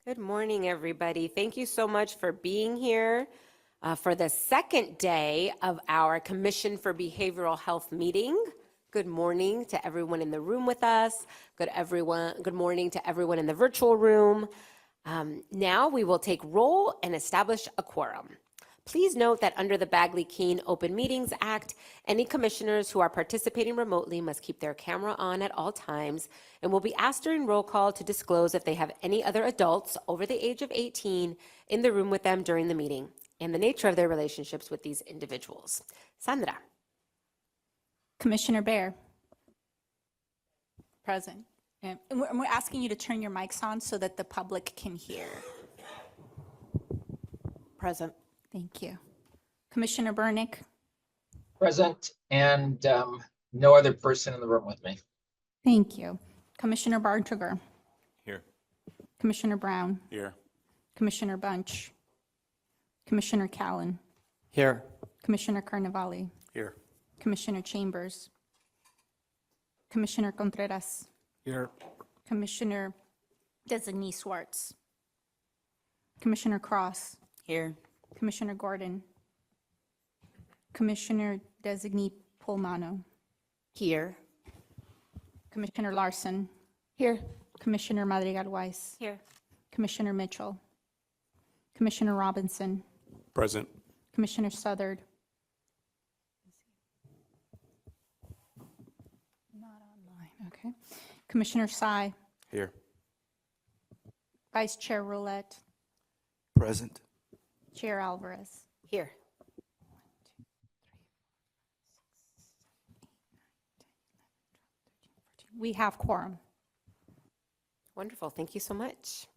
Good morning, everybody. Thank you so much for being here for the second day of our Commission for Behavioral Health meeting. Good morning to everyone in the room with us. Good morning to everyone in the virtual room. Now we will take roll and establish a quorum. Please note that under the Bagley-Keene Open Meetings Act, any commissioners who are participating remotely must keep their camera on at all times and will be asked during roll call to disclose if they have any other adults over the age of 18 in the room with them during the meeting and the nature of their relationships with these individuals. Sandra. Commissioner Bear. Present. And we're asking you to turn your mics on so that the public can hear. Present. Thank you. Commissioner Burnick. Present, and no other person in the room with me. Thank you. Commissioner Barntrigger. Here. Commissioner Brown. Here. Commissioner Bunch. Commissioner Callan. Here. Commissioner Carnevale. Here. Commissioner Chambers. Commissioner Contreras. Here. Commissioner Designee Swartz. Commissioner Cross. Here. Commissioner Gordon. Commissioner Designee Pulmano. Here. Commissioner Larson. Here. Commissioner Madrigal-Weiss. Here. Commissioner Mitchell. Commissioner Robinson. Present. Commissioner Southard. Not online, okay. Commissioner Sy. Here. Vice Chair Roulette. Present. Chair Alvarez. Here. We have quorum. Wonderful. Thank you so much.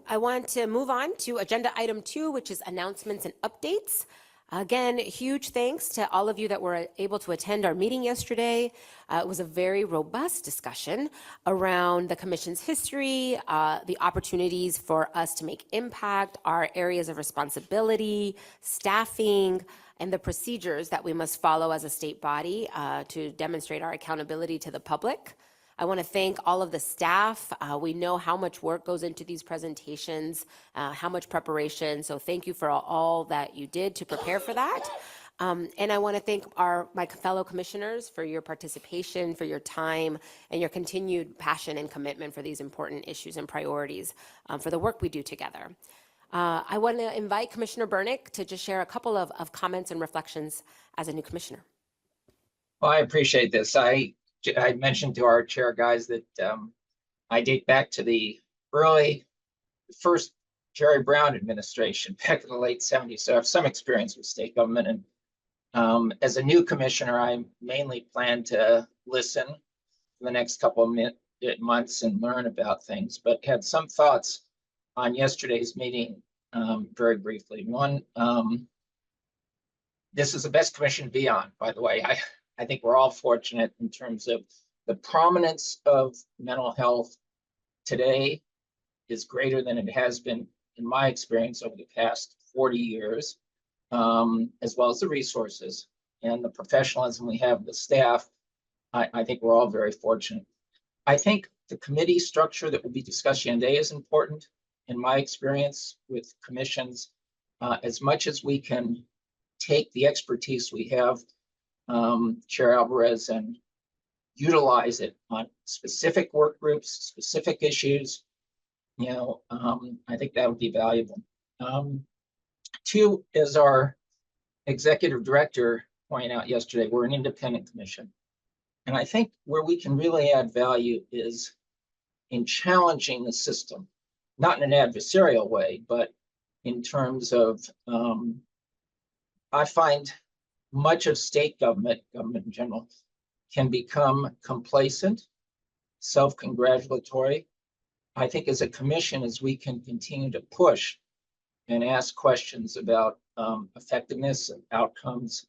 I want to move on to agenda item 2, which is announcements and updates. Again, huge thanks to all of you that were able to attend our meeting yesterday. It was a very robust discussion around the Commission's history, the opportunities for us to make impact, our areas of responsibility, staffing, and the procedures that we must follow as a state body to demonstrate our accountability to the public. I want to thank all of the staff. We know how much work goes into these presentations, how much preparation. So thank you for all that you did to prepare for that. And I want to thank my fellow commissioners for your participation, for your time, and your continued passion and commitment for these important issues and priorities for the work we do together. I want to invite Commissioner Burnick to just share a couple of comments and reflections as a new commissioner. Well, I appreciate this. I mentioned to our chair guys that I date back to the first Jerry Brown administration back in the late 70s. So I have some experience with state government. And as a new commissioner, I mainly plan to listen for the next couple of months and learn about things, but had some thoughts on yesterday's meeting very briefly. One, this is the best commission to be on, by the way. I think we're all fortunate in terms of the prominence of mental health today is greater than it has been in my experience over the past 40 years, as well as the resources and the professionalism we have, the staff. I think we're all very fortunate. I think the committee structure that will be discussed today is important in my experience with commissions. As much as we can take the expertise we have, Chair Alvarez, and utilize it on specific work groups, specific issues, I think that would be valuable. 2, as our executive director pointed out yesterday, we're an independent commission. And I think where we can really add value is in challenging the system, not in an adversarial way, but in terms of, I find much of state government in general, can become complacent, self-congratulatory. I think as a commission, as we can continue to push and ask questions about effectiveness and outcomes,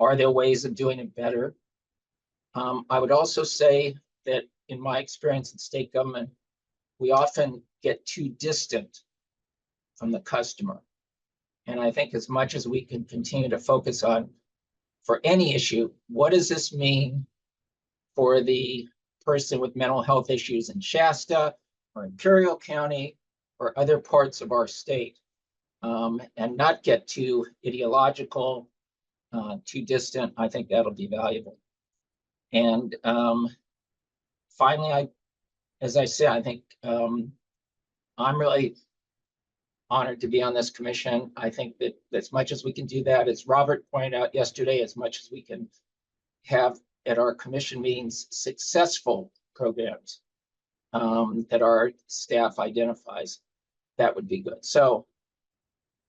are there ways of doing it better? I would also say that in my experience in state government, we often get too distant from the customer. And I think as much as we can continue to focus on, for any issue, what does this mean for the person with mental health issues in Shasta or Imperial County or other parts of our state, and not get too ideological, too distant. I think that'll be valuable. And finally, as I said, I think I'm really honored to be on this commission. I think that as much as we can do that, as Robert pointed out yesterday, as much as we can have at our commission meetings successful programs that our staff identifies, that would be good. So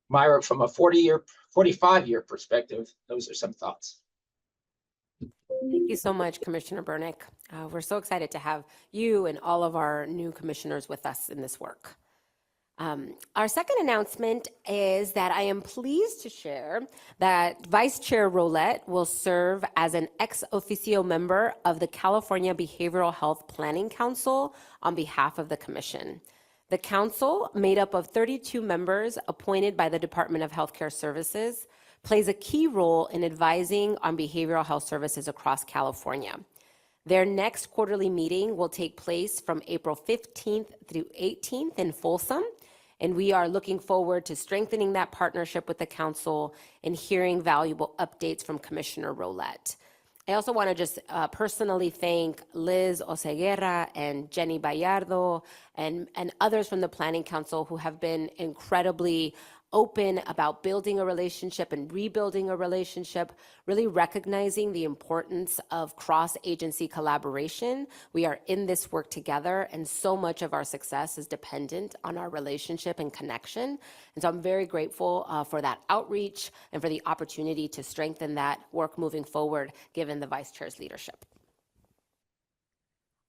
Myra, from a 45-year perspective, those are some thoughts. Thank you so much, Commissioner Burnick. We're so excited to have you and all of our new commissioners with us in this work. Our second announcement is that I am pleased to share that Vice Chair Rolette will serve as an ex officio member of the California Behavioral Health Planning Council on behalf of the Commission. The council, made up of 32 members appointed by the Department of Healthcare Services, plays a key role in advising on behavioral health services across California. Their next quarterly meeting will take place from April 15th through 18th in Folsom, and we are looking forward to strengthening that partnership with the council and hearing valuable updates from Commissioner Rolette. I also want to just personally thank Liz Oseguera and Jenny Bayardo and others from the Planning Council who have been incredibly open about building a relationship and rebuilding a relationship, really recognizing the importance of cross-agency collaboration. We are in this work together, and so much of our success is dependent on our relationship and connection. And so I'm very grateful for that outreach and for the opportunity to strengthen that work moving forward, given the Vice Chair's leadership.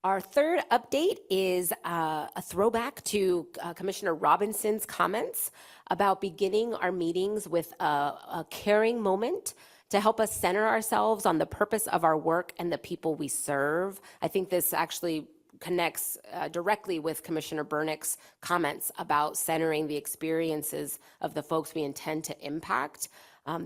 Our third update is a throwback to Commissioner Robinson's comments about beginning our meetings with a caring moment to help us center ourselves on the purpose of our work and the people we serve. I think this actually connects directly with Commissioner Burnick's comments about centering the experiences of the folks we intend to impact.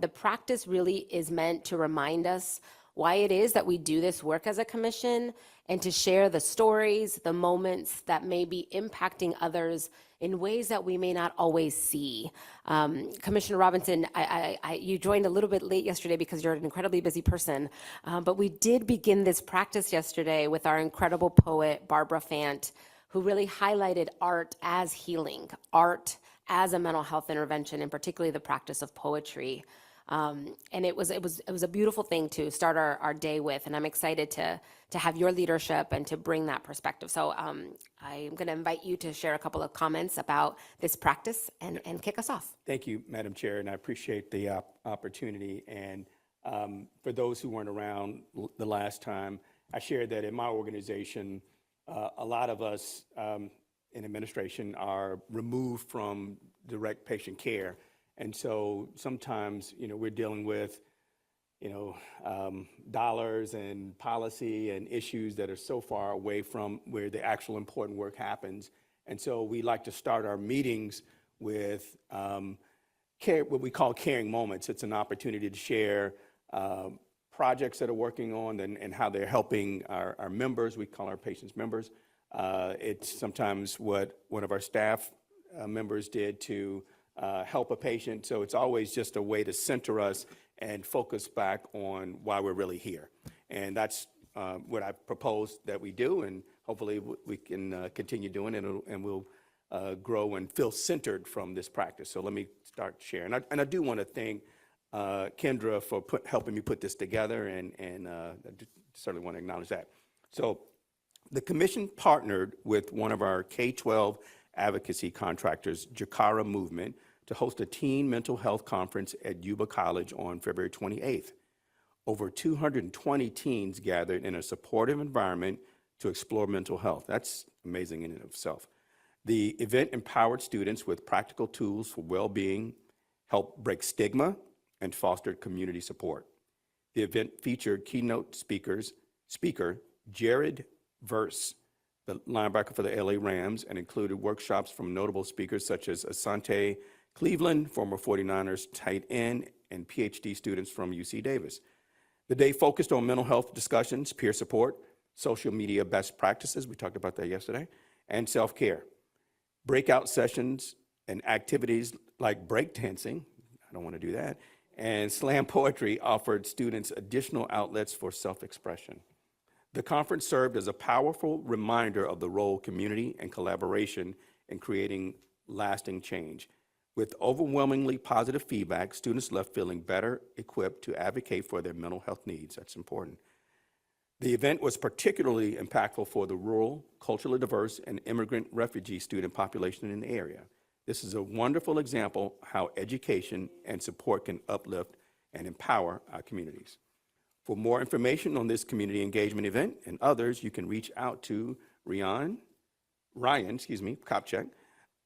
The practice really is meant to remind us why it is that we do this work as a commission, and to share the stories, the moments that may be impacting others in ways that we may not always see. Commissioner Robinson, you joined a little bit late yesterday because you're an incredibly busy person, but we did begin this practice yesterday with our incredible poet, Barbara Fant, who really highlighted art as healing, art as a mental health intervention, and particularly the practice of poetry. And it was a beautiful thing to start our day with, and I'm excited to have your leadership and to bring that perspective. So I'm going to invite you to share a couple of comments about this practice and kick us off. Thank you, Madam Chair, and I appreciate the opportunity. And for those who weren't around the last time, I shared that in my organization, a lot of us in administration are removed from direct patient care. And so sometimes, we're dealing with, dollars and policy and issues that are so far away from where the actual important work happens. And so we like to start our meetings with what we call caring moments. It's an opportunity to share projects that are working on and how they're helping our members. We call our patients members. It's sometimes what one of our staff members did to help a patient. So it's always just a way to center us and focus back on why we're really here. And that's what I propose that we do, and hopefully we can continue doing it, and we'll grow and feel centered from this practice. So let me start sharing. And I do want to thank Kendra for helping me put this together, and I certainly want to acknowledge that. So the commission partnered with one of our K-12 advocacy contractors, Jakara Movement, to host a teen mental health conference at Yuba College on February 28th. Over 220 teens gathered in a supportive environment to explore mental health. That's amazing in and of itself. The event empowered students with practical tools for well-being, helped break stigma, and fostered community support. The event featured keynote speaker Jared Verse, the linebacker for the LA Rams, and included workshops from notable speakers such as Asante Cleveland, former 49ers tight end, and PhD students from UC Davis. The day focused on mental health discussions, peer support, social media best practices, we talked about that yesterday, and self-care. breakout sessions and activities like breakdancing, I don't want to do that, and slam poetry offered students additional outlets for self-expression. The conference served as a powerful reminder of the role community and collaboration in creating lasting change. With overwhelmingly positive feedback, students left feeling better equipped to advocate for their mental health needs. That's important. The event was particularly impactful for the rural, culturally diverse, and immigrant refugee student population in the area. This is a wonderful example how education and support can uplift and empower our communities. For more information on this community engagement event and others, you can reach out to Ryan Kopchak,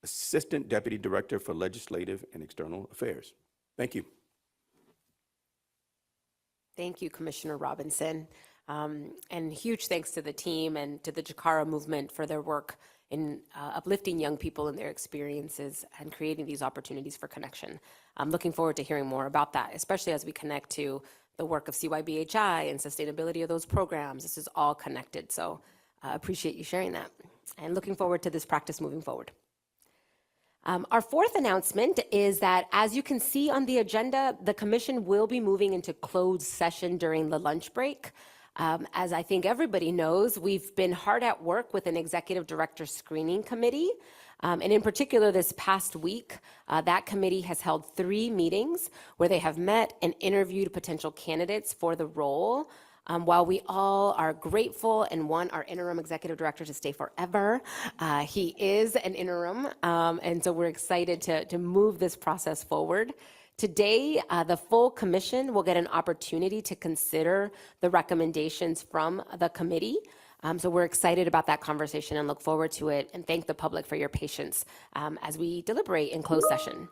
Assistant Deputy Director for Legislative and External Affairs. Thank you. Thank you, Commissioner Robinson. And huge thanks to the team and to the Jakara movement for their work in uplifting young people and their experiences and creating these opportunities for connection. I'm looking forward to hearing more about that, especially as we connect to the work of CYBHI and sustainability of those programs. This is all connected, so appreciate you sharing that. And looking forward to this practice moving forward. Our fourth announcement is that, as you can see on the agenda, the commission will be moving into closed session during the lunch break. As I think everybody knows, we've been hard at work with an executive director screening committee. And in particular, this past week, that committee has held 3 meetings where they have met and interviewed potential candidates for the role. While we all are grateful and want our interim executive director to stay forever, he is an interim, and so we're excited to move this process forward. Today, the full commission will get an opportunity to consider the recommendations from the committee. So we're excited about that conversation and look forward to it, and thank the public for your patience as we deliberate in closed session.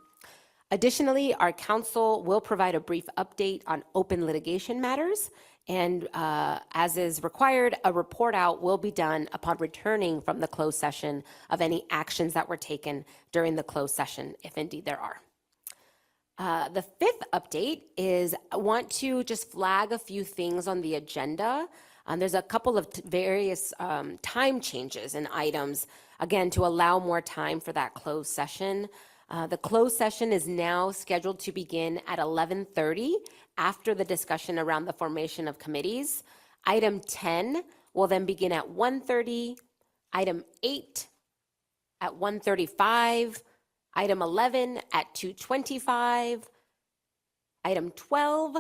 Additionally, our council will provide a brief update on open litigation matters, and as is required, a report out will be done upon returning from the closed session of any actions that were taken during the closed session, if indeed there are. The fifth update is I want to just flag a few things on the agenda. There's a couple of various time changes and items, again, to allow more time for that closed session. The closed session is now scheduled to begin at 11:30 after the discussion around the formation of committees. Item 10 will then begin at 1:30, item 8 at 1:35, item 11 at 2:25, item 12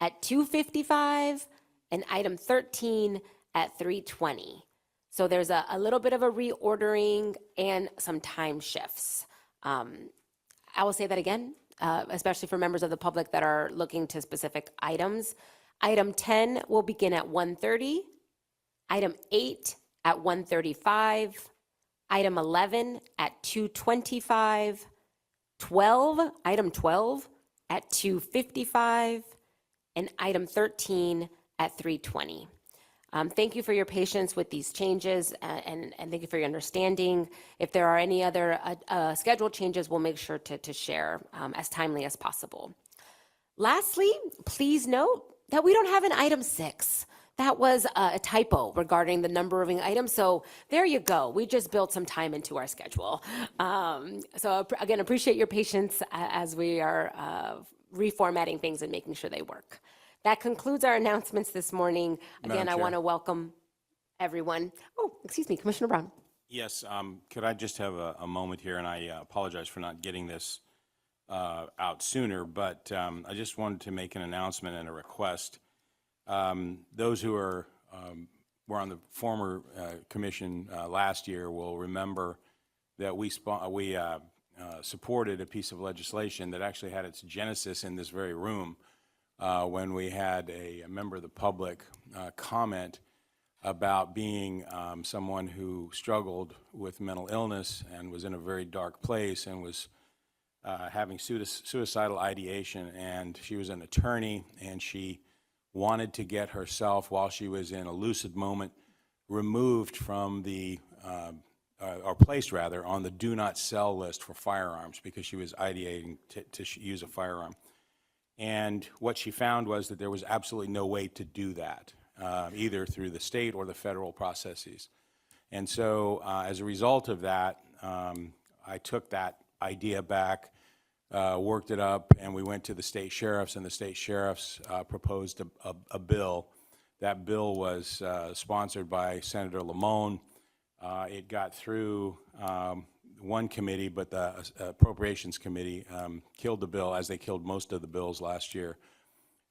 at 2:55, and item 13 at 3:20. So there's a little bit of a reordering and some time shifts. I will say that again, especially for members of the public that are looking to specific items. Item 10 will begin at 1:30, item 8 at 1:35, item 11 at 2:25, item 12 at 2:55, and item 13 at 3:20. Thank you for your patience with these changes, and thank you for your understanding. If there are any other schedule changes, we'll make sure to share as timely as possible. Lastly, please note that we don't have an item 6. That was a typo regarding the numbering items, so there you go. We just built some time into our schedule. So again, appreciate your patience as we are reformatting things and making sure they work. That concludes our announcements this morning. Again, I want to welcome everyone. Oh, excuse me, Commissioner Brown. Yes, could I just have a moment here, and I apologize for not getting this out sooner, but I just wanted to make an announcement and a request. Those who were on the former commission last year will remember that we supported a piece of legislation that actually had its genesis in this very room when we had a member of the public comment about being someone who struggled with mental illness and was in a very dark place and was having suicidal ideation. And she was an attorney, and she wanted to get herself, while she was in a lucid moment, removed from the, or placed rather, on the do not sell list for firearms because she was ideating to use a firearm. And what she found was that there was absolutely no way to do that, either through the state or the federal processes. And so as a result of that, I took that idea back, worked it up, and we went to the state sheriffs, and the state sheriffs proposed a bill. That bill was sponsored by Senator Lamone. It got through one committee, but the Appropriations Committee killed the bill, as they killed most of the bills last year.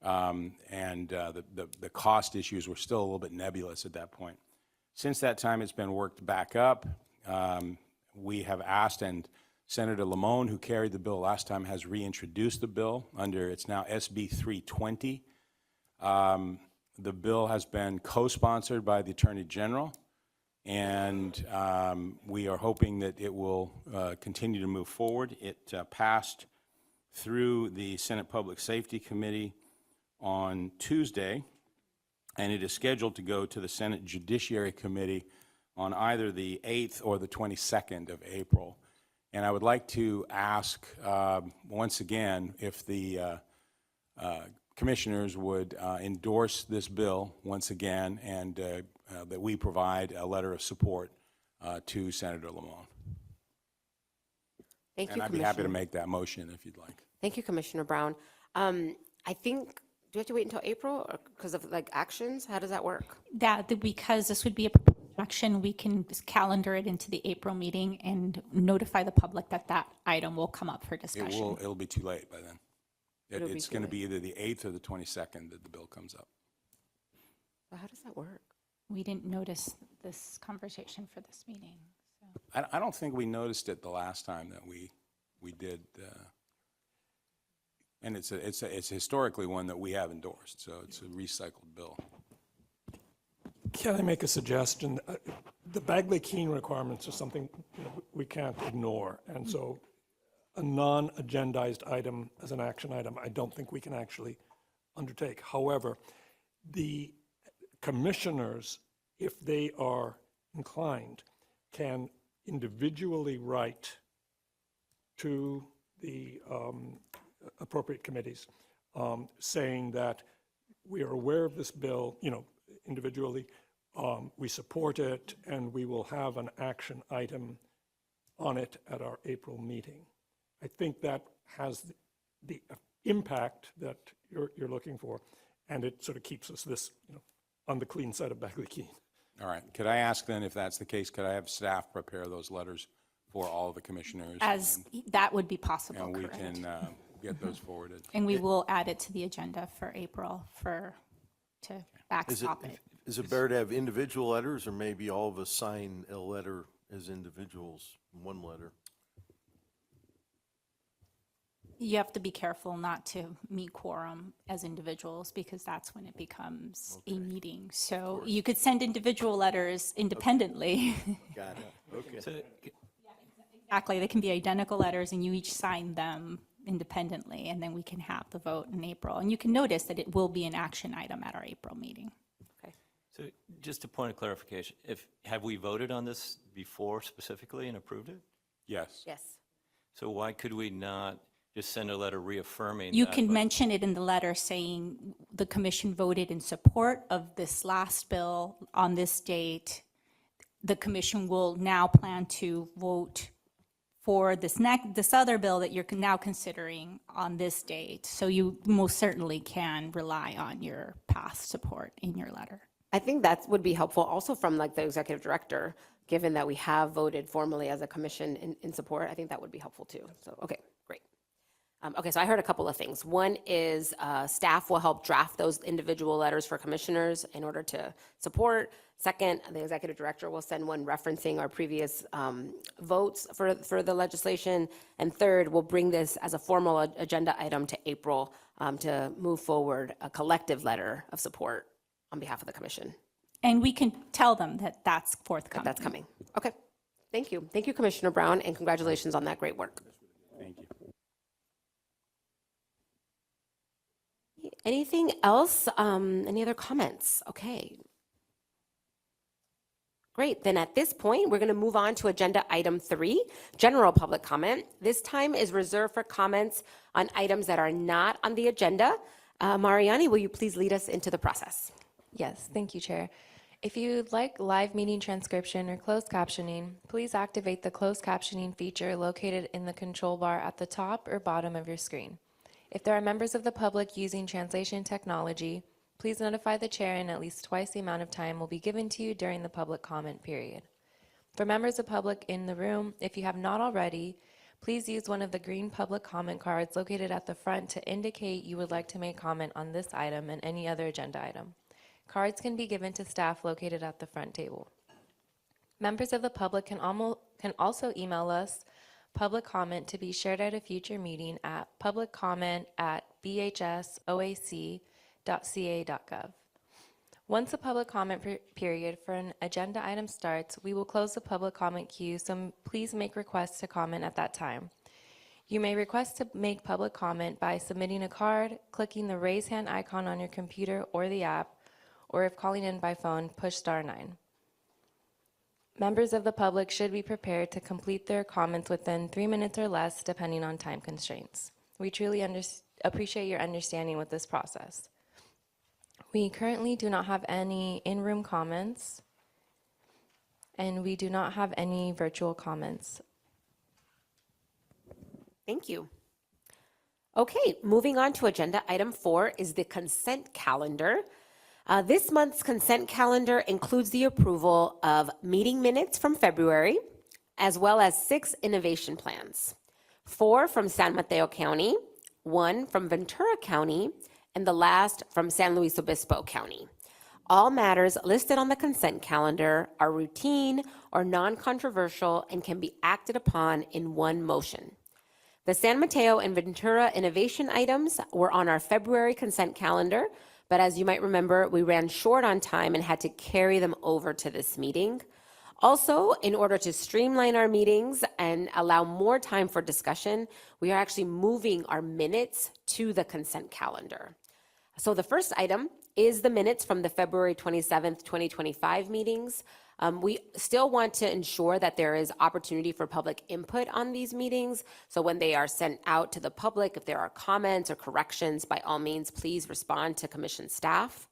The cost issues were still a little bit nebulous at that point. Since that time, it's been worked back up. We have asked, and Senator Lamone, who carried the bill last time, has reintroduced the bill under, it's now SB 320. The bill has been co-sponsored by the Attorney General, and we are hoping that it will continue to move forward. It passed through the Senate Public Safety Committee on Tuesday, and it is scheduled to go to the Senate Judiciary Committee on either the 8th or the 22nd of April. And I would like to ask once again if the commissioners would endorse this bill once again, and that we provide a letter of support to Senator Lamone. Thank you, And I'd be happy to make that motion if you'd like. Thank you, Commissioner Brown. I think, do we have to wait until April because of like actions? How does that work? Because this would be a action, we can just calendar it into the April meeting and notify the public that that item will come up for discussion. It'll be too late by then. It's going to be either the 8th or the 22nd that the bill comes up. Well, how does that work? We didn't notice this conversation for this meeting. So. I don't think we noticed it the last time that we did, and it's historically one that we have endorsed, so it's a recycled bill. Can I make a suggestion? The Bagley-Keene requirements are something we can't ignore, and so a non-agendized item as an action item, I don't think we can actually undertake. However, the commissioners, if they are inclined, can individually write to the appropriate committees saying that we are aware of this bill, individually, we support it, and we will have an action item on it at our April meeting. I think that has the impact that you're looking for, and it sort of keeps us on the clean side of Bagley-Keene. All right. Could I ask then, if that's the case, could I have staff prepare those letters for all of the commissioners? That would be possible, and we correct. can get those forwarded. And we will add it to the agenda for April to backstop it. Is it better to have individual letters, or maybe all of us sign a letter as individuals, one letter? You have to be careful not to meet quorum as individuals, because that's when it becomes a meeting. So you could send individual letters independently. Got it. Okay. Exactly, they can be identical letters, and you each sign them independently, and then we can have the vote in April. And you can notice that it will be an action item at our April meeting. So just a point of clarification, have we voted on this before specifically and approved it? Yes. Yes. So why could we not just send a letter reaffirming You that, can but- mention it in the letter saying the commission voted in support of this last bill on this date. The commission will now plan to vote for this other bill that you're now considering on this date. So you most certainly can rely on your past support in your letter. I think that would be helpful also from like the executive director, given that we have voted formally as a commission in support. I think that would be helpful too. So, okay, great. Okay, so I heard a couple of things. One is staff will help draft those individual letters for commissioners in order to support. Second, the executive director will send one referencing our previous votes for the legislation. And third, we'll bring this as a formal agenda item to April to move forward a collective letter of support on behalf of the commission. And we can tell them that that's forthcoming. That's coming. Okay, thank you. Thank you, Commissioner Brown, and congratulations on that great work. Thank you. Anything else? Any other comments? Okay. Great, then at this point, we're gonna move on to agenda item 3, general public comment. This time is reserved for comments on items that are not on the agenda. Mariani, will you please lead us into the process? Yes, thank you, Chair. If you'd like live meeting transcription or closed captioning, please activate the closed captioning feature located in the control bar at the top or bottom of your screen. If there are members of the public using translation technology, please notify the chair and at least twice the amount of time will be given to you during the public comment period. For members of the public in the room, if you have not already, please use one of the green public comment cards located at the front to indicate you would like to make comment on this item and any other agenda item. Cards can be given to staff located at the front table. Members of the public can also email us public comment to be shared at a future meeting at publiccomment@bhsoac.ca.gov. Once the public comment period for an agenda item starts, we will close the public comment queue, so please make requests to comment at that time. You may request to make public comment by submitting a card, clicking the raise hand icon on your computer or the app, or if calling in by phone, push *9. Members of the public should be prepared to complete their comments within 3 minutes or less, depending on time constraints. We truly appreciate your understanding with this process. We currently do not have any in-room comments, and we do not have any virtual comments. Thank you. Okay, moving on to agenda item 4 is the consent calendar. This month's consent calendar includes the approval of meeting minutes from February, as well as 6 innovation plans, 4 from San Mateo County, 1 from Ventura County, and the last from San Luis Obispo County. All matters listed on the consent calendar are routine or non-controversial and can be acted upon in one motion. The San Mateo and Ventura innovation items were on our February consent calendar, but as you might remember, we ran short on time and had to carry them over to this meeting. Also, in order to streamline our meetings and allow more time for discussion, we are actually moving our minutes to the consent calendar. So the first item is the minutes from the February 27th, 2025 meetings. We still want to ensure that there is opportunity for public input on these meetings. So when they are sent out to the public, if there are comments or corrections, by all means, please respond to commission staff.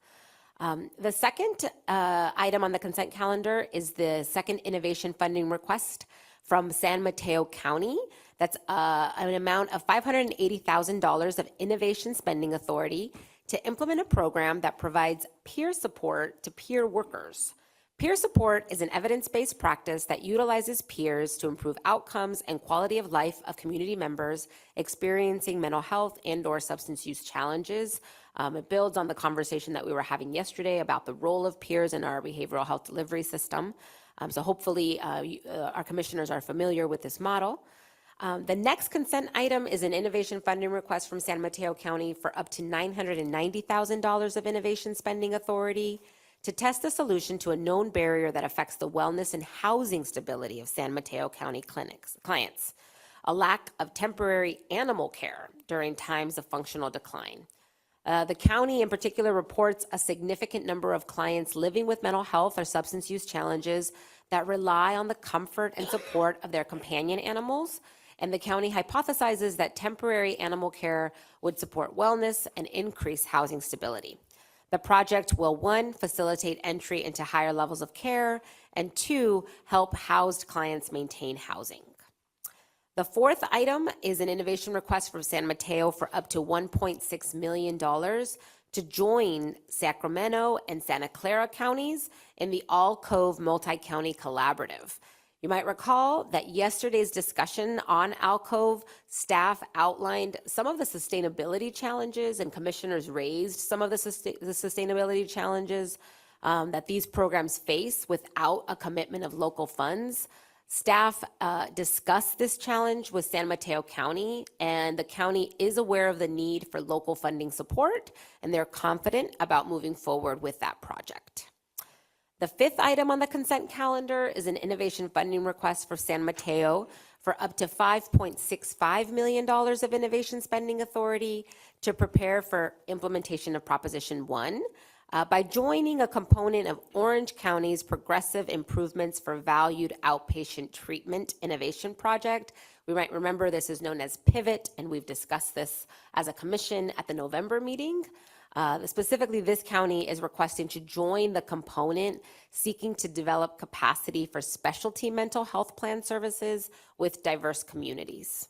The second item on the consent calendar is the second innovation funding request from San Mateo County. That's an amount of $580,000 of innovation spending authority to implement a program that provides peer support to peer workers. Peer support is an evidence-based practice that utilizes peers to improve outcomes and quality of life of community members experiencing mental health and/or substance use challenges. It builds on the conversation that we were having yesterday about the role of peers in our behavioral health delivery system. So hopefully our commissioners are familiar with this model. The next consent item is an innovation funding request from San Mateo County for up to $990,000 of innovation spending authority to test a solution to a known barrier that affects the wellness and housing stability of San Mateo County clients, a lack of temporary animal care during times of functional decline. The county in particular reports a significant number of clients living with mental health or substance use challenges that rely on the comfort and support of their companion animals, and the county hypothesizes that temporary animal care would support wellness and increase housing stability. The project will, 1, facilitate entry into higher levels of care, and 2, help housed clients maintain housing. The fourth item is an innovation request from San Mateo for up to $1.6 million to join Sacramento and Santa Clara counties in the All Cove Multi-County Collaborative. You might recall that yesterday's discussion on Alcove, staff outlined some of the sustainability challenges, and commissioners raised some of the sustainability challenges that these programs face without a commitment of local funds. Staff discussed this challenge with San Mateo County, and the county is aware of the need for local funding support, and they're confident about moving forward with that project. The fifth item on the consent calendar is an innovation funding request for San Mateo for up to $5.65 million of innovation spending authority to prepare for implementation of Proposition 1 by joining a component of Orange County's Progressive Improvements for Valued Outpatient Treatment Innovation Project. We might remember this is known as PIVOT, and we've discussed this as a commission at the November meeting. Specifically, this county is requesting to join the component seeking to develop capacity for specialty mental health plan services with diverse communities.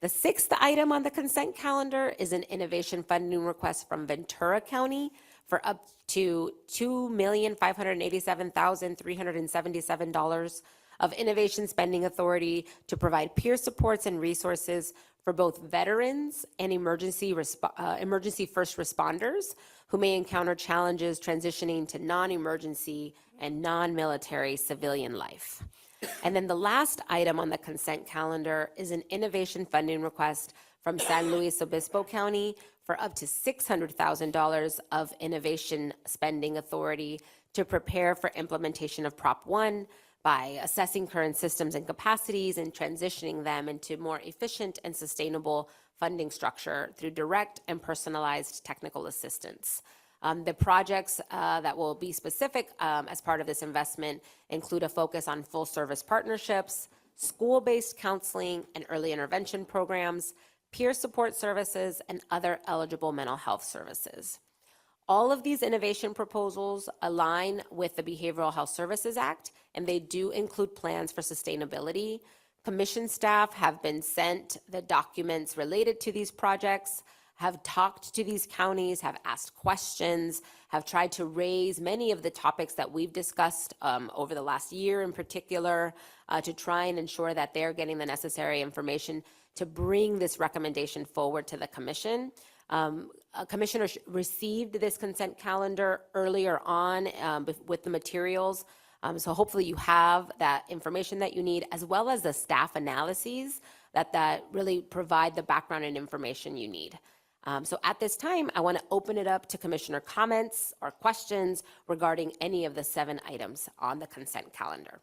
The sixth item on the consent calendar is an innovation funding request from Ventura County for up to $2,587,377 of innovation spending authority to provide peer supports and resources for both veterans and emergency first responders who may encounter challenges transitioning to non-emergency and non-military civilian life. And then the last item on the consent calendar is an innovation funding request from San Luis Obispo County for up to $600,000 of innovation spending authority to prepare for implementation of Prop 1 by assessing current systems and capacities and transitioning them into more efficient and sustainable funding structure through direct and personalized technical assistance. The projects that will be specific as part of this investment include a focus on full-service partnerships, school-based counseling and early intervention programs, peer support services, and other eligible mental health services. All of these innovation proposals align with the Behavioral Health Services Act, and they do include plans for sustainability. Commission staff have been sent the documents related to these projects, have talked to these counties, have asked questions, have tried to raise many of the topics that we've discussed over the last year in particular to try and ensure that they're getting the necessary information to bring this recommendation forward to the commission. Commissioners received this consent calendar earlier on with the materials. So hopefully you have that information that you need, as well as the staff analyses that really provide the background and information you need. So at this time, I want to open it up to commissioner comments or questions regarding any of the 7 items on the consent calendar.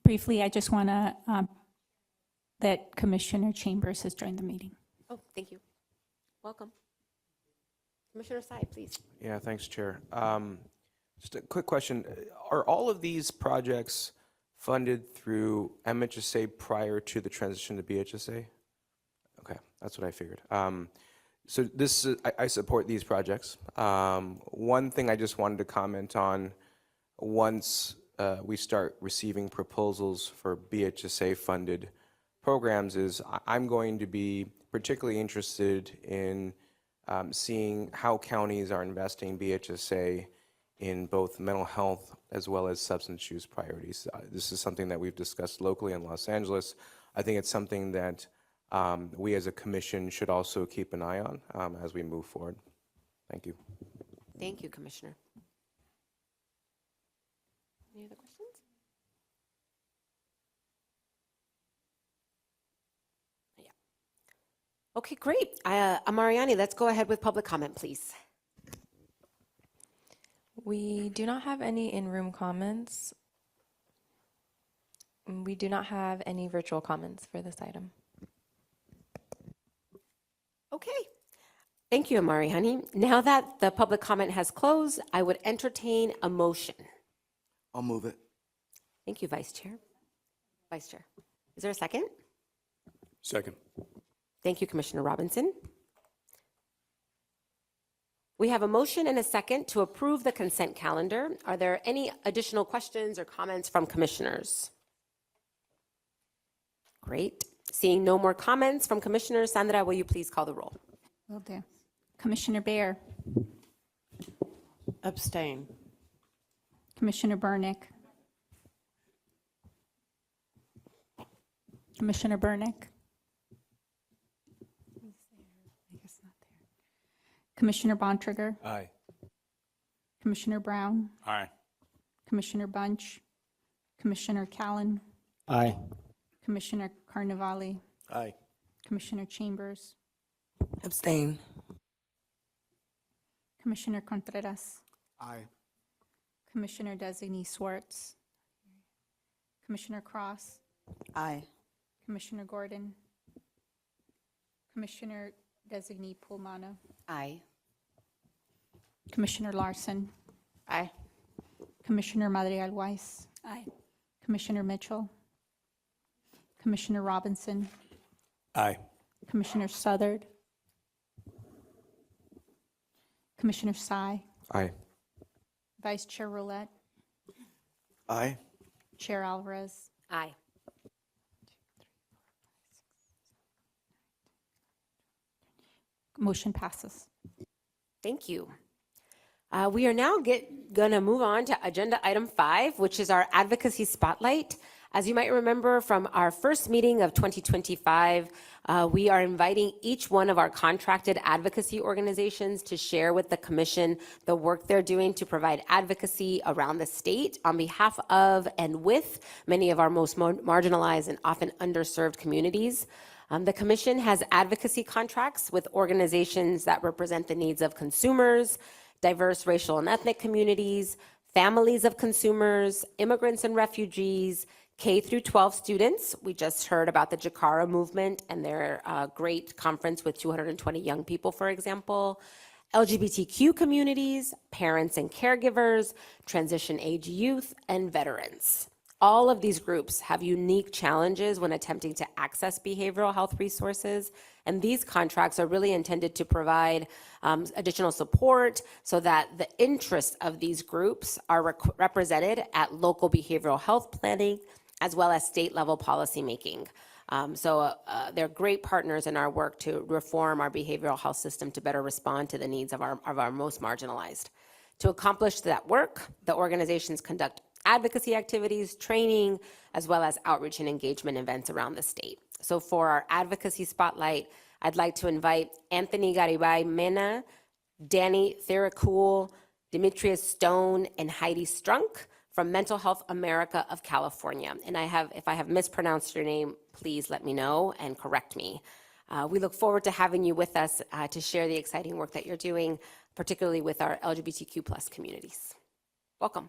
Briefly, I just want to, that Commissioner Chambers has joined the meeting. Oh, thank you. Welcome. Commissioner Sy, please. Yeah, thanks, Chair. Just a quick question. Are all of these projects funded through MHSA prior to the transition to BHSA? Okay, that's what I figured. So this, I support these projects. One thing I just wanted to comment on, once we start receiving proposals for BHSA-funded programs, is I'm going to be particularly interested in seeing how counties are investing BHSA in both mental health as well as substance use priorities. This is something that we've discussed locally in Los Angeles. I think it's something that we as a commission should also keep an eye on as we move forward. Thank you. Thank you, Commissioner. Any other questions? Yeah. Okay, great. Mariani, let's go ahead with public comment, please. We do not have any in-room comments. We do not have any virtual comments for this item. Okay. Thank you, Mariani. Now that the public comment has closed, I would entertain a motion. I'll move it. Thank you, Vice Chair. Vice Chair. Is there a second? Second. Thank you, Commissioner Robinson. We have a motion and a second to approve the consent calendar. Are there any additional questions or comments from commissioners? Great. Seeing no more comments from commissioners, Sandra, will you please call the roll? Will do. Commissioner Baer, Abstain. Commissioner Burnick, Commissioner Burnick, Commissioner Bontrager, Aye. Commissioner Brown, Aye. Commissioner Bunch, Commissioner Callan, Aye. Commissioner Carnevale, Aye. Commissioner Chambers, Abstain. Commissioner Contreras, Aye. Commissioner Designee Swartz, Commissioner Cross, Aye. Commissioner Gordon, Commissioner Designee Pulmano, Aye. Commissioner Larson, Aye. Commissioner Madrigal Weiss, Aye. Commissioner Mitchell, Commissioner Robinson, Aye. Commissioner Southard, Commissioner Sai, Aye. Vice Chair Roulette, Aye. Chair Alvarez. Aye. Motion passes. Thank you. We are now going to move on to agenda item 5, which is our Advocacy Spotlight. As you might remember from our first meeting of 2025, we are inviting each one of our contracted advocacy organizations to share with the Commission the work they're doing to provide advocacy around the state on behalf of and with many of our most marginalized and often underserved communities. The Commission has advocacy contracts with organizations that represent the needs of consumers, diverse racial and ethnic communities, families of consumers, immigrants and refugees, K through 12 students. We just heard about the Jakara movement and their great conference with 220 young people, for example. LGBTQ communities, parents and caregivers, transition age youth, and veterans. All of these groups have unique challenges when attempting to access behavioral health resources, and these contracts are really intended to provide additional support so that the interests of these groups are represented at local behavioral health planning as well as state-level policymaking. They're great partners in our work to reform our behavioral health system to better respond to the needs of our most marginalized. To accomplish that work, the organizations conduct advocacy activities, training, as well as outreach and engagement events around the state. So for our Advocacy Spotlight, I'd like to invite Anthony Garibay Mena, Danny Theracool, Demetrius Stone, and Heidi Strunk from Mental Health America of California. And if I have mispronounced your name, please let me know and correct me. We look forward to having you with us to share the exciting work that you're doing, particularly with our LGBTQ+ communities. Welcome.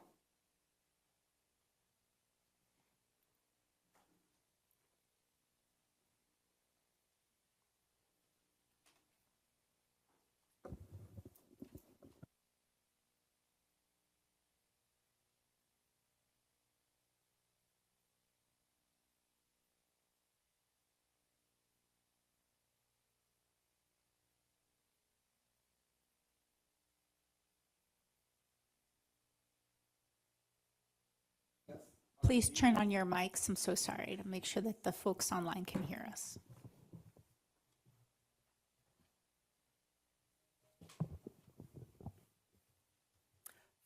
Please turn on your mics. I'm so sorry, to make sure that the folks online can hear us.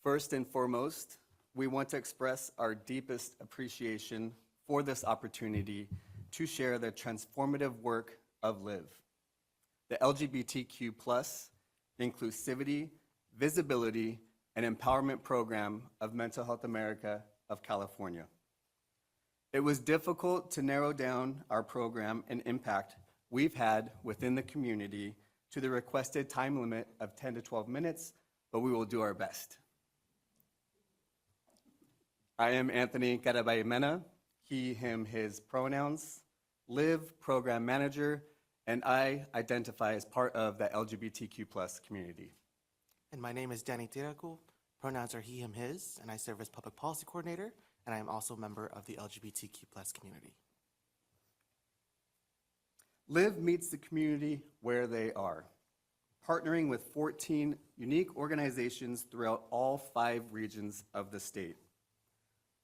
First and foremost, we want to express our deepest appreciation for this opportunity to share the transformative work of LIVE, the LGBTQ+ inclusivity, visibility, and empowerment program of Mental Health America of California. It was difficult to narrow down our program and impact we've had within the community to the requested time limit of 10 to 12 minutes, but we will do our best. I am Anthony Garibay Mena, he, him, his pronouns, LIVE program manager, and I identify as part of the LGBTQ+ community. And my name is Danny Theracool. Pronouns are he, him, his, and I serve as public policy coordinator, and I am also a member of the LGBTQ+ community. LIVE meets the community where they are, partnering with 14 unique organizations throughout all 5 regions of the state.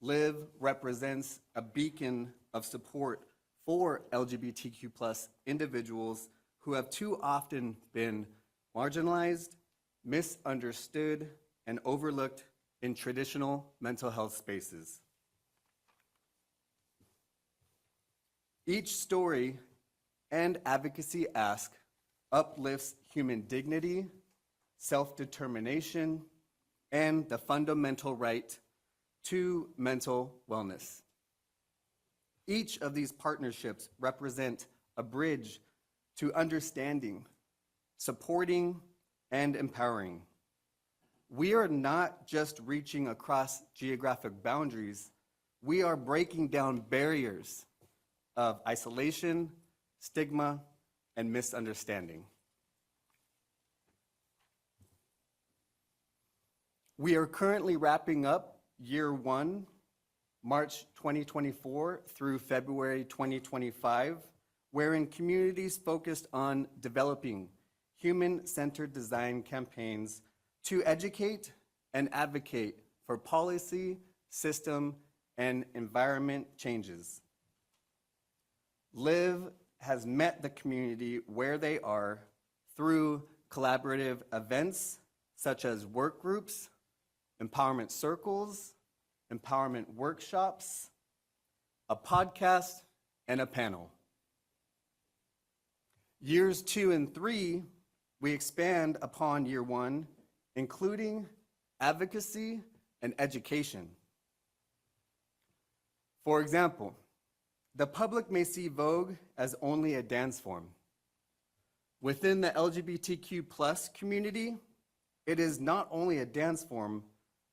LIVE represents a beacon of support for LGBTQ+ individuals who have too often been marginalized, misunderstood, and overlooked in traditional mental health spaces. Each story and advocacy ask uplifts human dignity, self-determination, and the fundamental right to mental wellness. Each of these partnerships represent a bridge to understanding, supporting, and empowering. We are not just reaching across geographic boundaries, we are breaking down barriers of isolation, stigma, and misunderstanding. We are currently wrapping up year 1, March 2024 through February 2025, wherein communities focused on developing human-centered design campaigns to educate and advocate for policy, system, and environment changes. LIVE has met the community where they are through collaborative events such as work groups, empowerment circles, empowerment workshops, a podcast, and a panel. Years 2 and 3, we expand upon year 1, including advocacy and education. For example, the public may see Vogue as only a dance form. Within the LGBTQ+ community, it is not only a dance form,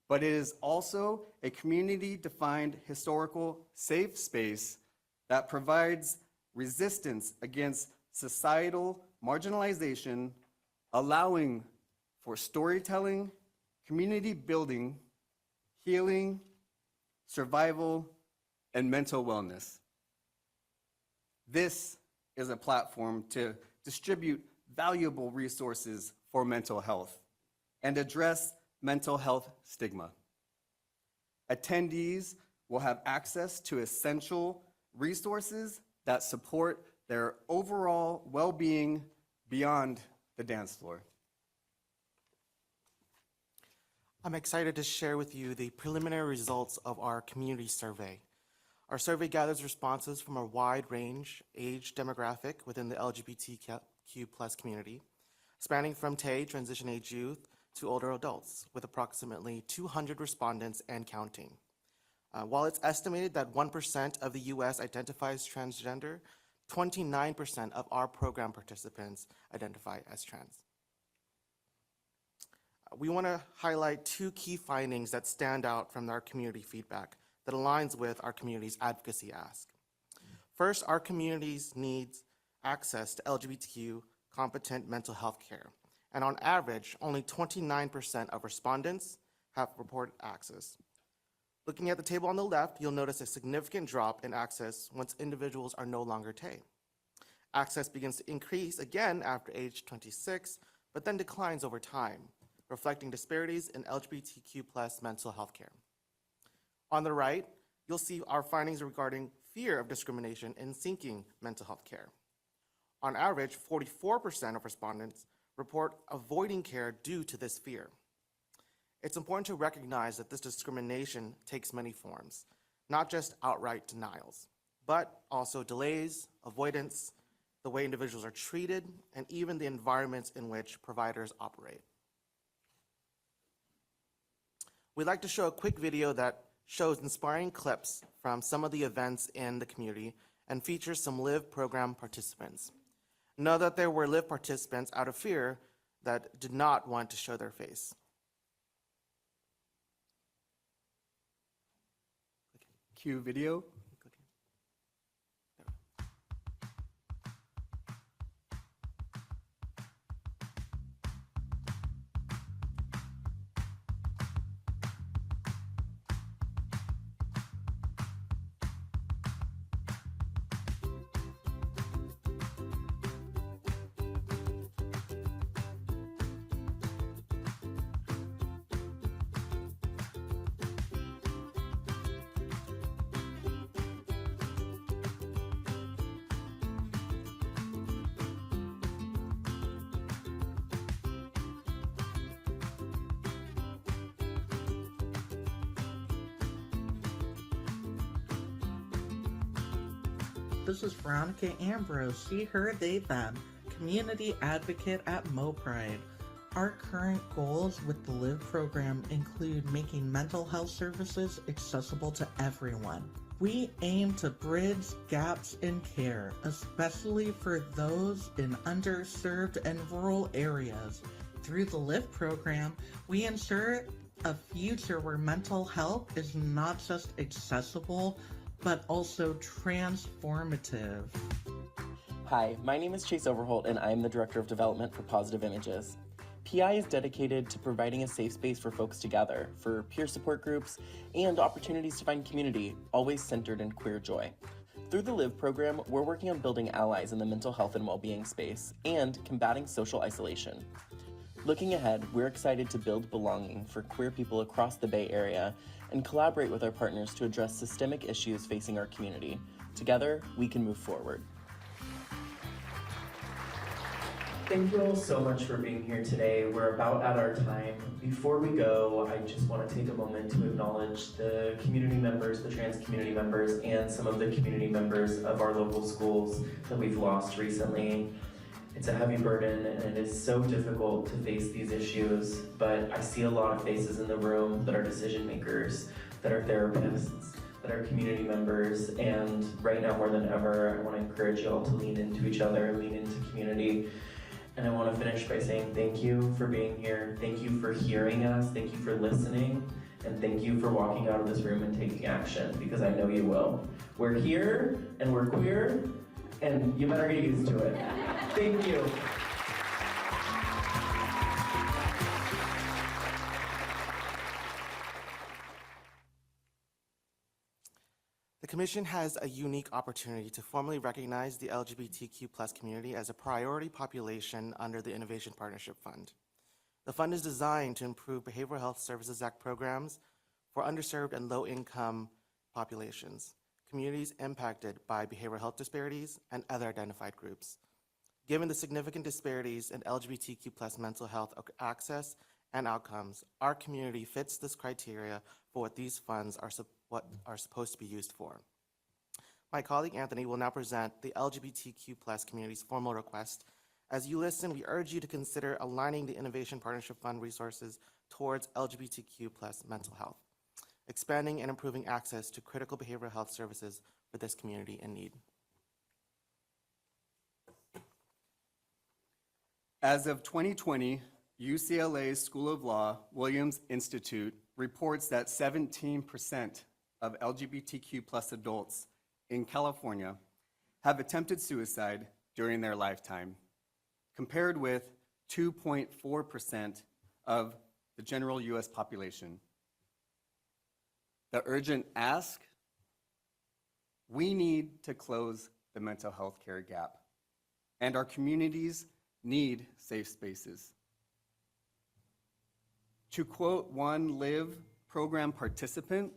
but it is also a community-defined historical safe space that provides resistance against societal marginalization, allowing for storytelling, community building, healing, survival, and mental wellness. This is a platform to distribute valuable resources for mental health and address mental health stigma. Attendees will have access to essential resources that support their overall well-being beyond the dance floor. I'm excited to share with you the preliminary results of our community survey. Our survey gathers responses from a wide range age demographic within the LGBTQ+ community, spanning from TAY, transition age youth, to older adults, with approximately 200 respondents and counting. While it's estimated that 1% of the US identifies transgender, 29% of our program participants identify as trans. We want to highlight 2 key findings that stand out from our community feedback that aligns with our community's advocacy ask. First, our communities needs access to LGBTQ competent mental health care. And on average, only 29% of respondents have reported access. Looking at the table on the left, you'll notice a significant drop in access once individuals are no longer TAY. Access begins to increase again after age 26, but then declines over time, reflecting disparities in LGBTQ+ mental health care. On the right, you'll see our findings regarding fear of discrimination in seeking mental health care. On average, 44% of respondents report avoiding care due to this fear. It's important to recognize that this discrimination takes many forms, not just outright denials, but also delays, avoidance, the way individuals are treated, and even the environments in which providers operate. We'd like to show a quick video that shows inspiring clips from some of the events in the community and features some LIVE program participants. Know that there were LIVE participants out of fear that did not want to show their face. Cue video. This is Veronica Ambrose, she, her, they, them, community advocate at MoPride. Our current goals with the LIVE program include making mental health services accessible to everyone. We aim to bridge gaps in care, especially for those in underserved and rural areas. Through the LIVE program, we ensure a future where mental health is not just accessible, but also transformative. Hi, my name is Chase Overholt, and I'm the Director of Development for Positive Images. PI is dedicated to providing a safe space for folks to gather, for peer support groups, and opportunities to find community, always centered in queer joy. Through the LIVE program, we're working on building allies in the mental health and well-being space, and combating social isolation. Looking ahead, we're excited to build belonging for queer people across the Bay Area and collaborate with our partners to address systemic issues facing our community. Together, we can move forward. Thank you all so much for being here today. We're about at our time. Before we go, I just want to take a moment to acknowledge the community members, the trans community members, and some of the community members of our local schools that we've lost recently. It's a heavy burden and it is so difficult to face these issues, but I see a lot of faces in the room that are decision makers, that are therapists, that are community members, and right now more than ever, I want to encourage you all to lean into each other, lean into community. And I want to finish by saying thank you for being here, thank you for hearing us, thank you for listening, and thank you for walking out of this room and taking action, because I know you will. We're here, and we're queer, and you better get used to it. Thank you. The Commission has a unique opportunity to formally recognize the LGBTQ+ community as a priority population under the Innovation Partnership Fund. The fund is designed to improve Behavioral Health Services Act programs for underserved and low-income populations, communities impacted by behavioral health disparities, and other identified groups. Given the significant disparities in LGBTQ+ mental health access and outcomes, our community fits this criteria for what these funds are supposed to be used for. My colleague Anthony will now present the LGBTQ+ community's formal request. As you listen, we urge you to consider aligning the Innovation Partnership Fund resources towards LGBTQ+ mental health, expanding and improving access to critical behavioral health services for this community in need. As of 2020, UCLA's School of Law Williams Institute reports that 17% of LGBTQ+ adults in California have attempted suicide during their lifetime, compared with 2.4% of the general US population. The urgent ask: we need to close the mental health care gap, and our communities need safe spaces. To quote one LIVE program participant,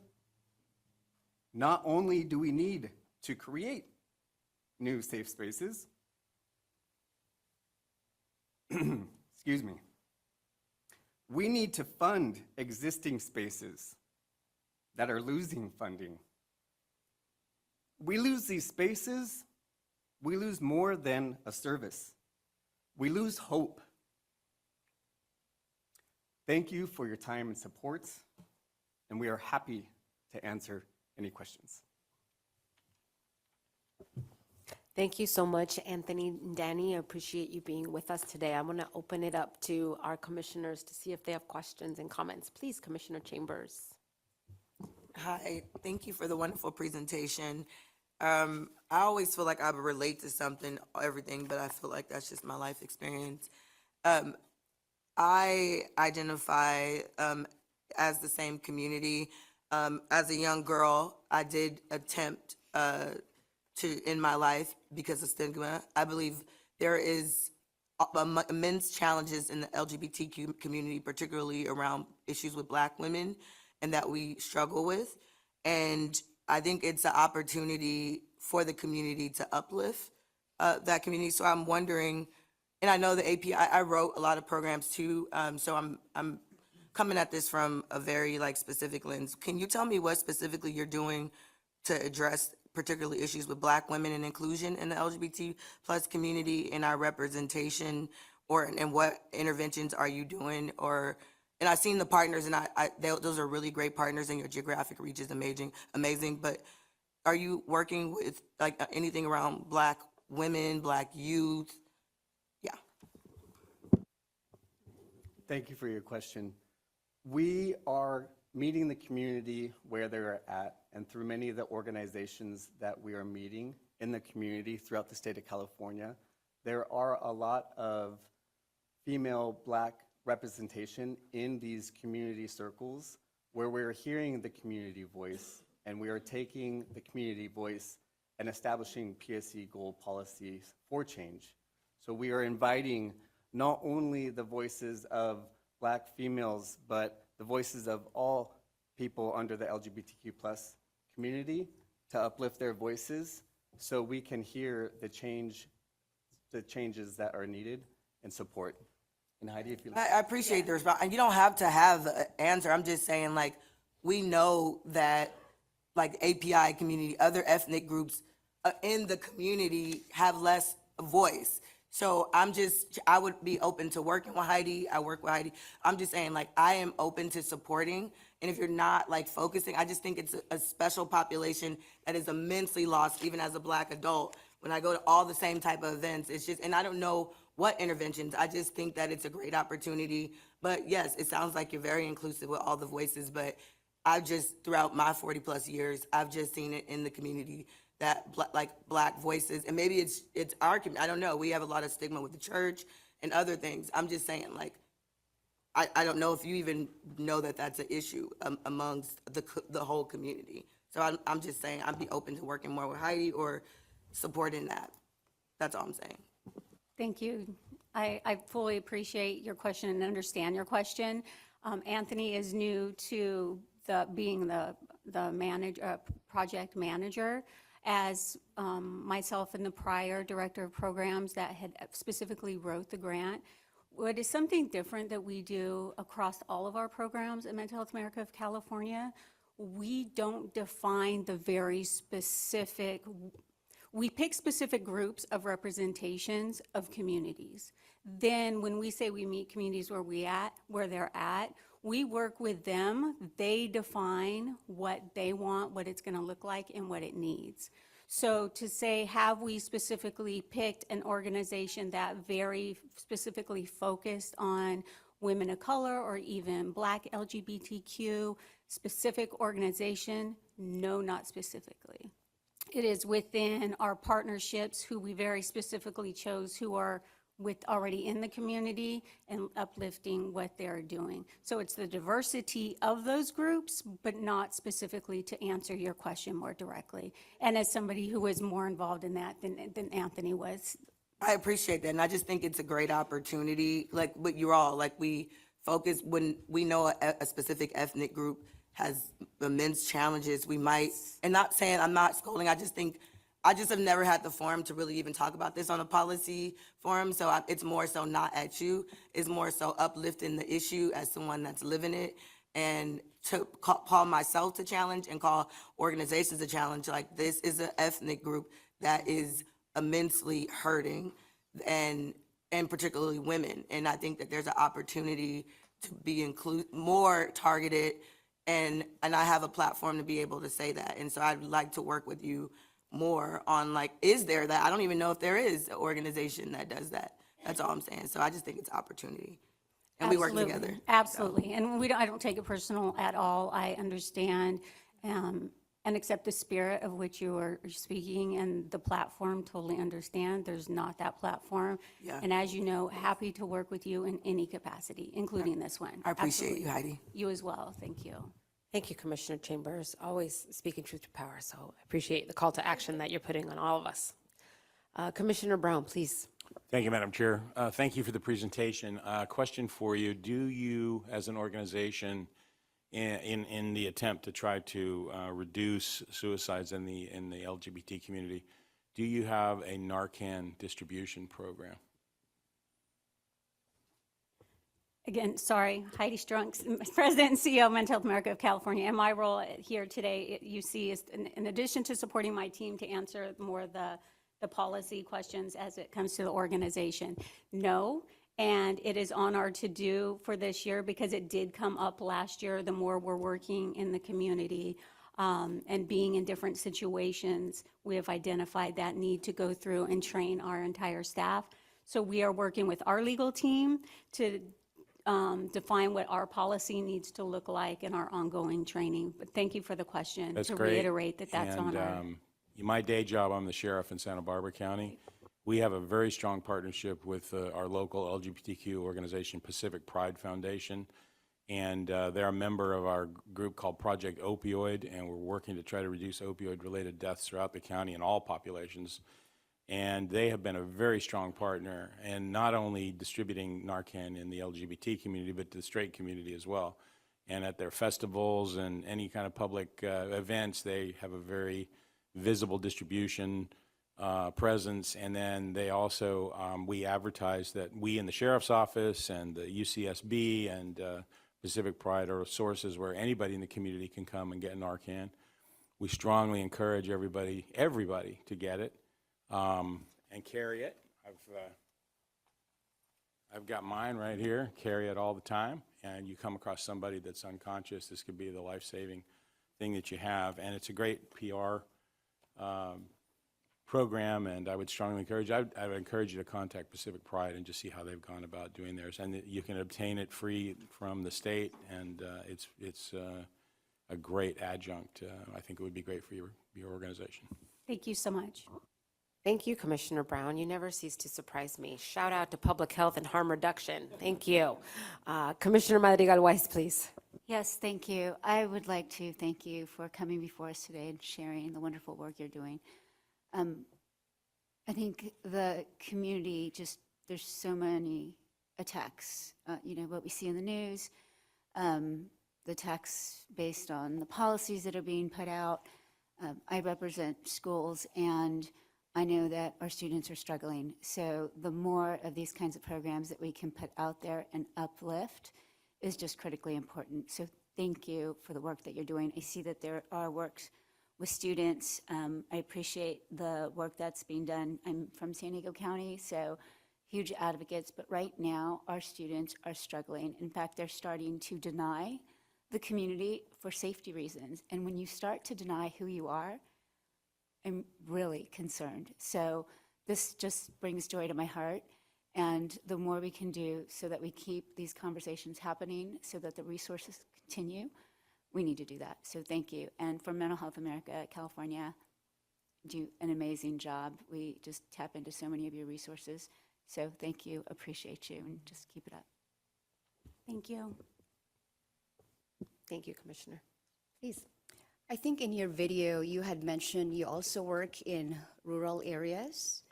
not only do we need to create new safe spaces, excuse me, we need to fund existing spaces that are losing funding. We lose these spaces, we lose more than a service. We lose hope. Thank you for your time and support, and we are happy to answer any questions. Thank you so much, Anthony and Danny. I appreciate you being with us today. I want to open it up to our commissioners to see if they have questions and comments. Please, Commissioner Chambers. Hi, thank you for the wonderful presentation. I always feel like I would relate to something, everything, but I feel like that's just my life experience. I identify as the same community. As a young girl, I did attempt to end my life because of stigma. I believe there is immense challenges in the LGBTQ community, particularly around issues with Black women, and that we struggle with. And I think it's an opportunity for the community to uplift that community. So I'm wondering, and I know the API, I wrote a lot of programs too, so I'm coming at this from a very specific lens. Can you tell me what specifically you're doing to address particularly issues with Black women and inclusion in the LGBT plus community and our representation, and what interventions are you doing? And I've seen the partners, and those are really great partners, and your geographic reach is amazing. But are you working with anything around Black women, Black youth? Yeah. Thank you for your question. We are meeting the community where they're at, and through many of the organizations that we are meeting in the community throughout the state of California, there are a lot of female Black representation in these community circles where we're hearing the community voice, and we are taking the community voice and establishing PSC goal policies for change. So we are inviting not only the voices of Black females, but the voices of all people under the LGBTQ plus community to uplift their voices so we can hear the changes that are needed and support. And Heidi, if you I appreciate the response, and you don't have to have an answer. I'm just saying, like, we know that, like, API community, other ethnic groups in the community have less voice. So I would be open to working with Heidi. I work with Heidi. I'm just saying, like, I am open to supporting. And if you're not, like, focusing, I just think it's a special population that is immensely lost, even as a Black adult. When I go to all the same type of events, it's just, and I don't know what interventions. I just think that it's a great opportunity. But yes, it sounds like you're very inclusive with all the voices, but I've just, throughout my 40 plus years, I've just seen it in the community that Black voices, and maybe it's our community, I don't know. We have a lot of stigma with the church and other things. I'm just saying, like, I don't know if you even know that that's an issue amongst the whole community. So I'm just saying, I'd be open to working more with Heidi or supporting that. That's all I'm saying. Thank you. I fully appreciate your question and understand your question. Anthony is new to being the project manager, as myself and the prior director of programs that had specifically wrote the grant. What is something different that we do across all of our programs at Mental Health America of California, we don't define the very specific, we pick specific groups of representations of communities. Then when we say we meet communities where they're at, we work with them. They define what they want, what it's going to look like, and what it needs. So to say, have we specifically picked an organization that very specifically focused on women of color or even Black LGBTQ specific organization? No, not specifically. It is within our partnerships who we very specifically chose who are already in the community and uplifting what they're doing. So it's the diversity of those groups, but not specifically to answer your question more directly. And as somebody who was more involved in that than Anthony was. I appreciate that, and I just think it's a great opportunity, like with you all, like we focus, when we know a specific ethnic group has immense challenges, we might, and not saying I'm not scolding, I just have never had the forum to really even talk about this on a policy forum, so it's more so not at you, it's more so uplifting the issue as someone that's living it, and to call myself to challenge and call organizations to challenge, like this is an ethnic group that is immensely hurting, and particularly women, and I think that there's an opportunity to be more targeted, and I have a platform to be able to say that, and so I'd like to work with you more on, like, is there that? I don't even know if there is an organization that does that. That's all I'm saying. So I just think it's opportunity. And we work together. Absolutely. And I don't take it personal at all. I understand and accept the spirit of which you are speaking, and the platform, totally understand. There's not that platform. Yeah. And as you know, happy to work with you in any capacity, including this one. I appreciate Absolutely. you, Heidi. You as well. Thank you. Thank you, Commissioner Chambers. Always speaking truth to power. So I appreciate the call to action that you're putting on all of us. Commissioner Brown, please. Thank you, Madam Chair. Thank you for the presentation. Question for you. Do you, as an organization, in the attempt to try to reduce suicides in the LGBT community, do you have a Narcan distribution program? Again, sorry, Heidi Strunk, President and CEO of Mental Health America of California. And my role here today, you see, is in addition to supporting my team to answer more the policy questions as it comes to the organization. No, and it is on our to-do for this year because it did come up last year. The more we're working in the community and being in different situations, we have identified that need to go through and train our entire staff. So we are working with our legal team to define what our policy needs to look like in our ongoing training. But thank you for the question. That's to great. Reiterate that that's and, on our. My day job, I'm the sheriff in Santa Barbara County. We have a very strong partnership with our local LGBTQ organization, Pacific Pride Foundation, and they're a member of our group called Project Opioid, and we're working to try to reduce opioid-related deaths throughout the county in all populations. And they have been a very strong partner in not only distributing Narcan in the LGBT community, but to the straight community as well. And at their festivals and any kind of public events, they have a very visible distribution presence. And then they also, we advertise that we in the Sheriff's Office and the UCSB and Pacific Pride are sources where anybody in the community can come and get Narcan. We strongly encourage everybody to get it and carry it. I've got mine right here, carry it all the time, and you come across somebody that's unconscious, this could be the life-saving thing that you have, and it's a great PR program, and I would strongly encourage, I would encourage you to contact Pacific Pride and just see how they've gone about doing theirs, and you can obtain it free from the state, and it's a great adjunct. I think it would be great for your organization. Thank you so much. Thank you, Commissioner Brown. You never cease to surprise me. Shout out to public health and harm reduction. Thank you. Commissioner Madrigal-Weiss, please. Yes, thank you. I would like to thank you for coming before us today and sharing the wonderful work you're doing. I think the community there's so many attacks. What we see in the news, the attacks based on the policies that are being put out. I represent schools, and I know that our students are struggling. So the more of these kinds of programs that we can put out there and uplift is just critically important. So thank you for the work that you're doing. I see that there are works with students. I appreciate the work that's being done. I'm from San Diego County, so huge advocates. But right now, our students are struggling. In fact, they're starting to deny the community for safety reasons. And when you start to deny who you are, I'm really concerned. So this just brings joy to my heart. And the more we can do so that we keep these conversations happening, so that the resources continue, we need to do that. So thank you. And for Mental Health America, California, do an amazing job. We just tap into so many of your resources. So thank you, appreciate you, and just keep it up. Thank you. Thank you, Commissioner. Please. I think in your video, you had mentioned you also work in rural areas.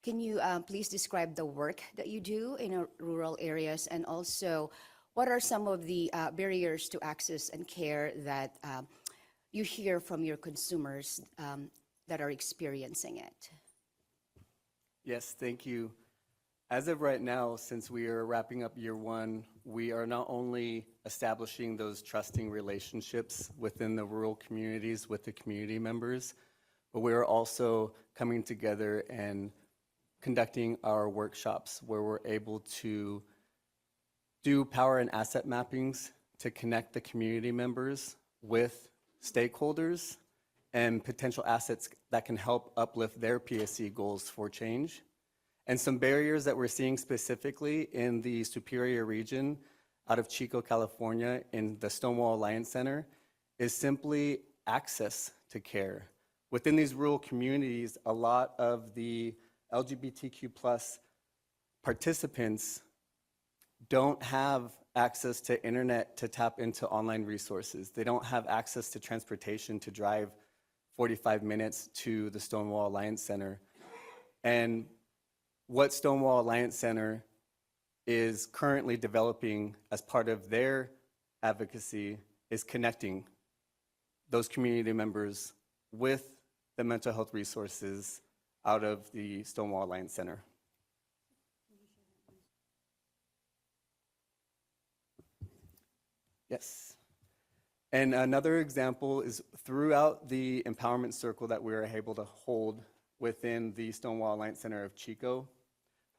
Can you please describe the work that you do in rural areas, and also what are some of the barriers to access and care that you hear from your consumers that are experiencing it? Yes, thank you. As of right now, since we are wrapping up year one, we are not only establishing those trusting relationships within the rural communities with the community members, but we are also coming together and conducting our workshops where we're able to do power and asset mappings to connect the community members with stakeholders and potential assets that can help uplift their PSC goals for change. And some barriers that we're seeing specifically in the Superior region out of Chico, California, in the Stonewall Alliance Center is simply access to care. Within these rural communities, a lot of the LGBTQ+ participants don't have access to internet to tap into online resources. They don't have access to transportation to drive 45 minutes to the Stonewall Alliance Center. And what Stonewall Alliance Center is currently developing as part of their advocacy is connecting those community members with the mental health resources out of the Stonewall Alliance Center. Yes. And another example is throughout the empowerment circle that we were able to hold within the Stonewall Alliance Center of Chico,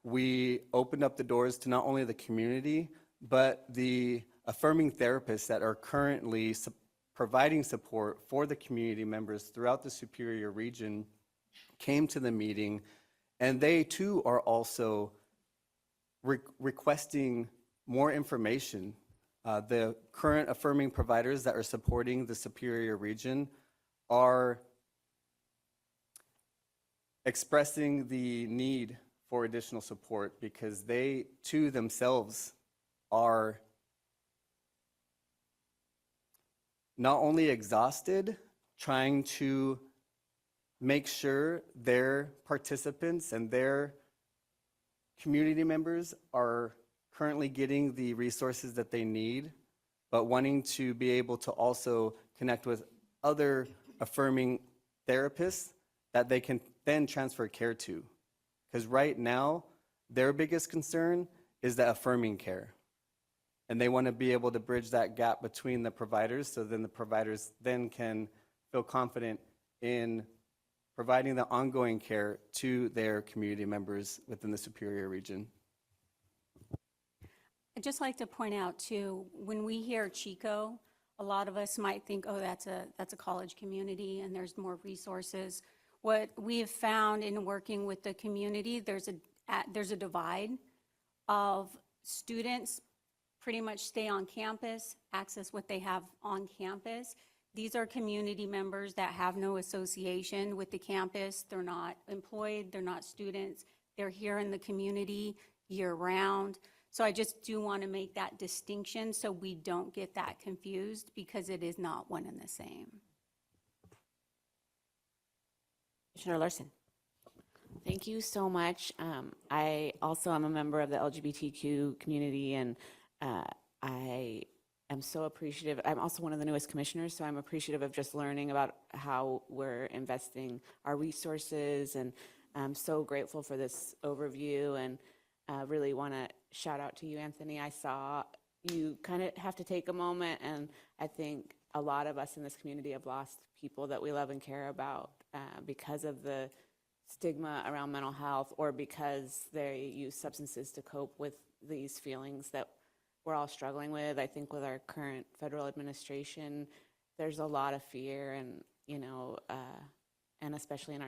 we opened up the doors to not only the community, but the affirming therapists that are currently providing support for the community members throughout the Superior region came to the meeting, and they too are also requesting more information. The current affirming providers that are supporting the Superior region are expressing the need for additional support because they too themselves are not only exhausted trying to make sure their participants and their community members are currently getting the resources that they need, but wanting to be able to also connect with other affirming therapists that they can then transfer care to. Because right now, their biggest concern is the affirming care. And they want to be able to bridge that gap between the providers, so then the providers then can feel confident in providing the ongoing care to their community members within the Superior region. I'd just like to point out too, when we hear Chico, a lot of us might think, oh, that's a college community and there's more resources. What we have found in working with the community, there's a divide of students pretty much stay on campus, access what they have on campus. These are community members that have no association with the campus. They're not employed, they're not students. They're here in the community year-round. So I just do want to make that distinction so we don't get that confused, because it is not one and the same. Commissioner Larson. Thank you so much. I also am a member of the LGBTQ community, and I am so appreciative. I'm also one of the newest commissioners, so I'm appreciative of just learning about how we're investing our resources, and I'm so grateful for this overview, and really want to shout out to you, Anthony. I saw you kind of have to take a moment, and I think a lot of us in this community have lost people that we love and care about because of the stigma around mental health, or because they use substances to cope with these feelings that we're all struggling with. I think with our current federal administration, there's a lot of fear, and and especially in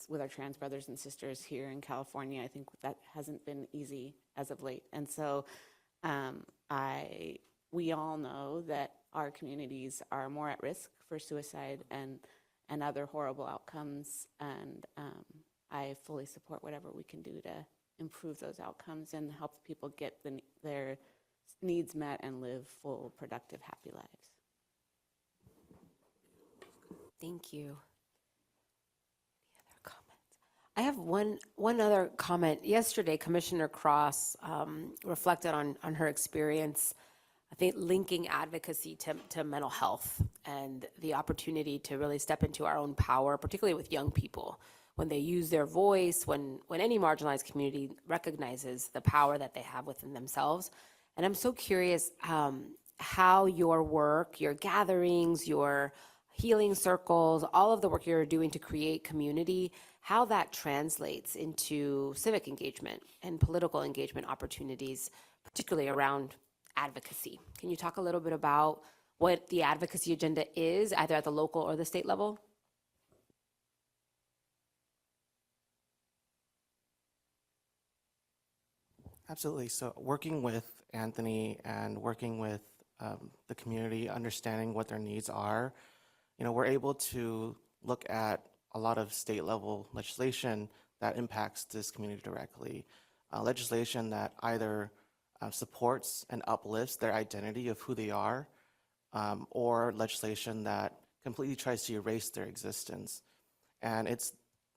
with our trans brothers and sisters here in California, I think that hasn't been easy as of late. And so we all know that our communities are more at risk for suicide and other horrible outcomes, and I fully support whatever we can do to improve those outcomes and help people get their needs met and live full, productive, happy lives. Thank you. Any other comments? I have one other comment. Yesterday, Commissioner Cross reflected on her experience, I think, linking advocacy to mental health and the opportunity to really step into our own power, particularly with young people, when they use their voice, when any marginalized community recognizes the power that they have within themselves. And I'm so curious how your work, your gatherings, your healing circles, all of the work you're doing to create community, how that translates into civic engagement and political engagement opportunities, particularly around advocacy. Can you talk a little bit about what the advocacy agenda is, either at the local or the state level? Absolutely. So working with Anthony and working with the community, understanding what their needs are, we're able to look at a lot of state level legislation that impacts this community directly. Legislation that either supports and uplifts their identity of who they are, or legislation that completely tries to erase their existence. And it's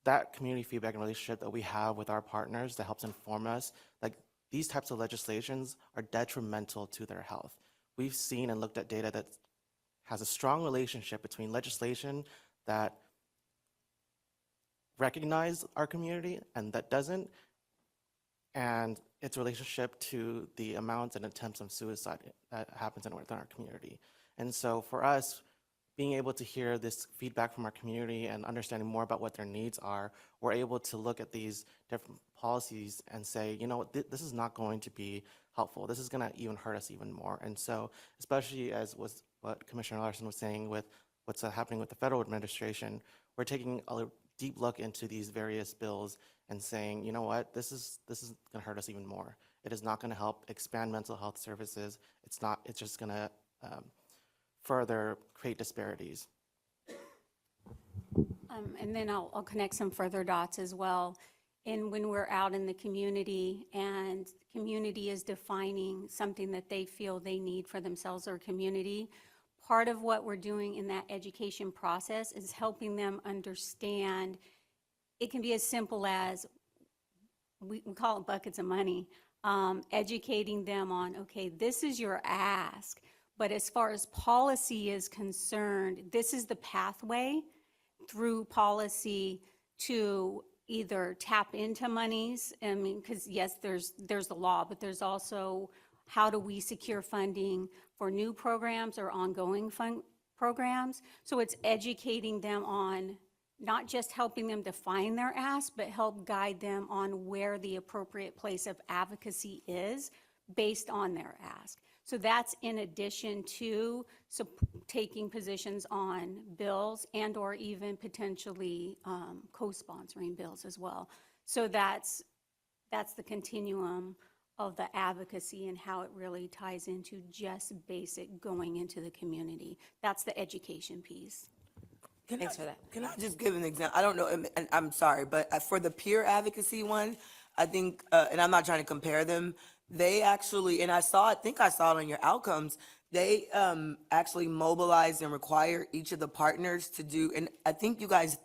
that community feedback and relationship that we have with our partners that helps inform us. Like, these types of legislations are detrimental to their health. We've seen and looked at data that has a strong relationship between legislation that recognize our community and that doesn't, and its relationship to the amounts and attempts of suicide that happens within our community. And so for us, being able to hear this feedback from our community and understanding more about what their needs are, we're able to look at these different policies and say, this is not going to be helpful. This is going to even hurt us even more. And so, especially as was what Commissioner Larson was saying with what's happening with the federal administration, we're taking a deep look into these various bills and saying, this is going to hurt us even more. It is not going to help expand mental health services. It's just going to further create disparities. And then I'll connect some further dots as well. And when we're out in the community and the community is defining something that they feel they need for themselves or community, part of what we're doing in that education process is helping them understand. It can be as simple as, we call it buckets of money, educating them on, okay, this is your ask, but as far as policy is concerned, this is the pathway through policy to either tap into monies. I mean, because yes, there's the law, but there's also how do we secure funding for new programs or ongoing fund programs. So it's educating them on not just helping them define their ask, but help guide them on where the appropriate place of advocacy is based on their ask. So that's in addition to taking positions on bills and or even potentially co-sponsoring bills as well. So that's the continuum of the advocacy and how it really ties into just basic going into the community. That's the education piece. Thanks for that. Can I just give an example? I don't know, and I'm sorry, but for the peer advocacy one, I think, and I'm not trying to compare them, they actually, and I think I saw it on your outcomes, they actually mobilized and require each of the partners to do, and I think you guys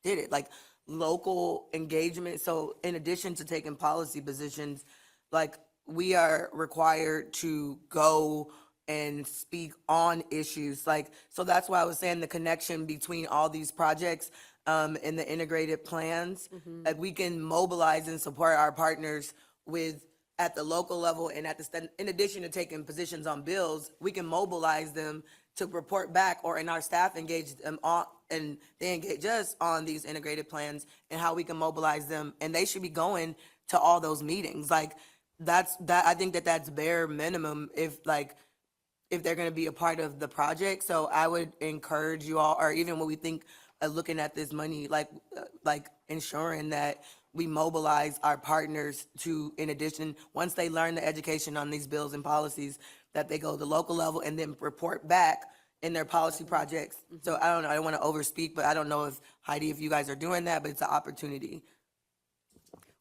did it, like local engagement. So in addition to taking policy positions, like we are required to go and speak on issues. Like, so that's why I was saying the connection between all these projects and the integrated plans. Like we can mobilize and support our partners with at the local level and at the in addition to taking positions on bills, we can mobilize them to report back, or in our staff engage them on, and they engage us on these integrated plans and how we can mobilize them. And they should be going to all those meetings. Like I think that's bare minimum if they're going to be a part of the project. So I would encourage you all, or even when we think of looking at this money, like ensuring that we mobilize our partners to, in addition, once they learn the education on these bills and policies, that they go to the local level and then report back in their policy projects. So I don't know, I don't want to overspeak, but I don't know if Heidi, if you guys are doing that, but it's an opportunity.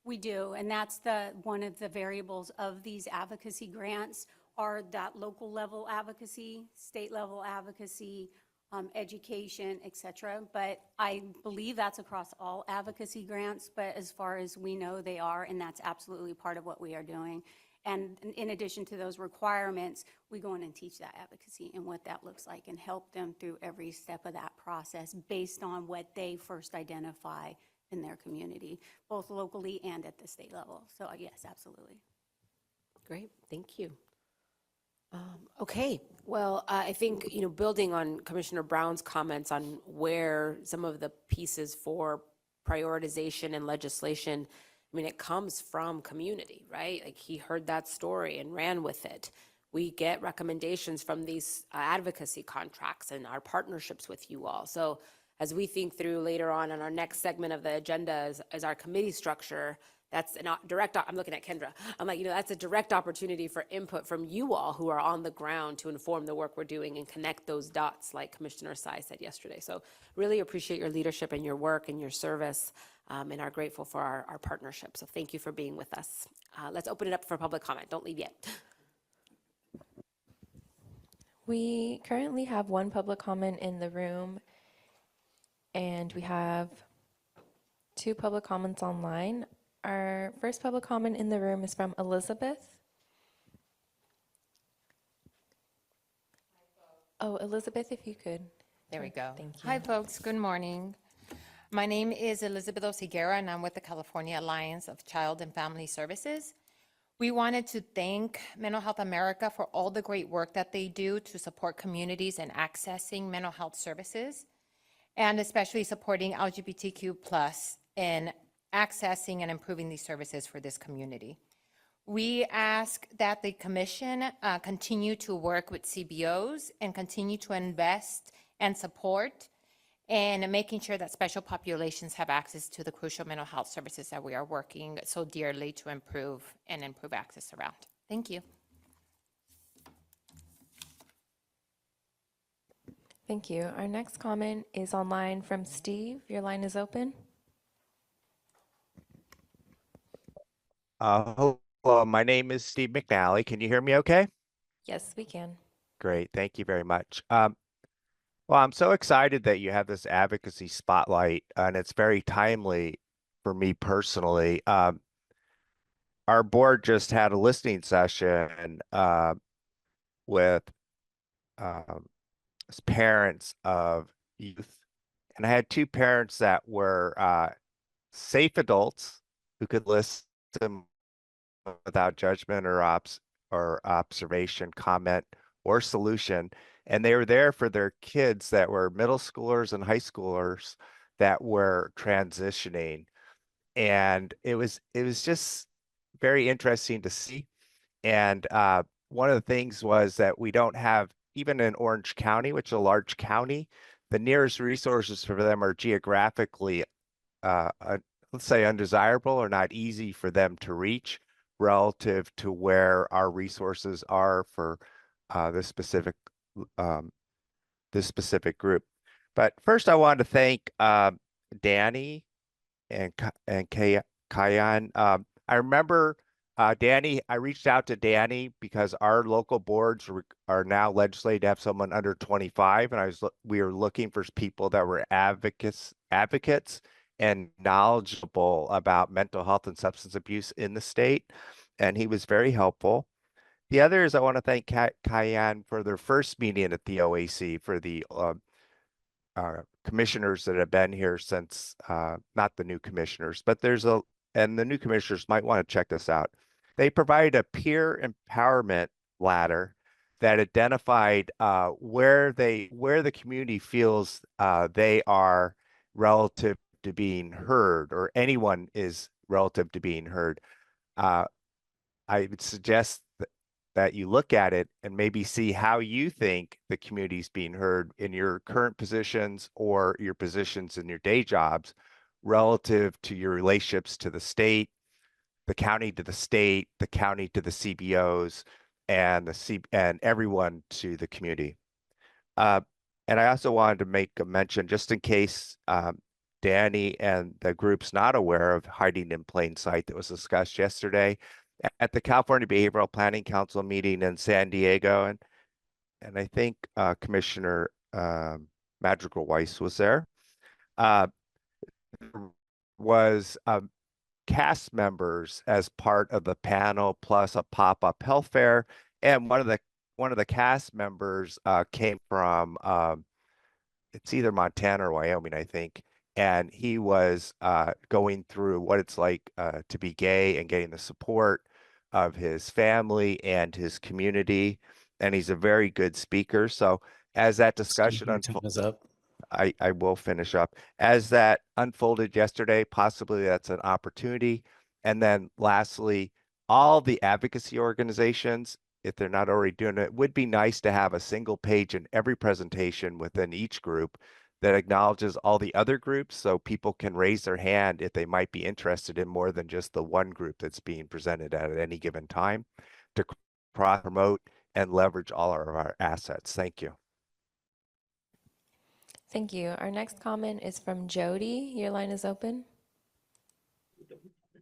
We do, and that's one of the variables of these advocacy grants are that local level advocacy, state level advocacy, education, et cetera. But I believe that's across all advocacy grants, but as far as we know, they are, and that's absolutely part of what we are doing. And in addition to those requirements, we go in and teach that advocacy and what that looks like and help them through every step of that process based on what they first identify in their community, both locally and at the state level. So yes, absolutely. Great, thank you. Okay, well, I think, building on Commissioner Brown's comments on where some of the pieces for prioritization and legislation, I mean, it comes from community, right? Like he heard that story and ran with it. We get recommendations from these advocacy contracts and our partnerships with you all. So as we think through later on our next segment of the agenda as our committee structure, that's a direct, I'm looking at Kendra. I'm like, that's a direct opportunity for input from you all who are on the ground to inform the work we're doing and connect those dots like Commissioner Sai said yesterday. So really appreciate your leadership and your work and your service and are grateful for our partnership. So thank you for being with us. Let's open it up for public comment. Don't leave yet. We currently have one public comment in the room, and we have 2 public comments online. Our first public comment in the room is from Elizabeth. Oh, Elizabeth, if you could. There we go. Thank you. Hi, folks. Good morning. My name is Elizabeth Osiguera, and I'm with the California Alliance of Child and Family Services. We wanted to thank Mental Health America for all the great work that they do to support communities in accessing mental health services, and especially supporting LGBTQ+ in accessing and improving these services for this community. We ask that the Commission continue to work with CBOs and continue to invest and support in making sure that special populations have access to the crucial mental health services that we are working so dearly to improve access around. Thank you. Thank you. Our next comment is online from Steve. Your line is open. Hello, my name is Steve McNally. Can you hear me okay? Yes, we can. Great, thank you very much. Well, I'm so excited that you have this advocacy spotlight, and it's very timely for me personally. Our board just had a listening session with um, parents of youth, and I had two parents that were safe adults who could listen without judgment or observation, comment, or solution. And they were there for their kids that were middle schoolers and high schoolers that were transitioning. And it was just very interesting to see. And one of the things was that we don't have, even in Orange County, which is a large county, the nearest resources for them are geographically let's say undesirable or not easy for them to reach relative to where our resources are for this um, specific group. But first, I wanted to thank Danny and Kayan. I remember Danny. I reached out to Danny because our local boards are now legislated to have someone under 25, and we were looking for people that were advocates and knowledgeable about mental health and substance abuse in the state, and he was very helpful. The other is I want to thank Kayan for their first meeting at the OAC for the commissioners that have been here since, not the new commissioners, but and the new commissioners might want to check this out. They provided a peer empowerment ladder that identified where the community feels they are relative to being heard, or anyone is relative to being heard. I would suggest that you look at it and maybe see how you think the community is being heard in your current positions or your positions in your day jobs relative to your relationships to the state, the county to the state, the county to the CBOs, and and everyone to the community. And I also wanted to make a mention, just in case Danny and the group's not aware of hiding in plain sight that was discussed yesterday at the California Behavioral Planning Council meeting in San Diego, and I think Commissioner Madrigal-Weiss was there. Was cast members as part of the panel, plus a pop-up health fair, and one of the cast members came from it's either Montana or Wyoming, I think, and he was going through what it's like to be gay and getting the support of his family and his community, and he's a very good speaker. So as that discussion I will finish up. As that unfolded yesterday, possibly that's an opportunity. And then lastly, all the advocacy organizations, if they're not already doing it, would be nice to have a single page in every presentation within each group that acknowledges all the other groups, so people can raise their hand if they might be interested in more than just the one group that's being presented at any given time, to cross promote and leverage all of our assets. Thank you. Thank you. Our next comment is from Jody. Your line is open.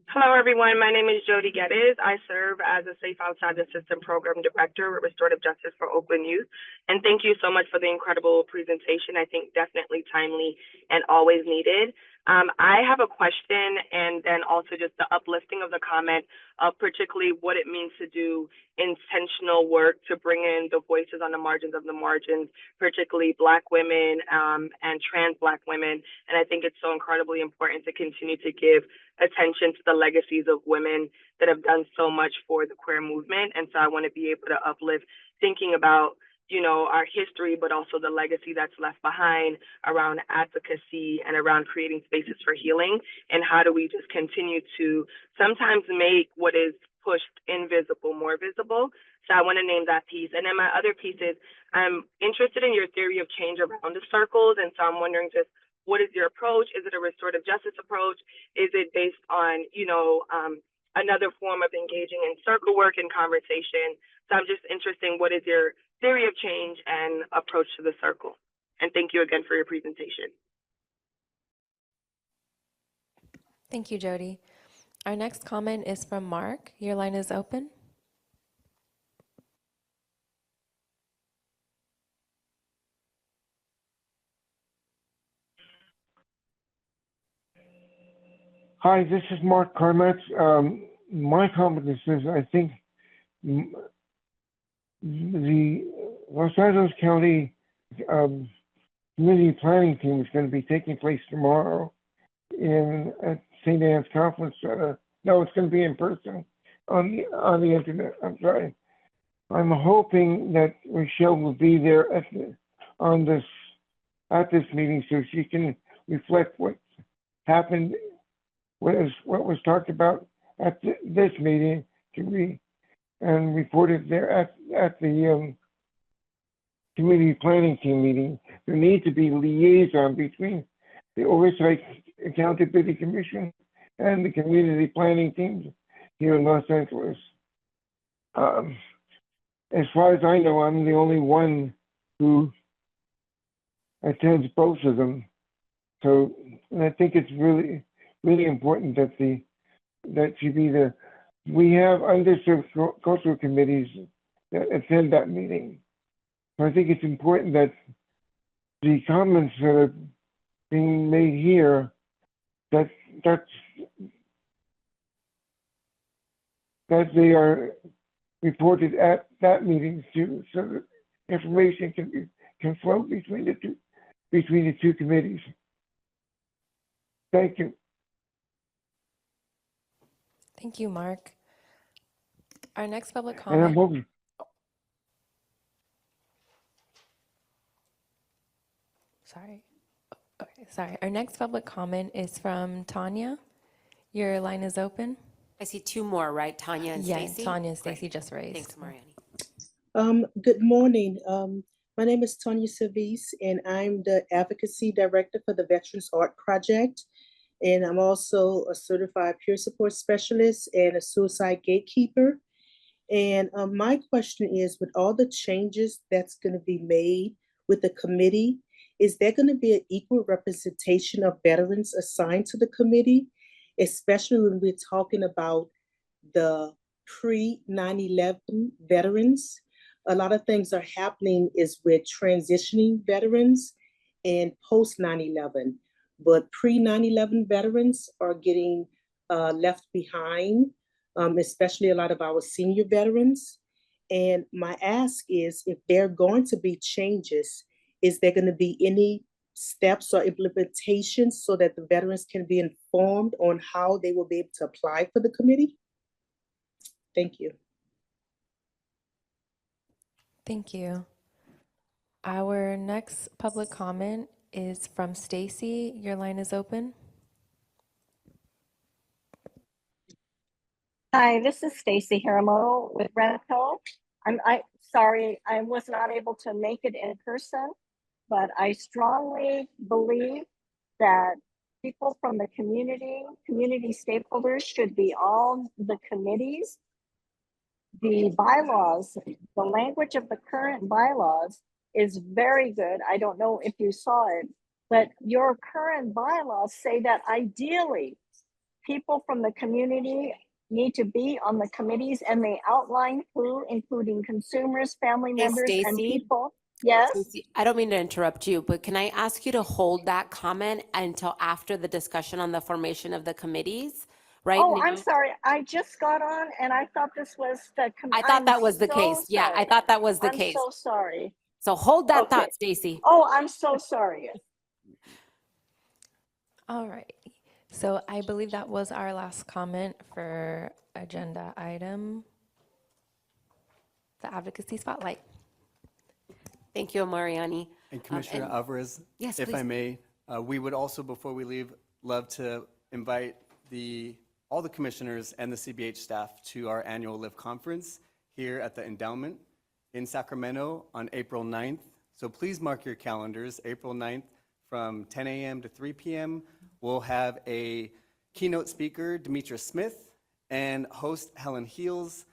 Hello, everyone. My name is Jody Geddes. I serve as a Safe Outside the System Program Director with Restorative Justice for Oakland Youth. And thank you so much for the incredible presentation. I think definitely timely and always needed. I have a question, and then also just the uplifting of the comment of particularly what it means to do intentional work to bring in the voices on the margins of the margins, particularly Black women and trans Black women. And I think it's so incredibly important to continue to give attention to the legacies of women that have done so much for the queer movement. And so I want to be able to uplift thinking about, you know, our history, but also the legacy that's left behind around advocacy and around creating spaces for healing. And how do we just continue to sometimes make what is pushed invisible more visible? So I want to name that piece. And then my other piece is I'm interested in your theory of change around the circles. And so I'm wondering just, what is your approach? Is it a restorative justice approach? Is it based on, you know, another form of engaging in circle work and conversation? So I'm just interested in what is your theory of change and approach to the circle. And thank you again for your presentation. Thank you, Jody. Our next comment is from Mark. Your line is open. Hi, this is Mark Carmetz. My comment is I think the Los Angeles County Community Planning Team is going to be taking place tomorrow at St. Anne's Conference Center. No, it's going to be in person on the internet. I'm sorry. I'm hoping that Rochelle will be there at this meeting so she can reflect what happened, what was talked about at this meeting and report it there at the community planning team meeting. There needs to be liaison between the Oversight Accountability Commission and the community planning teams here in Los Angeles. As far as I know, I'm the only one who attends both of them. So I think it's really, really important that she be there. We have underserved cultural committees that attend that meeting. So I think it's important that the comments that are being made here, that they are reported at that meeting too, so that information can flow between the two committees. Thank you. Thank you, Mark. Our next public And I'm comment. hoping. Sorry. Our next public comment is from Tanya. Your line is open. I see two more, right? Tanya and Yeah, Stacy? Tanya and Great. Stacy just raised. Thanks, Mariani. Good morning. My name is Tanya Service, and I'm the Advocacy Director for the Veterans Art Project. And I'm also a certified peer support specialist and a suicide gatekeeper. And my question is, with all the changes that's going to be made with the committee, is there going to be an equal representation of veterans assigned to the committee, especially when we're talking about the pre-9/11 veterans? A lot of things are happening is with transitioning veterans and post 9/11, but pre-9/11 veterans are getting left behind, especially a lot of our senior veterans. And my ask is, if there are going to be changes, is there going to be any steps or implementations so that the veterans can be informed on how they will be able to apply for the committee? Thank you. Thank you. Our next public comment is from Stacy. Your line is open. Hi, this is Stacy Hiramoto with Renico. Sorry, I was not able to make it in person, but I strongly believe that people from the community stakeholders should be on the committees. The bylaws, the language of the current bylaws is very good. I don't know if you saw it, but your current bylaws say that ideally people from the community need to be on the committees, and they outline who, including consumers, family members, and people. Yes? Stacey, I don't mean to interrupt you, but can I ask you to hold that comment until after the discussion on the formation of the committees? Right Oh, now? I'm sorry. I just got on and I thought this was the I thought that was the case. Yeah, I thought that was the case. I'm so sorry. So hold that Okay. thought, Stacy. Oh, I'm so sorry. All right. So I believe that was our last comment for agenda item, the Advocacy Spotlight. Thank you, Mariani. And Commissioner Alvarez, Yes, if I please. may, we would also, before we leave, love to invite all the commissioners and the CBH staff to our annual LIVE conference here at the Endowment in Sacramento on April 9th. So please mark your calendars, April 9th from 10 a.m. to 3 p.m. We'll have a keynote speaker, Demetra Smith, and host Helen Heels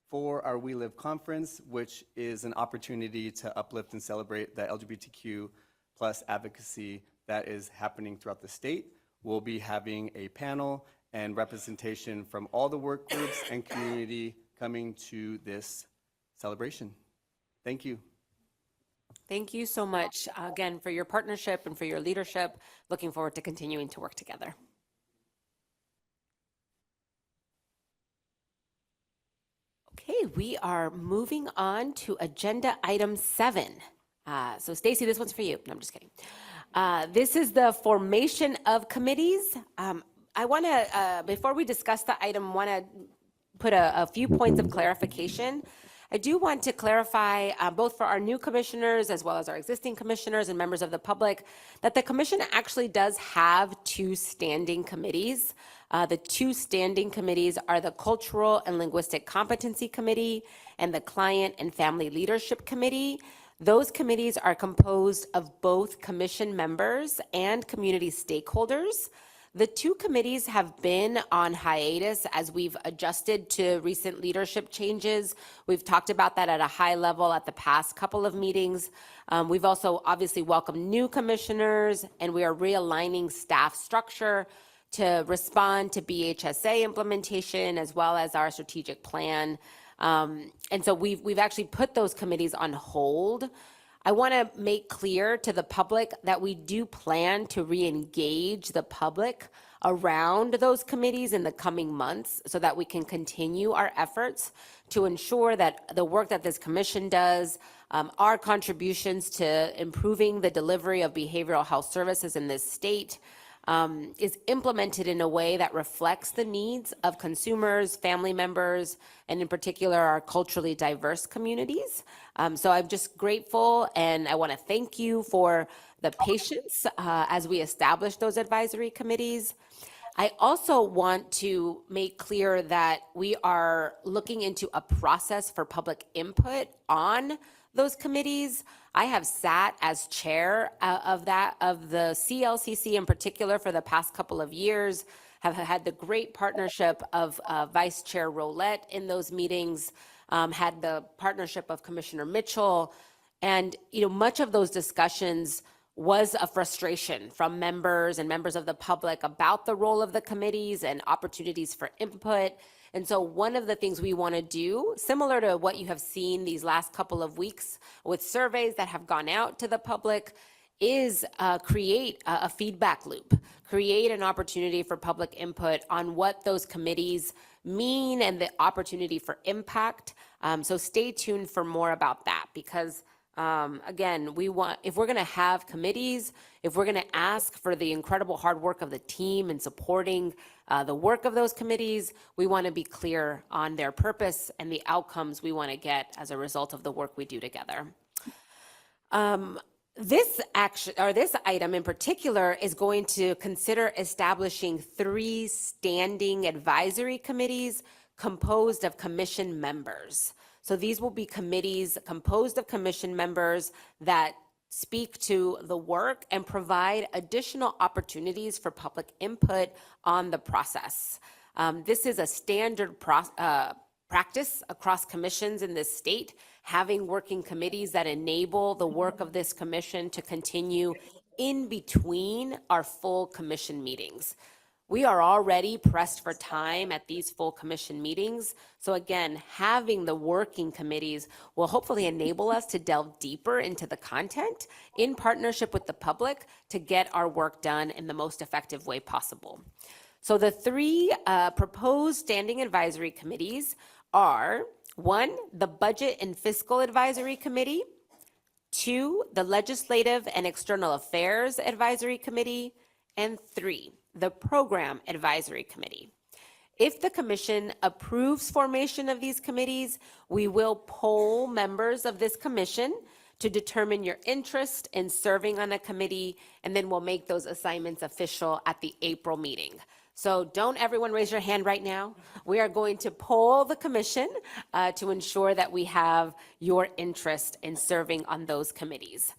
for our We Live conference, which is an opportunity to uplift and celebrate the LGBTQ plus advocacy that is happening throughout the state. We'll be having a panel and representation from all the work groups and community coming to this celebration. Thank you. Thank you so much, again, for your partnership and for your leadership. Looking forward to continuing to work together. we are moving on to agenda item 7. So Stacy, this one's for you. No, I'm just kidding. This is the formation of committees. I want to, before we discuss the item, want to put a few points of clarification. I do want to clarify, both for our new commissioners as well as our existing commissioners and members of the public, that the commission actually does have 2 standing committees. The 2 standing committees are the Cultural and Linguistic Competency Committee and the Client and Family Leadership Committee. Those committees are composed of both commission members and community stakeholders. The 2 committees have been on hiatus as we've adjusted to recent leadership changes. We've talked about that at a high level at the past couple of meetings. We've also obviously welcomed new commissioners, and we are realigning staff structure to respond to BHSA implementation as well as our strategic plan. And so we've actually put those committees on hold. I want to make clear to the public that we do plan to re-engage the public around those committees in the coming months so that we can continue our efforts to ensure that the work that this commission does, our contributions to improving the delivery of behavioral health services in this state, is implemented in a way that reflects the needs of consumers, family members, and in particular our culturally diverse communities. So I'm just grateful, and I want to thank you for the patience as we establish those advisory committees. I also want to make clear that we are looking into a process for public input on those committees. I have sat as chair of the CLCC in particular for the past couple of years, have had the great partnership of Vice Chair Rolette in those meetings, had the partnership of Commissioner Mitchell, and much of those discussions was a frustration from members and members of the public about the role of the committees and opportunities for input. And so one of the things we want to do, similar to what you have seen these last couple of weeks with surveys that have gone out to the public, is create a feedback loop, create an opportunity for public input on what those committees mean and the opportunity for impact. So stay tuned for more about that, because again, if we're going to have committees, if we're going to ask for the incredible hard work of the team in supporting the work of those committees, we want to be clear on their purpose and the outcomes we want to get as a result of the work we do together. This item in particular is going to consider establishing 3 standing advisory committees composed of commission members. So these will be committees composed of commission members that speak to the work and provide additional opportunities for public input on the process. This is a standard practice across commissions in this state, having working committees that enable the work of this commission to continue in between our full commission meetings. We are already pressed for time at these full commission meetings. So again, having the working committees will hopefully enable us to delve deeper into the content in partnership with the public to get our work done in the most effective way possible. So the 3 proposed standing advisory committees are: 1, the Budget and Fiscal Advisory Committee; 2, the Legislative and External Affairs Advisory Committee; and 3, the Program Advisory Committee. If the commission approves formation of these committees, we will poll members of this commission to determine your interest in serving on a committee, and then we'll make those assignments official at the April meeting. So don't everyone raise your hand right now. We are going to poll the commission to ensure that we have your interest in serving on those committees.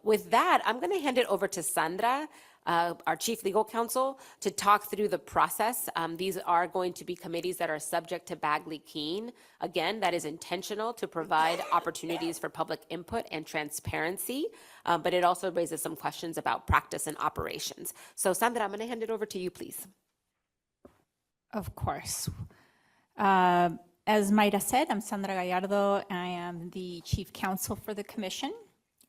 With that, I'm going to hand it over to Sandra, our Chief Legal Counsel, to talk through the process. These are going to be committees that are subject to Bagley-Keene. Again, that is intentional to provide opportunities for public input and transparency, but it also raises some questions about practice and operations. So Sandra, I'm going to hand it over to you, please. Of course. As Mayra said, I'm Sandra Gallardo. I am the Chief Counsel for the Commission.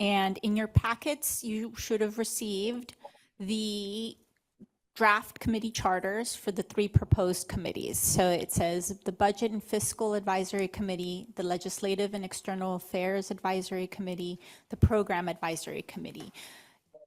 And in your packets, you should have received the draft committee charters for the 3 proposed committees. So it says the Budget and Fiscal Advisory Committee, the Legislative and External Affairs Advisory Committee, the Program Advisory Committee.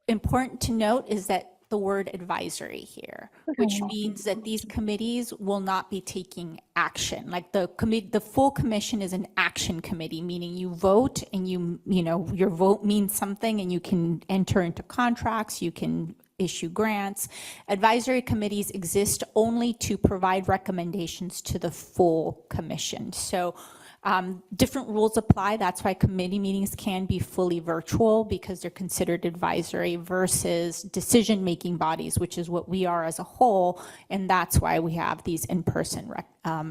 Important to note is that the word advisory here, which means that these committees will not be taking action. Like the full commission is an action committee, meaning you vote and your vote means something and you can enter into contracts, you can issue grants. Advisory committees exist only to provide recommendations to the full commission. So different rules apply. That's why committee meetings can be fully virtual, because they're considered advisory versus decision-making bodies, which is what we are as a whole. And that's why we have these in-person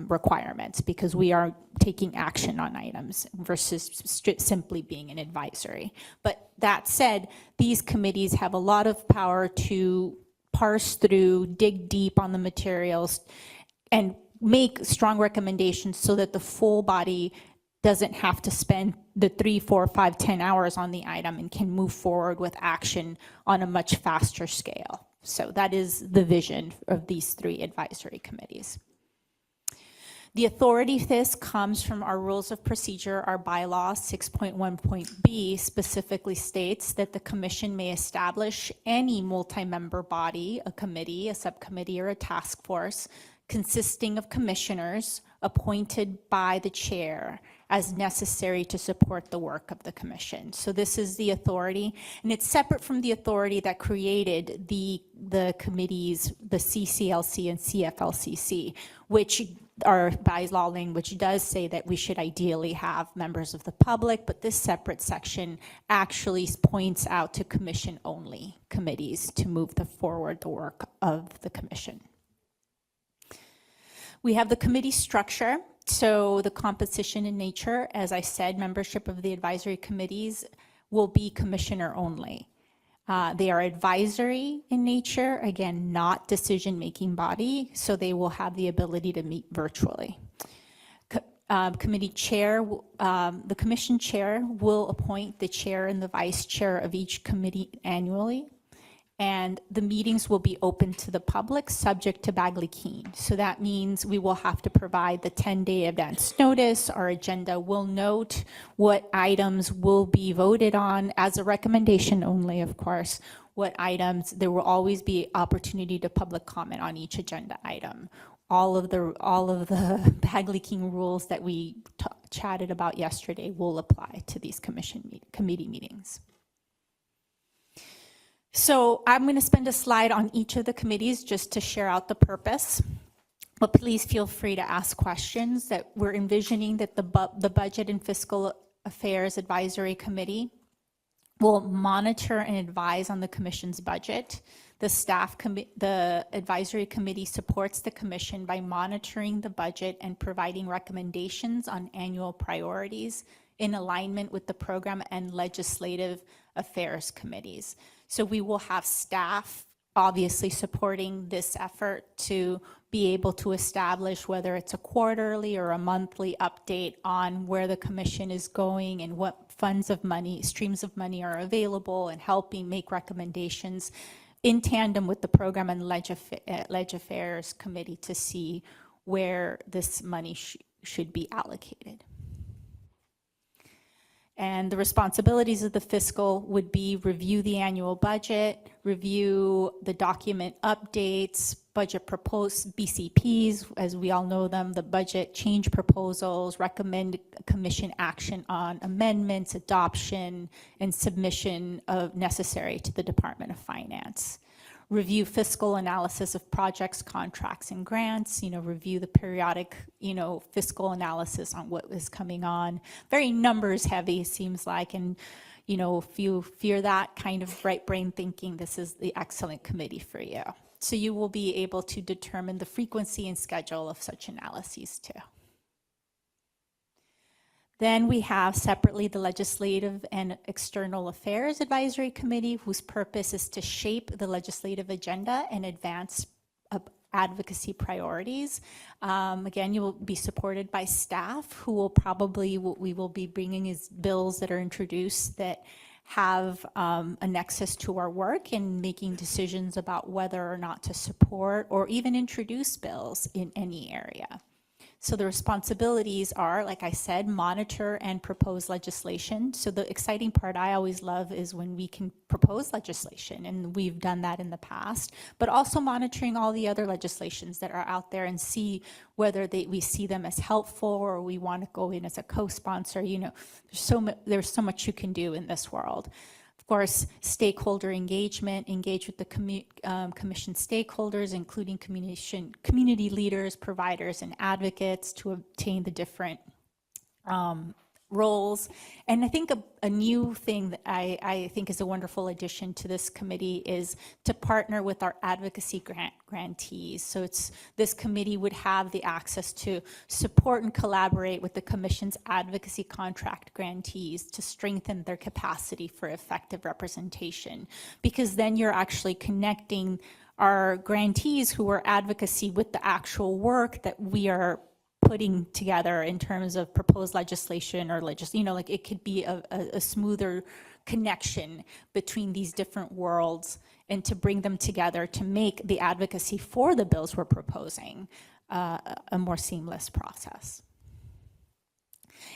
requirements, because we are taking action on items versus simply being an advisory. But that said, these committees have a lot of power to parse through, dig deep on the materials, and make strong recommendations so that the full body doesn't have to spend the 3, 4, 5, 10 hours on the item and can move forward with action on a much faster scale. So that is the vision of these 3 advisory committees. The authority for this comes from our rules of procedure. Our bylaw 6.1.b specifically states that the commission may establish any multi-member body, a committee, a subcommittee, or a task force consisting of commissioners appointed by the chair as necessary to support the work of the commission. So this is the authority, and it's separate from the authority that created the committees, the CCLC and CFLCC, which our bylaw language does say that we should ideally have members of the public, but this separate section actually points out to commission-only committees to move forward the work of the commission. We have the committee structure. So the composition in nature, as I said, membership of the advisory committees will be commissioner only. They are advisory in nature, again, not decision-making body, so they will have the ability to meet virtually. Committee chair, the commission chair will appoint the chair and the vice chair of each committee annually. And the meetings will be open to the public, subject to Bagley-Keene. So that means we will have to provide the 10-day advance notice. Our agenda will note what items will be voted on as a recommendation only, of course. What items, there will always be opportunity to public comment on each agenda item. All of the Bagley-Keene rules that we chatted about yesterday will apply to these committee meetings. So I'm going to spend a slide on each of the committees just to share out the purpose. But please feel free to ask questions. That we're envisioning that the Budget and Fiscal Affairs Advisory Committee will monitor and advise on the commission's budget. The advisory committee supports the commission by monitoring the budget and providing recommendations on annual priorities in alignment with the program and legislative affairs committees. So we will have staff obviously supporting this effort to be able to establish whether it's a quarterly or a monthly update on where the commission is going and what funds of money, streams of money are available, and helping make recommendations in tandem with the program and Leg Affairs Committee to see where this money should be allocated. And the responsibilities of the fiscal would be review the annual budget, review the document updates, budget proposed BCPs, as we all know them, the budget change proposals, recommend commission action on amendments, adoption, and submission of necessary to the Department of Finance. Review fiscal analysis of projects, contracts, and grants, review the periodic, fiscal analysis on what is coming on. Very numbers heavy, seems like, and, if you fear that kind of right brain thinking, this is the excellent committee for you. So you will be able to determine the frequency and schedule of such analyses too. Then we have separately the Legislative and External Affairs Advisory Committee, whose purpose is to shape the legislative agenda and advance advocacy priorities. Again, you will be supported by staff who will we will be bringing is bills that are introduced that have a nexus to our work in making decisions about whether or not to support or even introduce bills in any area. So the responsibilities are, like I said, monitor and propose legislation. So the exciting part I always love is when we can propose legislation, and we've done that in the past, but also monitoring all the other legislations that are out there and see whether we see them as helpful or we want to go in as a co-sponsor. You know, there's so much you can do in this world. Of course, stakeholder engagement, engage with the commission stakeholders, including community leaders, providers, and advocates to obtain the different roles. And I think a new thing that I think is a wonderful addition to this committee is to partner with our advocacy grantees. So this committee would have the access to support and collaborate with the commission's advocacy contract grantees to strengthen their capacity for effective representation, because then you're actually connecting our grantees who are advocacy with the actual work that we are putting together in terms of proposed legislation or like it could be a smoother connection between these different worlds, and to bring them together to make the advocacy for the bills we're proposing a more seamless process.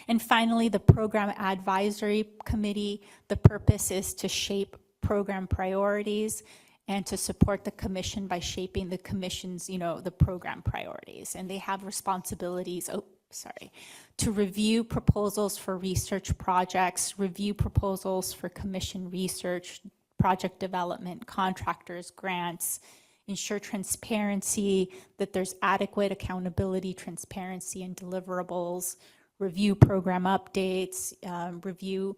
And finally, the Program Advisory Committee, the purpose is to shape program priorities and to support the commission by shaping the commission's, the program priorities. And they have responsibilities, to review proposals for research projects, review proposals for commission research, project development, contractors, grants, ensure transparency, that there's adequate accountability, transparency, and deliverables, review program updates, review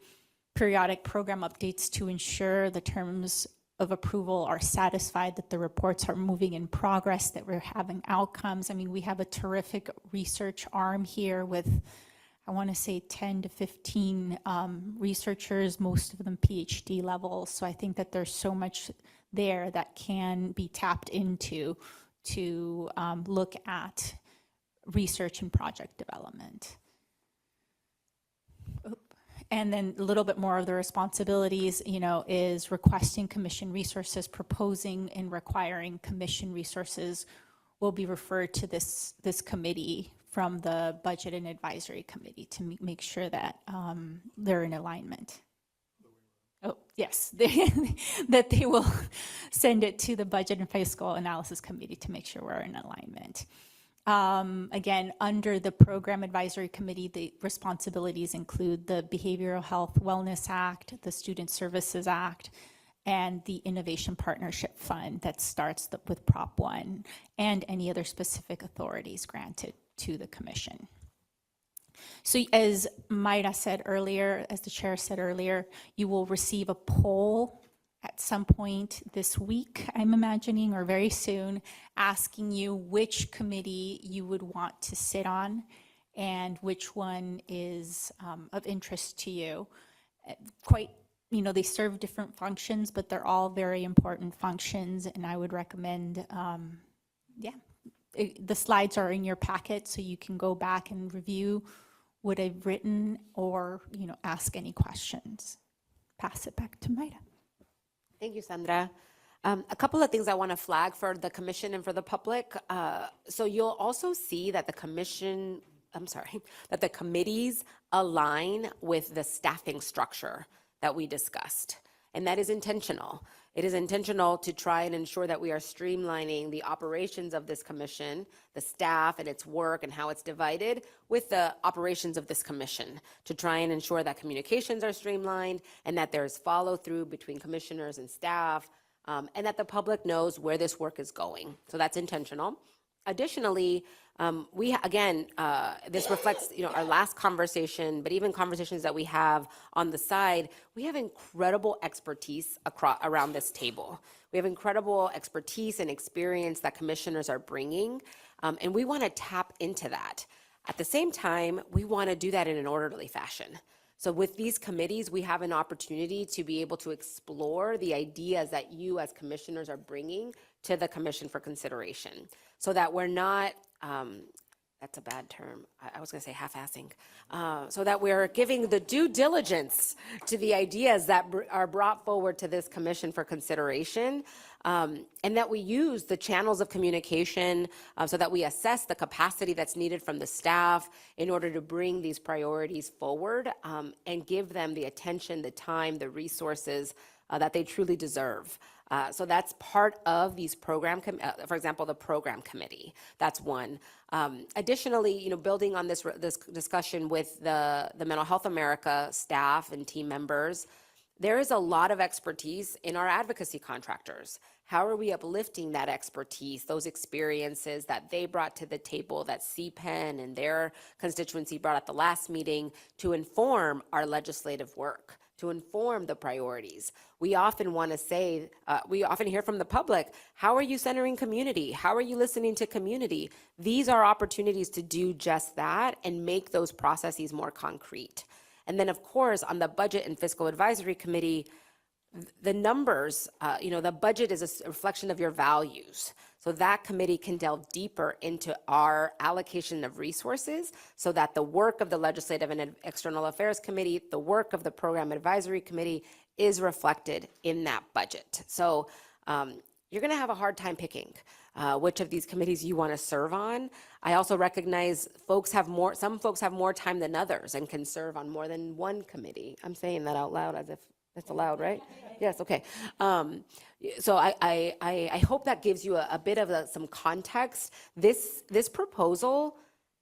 periodic program updates to ensure the terms of approval are satisfied, that the reports are moving in progress, that we're having outcomes. I mean, we have a terrific research arm here with, I want to say 10 to 15 researchers, most of them PhD level. So I think that there's so much there that can be tapped into to look at research and project development. And then a little bit more of the responsibilities, is requesting commission resources, proposing and requiring commission resources will be referred to this committee from the Budget and Advisory Committee to make sure that they're in alignment. Oh, yes, that they will send it to the Budget and Fiscal Analysis Committee to make sure we're in alignment. Again, under the Program Advisory Committee, the responsibilities include the Behavioral Health Wellness Act, the Student Services Act, and the Innovation Partnership Fund that starts with Prop 1, and any other specific authorities granted to the Commission. So as Mayra said earlier, as the chair said earlier, you will receive a poll at some point this week, I'm imagining, or very soon, asking you which committee you would want to sit on and which one is of interest to you. They serve different functions, but they're all very important functions, and I would recommend, the slides are in your packet, so you can go back and review what I've written or, ask any questions. Pass it back to Mayra. Thank you, Sandra. A couple of things I want to flag for the commission and for the public. So you'll also see that the committees align with the staffing structure that we discussed. And that is intentional. It is intentional to try and ensure that we are streamlining the operations of this commission, the staff and its work and how it's divided with the operations of this commission, to try and ensure that communications are streamlined and that there's follow through between commissioners and staff, and that the public knows where this work is going. So that's intentional. Additionally, this reflects, our last conversation, but even conversations that we have on the side, we have incredible expertise around this table. We have incredible expertise and experience that commissioners are bringing, and we want to tap into that. At the same time, we want to do that in an orderly fashion. So with these committees, we have an opportunity to be able to explore the ideas that you as commissioners are bringing to the commission for consideration, so that we're not that's a bad term. I was going to say half-assing, so that we're giving the due diligence to the ideas that are brought forward to this commission for consideration, and that we use the channels of communication so that we assess the capacity that's needed from the staff in order to bring these priorities forward and give them the attention, the time, the resources that they truly deserve. So that's part of these program, for example, the program committee. That's one. Additionally, building on this discussion with the Mental Health America staff and team members, there is a lot of expertise in our advocacy contractors. How are we uplifting that expertise, those experiences that they brought to the table, that CPEN and their constituency brought at the last meeting to inform our legislative work, to inform the priorities? We often want to say, we often hear from the public, how are you centering community? How are you listening to community? These are opportunities to do just that and make those processes more concrete. And then, of course, on the Budget and Fiscal Advisory Committee, the numbers, the budget is a reflection of your values. So that committee can delve deeper into our allocation of resources so that the work of the Legislative and External Affairs Committee, the work of the Program Advisory Committee is reflected in that budget. So you're going to have a hard time picking which of these committees you want to serve on. I also recognize some folks have more time than others and can serve on more than one committee. I'm saying that out loud as if that's allowed, right? Yes, okay. So I hope that gives you a bit of some context. This proposal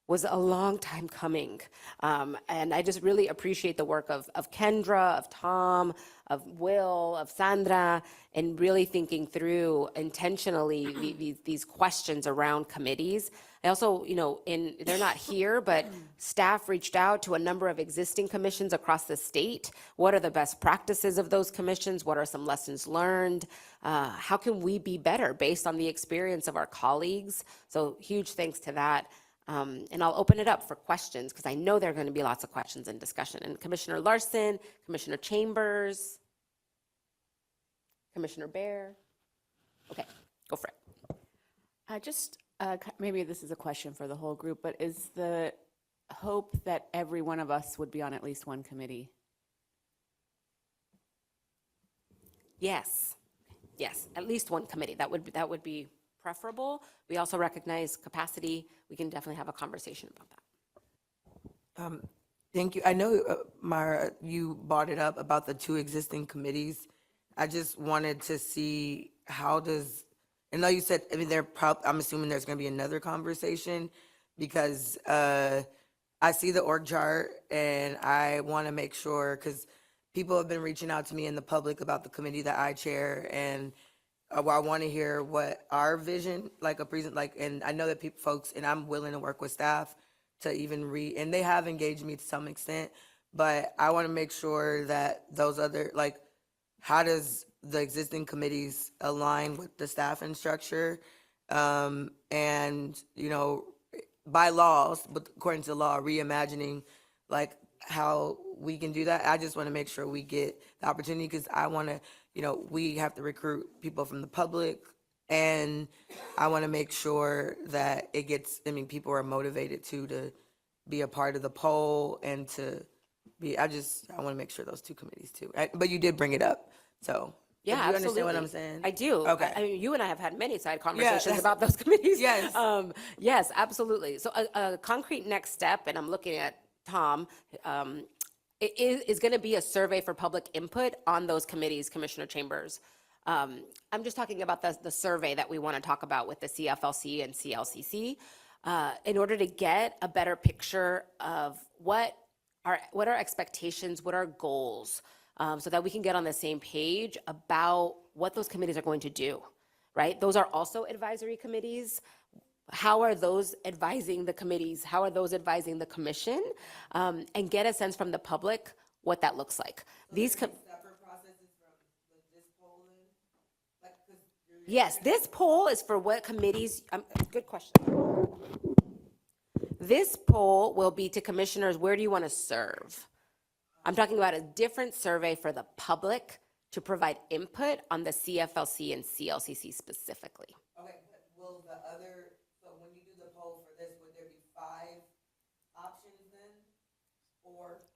was a long time coming. And I just really appreciate the work of Kendra, of Tom, of Will, of Sandra, and really thinking through intentionally these questions around committees. I also, they're not here, but staff reached out to a number of existing commissions across the state. What are the best practices of those commissions? What are some lessons learned? How can we be better based on the experience of our colleagues? So huge thanks to that. And I'll open it up for questions because I know there are going to be lots of questions and discussion. And Commissioner Larson, Commissioner Chambers, Commissioner Bear. Okay, go for it. Maybe this is a question for the whole group, but is the hope that every one of us would be on at least one committee? Yes, at least one committee. That would be preferable. We also recognize capacity. We can definitely have a conversation about that. Thank you. I know, Myra, you brought it up about the two existing committees. I just wanted to see I know you said, I'm assuming there's going to be another conversation because I see the org chart and I want to make sure, because people have been reaching out to me in the public about the committee that I chair, and I want to hear what our vision, and I know that folks, and I'm willing to work with staff to even read, and they have engaged me to some extent, but I want to make sure that those other, how does the existing committees align with the staff and structure? And, by laws, but according to law, reimagining, how we can do that. I just want to make sure we get the opportunity because I want to, we have to recruit people from the public, and I want to make sure that it gets, people are motivated to be a part of the poll and to be, I want to make sure those two committees too. But you did bring it up, so. Yeah, do you absolutely. understand what I'm saying? I do. Okay. You and I have had many side conversations about those committees. Yes. Yes, absolutely. So a concrete next step, and I'm looking at Tom, is going to be a survey for public input on those committees, Commissioner Chambers. I'm just talking about the survey that we want to talk about with the CFLC and CLCC in order to get a better picture of what our expectations, what our goals, so that we can get on the same page about what those committees are going to do, right? Those are also advisory committees. How are those advising the committees? How are those advising the commission? And get a sense from the public what that looks like. Yes, this poll is for what committees, good question. This poll will be to commissioners, where do you want to serve? I'm talking about a different survey for the public to provide input on the CFLC and CLCC specifically. Okay, but will the other, so when you do the poll for this, would there be 5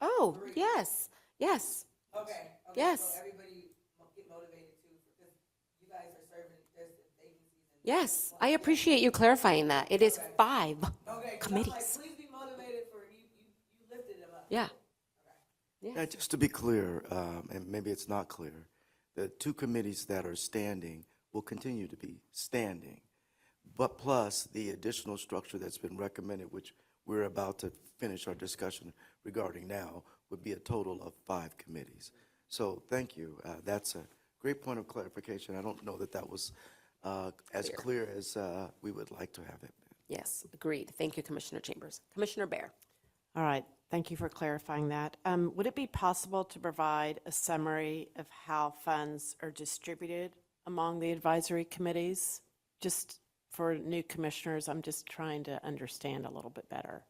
Oh, yes, yes. Okay. Yes. So everybody get motivated too, because you guys are serving, there's vacancies. Yes, I appreciate you clarifying that. It is 5 committees. Please be motivated for, you lifted them up. Yeah. Yeah, just to be clear, and maybe it's not clear, the two committees that are standing will continue to be standing, but plus the additional structure that's been recommended, which we're about to finish our discussion regarding now, would be a total of 5 committees. So thank you. That's a great point of clarification. I don't know that that was as clear as we would like to have it. Yes, agreed. Thank you, Commissioner Chambers. Commissioner Bear. All right, thank you for clarifying that. Would it be possible to provide a summary of how funds are distributed among the advisory committees? Just for new commissioners, I'm just trying to understand a little bit better.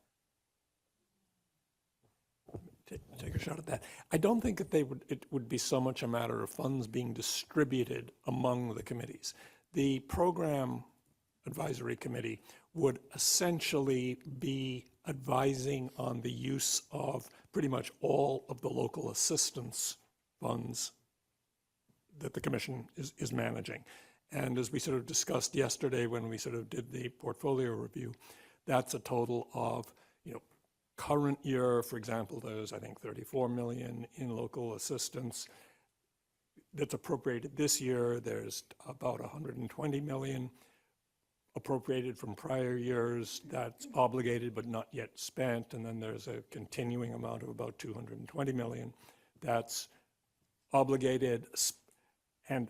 Take a shot at that. I don't think that it would be so much a matter of funds being distributed among the committees. The program advisory committee would essentially be advising on the use of pretty much all of the local assistance funds that the commission is managing. And as we sort of discussed yesterday when we sort of did the portfolio review, that's a total of, current year, for example, there's, I think, 34 million in local assistance that's appropriated this year. There's about 120 million appropriated from prior years that's obligated but not yet spent. And then there's a continuing amount of about 220 million that's obligated and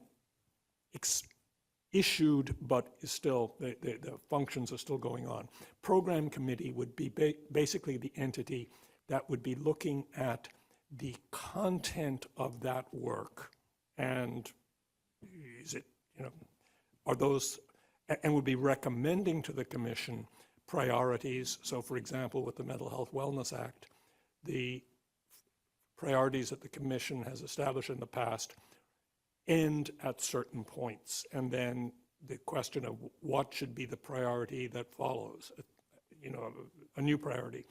issued, but is still, the functions are still going on. Program committee would be basically the entity that would be looking at the content of that work and is it, are those, and would be recommending to the commission priorities. So for example, with the Mental Health Wellness Act, the priorities that the commission has established in the past end at certain points. And then the question of what should be the priority that follows, a new priority.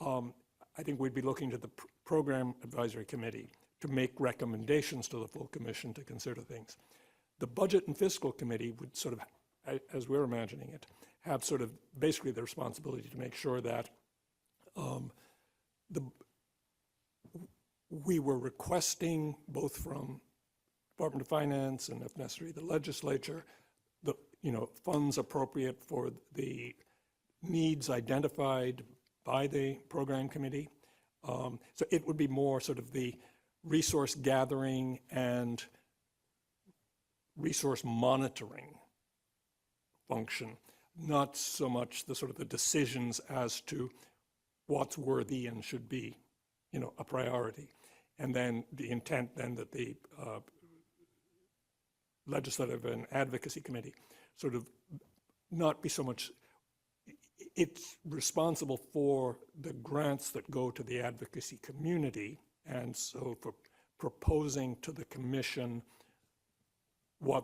I think we'd be looking to the program advisory committee to make recommendations to the full commission to consider things. The budget and fiscal committee would sort of, as we're imagining it, have sort of basically the responsibility to make sure that we were requesting both from Department of Finance and if necessary the legislature, the funds appropriate for the needs identified by the program committee. So it would be more sort of the resource gathering and resource monitoring function, not so much the sort of the decisions as to what's worthy and should be, a priority. And then the intent then that the legislative and advocacy committee sort of not be so much, it's responsible for the grants that go to the advocacy community, and so for proposing to the commission what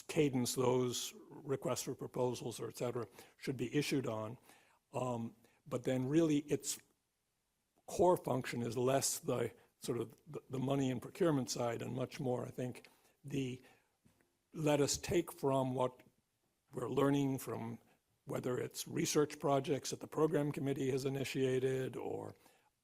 cadence those requests for proposals or et cetera should be issued on. But then really its core function is less the sort of the money and procurement side and much more, I think, let us take from what we're learning from whether it's research projects that the program committee has initiated or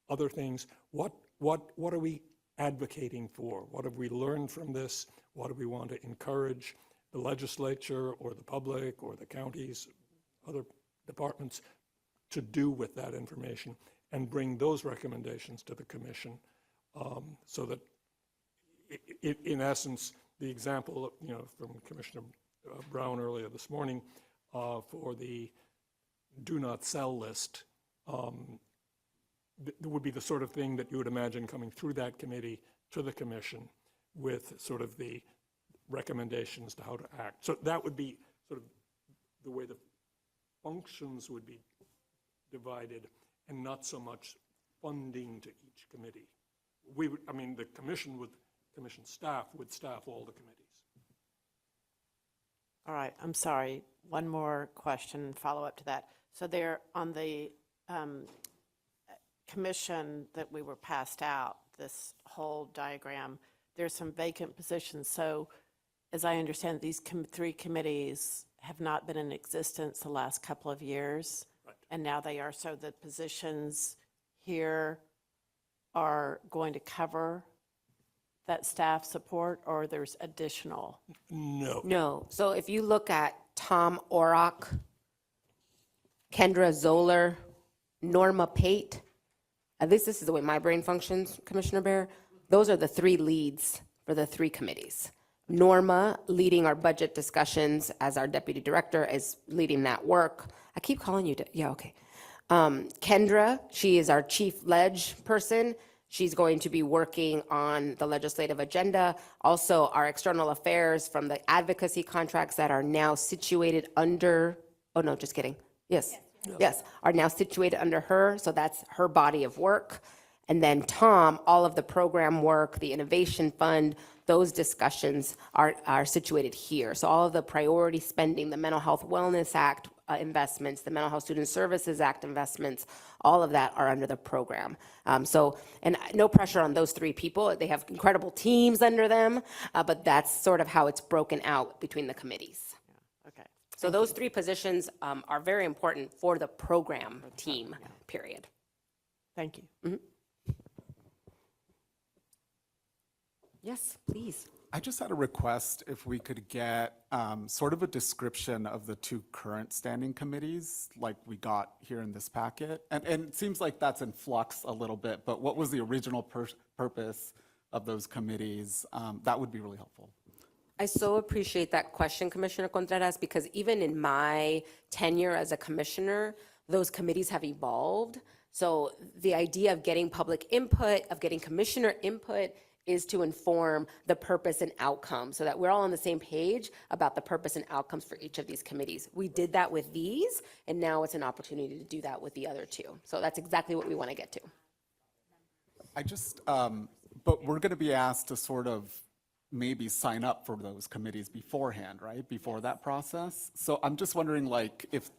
other things, what are we advocating for? What have we learned from this? What do we want to encourage the legislature or the public or the counties, other departments to do with that information and bring those recommendations to the commission so that in essence, the example, from Commissioner Brown earlier this morning for the do not sell list, would be the sort of thing that you would imagine coming through that committee to the commission with sort of the recommendations to how to act. So that would be sort of the way the functions would be divided and not so much funding to each committee. The commission staff would staff all the committees. All right, I'm sorry. One more question, follow up to that. So they're on the commission that we were passed out, this whole diagram, there's some vacant positions. So as I understand, these three committees have not been in existence the last couple of years. Right. And now they are. So the positions here are going to cover that staff support, or there's additional? No. No. So if you look at Tom Orrock, Kendra Zoller, Norma Pate, at least this is the way my brain functions, Commissioner Bear, those are the three leads for the three committees. Norma, leading our budget discussions as our deputy director, is leading that work. I keep calling you, yeah, okay. Kendra, she is our chief ledge person. She's going to be working on the legislative agenda. Also, our external affairs from the advocacy contracts that are now situated under, oh no, just kidding. Yes, yes, are now situated under her. So that's her body of work. And then Tom, all of the program work, the innovation fund, those discussions are situated here. So all of the priority spending, the Mental Health Wellness Act investments, the Mental Health Student Services Act investments, all of that are under the program. And no pressure on those three people. They have incredible teams under them, but that's sort of how it's broken out between the committees. Okay. So those three positions are very important for the program team, period. Thank you. Mhm. Yes, please. I just had a request if we could get sort of a description of the two current standing committees like we got here in this packet. And it seems like that's in flux a little bit, but what was the original purpose of those committees? That would be really helpful. I so appreciate that question, Commissioner Contreras, because even in my tenure as a commissioner, those committees have evolved. So the idea of getting public input, of getting commissioner input, is to inform the purpose and outcome so that we're all on the same page about the purpose and outcomes for each of these committees. We did that with these, and now it's an opportunity to do that with the other two. So that's exactly what we want to get to. I just, but we're going to be asked to sort of maybe sign up for those committees beforehand, right? Before that process. So I'm just wondering, like, if.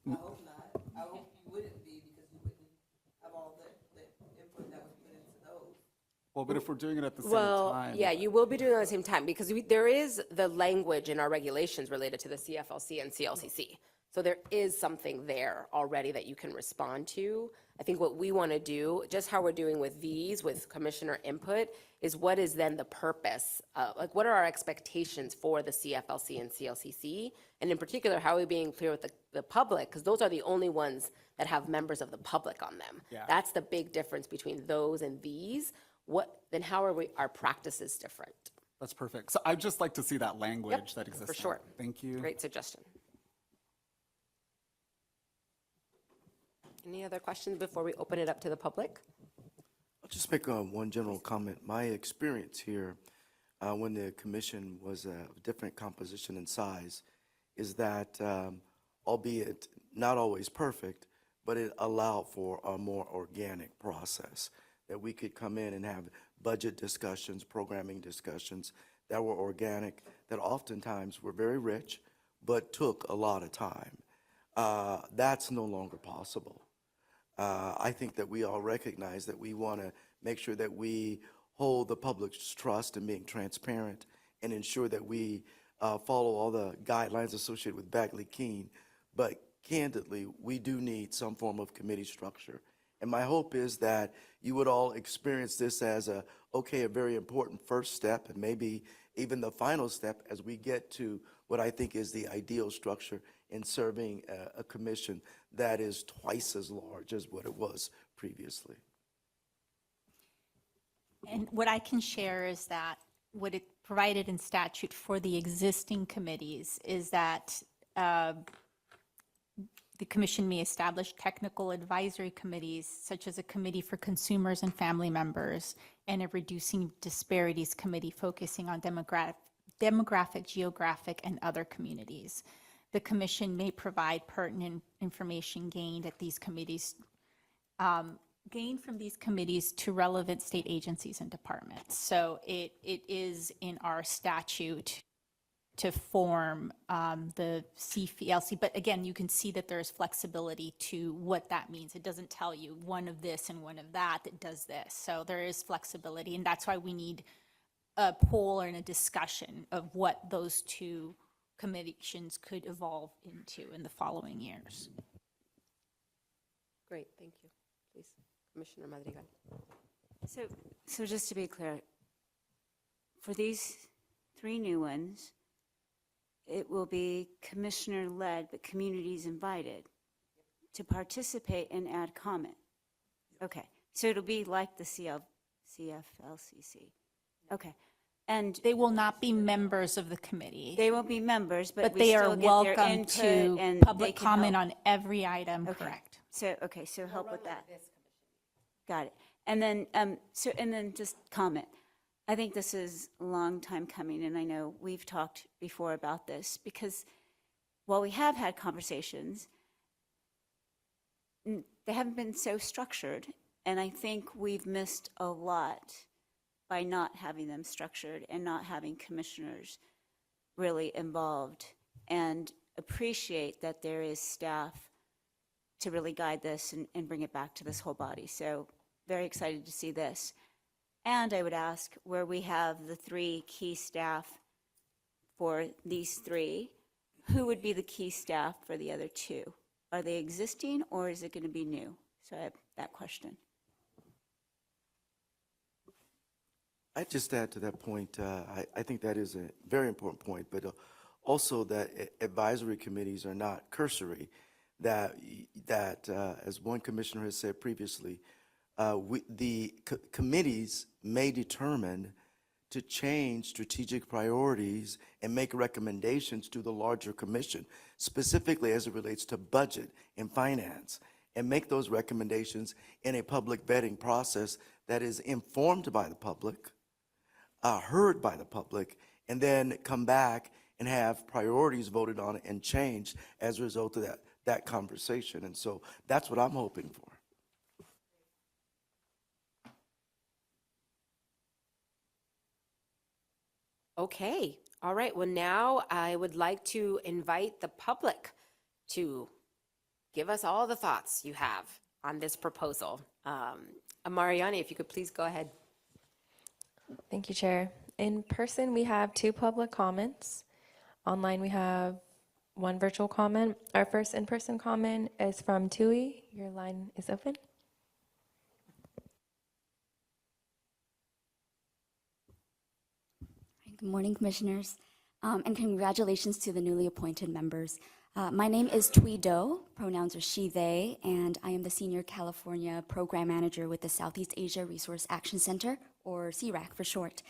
I hope not. I hope you wouldn't be, because you wouldn't have all the input that was put into those. Well, but if we're doing it at the same Well, time. yeah, you will be doing it at the same time because there is the language in our regulations related to the CFLC and CLCC. So there is something there already that you can respond to. I think what we want to do, just how we're doing with these, with commissioner input, is what is then the purpose? Like, what are our expectations for the CFLC and CLCC? And in particular, how are we being clear with the public? Because those are the only ones that have members of the public on them. Yeah. That's the big difference between those and these. Then how are our practices different? That's perfect. So I'd just like to see that language that exists. For sure. now. Thank you. Great suggestion. Any other questions before we open it up to the public? I'll just make one general comment. My experience here, when the commission was a different composition and size, is that, albeit not always perfect, but it allowed for a more organic process, that we could come in and have budget discussions, programming discussions that were organic, that oftentimes were very rich, but took a lot of time. That's no longer possible. I think that we all recognize that we want to make sure that we hold the public's trust in being transparent and ensure that we follow all the guidelines associated with Bagley-Keene. But candidly, we do need some form of committee structure. And my hope is that you would all experience this as a very important first step, and maybe even the final step as we get to what I think is the ideal structure in serving a commission that is twice as large as what it was previously. And what I can share is that what it provided in statute for the existing committees is that the commission may establish technical advisory committees, such as a committee for consumers and family members, and a reducing disparities committee focusing on demographic, geographic, and other communities. The commission may provide pertinent information gained at these committees, gained from these committees to relevant state agencies and departments. So it is in our statute to form the CFLC. But again, you can see that there's flexibility to what that means. It doesn't tell you one of this and one of that that does this. So there is flexibility, and that's why we need a poll and a discussion of what those two commissions could evolve into in the following years. Great, thank you. Please, Commissioner Madrigal. So just to be clear, for these 3 new ones, it will be commissioner-led, but communities invited to participate and add comment. Okay, so it'll be like the CFLCC. Okay, and they will not be members of the committee. They won't be members, but we they still are get their welcome input to and public they can comment help. on every item, Okay. correct? So help with that. Got it. And then, just comment. I think this is a long time coming, and I know we've talked before about this, because while we have had conversations, they haven't been so structured, and I think we've missed a lot by not having them structured and not having commissioners really involved, and appreciate that there is staff to really guide this and bring it back to this whole body. So very excited to see this. And I would ask, where we have the 3 key staff for these 3, who would be the key staff for the other 2? Are they existing, or is it going to be new? So I have that question. I'd just add to that point, I think that is a very important point, but also that advisory committees are not cursory, that as one commissioner has said previously, the committees may determine to change strategic priorities and make recommendations to the larger commission, specifically as it relates to budget and finance, and make those recommendations in a public vetting process that is informed by the public, heard by the public, and then come back and have priorities voted on and changed as a result of that conversation. And so that's what I'm hoping for. Okay, all right. Well, now I would like to invite the public to give us all the thoughts you have on this proposal. Mariani, if you could please go ahead. Thank you, Chair. In person, we have 2 public comments. Online, we have 1 virtual comment. Our first in-person comment is from Tui. Your line is open. Good morning, Commissioners, and congratulations to the newly appointed members. My name is Tui Do, pronouns are she, they, and I am the Senior California Program Manager with the Southeast Asia Resource Action Center, or CRAC for short.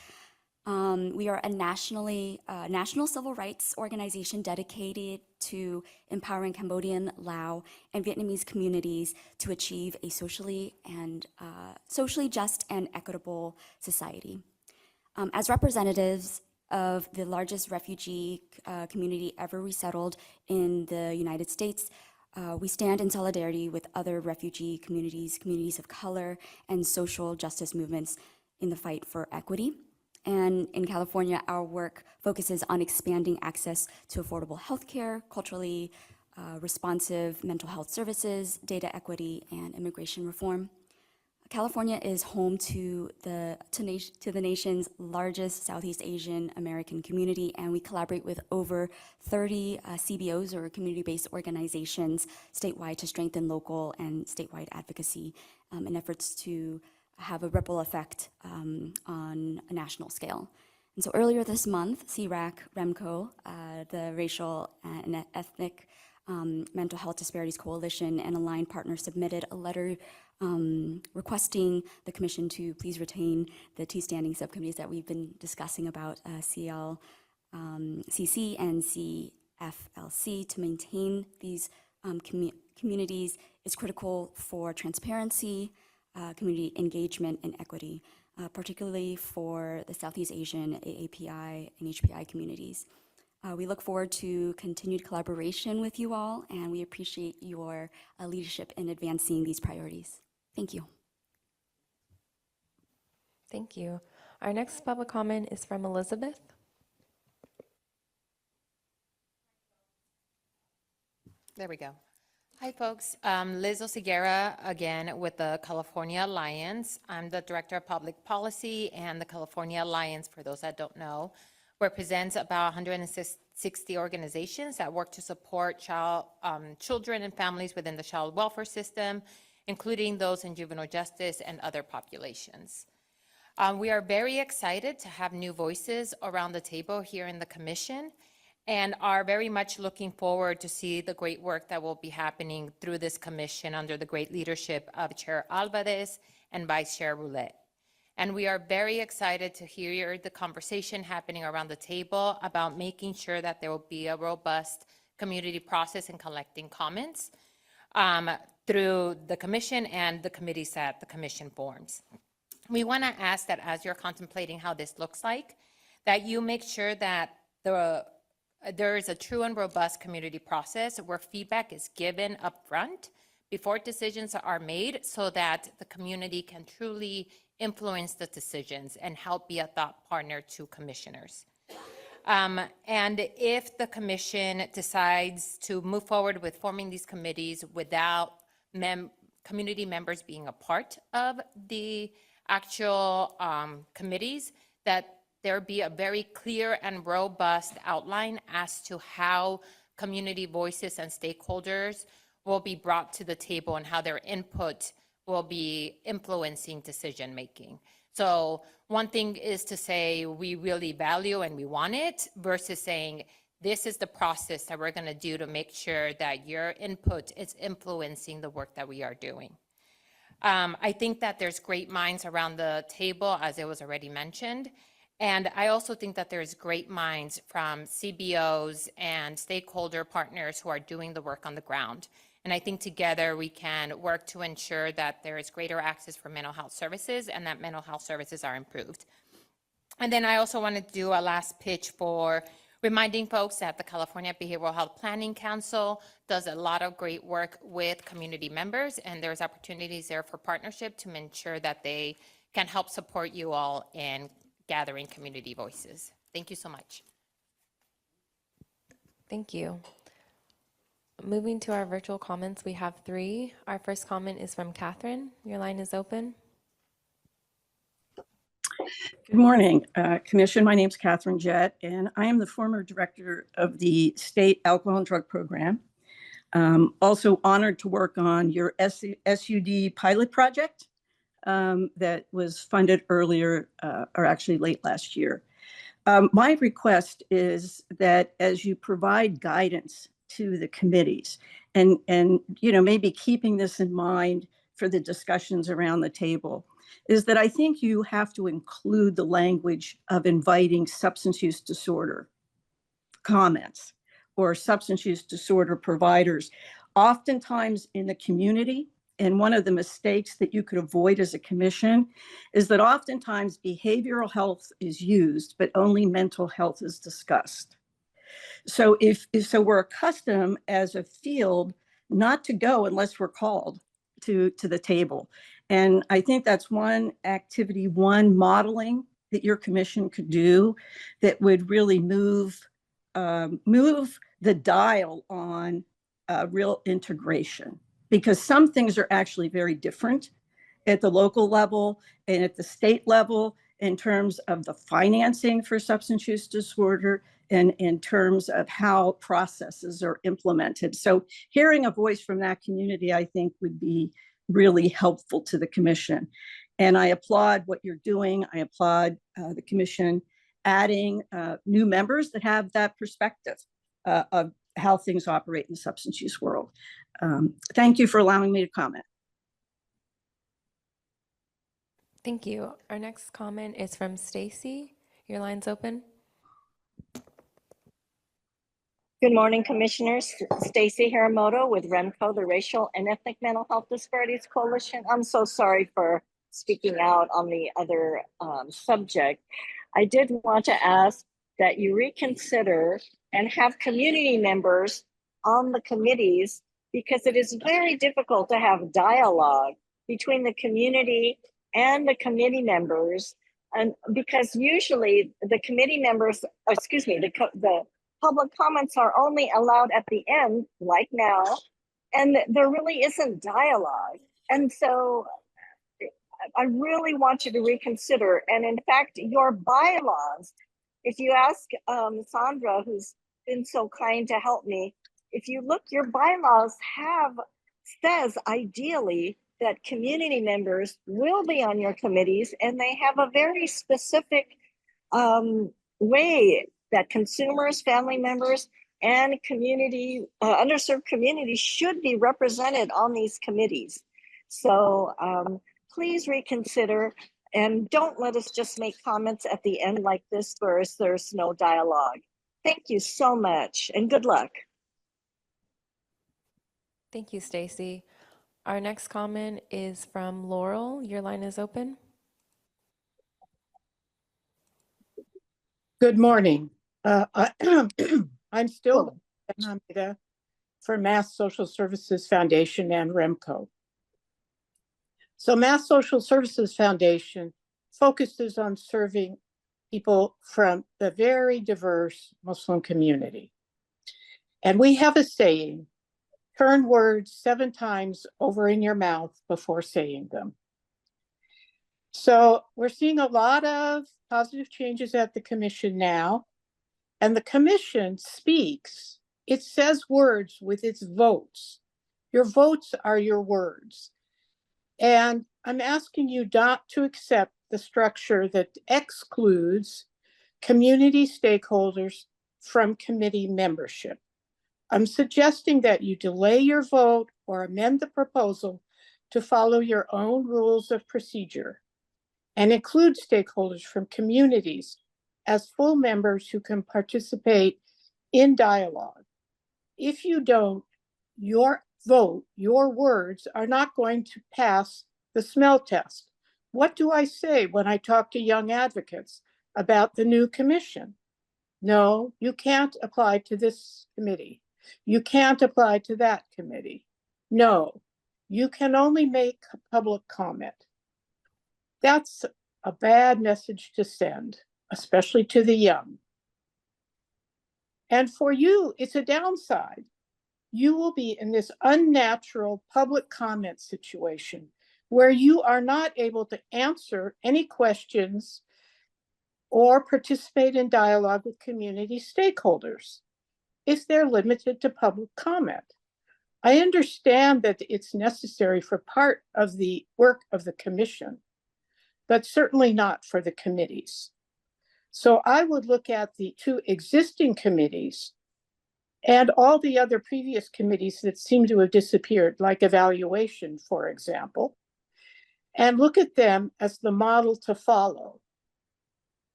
We are a national civil rights organization dedicated to empowering Cambodian, Lao, and Vietnamese communities to achieve a socially just and equitable society. As representatives of the largest refugee community ever resettled in the United States, we stand in solidarity with other refugee communities, communities of color, and social justice movements in the fight for equity. And in California, our work focuses on expanding access to affordable healthcare, culturally responsive mental health services, data equity, and immigration reform. California is home to the nation's largest Southeast Asian American community, and we collaborate with over 30 CBOs, or community-based organizations, statewide to strengthen local and statewide advocacy in efforts to have a ripple effect on a national scale. And so earlier this month, CRAC, REMCO, the Racial and Ethnic Mental Health Disparities Coalition, and aligned partners submitted a letter requesting the Commission to please retain the 2 standing subcommittees that we've been discussing about, CLCC and CFLC. To maintain these communities is critical for transparency, community engagement, and equity, particularly for the Southeast Asian, AAPI, and HPI communities. We look forward to continued collaboration with you all, and we appreciate your leadership in advancing these priorities. Thank you. Thank you. Our next public comment is from Elizabeth. There we go. Hi, folks. Liz Oseguera again with the California Alliance. I'm the Director of Public Policy, and the California Alliance, for those that don't know, represents about 160 organizations that work to support children and families within the child welfare system, including those in juvenile justice and other populations. We are very excited to have new voices around the table here in the Commission, and are very much looking forward to see the great work that will be happening through this commission under the great leadership of Chair Alvarez and Vice Chair Roulette. And we are very excited to hear the conversation happening around the table about making sure that there will be a robust community process in collecting comments through the commission and the committees that the commission forms. We want to ask that as you're contemplating how this looks like, that you make sure that there is a true and robust community process where feedback is given upfront before decisions are made, so that the community can truly influence the decisions and help be a thought partner to commissioners. And if the commission decides to move forward with forming these committees without community members being a part of the actual committees, that there be a very clear and robust outline as to how community voices and stakeholders will be brought to the table and how their input will be influencing decision making. So one thing is to say we really value and we want it, versus saying this is the process that we're going to do to make sure that your input is influencing the work that we are doing. I think that there's great minds around the table, as it was already mentioned. And I also think that there's great minds from CBOs and stakeholder partners who are doing the work on the ground. And I think together we can work to ensure that there is greater access for mental health services and that mental health services are improved. And then I also want to do a last pitch for reminding folks that the California Behavioral Health Planning Council does a lot of great work with community members, and there's opportunities there for partnership to ensure that they can help support you all in gathering community voices. Thank you so much. Thank you. Moving to our virtual comments, we have 3. Our first comment is from Catherine. Your line is open. Good morning, Commission. My name is Catherine Jett, and I am the former director of the State Alcohol and Drug Program. Also honored to work on your SUD pilot project that was funded earlier, or actually late last year. My request is that as you provide guidance to the committees, and maybe keeping this in mind for the discussions around the table, is that I think you have to include the language of inviting substance use disorder comments or substance use disorder providers, oftentimes in the community. And one of the mistakes that you could avoid as a commission is that oftentimes behavioral health is used, but only mental health is discussed. So so we're accustomed as a field not to go unless we're called to the table. And I think that's one activity, one modeling that your commission could do that would really move the dial on real integration. Because some things are actually very different at the local level and at the state level in terms of the financing for substance use disorder and in terms of how processes are implemented. So hearing a voice from that community, I think, would be really helpful to the commission. And I applaud what you're doing. I applaud the commission adding new members that have that perspective of how things operate in the substance use world. Thank you for allowing me to comment. Thank you. Our next comment is from Stacy. Your line's open. Good morning, Commissioners. Stacy Hiramoto with REMCO, the Racial and Ethnic Mental Health Disparities Coalition. I'm so sorry for speaking out on the other subject. I did want to ask that you reconsider and have community members on the committees, because it is very difficult to have dialogue between the community and the committee members. And because usually the committee members, the public comments are only allowed at the end, like now, and there really isn't dialogue. And so I really want you to reconsider. And in fact, your bylaws, if you ask Sandra, who's been so kind to help me, if you look, your bylaws says ideally that community members will be on your committees, and they have a very specific way that consumers, family members, and community, underserved communities should be represented on these committees. So please reconsider, and don't let us just make comments at the end like this where there's no dialogue. Thank you so much, and good luck. Thank you, Stacy. Our next comment is from Laurel. Your line is open. Good morning. I'm still for Mass Social Services Foundation and REMCO. So Mass Social Services Foundation focuses on serving people from the very diverse Muslim community. And we have a saying, turn words 7 times over in your mouth before saying them. So we're seeing a lot of positive changes at the commission now, and the commission speaks. It says words with its votes. Your votes are your words. And I'm asking you not to accept the structure that excludes community stakeholders from committee membership. I'm suggesting that you delay your vote or amend the proposal to follow your own rules of procedure and include stakeholders from communities as full members who can participate in dialogue. If you don't, your vote, your words are not going to pass the smell test. What do I say when I talk to young advocates about the new commission? No, you can't apply to this committee. You can't apply to that committee. No, you can only make public comment. That's a bad message to send, especially to the young. And for you, it's a downside. You will be in this unnatural public comment situation where you are not able to answer any questions or participate in dialogue with community stakeholders if they're limited to public comment. I understand that it's necessary for part of the work of the commission, but certainly not for the committees. So I would look at the 2 existing committees and all the other previous committees that seem to have disappeared, like evaluation, for example, and look at them as the model to follow.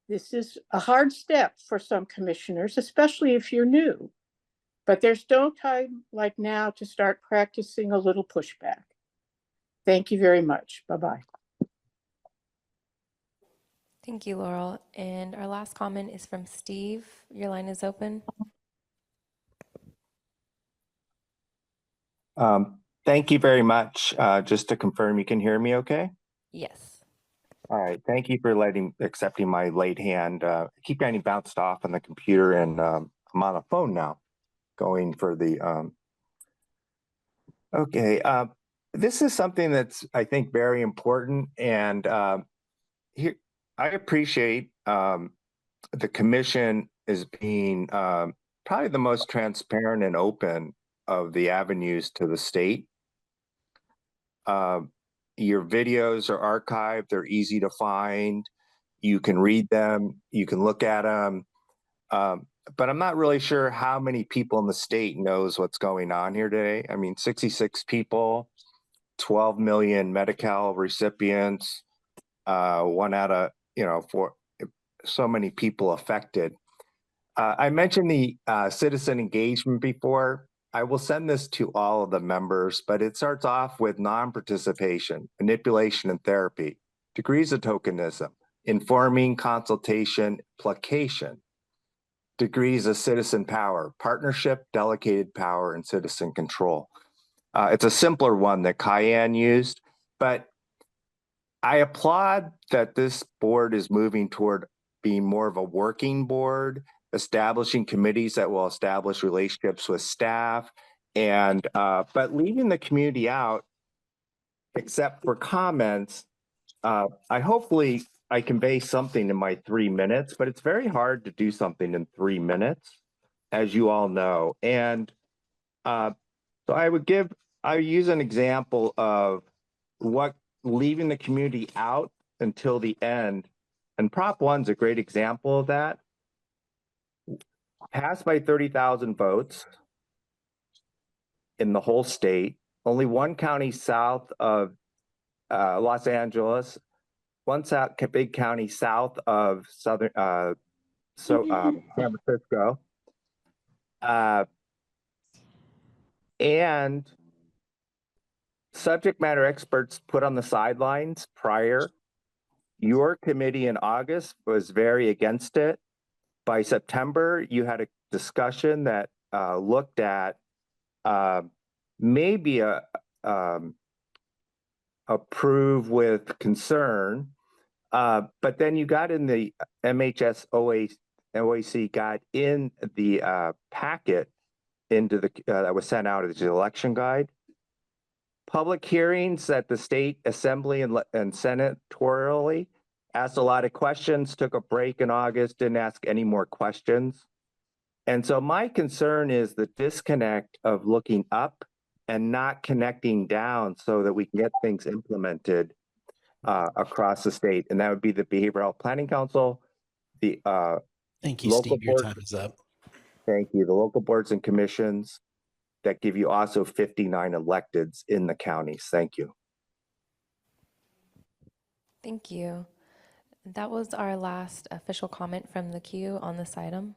This is a hard step for some commissioners, especially if you're new, but there's no time like now to start practicing a little pushback. Thank you very much. Bye-bye. Thank you, Laurel. And our last comment is from Steve. Your line is open. Thank you very much. Just to confirm, you can hear me okay? Yes. All right. Thank you for accepting my late hand. I keep getting bounced off on the computer, and I'm on a phone now going for the, okay. This is something that's, I think, very important. And here, I appreciate the commission is being probably the most transparent and open of the avenues to the state. Your videos are archived, they're easy to find. You can read them, you can look at them. But I'm not really sure how many people in the state knows what's going on here today. I mean, 66 people, 12 million Medi-Cal recipients, 1 out of, 4, so many people affected. I mentioned the citizen engagement before. I will send this to all of the members, but it starts off with non-participation, manipulation and therapy, degrees of tokenism, informing, consultation, placation, degrees of citizen power, partnership, delegated power, and citizen control. It's a simpler one that Cayenne used, but I applaud that this board is moving toward being more of a working board establishing committees that will establish relationships with staff, and but leaving the community out, except for comments. I hopefully I convey something in my 3 minutes, but it's very hard to do something in 3 minutes, as you all know. And so I use an example of what leaving the community out until the end. And Prop 1's a great example of that. Passed by 30,000 votes in the whole state, only one county south of Los Angeles, one big county south of San Francisco. And subject matter experts put on the sidelines prior. Your committee in August was very against it. By September, you had a discussion that looked at maybe approve with concern, but then you got in the MHS OAC got in the packet into the that was sent out as the election guide. Public hearings at the state assembly and senatorially asked a lot of questions, took a break in August, didn't ask any more questions. And so my concern is the disconnect of looking up and not connecting down so that we can get things implemented across the state. And that would be the Behavioral Planning Council, the Thank you, local Steve. Your board. time is up. Thank you. The local boards and commissions that give you also 59 electeds in the counties. Thank you. Thank you. That was our last official comment from the queue on this item.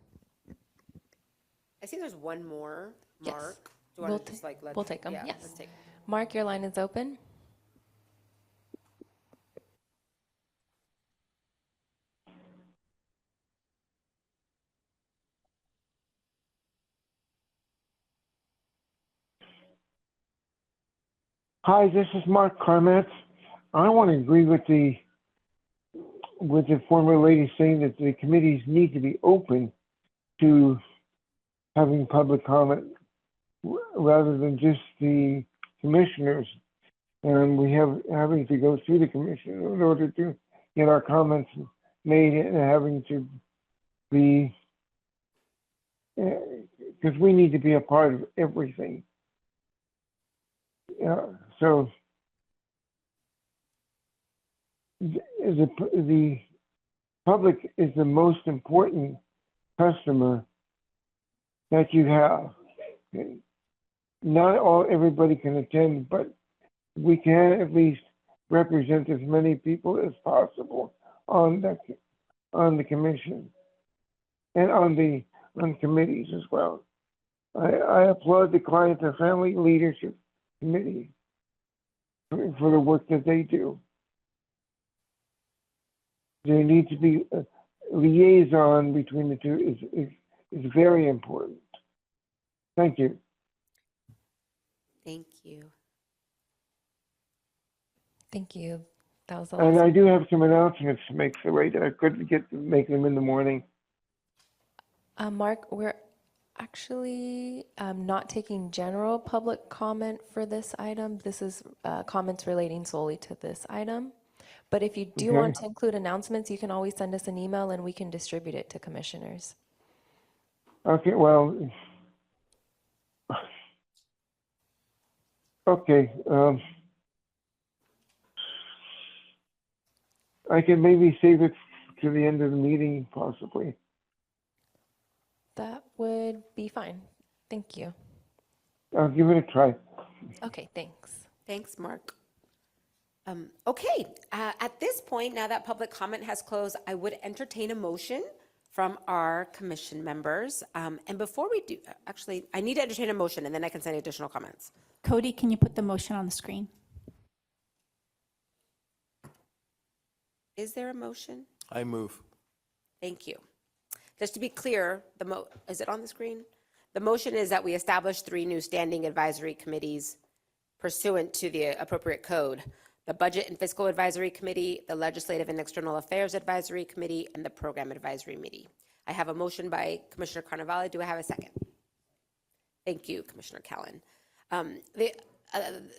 I see there's one more, Yes. Mark. Do you want to just We'll take them. Yeah, Yes. let's take 'em. Mark, your line is open. Hi, this is Mark Carmetz. I want to agree with the former lady saying that the committees need to be open to having public comment rather than just the commissioners. And we have having to go through the commission in order to get our comments made and having to be, because we need to be a part of everything. So the public is the most important customer that you have. Not everybody can attend, but we can at least represent as many people as possible on the commission and on the committees as well. I applaud the Client and Family Leadership Committee for the work that they do. There needs to be a liaison between the two is very important. Thank you. Thank you. Thank you. That was the And last. I do have some announcements to make, so right, I couldn't get to make them in the morning. Mark, we're actually not taking general public comment for this item. This is comments relating solely to this item. But if you do Okay. want to include announcements, you can always send us an email and we can distribute it to commissioners. Okay, well, okay. I can maybe save it to the end of the meeting, possibly. That would be fine. Thank you. I'll give it a try. Okay, thanks. Thanks, Mark. Okay, at this point, now that public comment has closed, I would entertain a motion from our commission members. And before we do, actually, I need to entertain a motion and then I can send additional comments. Cody, can you put the motion on the screen? Is there a motion? I move. Thank you. Just to be clear, is it on the screen? The motion is that we establish 3 new standing advisory committees pursuant to the appropriate code: the Budget and Fiscal Advisory Committee, the Legislative and External Affairs Advisory Committee, and the Program Advisory Committee. I have a motion by Commissioner Carnavale. Do I have a second? Thank you, Commissioner Callan.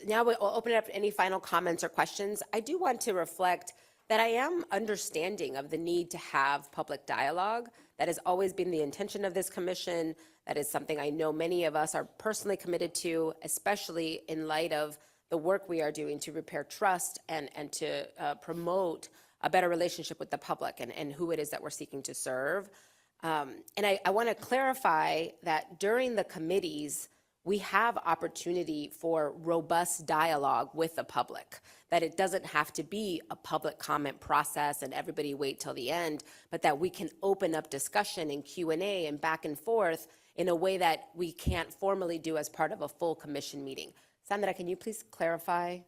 Now we'll open it up to any final comments or questions. I do want to reflect that I am understanding of the need to have public dialogue. That has always been the intention of this commission. That is something I know many of us are personally committed to, especially in light of the work we are doing to repair trust and to promote a better relationship with the public and who it is that we're seeking to serve. And I want to clarify that during the committees, we have opportunity for robust dialogue with the public, that it doesn't have to be a public comment process and everybody wait till the end, but that we can open up discussion and Q&A and back and forth in a way that we can't formally do as part of a full commission meeting. Sandra, can you please clarify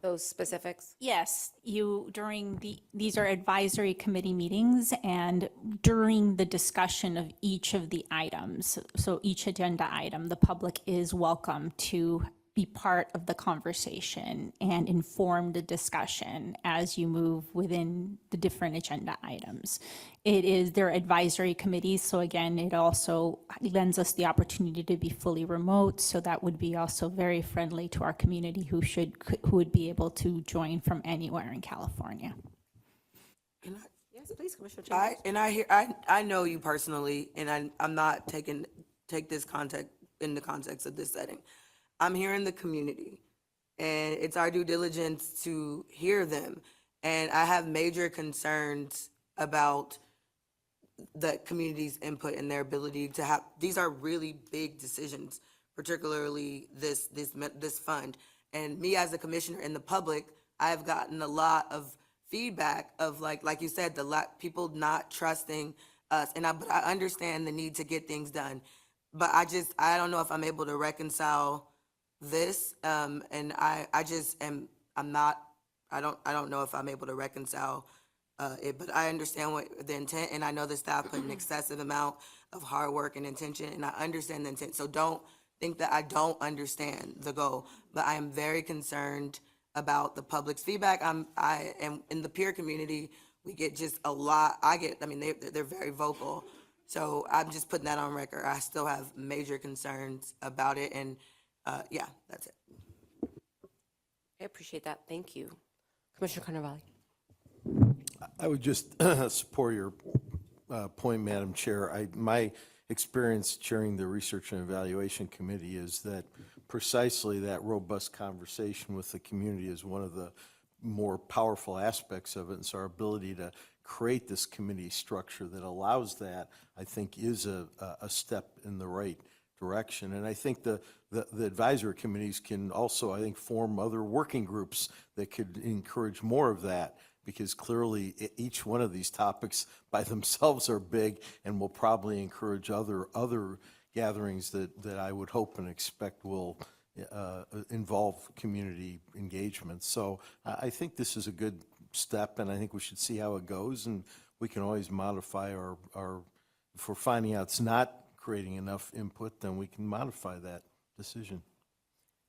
those specifics? Yes, these are advisory committee meetings, and during the discussion of each of the items, so each agenda item, the public is welcome to be part of the conversation and inform the discussion as you move within the different agenda items. They're advisory committees, so again, it also lends us the opportunity to be fully remote, so that would be also very friendly to our community who would be able to join from anywhere in California. Yes, please, Commissioner Chambers. I know you personally, and I'm not take this context in the context of this setting. I'm here in the community, and it's our due diligence to hear them. And I have major concerns about the community's input and their ability to have, these are really big decisions, particularly this fund. And me as a commissioner and the public, I have gotten a lot of feedback of like you said, people not trusting us. But I understand the need to get things done. But I don't know if I'm able to reconcile this, and I don't know if I'm able to reconcile it, but I understand what the intent, and I know the staff put an excessive amount of hard work and intention, and I understand the intent. So don't think that I don't understand the goal, but I am very concerned about the public's feedback. I am in the peer community. We get just a lot. They're very vocal. So I'm just putting that on record. I still have major concerns about it, and yeah, that's it. I appreciate that. Thank you. Commissioner Carnavale. I would just support your point, Madam Chair. My experience chairing the Research and Evaluation Committee is that precisely that robust conversation with the community is one of the more powerful aspects of it. And so our ability to create this committee structure that allows that, I think, is a step in the right direction. And I think the advisory committees can also, I think, form other working groups that could encourage more of that, because clearly each one of these topics by themselves are big and will probably encourage other gatherings that I would hope and expect will involve community engagement. So I think this is a good step, and I think we should see how it goes, and we can always modify our if we're finding out it's not creating enough input, then we can modify that decision.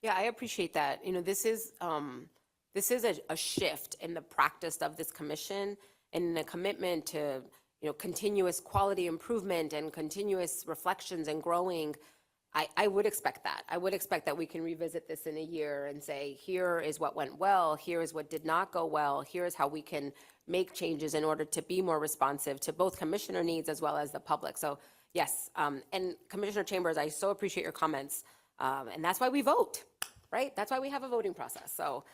Yeah, I appreciate that. This is a shift in the practice of this commission and a commitment to, continuous quality improvement and continuous reflections and growing. I would expect that. I would expect that we can revisit this in a year and say, here is what went well, here is what did not go well, here is how we can make changes in order to be more responsive to both commissioner needs as well as the public. So yes, and Commissioner Chambers, I so appreciate your comments. And that's why we vote, right? That's why we have a voting process. So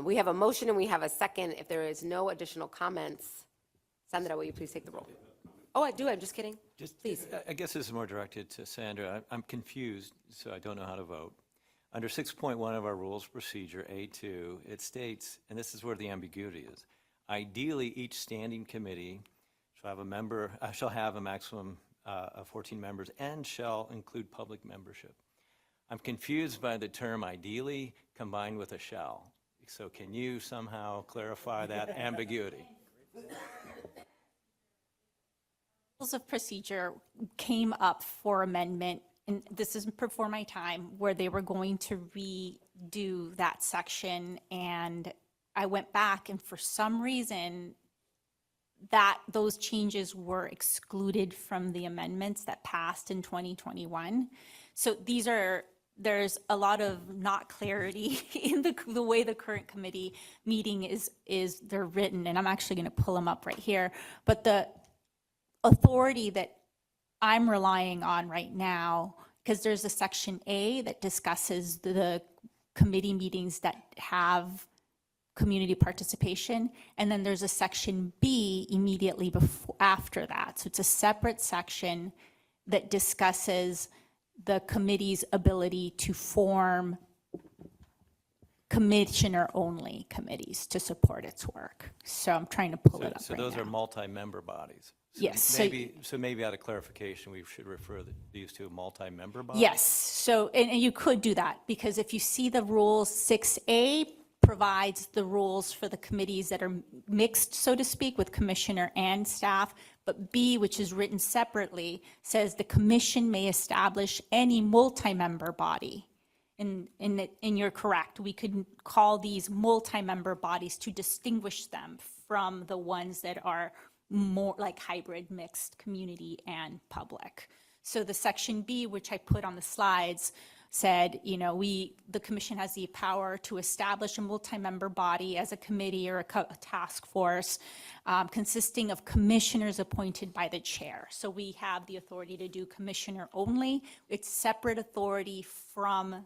we have a motion and we have a second. If there is no additional comments, Sandra, will you please take the roll? Oh, I do. I'm just kidding. Please. I guess this is more directed to Sandra. I'm confused, so I don't know how to vote. Under 6.1 of our rules of procedure, A2, it states, and this is where the ambiguity is, ideally each standing committee shall have a maximum of 14 members and shall include public membership. I'm confused by the term ideally combined with a shall. So can you somehow clarify that ambiguity? Rules of procedure came up for amendment, and this is before my time, where they were going to redo that section, and I went back, and for some reason, that those changes were excluded from the amendments that passed in 2021. So there's a lot of not clarity in the way the current committee meeting is they're written, and I'm actually going to pull them up right here. But the authority that I'm relying on right now, because there's a section A that discusses the committee meetings that have community participation, and then there's a section B immediately after that. So it's a separate section that discusses the committee's ability to form commissioner-only committees to support its work. So I'm trying to pull it up So right those now. are multi-member bodies. So Yes. Maybe out of clarification, we should refer these to multi-member bodies? Yes, so, and you could do that, because if you see the rules, 6A provides the rules for the committees that are mixed, so to speak, with commissioner and staff, but B, which is written separately, says the commission may establish any multi-member body. And you're correct, we could call these multi-member bodies to distinguish them from the ones that are more like hybrid mixed community and public. So the section B, which I put on the slides, said, the commission has the power to establish a multi-member body as a committee or a task force consisting of commissioners appointed by the chair. So we have the authority to do commissioner only. It's separate authority from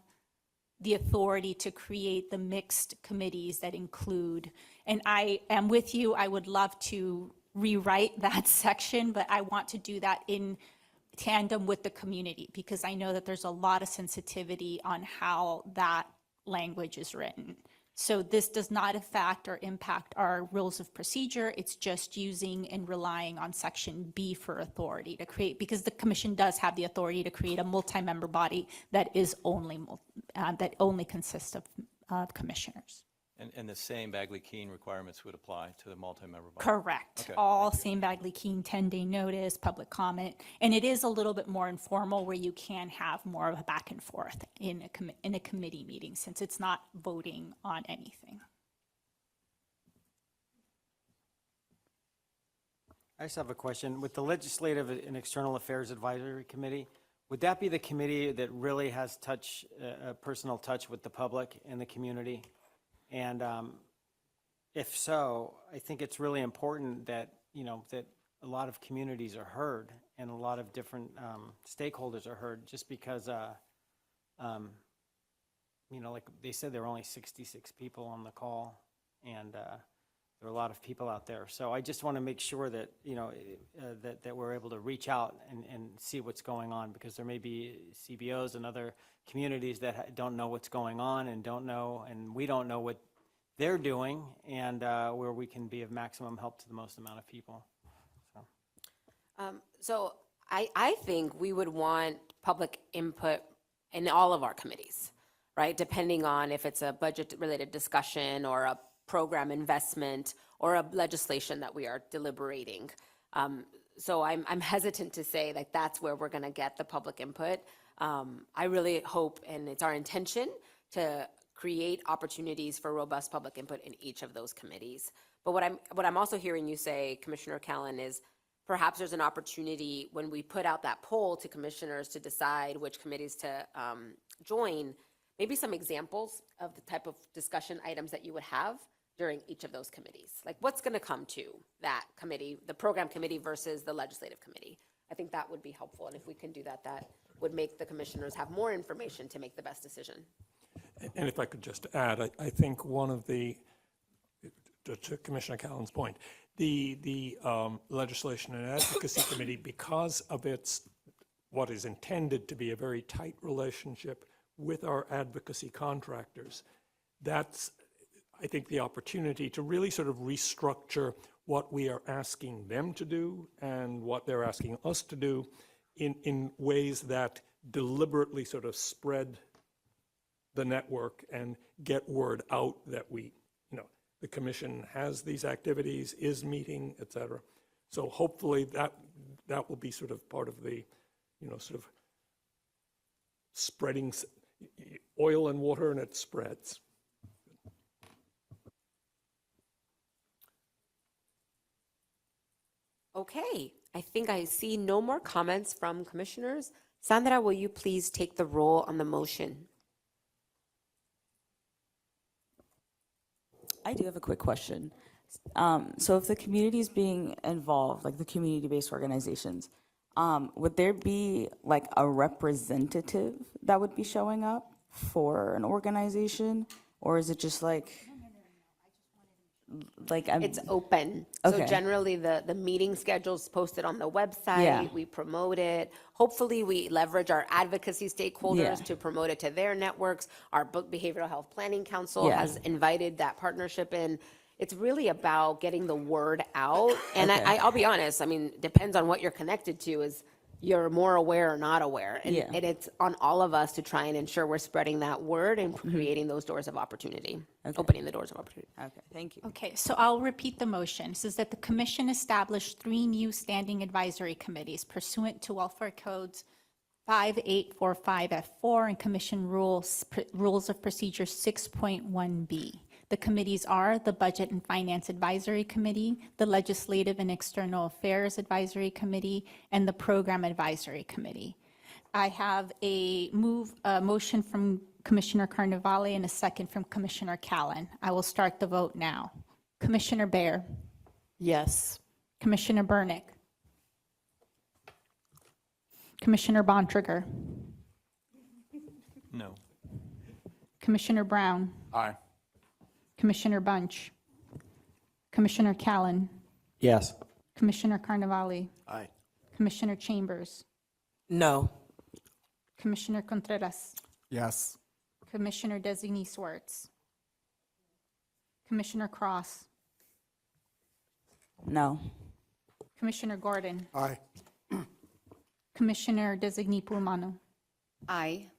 the authority to create the mixed committees that include, and I am with you, I would love to rewrite that section, but I want to do that in tandem with the community, because I know that there's a lot of sensitivity on how that language is written. So this does not affect or impact our rules of procedure. It's just using and relying on section B for authority to create, because the commission does have the authority to create a multi-member body that is that only consists of commissioners. And the same Bagley-Keene requirements would apply to the multi-member body? Correct. Okay. All same Bagley-Keene 10-day notice, public comment. And it is a little bit more informal, where you can have more of a back and forth in a committee meeting, since it's not voting on anything. I just have a question. With the Legislative and External Affairs Advisory Committee, would that be the committee that really has a personal touch with the public and the community? And if so, I think it's really important that, that a lot of communities are heard and a lot of different stakeholders are heard, just because, like they said, there were only 66 people on the call, and there are a lot of people out there. So I just want to make sure that, that we're able to reach out and see what's going on, because there may be CBOs and other communities that don't know what's going on and we don't know what they're doing, and where we can be of maximum help to the most amount of people. So I think we would want public input in all of our committees, right? Depending on if it's a budget-related discussion or a program investment or a legislation that we are deliberating. So I'm hesitant to say like that's where we're going to get the public input. I really hope, and it's our intention, to create opportunities for robust public input in each of those committees. But what I'm also hearing you say, Commissioner Callan, is perhaps there's an opportunity when we put out that poll to commissioners to decide which committees to join, maybe some examples of the type of discussion items that you would have during each of those committees. Like what's going to come to that committee, the program committee versus the legislative committee. I think that would be helpful. And if we can do that, that would make the commissioners have more information to make the best decision. And if I could just add, I think one of to Commissioner Callan's point, the Legislation and Advocacy Committee, because of what is intended to be a very tight relationship with our advocacy contractors, that's, I think, the opportunity to really sort of restructure what we are asking them to do and what they're asking us to do in ways that deliberately sort of spread the network and get word out that the commission has these activities, is meeting, et cetera. So hopefully that will be sort of part of the, sort of spreading oil and water, and it spreads. Okay, I think I see no more comments from commissioners. Sandra, will you please take the roll on the motion? I do have a quick question. So if the community is being involved, like the community-based organizations, would there be like a representative that would be showing up for an organization? Or is it just like It's open. So Okay. generally, the meeting schedule's posted on the website. Yeah. We promote it. Hopefully, we leverage our advocacy stakeholders Yeah. to promote it to their networks. Our Behavioral Health Planning Council Yeah. has invited that partnership in. It's really about getting the word out. And Okay. I'll be honest, I mean, depends on what you're connected to, is you're more aware or not aware. And, Yeah. and it's on all of us to try and ensure we're spreading that word and Mm-hmm. creating those doors of opportunity, opening the doors of opportunity. Okay, thank you. Okay, so I'll repeat the motion. It says that the commission establish 3 new standing advisory committees pursuant to Welfare Codes 5845F4 and Commission Rules of Procedure 6.1B. The committees are the Budget and Finance Advisory Committee, the Legislative and External Affairs Advisory Committee, and the Program Advisory Committee. I have a motion from Commissioner Carnevale and a second from Commissioner Callan. I will start the vote now. Commissioner Bear, Yes. Commissioner Bernick, Commissioner Bontrager, No. Commissioner Brown, Aye. Commissioner Bunch, Commissioner Callan, Yes. Commissioner Carnevale, Aye. Commissioner Chambers, No. Commissioner Contreras, Yes. Commissioner Designee Swartz, Commissioner Cross, No. Commissioner Gordon, Aye. Commissioner Designee Pulmano, Aye.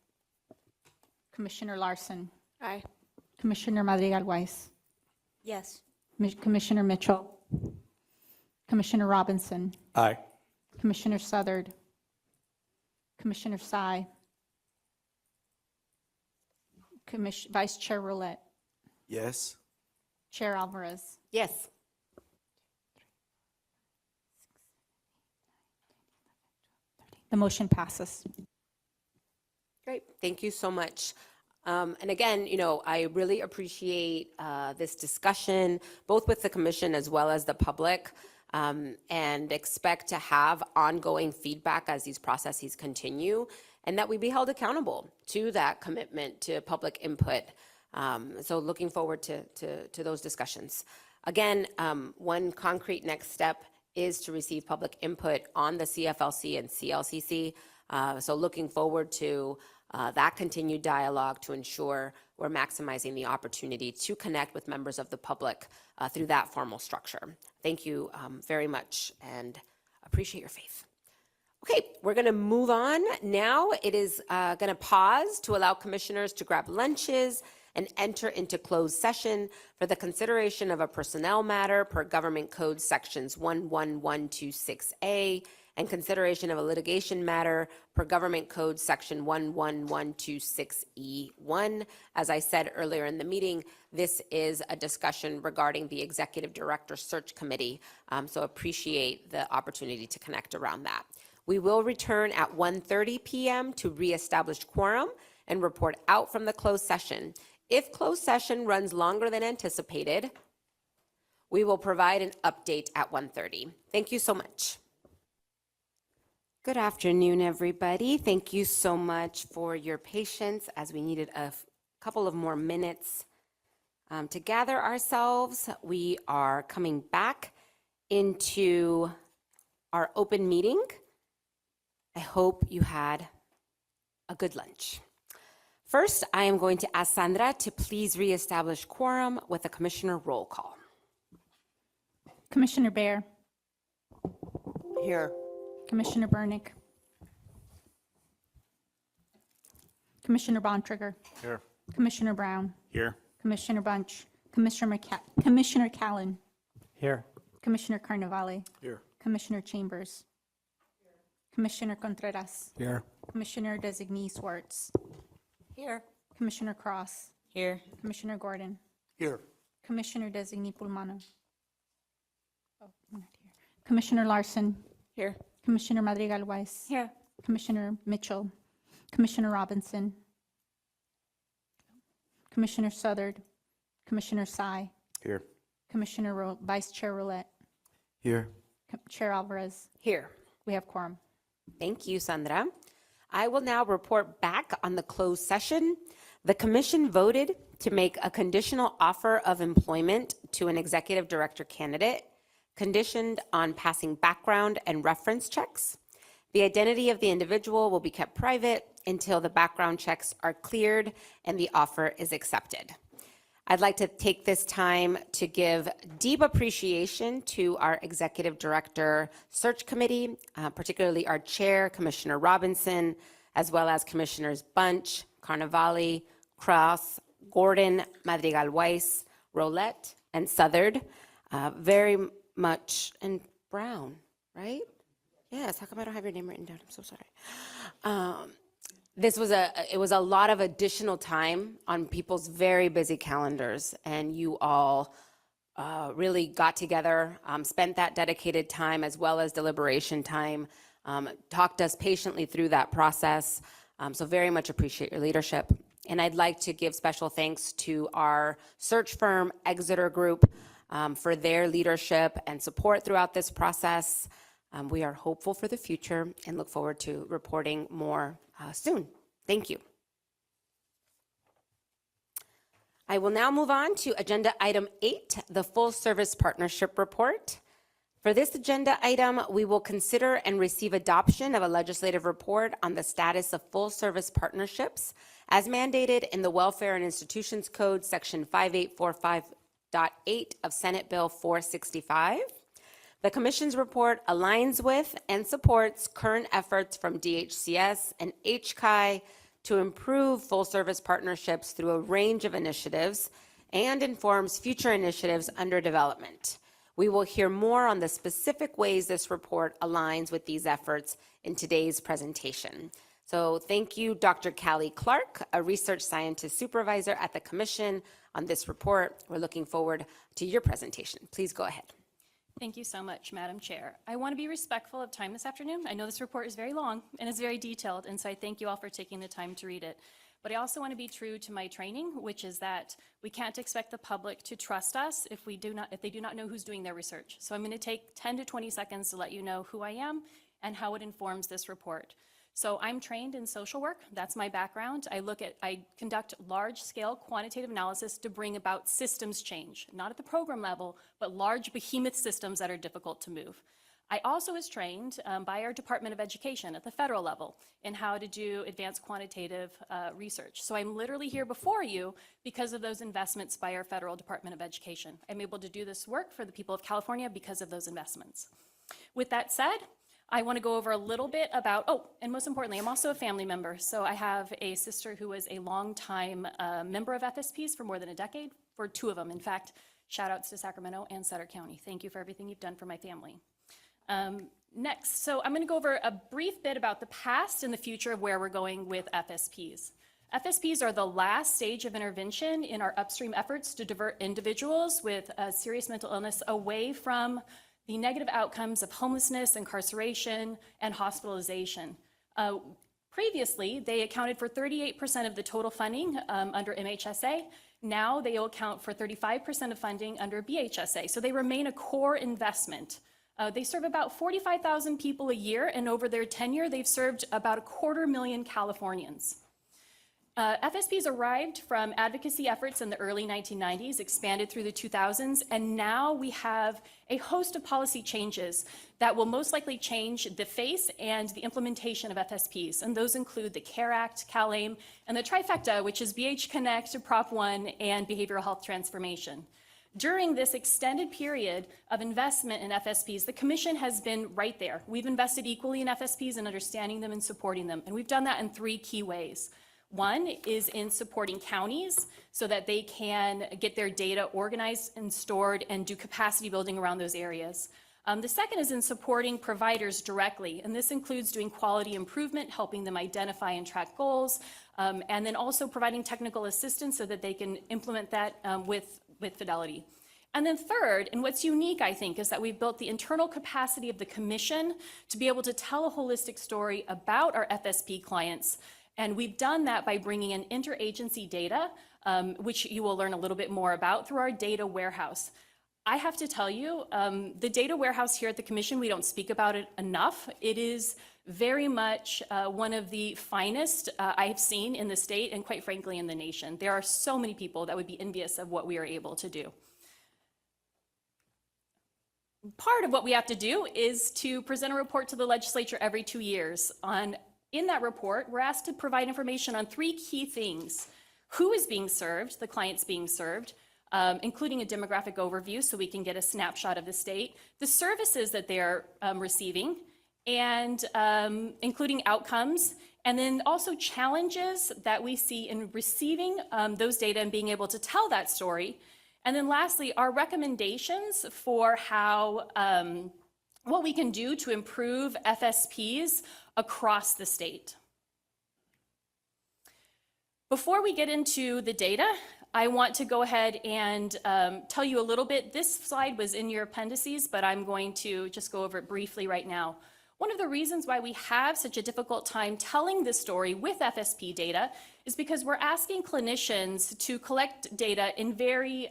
Commissioner Larson, Aye. Commissioner Madrigal Weiss, Yes. Commissioner Mitchell, Commissioner Robinson, Aye. Commissioner Southard, Commissioner Sy, Vice Chair Roulette, Yes. Chair Alvarez. Yes. The motion passes. Great, thank you so much. And again, I really appreciate this discussion, both with the commission as well as the public, and expect to have ongoing feedback as these processes continue, and that we be held accountable to that commitment to public input. So looking forward to those discussions. Again, one concrete next step is to receive public input on the CFLC and CLCC. So looking forward to that continued dialogue to ensure we're maximizing the opportunity to connect with members of the public through that formal structure. Thank you very much and appreciate your faith. Okay, we're going to move on now. It is going to pause to allow commissioners to grab lunches and enter into closed session for the consideration of a personnel matter per Government Code Sections 11126A and consideration of a litigation matter per Government Code Section 11126E1. As I said earlier in the meeting, this is a discussion regarding the Executive Director Search Committee, so appreciate the opportunity to connect around that. We will return at 1:30 p.m. to reestablish quorum and report out from the closed session. If closed session runs longer than anticipated, we will provide an update at 1:30. Thank you so much. Good afternoon, everybody. Thank you so much for your patience as we needed a couple of more minutes to gather ourselves. We are coming back into our open meeting. I hope you had a good lunch. First, I am going to ask Sandra to please reestablish quorum with a commissioner roll call. Commissioner Bear, Here. Commissioner Bernick, Commissioner Bontrager, Here. Commissioner Brown, Here. Commissioner Bunch, Commissioner Callan, Here. Commissioner Carnevale, Here. Commissioner Chambers, Commissioner Contreras, Here. Commissioner Designee Swartz, Here. Commissioner Cross, Here. Commissioner Gordon, Here. Commissioner Designee Pulmano. Oh, I'm not here. Commissioner Larson. Here. Commissioner Madrigal-Weiss. Here. Commissioner Mitchell. Commissioner Robinson. Commissioner Southard. Commissioner Sy. Here. Vice Chair Roulette. Here. Chair Alvarez. Here. We have quorum. Thank you, Sandra. I will now report back on the closed session. The commission voted to make a conditional offer of employment to an executive director candidate, conditioned on passing background and reference checks. The identity of the individual will be kept private until the background checks are cleared and the offer is accepted. I'd like to take this time to give deep appreciation to our Executive Director Search Committee, particularly our Chair, Commissioner Robinson, as well as Commissioners Bunch, Carnevale, Cross, Gordon, Madrigal-Weiss, Roulette, and Southard. Very much, and Brown, right? Yes, how come I don't have your name written down? I'm so sorry. It was a lot of additional time on people's very busy calendars, and you all really got together, spent that dedicated time as well as deliberation time, talked us patiently through that process. So very much appreciate your leadership. And I'd like to give special thanks to our search firm, Exeter Group, for their leadership and support throughout this process. We are hopeful for the future and look forward to reporting more soon. Thank you. I will now move on to agenda item 8, the full service partnership report. For this agenda item, we will consider and receive adoption of a legislative report on the status of full service partnerships as mandated in the Welfare and Institutions Code, section 5845.8 of Senate Bill 465. The Commission's report aligns with and supports current efforts from DHCS and HCI to improve full-service partnerships through a range of initiatives and informs future initiatives under development. We will hear more on the specific ways this report aligns with these efforts in today's presentation. So thank you, Dr. Callie Clark, a research scientist supervisor at the Commission, on this report. We're looking forward to your presentation. Please go ahead. Thank you so much, Madam Chair. I want to be respectful of time this afternoon. I know this report is very long and is very detailed, and so I thank you all for taking the time to read it. But I also want to be true to my training, which is that we can't expect the public to trust us if they do not know who's doing their research. So I'm going to take 10 to 20 seconds to let you know who I am and how it informs this report. So I'm trained in social work. That's my background. I conduct large-scale quantitative analysis to bring about systems change, not at the program level, but large behemoth systems that are difficult to move. I also was trained by our Department of Education at the federal level in how to do advanced quantitative research. So I'm literally here before you because of those investments by our federal Department of Education. I'm able to do this work for the people of California because of those investments. With that said, I want to go over a little bit about, and most importantly, I'm also a family member. So I have a sister who was a longtime member of FSPs for more than a decade, for 2 of them. In fact, shout outs to Sacramento and Sutter County. Thank you for everything you've done for my family. Next, so I'm going to go over a brief bit about the past and the future of where we're going with FSPs. FSPs are the last stage of intervention in our upstream efforts to divert individuals with serious mental illness away from the negative outcomes of homelessness, incarceration, and hospitalization. Previously, they accounted for 38% of the total funding under MHSA. Now they will account for 35% of funding under BHSA. So they remain a core investment. They serve about 45,000 people a year, and over their tenure, they've served about 250,000 Californians. FSPs arrived from advocacy efforts in the early 1990s, expanded through the 2000s, and now we have a host of policy changes that will most likely change the face and the implementation of FSPs. And those include the CARE Act, CalAIM, and the trifecta, which is BH Connect, Prop 1, and behavioral health transformation. During this extended period of investment in FSPs, the Commission has been right there. We've invested equally in FSPs and understanding them and supporting them, and we've done that in 3 key ways. One is in supporting counties so that they can get their data organized and stored and do capacity building around those areas. The second is in supporting providers directly, and this includes doing quality improvement, helping them identify and track goals, and then also providing technical assistance so that they can implement that with fidelity. And then third, and what's unique, I think, is that we've built the internal capacity of the commission to be able to tell a holistic story about our FSP clients. And we've done that by bringing in interagency data, which you will learn a little bit more about through our data warehouse. I have to tell you, the data warehouse here at the commission, we don't speak about it enough. It is very much one of the finest I've seen in the state and quite frankly in the nation. There are so many people that would be envious of what we are able to do. Part of what we have to do is to present a report to the legislature every 2 years. In that report, we're asked to provide information on 3 key things: who is being served, the clients being served, including a demographic overview so we can get a snapshot of the state, the services that they're receiving, and including outcomes, and then also challenges that we see in receiving those data and being able to tell that story. And then lastly, our recommendations for how, what we can do to improve FSPs across the state. Before we get into the data, I want to go ahead and tell you a little bit. This slide was in your appendices, but I'm going to just go over it briefly right now. One of the reasons why we have such a difficult time telling this story with FSP data is because we're asking clinicians to collect data in very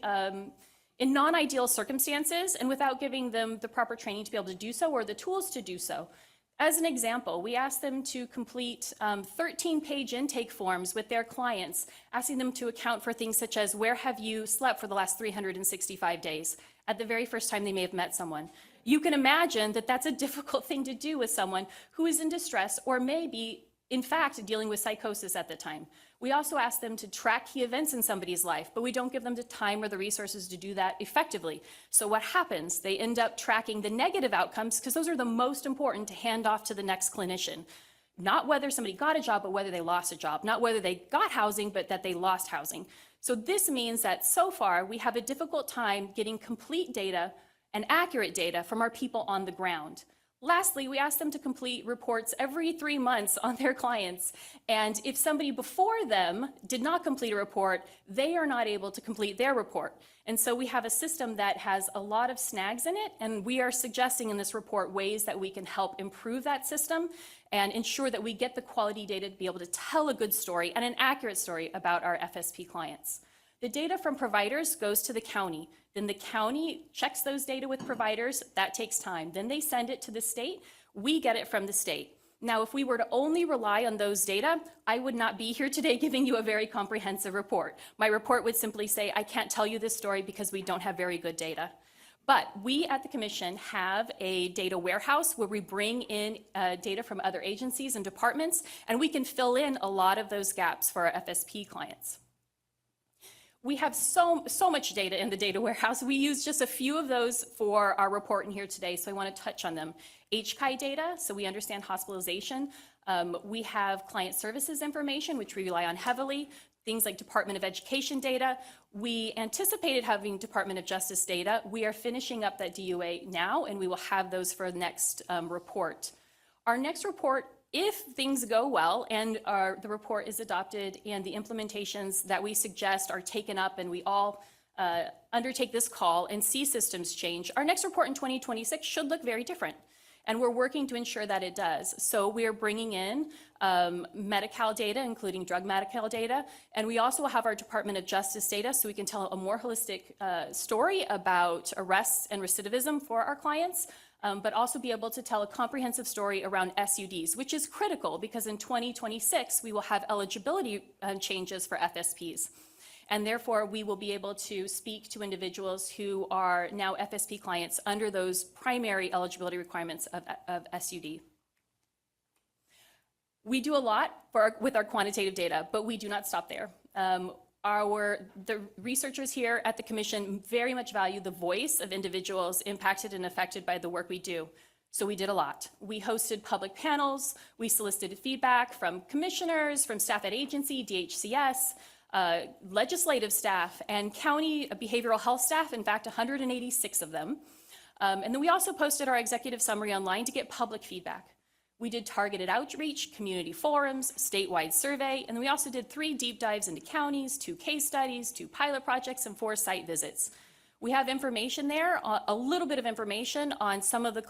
in non-ideal circumstances and without giving them the proper training to be able to do so or the tools to do so. As an example, we asked them to complete 13-page intake forms with their clients, asking them to account for things such as where have you slept for the last 365 days, at the very first time they may have met someone. You can imagine that that's a difficult thing to do with someone who is in distress or may be, in fact, dealing with psychosis at the time. We also ask them to track key events in somebody's life, but we don't give them the time or the resources to do that effectively. So what happens? They end up tracking the negative outcomes because those are the most important to hand off to the next clinician. Not whether somebody got a job, but whether they lost a job. Not whether they got housing, but that they lost housing. So this means that so far we have a difficult time getting complete data and accurate data from our people on the ground. Lastly, we ask them to complete reports every 3 months on their clients. And if somebody before them did not complete a report, they are not able to complete their report. And so we have a system that has a lot of snags in it. And we are suggesting in this report ways that we can help improve that system and ensure that we get the quality data to be able to tell a good story and an accurate story about our FSP clients. The data from providers goes to the county. Then the county checks those data with providers. That takes time. Then they send it to the state. We get it from the state. Now, if we were to only rely on those data, I would not be here today giving you a very comprehensive report. My report would simply say, I can't tell you this story because we don't have very good data. But we at the Commission have a data warehouse where we bring in data from other agencies and departments, and we can fill in a lot of those gaps for our FSP clients. We have so much data in the data warehouse. We use just a few of those for our report in here today, so I want to touch on them. HCI data, so we understand hospitalization. We have client services information, which we rely on heavily. Things like Department of Education data. We anticipated having Department of Justice data. We are finishing up that DUA now, and we will have those for the next report. Our next report, if things go well and the report is adopted and the implementations that we suggest are taken up and we all undertake this call and see systems change, our next report in 2026 should look very different. And we're working to ensure that it does. So we are bringing in Medi-Cal data, including drug Medi-Cal data, and we also have our Department of Justice data so we can tell a more holistic story about arrests and recidivism for our clients, but also be able to tell a comprehensive story around SUDs, which is critical because in 2026, we will have eligibility changes for FSPs. And therefore, we will be able to speak to individuals who are now FSP clients under those primary eligibility requirements of SUD. We do a lot with our quantitative data, but we do not stop there. The researchers here at the Commission very much value the voice of individuals impacted and affected by the work we do. So we did a lot. We hosted public panels, we solicited feedback from commissioners, from staff at agency, DHCS, legislative staff, and county behavioral health staff, in fact, 186 of them. And then we also posted our executive summary online to get public feedback. We did targeted outreach, community forums, statewide survey, and then we also did 3 deep dives into counties, 2 case studies, 2 pilot projects, and 4 site visits. We have information there, a little bit of information on some of the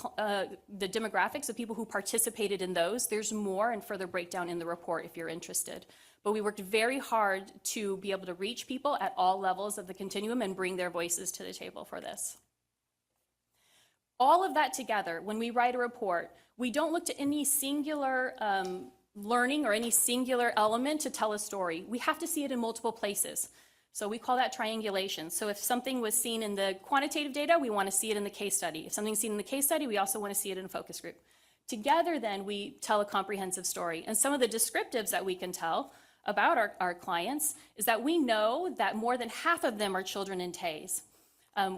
demographics of people who participated in those. There's more and further breakdown in the report if you're interested. But we worked very hard to be able to reach people at all levels of the continuum and bring their voices to the table for this. All of that together, when we write a report, we don't look to any singular learning or any singular element to tell a story. We have to see it in multiple places. So we call that triangulation. So if something was seen in the quantitative data, we want to see it in the case study. If something's seen in the case study, we also want to see it in a focus group. Together, then, we tell a comprehensive story. And some of the descriptives that we can tell about our clients is that we know that more than half of them are children in TAYs.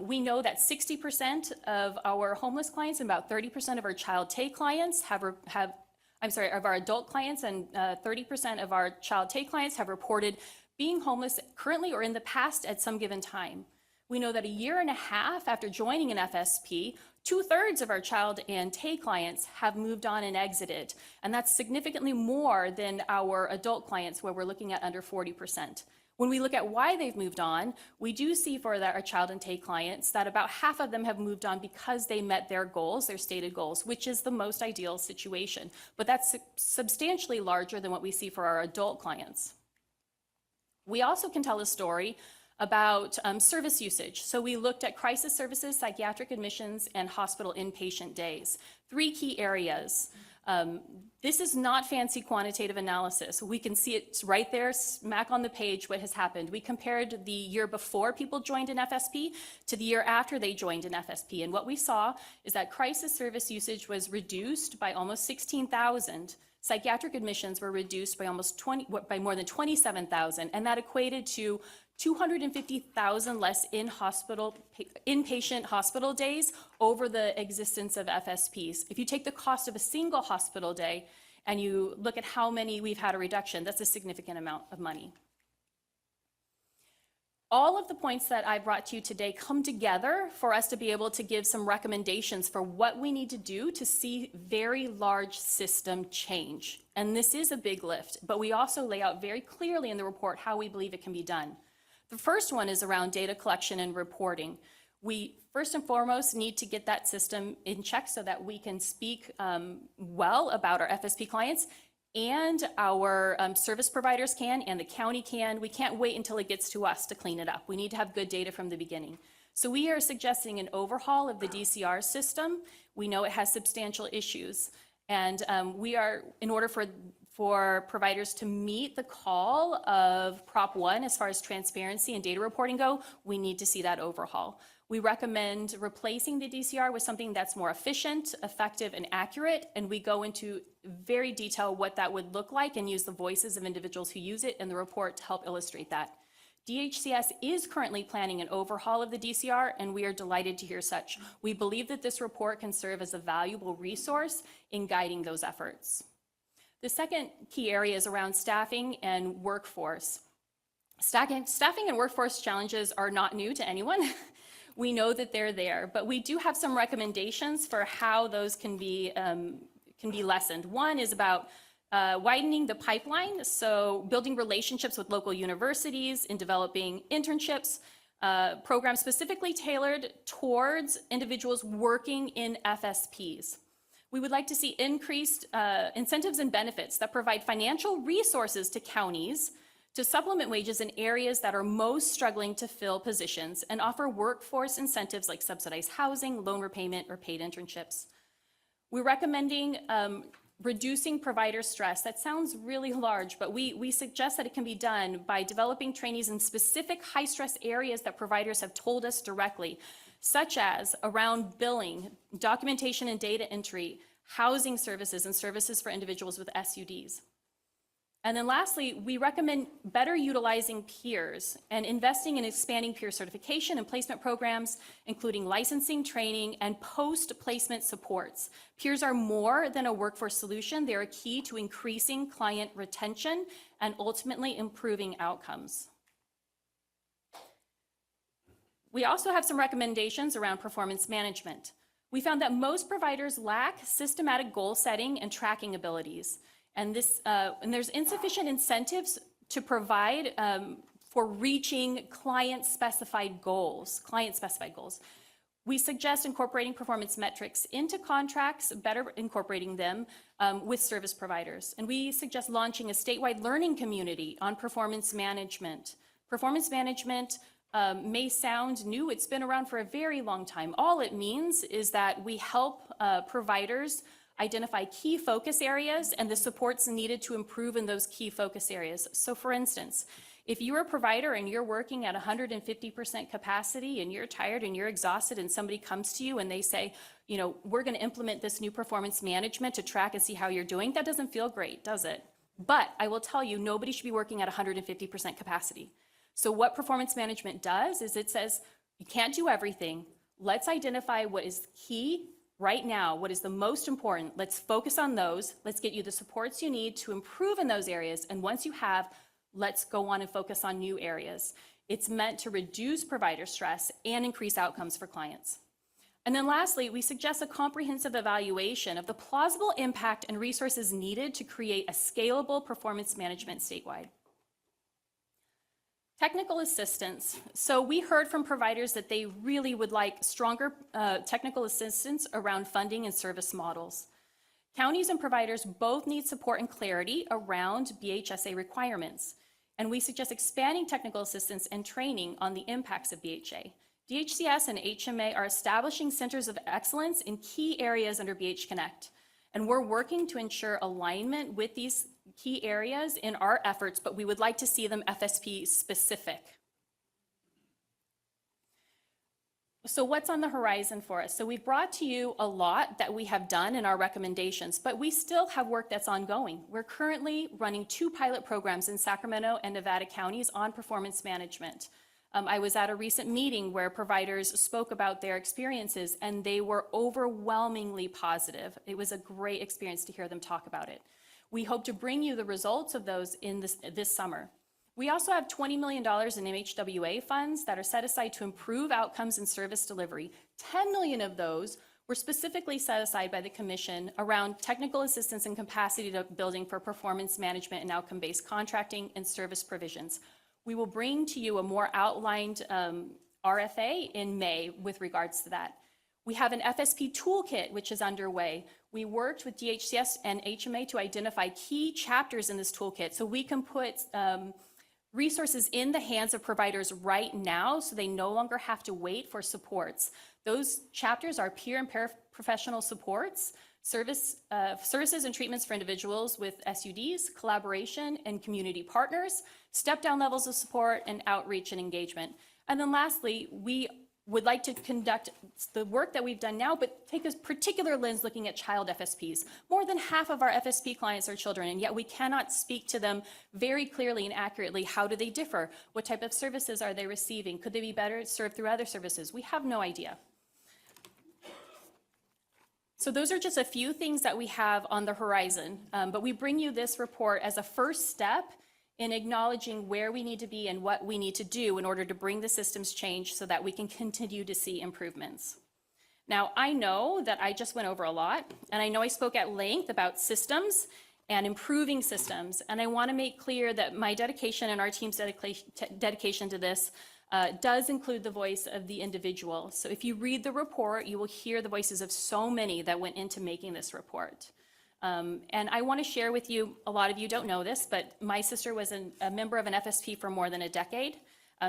We know that 60% of our homeless clients and about 30% of our child TAY clients of our adult clients and 30% of our child TAY clients have reported being homeless currently or in the past at some given time. We know that a year and a half after joining an FSP, 2/3 of our child and TAY clients have moved on and exited. And that's significantly more than our adult clients where we're looking at under 40%. When we look at why they've moved on, we do see for our child and TAY clients that about half of them have moved on because they met their goals, their stated goals, which is the most ideal situation. But that's substantially larger than what we see for our adult clients. We also can tell a story about service usage. So we looked at crisis services, psychiatric admissions, and hospital inpatient days. 3 key areas. This is not fancy quantitative analysis. We can see it right there, smack on the page, what has happened. We compared the year before people joined an FSP to the year after they joined an FSP. And what we saw is that crisis service usage was reduced by almost 16,000. Psychiatric admissions were reduced by by more than 27,000, and that equated to 250,000 less inpatient hospital days over the existence of FSPs. If you take the cost of a single hospital day and you look at how many we've had a reduction, that's a significant amount of money. All of the points that I brought to you today come together for us to be able to give some recommendations for what we need to do to see very large system change. And this is a big lift, but we also lay out very clearly in the report how we believe it can be done. The first one is around data collection and reporting. We first and foremost need to get that system in check so that we can speak well about our FSP clients, and our service providers can, and the county can. We can't wait until it gets to us to clean it up. We need to have good data from the beginning. So we are suggesting an overhaul of the DCR system. We know it has substantial issues. And in order for providers to meet the call of Prop 1 as far as transparency and data reporting go, we need to see that overhaul. We recommend replacing the DCR with something that's more efficient, effective, and accurate, and we go into very detail what that would look like and use the voices of individuals who use it in the report to help illustrate that. DHCS is currently planning an overhaul of the DCR, and we are delighted to hear such. We believe that this report can serve as a valuable resource in guiding those efforts. The second key area is around staffing and workforce. Staffing and workforce challenges are not new to anyone. We know that they're there, but we do have some recommendations for how those can be lessened. One is about widening the pipeline, so building relationships with local universities in developing internships, programs specifically tailored towards individuals working in FSPs. We would like to see increased incentives and benefits that provide financial resources to counties to supplement wages in areas that are most struggling to fill positions and offer workforce incentives like subsidized housing, loan repayment, or paid internships. We're recommending reducing provider stress. That sounds really large, but we suggest that it can be done by developing trainees in specific high-stress areas that providers have told us directly, such as around billing, documentation and data entry, housing services, and services for individuals with SUDs. And then lastly, we recommend better utilizing peers and investing in expanding peer certification and placement programs, including licensing, training, and post-placement supports. Peers are more than a workforce solution. They're a key to increasing client retention and ultimately improving outcomes. We also have some recommendations around performance management. We found that most providers lack systematic goal setting and tracking abilities. And there's insufficient incentives to provide for reaching client-specified goals. We suggest incorporating performance metrics into contracts, better incorporating them with service providers. And we suggest launching a statewide learning community on performance management. Performance management may sound new. It's been around for a very long time. All it means is that we help providers identify key focus areas and the supports needed to improve in those key focus areas. So for instance, if you're a provider and you're working at 150% capacity and you're tired and you're exhausted and somebody comes to you and they say, you know, we're going to implement this new performance management to track and see how you're doing, that doesn't feel great, does it? But I will tell you, nobody should be working at 150% capacity. So what performance management does is it says, you can't do everything. Let's identify what is key right now, what is the most important. Let's focus on those. Let's get you the supports you need to improve in those areas. And once you have, let's go on and focus on new areas. It's meant to reduce provider stress and increase outcomes for clients. And then lastly, we suggest a comprehensive evaluation of the plausible impact and resources needed to create a scalable performance management statewide. Technical assistance. So we heard from providers that they really would like stronger technical assistance around funding and service models. Counties and providers both need support and clarity around BHSA requirements. And we suggest expanding technical assistance and training on the impacts of BHA. DHCS and HMA are establishing centers of excellence in key areas under BH Connect. And we're working to ensure alignment with these key areas in our efforts, but we would like to see them FSP specific. So what's on the horizon for us? So we've brought to you a lot that we have done in our recommendations, but we still have work that's ongoing. We're currently running 2 pilot programs in Sacramento and Nevada counties on performance management. I was at a recent meeting where providers spoke about their experiences and they were overwhelmingly positive. It was a great experience to hear them talk about it. We hope to bring you the results of those in this summer. We also have $20 million in MHWA funds that are set aside to improve outcomes in service delivery. 10 million of those were specifically set aside by the Commission around technical assistance and capacity building for performance management and outcome-based contracting and service provisions. We will bring to you a more outlined RFA in May with regards to that. We have an FSP toolkit, which is underway. We worked with DHCS and HMA to identify key chapters in this toolkit so we can put resources in the hands of providers right now so they no longer have to wait for supports. Those chapters are peer and paraprofessional supports, services and treatments for individuals with SUDs, collaboration and community partners, step-down levels of support, and outreach and engagement. And then lastly, we would like to conduct the work that we've done now, but take a particular lens looking at child FSPs. More than half of our FSP clients are children, and yet we cannot speak to them very clearly and accurately. How do they differ? What type of services are they receiving? Could they be better served through other services? We have no idea. So those are just a few things that we have on the horizon, but we bring you this report as a first step in acknowledging where we need to be and what we need to do in order to bring the systems change so that we can continue to see improvements. Now, I know that I just went over a lot, and I know I spoke at length about systems and improving systems, and I want to make clear that my dedication and our team's dedication to this does include the voice of the individual. So if you read the report, you will hear the voices of so many that went into making this report. And I want to share with you, a lot of you don't know this, but my sister was a member of an FSP for more than a decade.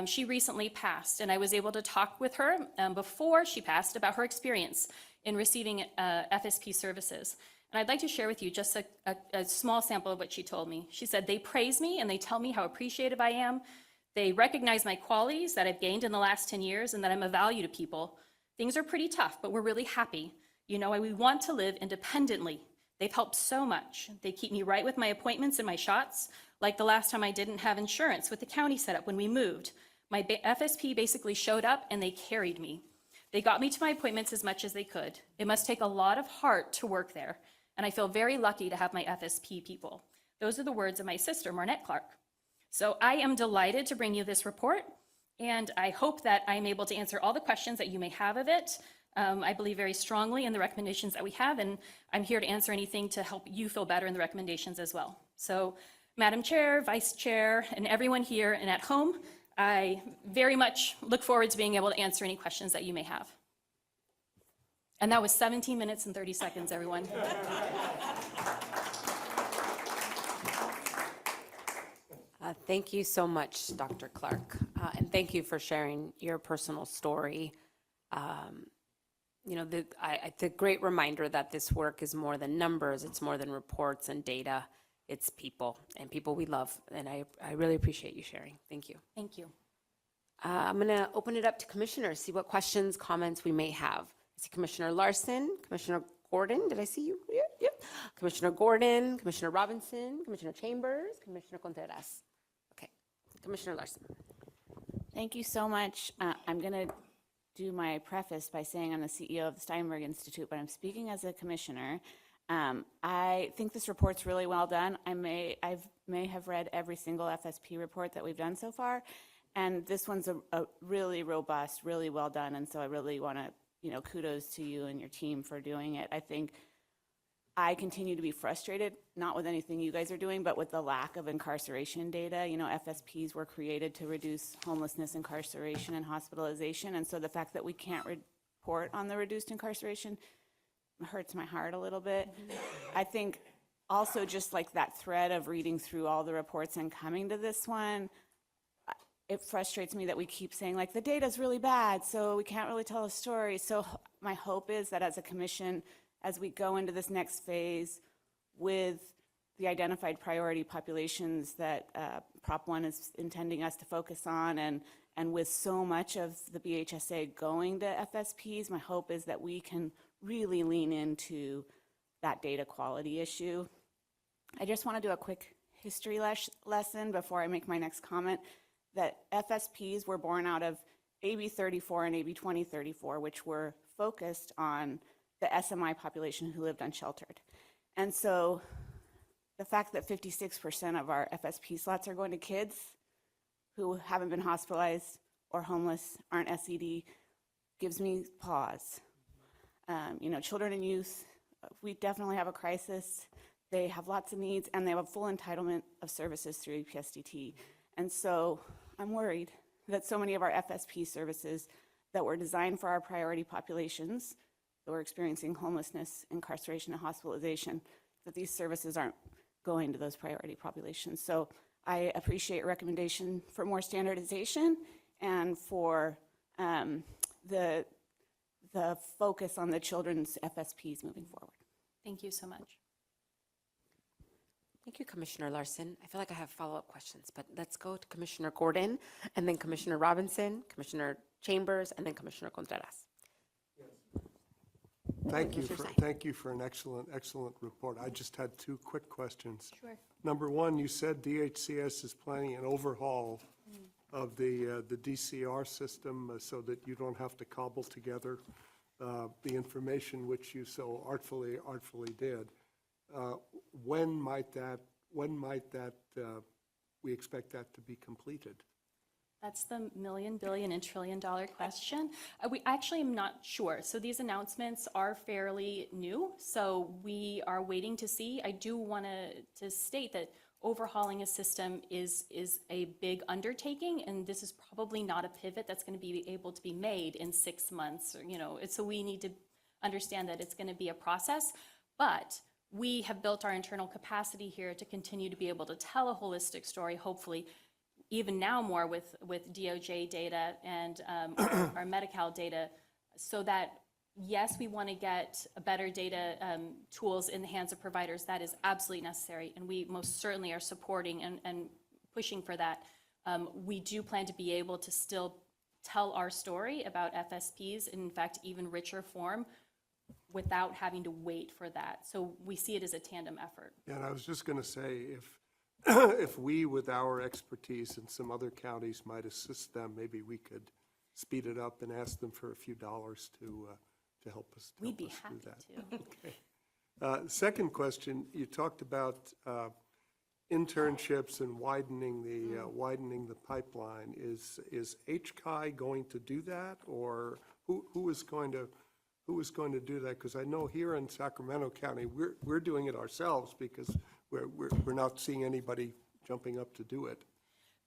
She recently passed, and I was able to talk with her before she passed about her experience in receiving FSP services. And I'd like to share with you just a small sample of what she told me. She said, "They praise me and they tell me how appreciative I am. They recognize my qualities that I've gained in the last 10 years and that I'm a value to people. Things are pretty tough, but we're really happy. You know, we want to live independently. They've helped so much. They keep me right with my appointments and my shots, like the last time I didn't have insurance with the county set up when we moved. My FSP basically showed up and they carried me. They got me to my appointments as much as they could. It must take a lot of heart to work there, and I feel very lucky to have my FSP people." Those are the words of my sister, Marnette Clark. So I am delighted to bring you this report, and I hope that I'm able to answer all the questions that you may have of it. I believe very strongly in the recommendations that we have, and I'm here to answer anything to help you feel better in the recommendations as well. So Madam Chair, Vice Chair, and everyone here and at home, I very much look forward to being able to answer any questions that you may have. And that was 17 minutes and 30 seconds, everyone. Thank you so much, Dr. Clark, and thank you for sharing your personal story. You know, the great reminder that this work is more than numbers, it's more than reports and data, it's people, and people we love, and I really appreciate you sharing. Thank you. Thank you. I'm going to open it up to commissioners, see what questions, comments we may have. I see Commissioner Larson, Commissioner Gordon, did I see you? Yep. Commissioner Gordon, Commissioner Robinson, Commissioner Chambers, Commissioner Contreras. Okay, Commissioner Larson. Thank you so much. I'm going to do my preface by saying I'm the CEO of the Steinberg Institute, but I'm speaking as a commissioner. I think this report's really well done. I may have read every single FSP report that we've done so far, and this one's a really robust, really well done, and so I really want to, kudos to you and your team for doing it. I think I continue to be frustrated, not with anything you guys are doing, but with the lack of incarceration data. FSPs were created to reduce homelessness, incarceration, and hospitalization. And so the fact that we can't report on the reduced incarceration hurts my heart a little bit. I think also just like that thread of reading through all the reports and coming to this one, it frustrates me that we keep saying like the data's really bad, so we can't really tell a story. So my hope is that as a commission, as we go into this next phase with the identified priority populations that Prop 1 is intending us to focus on, and with so much of the BHSA going to FSPs, my hope is that we can really lean into that data quality issue. I just want to do a quick history lesson before I make my next comment, that FSPs were born out of AB 34 and AB 2034, which were focused on the SMI population who lived unsheltered. And so the fact that 56% of our FSP slots are going to kids who haven't been hospitalized or homeless, aren't SED, gives me pause. Children and youth, we definitely have a crisis. They have lots of needs, and they have a full entitlement of services through EPSDT. And so I'm worried that so many of our FSP services that were designed for our priority populations that were experiencing homelessness, incarceration, and hospitalization, that these services aren't going to those priority populations. So I appreciate your recommendation for more standardization and for the focus on the children's FSPs moving forward. Thank you so much. Thank you, Commissioner Larson. I feel like I have follow-up questions, but let's go to Commissioner Gordon, and then Commissioner Robinson, Commissioner Chambers, and then Commissioner Contreras. Thank you for an excellent report. I just had two quick questions. Sure. Number one, you said DHCS is planning an overhaul of the DCR system so that you don't have to cobble together the information which you so artfully did. When might we expect that to be completed? That's the million, billion, and trillion dollar question. We actually am not sure. So these announcements are fairly new, so we are waiting to see. I do want to state that overhauling a system is a big undertaking, and this is probably not a pivot that's going to be able to be made in 6 months. So we need to understand that it's going to be a process, but we have built our internal capacity here to continue to be able to tell a holistic story, hopefully, even now more with DOJ data and our Medi-Cal data, so that, yes, we want to get better data tools in the hands of providers. That is absolutely necessary, and we most certainly are supporting and pushing for that. We do plan to be able to still tell our story about FSPs, in fact, even richer form, without having to wait for that. So we see it as a tandem effort. Yeah, and I was just going to say, if we, with our expertise and some other counties, might assist them, maybe we could speed it up and ask them for a few dollars to help us. We'd be happy to. Okay. Second question: you talked about internships and widening the pipeline. Is HCI going to do that, or who is going to do that? Because I know here in Sacramento County, we're doing it ourselves because we're not seeing anybody jumping up to do it.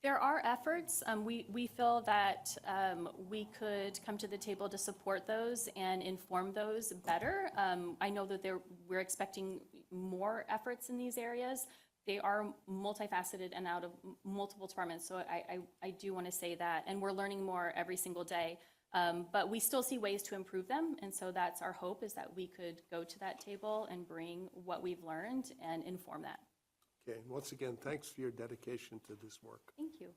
There are efforts. We feel that we could come to the table to support those and inform those better. I know that we're expecting more efforts in these areas. They are multifaceted and out of multiple departments, so I do want to say that. And we're learning more every single day. But we still see ways to improve them, and so that's our hope, is that we could go to that table and bring what we've learned and inform that. Okay, and once again, thanks for your dedication to this work. Thank you.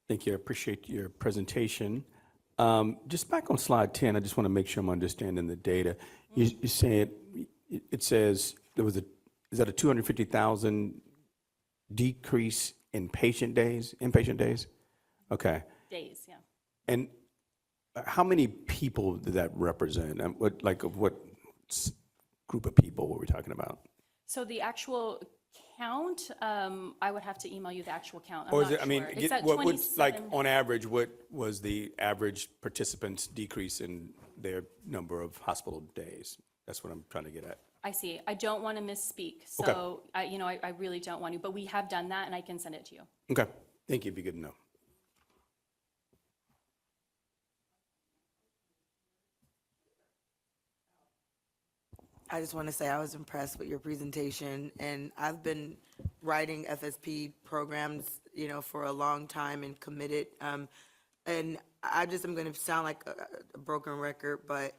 Thank you. I appreciate your presentation. Just back on slide 10, I just want to make sure I'm understanding the data. You said, it says there was is that a 250,000 decrease in inpatient days? Okay. Days, yeah. And how many people did that represent? What group of people were we talking about? So the actual count, I would have to email you the actual count. I'm Or is not it, I mean, sure. It's at like 27. on average, what was the average participants decrease in their number of hospital days? That's what I'm trying to get at. I see. I don't want to misspeak, so I really don't want to, but we have done that, and I can send it to you. Okay, thank you. It'd be good to know. I just want to say I was impressed with your presentation, and I've been writing FSP programs, for a long time and committed. And I just am going to sound like a broken record, but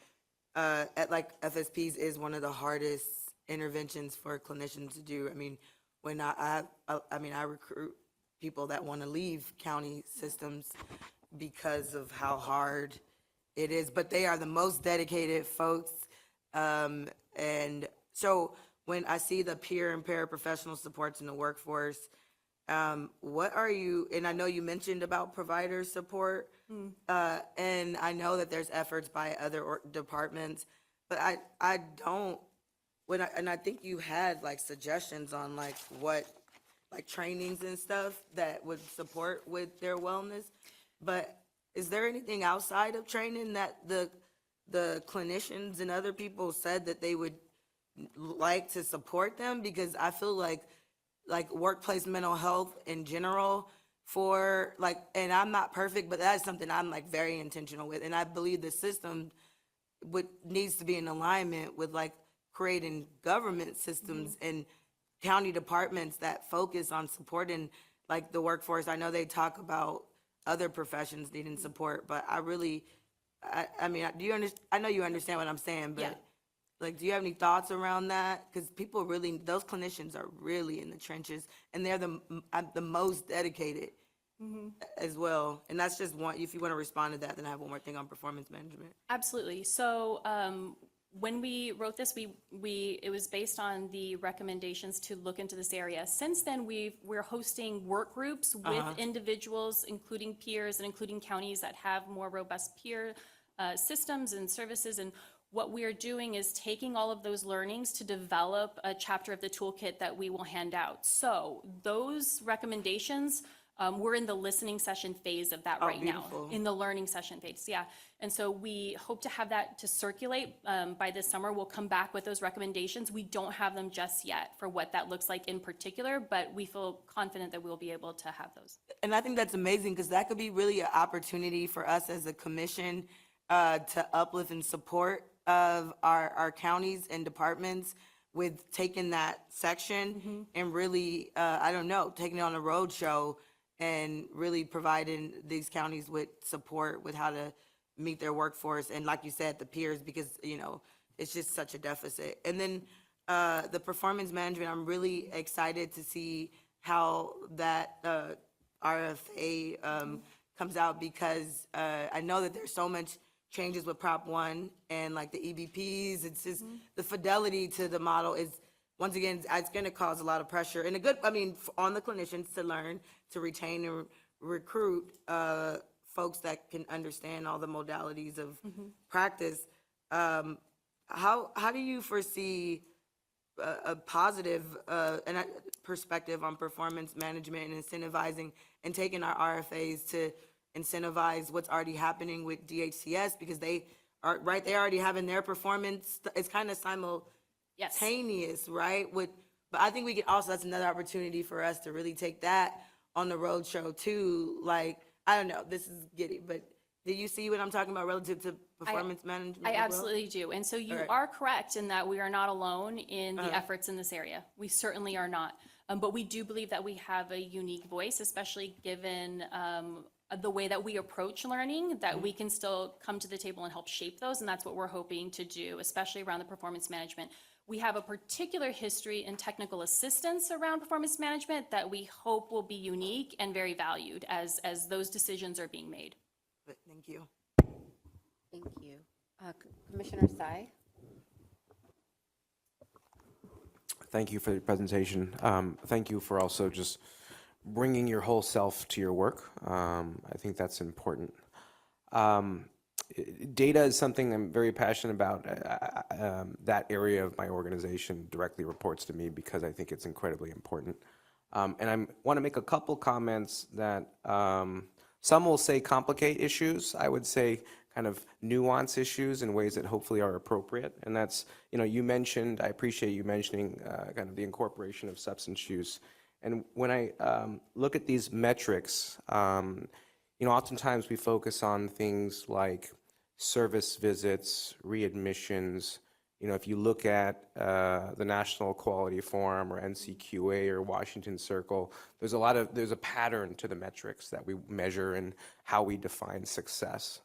FSPs is one of the hardest interventions for clinicians to do. I mean, when I recruit people that want to leave county systems because of how hard it is, but they are the most dedicated folks. And so when I see the peer and paraprofessional supports in the workforce, what are you, and I know you mentioned about provider support, and I know that there's efforts by other departments, but I don't, and I think you had like suggestions on like what, like trainings and stuff that would support with their wellness, but is there anything outside of training that the clinicians and other people said that they would like to support them? Because I feel like workplace mental health in general for and I'm not perfect, but that's something I'm like very intentional with. And I believe the system needs to be in alignment with like creating government systems and county departments that focus on supporting like the workforce. I know they talk about other professions needing support, but I mean, do you understand? I know you understand what I'm saying, but do you have any thoughts around that? Because people really, those clinicians are really in the trenches, and they're the most dedicated as well. And that's just one. If you want to respond to that, then I have one more thing on performance management. Absolutely. So when we wrote this, it was based on the recommendations to look into this area. Since then, we're hosting work groups with individuals, including peers and including counties that have more robust peer systems and services. And what we are doing is taking all of those learnings to develop a chapter of the toolkit that we will hand out. So those recommendations, we're in the listening session phase of that right now, in the learning session phase, yeah. And so we hope to have that to circulate by this summer. We'll come back with those recommendations. We don't have them just yet for what that looks like in particular, but we feel confident that we'll be able to have those. And I think that's amazing, because that could be really an opportunity for us as a commission to uplift and support of our counties and departments with taking that section and really, taking it on a road show and really providing these counties with support with how to meet their workforce. And like you said, the peers, because, it's just such a deficit. And then the performance management, I'm really excited to see how that RFA comes out, because I know that there's so much changes with Prop 1 and like the EBPs. It's just the fidelity to the model is, once again, it's going to cause a lot of pressure and on the clinicians to learn, to retain and recruit folks that can understand all the modalities of practice. How do you foresee a positive perspective on performance management and incentivizing and taking our RFAs to incentivize what's already happening with DHCS, because they already having their performance. It's kind of simultaneous, right? With But I think we could also, that's another opportunity for us to really take that on the road show too. Like, I don't know, this is giddy, but do you see what I'm talking about relative to performance management? I as well? absolutely do. And so you All right. are correct in that we are not alone in the efforts in this area. We certainly are not. But we do believe that we have a unique voice, especially given the way that we approach learning, that we can still come to the table and help shape those. And that's what we're hoping to do, especially around the performance management. We have a particular history in technical assistance around performance management that we hope will be unique and very valued as those decisions are being made. But thank you. Thank you. Commissioner Tsai? Thank you for the presentation. Thank you for also just bringing your whole self to your work. I think that's important. Data is something I'm very passionate about. That area of my organization directly reports to me because I think it's incredibly important. And I want to make a couple comments that some will say complicate issues. I would say kind of nuance issues in ways that hopefully are appropriate. And that's, you mentioned, I appreciate you mentioning kind of the incorporation of substance use. And when I look at these metrics, oftentimes we focus on things like service visits, readmissions. If you look at the National Quality Forum or NCQA or Washington Circle, there's a pattern to the metrics that we measure and how we define success.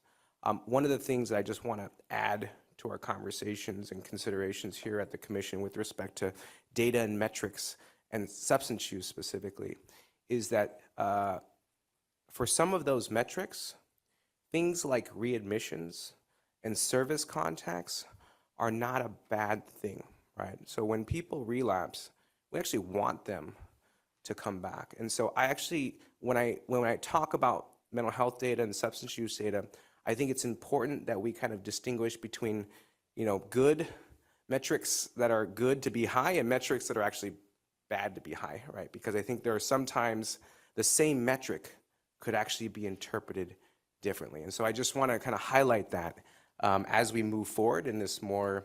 One of the things that I just want to add to our conversations and considerations here at the Commission with respect to data and metrics and substance use specifically is that for some of those metrics, things like readmissions and service contacts are not a bad thing, right? So when people relapse, we actually want them to come back. And so I actually, when I talk about mental health data and substance use data, I think it's important that we kind of distinguish between, good metrics that are good to be high and metrics that are actually bad to be high, right? Because I think there are sometimes the same metric could actually be interpreted differently. And so I just want to kind of highlight that as we move forward in this more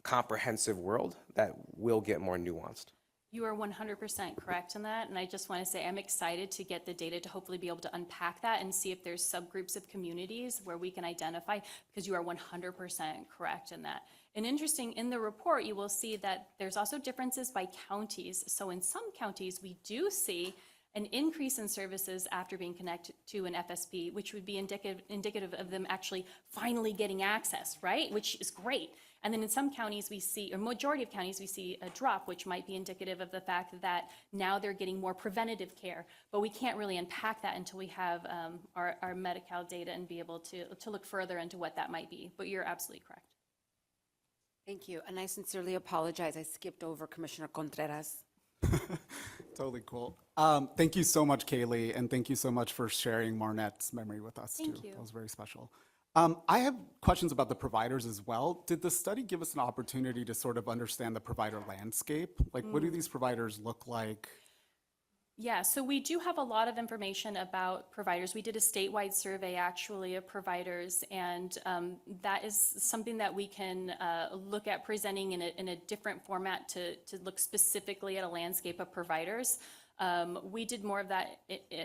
comprehensive world that will get more nuanced. You are 100% correct in that. And I just want to say I'm excited to get the data to hopefully be able to unpack that and see if there's subgroups of communities where we can identify, because you are 100% correct in that. And interesting, in the report, you will see that there's also differences by counties. So in some counties, we do see an increase in services after being connected to an FSP, which would be indicative of them actually finally getting access, right? Which is great. And then in some counties we see, or majority of counties, we see a drop, which might be indicative of the fact that now they're getting more preventative care. But we can't really unpack that until we have our Medi-Cal data and be able to look further into what that might be. But you're absolutely correct. Thank you. And I sincerely apologize. I skipped over Commissioner Contreras. Totally cool. Thank you so much, Kaylee, and thank you so much for sharing Marnette's memory with us, too. Thank you. That was very special. I have questions about the providers as well. Did the study give us an opportunity to sort of understand the provider landscape? Like, what do these providers look like? Yeah, so we do have a lot of information about providers. We did a statewide survey actually of providers, and that is something that we can look at presenting in a different format to look specifically at a landscape of providers. We did more of that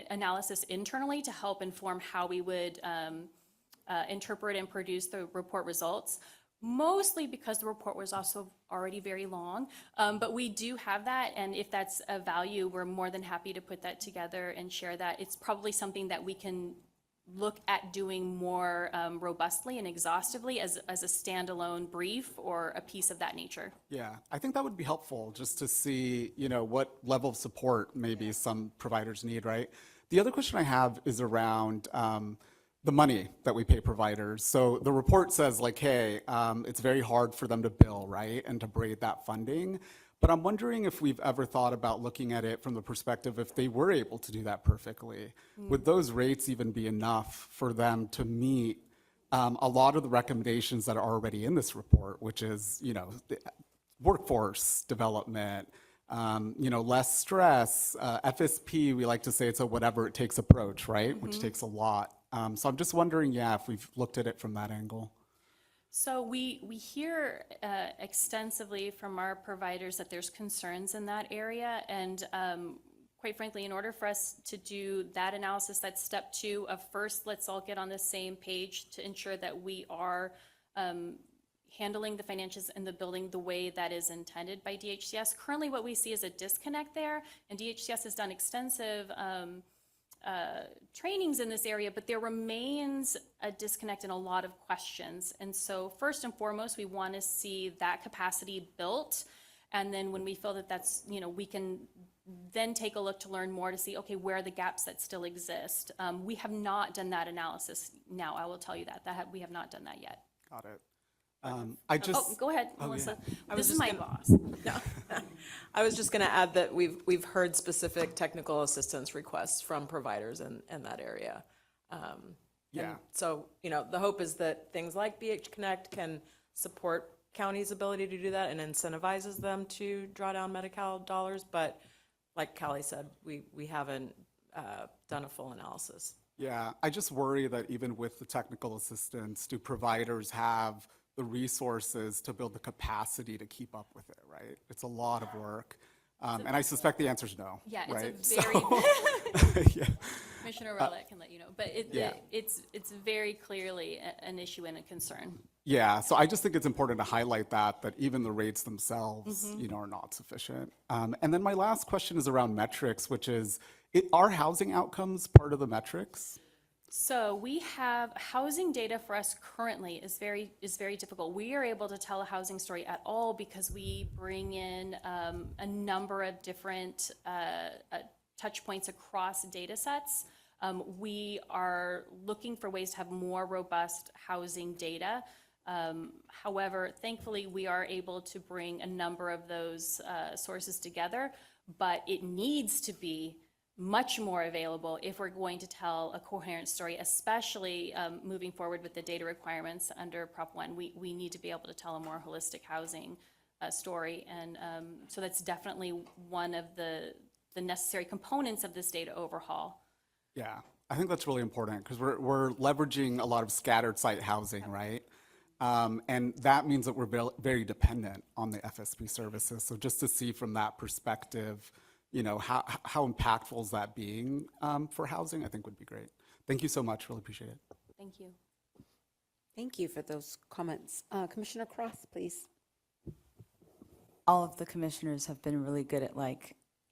analysis internally to help inform how we would interpret and produce the report results. Mostly because the report was also already very long, but we do have that, and if that's a value, we're more than happy to put that together and share that. It's probably something that we can look at doing more robustly and exhaustively as a standalone brief or a piece of that nature. Yeah, I think that would be helpful just to see, what level of support maybe some providers need, right? The other question I have is around the money that we pay providers. So the report says like, hey, it's very hard for them to bill, right? And to braid that funding. But I'm wondering if we've ever thought about looking at it from the perspective if they were able to do that perfectly. Would those rates even be enough for them to meet a lot of the recommendations that are already in this report, which is, workforce development, less stress, FSP, we like to say it's a whatever it takes approach, right? Which takes a lot. So I'm just wondering, if we've looked at it from that angle. So we hear extensively from our providers that there's concerns in that area. And quite frankly, in order for us to do that analysis, that's step 2 of first, let's all get on the same page to ensure that we are handling the financials in the building the way that is intended by DHCS. Currently, what we see is a disconnect there, and DHCS has done extensive trainings in this area, but there remains a disconnect and a lot of questions. And so first and foremost, we want to see that capacity built. And then when we feel that that's, we can then take a look to learn more to see, okay, where are the gaps that still exist? We have not done that analysis now, I will tell you that, we have not done that yet. Got it. I just. Go ahead, Oh, Melissa. yeah. This is my boss. No. I was just going to add that we've heard specific technical assistance requests from providers in that area. Yeah. And so, the hope is that things like BH Connect can support county's ability to do that and incentivizes them to draw down Medi-Cal dollars. But like Callie said, we haven't done a full analysis. Yeah, I just worry that even with the technical assistance, do providers have the resources to build the capacity to keep up with it, right? It's a lot of work. And I suspect the answer is no. Yeah, right? it's a very, Yeah. Commissioner Rowlett can let you know, but Yeah. it's very clearly an issue and a concern. Yeah, so I just think it's important to highlight that even the rates themselves, are not sufficient. And then my last question is around metrics, which is, are housing outcomes part of the metrics? So we have housing data for us currently is very difficult. We are able to tell a housing story at all because we bring in a number of different touch points across data sets. We are looking for ways to have more robust housing data. However, thankfully, we are able to bring a number of those sources together, but it needs to be much more available if we're going to tell a coherent story, especially moving forward with the data requirements under Prop 1. We need to be able to tell a more holistic housing story. And so that's definitely one of the necessary components of this data overhaul. Yeah, I think that's really important because we're leveraging a lot of scattered site housing, right? And that means that we're very dependent on the FSP services. So just to see from that perspective, how impactful is that being for housing, I think would be great. Thank you so much, really appreciate it. Thank you. Thank you for those comments. Commissioner Cross, please. All of the commissioners have been really good at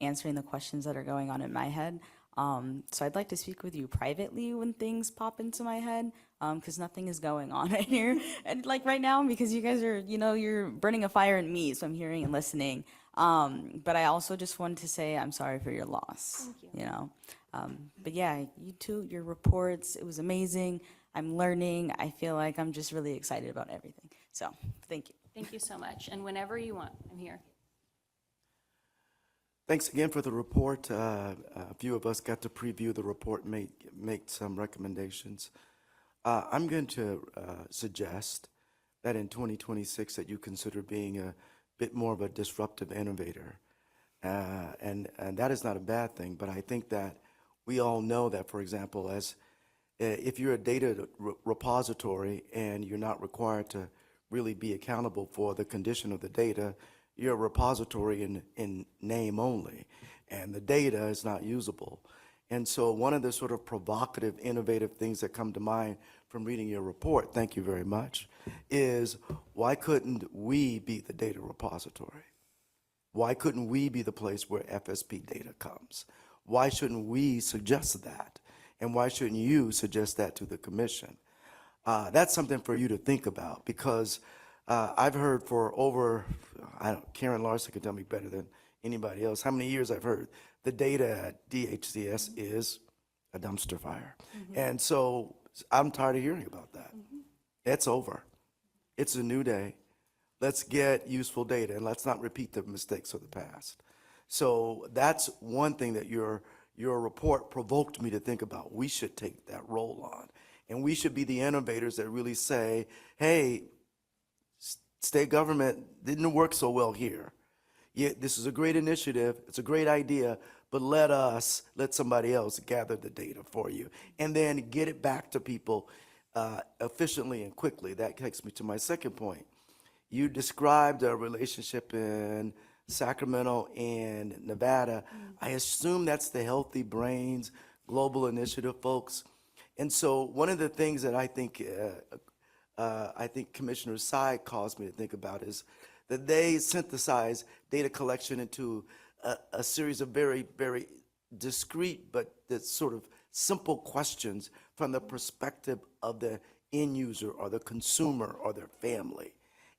answering the questions that are going on in my head. So I'd like to speak with you privately when things pop into my head, because nothing is going on right here. And right now, because you guys are, you're burning a fire in me, so I'm hearing and listening. But I also just wanted to say I'm sorry for your loss. Thank you. But yeah, you too, your reports, it was amazing. I'm learning. I feel like I'm just really excited about everything. So thank you. Thank you so much. And whenever you want, I'm here. Thanks again for the report. A few of us got to preview the report and make some recommendations. I'm going to suggest that in 2026 that you consider being a bit more of a disruptive innovator. And that is not a bad thing, but I think that we all know that, for example, if you're a data repository and you're not required to really be accountable for the condition of the data, you're a repository in name only, and the data is not usable. And so one of the sort of provocative, innovative things that come to mind from reading your report, thank you very much, is why couldn't we be the data repository? Why couldn't we be the place where FSP data comes? Why shouldn't we suggest that? And why shouldn't you suggest that to the commission? That's something for you to think about, because I've heard for over, Karen Larson can tell me better than anybody else, how many years I've heard the data at DHCS is a dumpster fire. And so I'm tired of hearing about that. It's over. It's a new day. Let's get useful data and let's not repeat the mistakes of the past. So that's one thing that your report provoked me to think about. We should take that role on. And we should be the innovators that really say, hey, state government didn't work so well here. Yeah, this is a great initiative, it's a great idea, but let somebody else gather the data for you and then get it back to people efficiently and quickly. That takes me to my second point. You described a relationship in Sacramento and Nevada. I assume that's the Healthy Brains Global Initiative folks. And so one of the things that I think Commissioner Sy caused me to think about is that they synthesize data collection into a series of very, very discrete but that sort of simple questions from the perspective of the end user or the consumer or their family.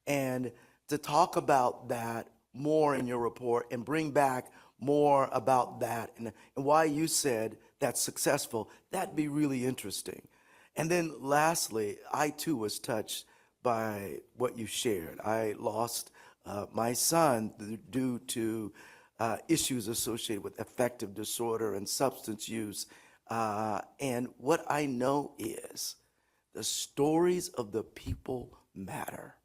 And to talk about that more in your report and bring back more about that and why you said that's successful, that'd be really interesting. And then lastly, I too was touched by what you shared. I lost my son due to issues associated with affective disorder and substance use. And what I know is the stories of the people matter.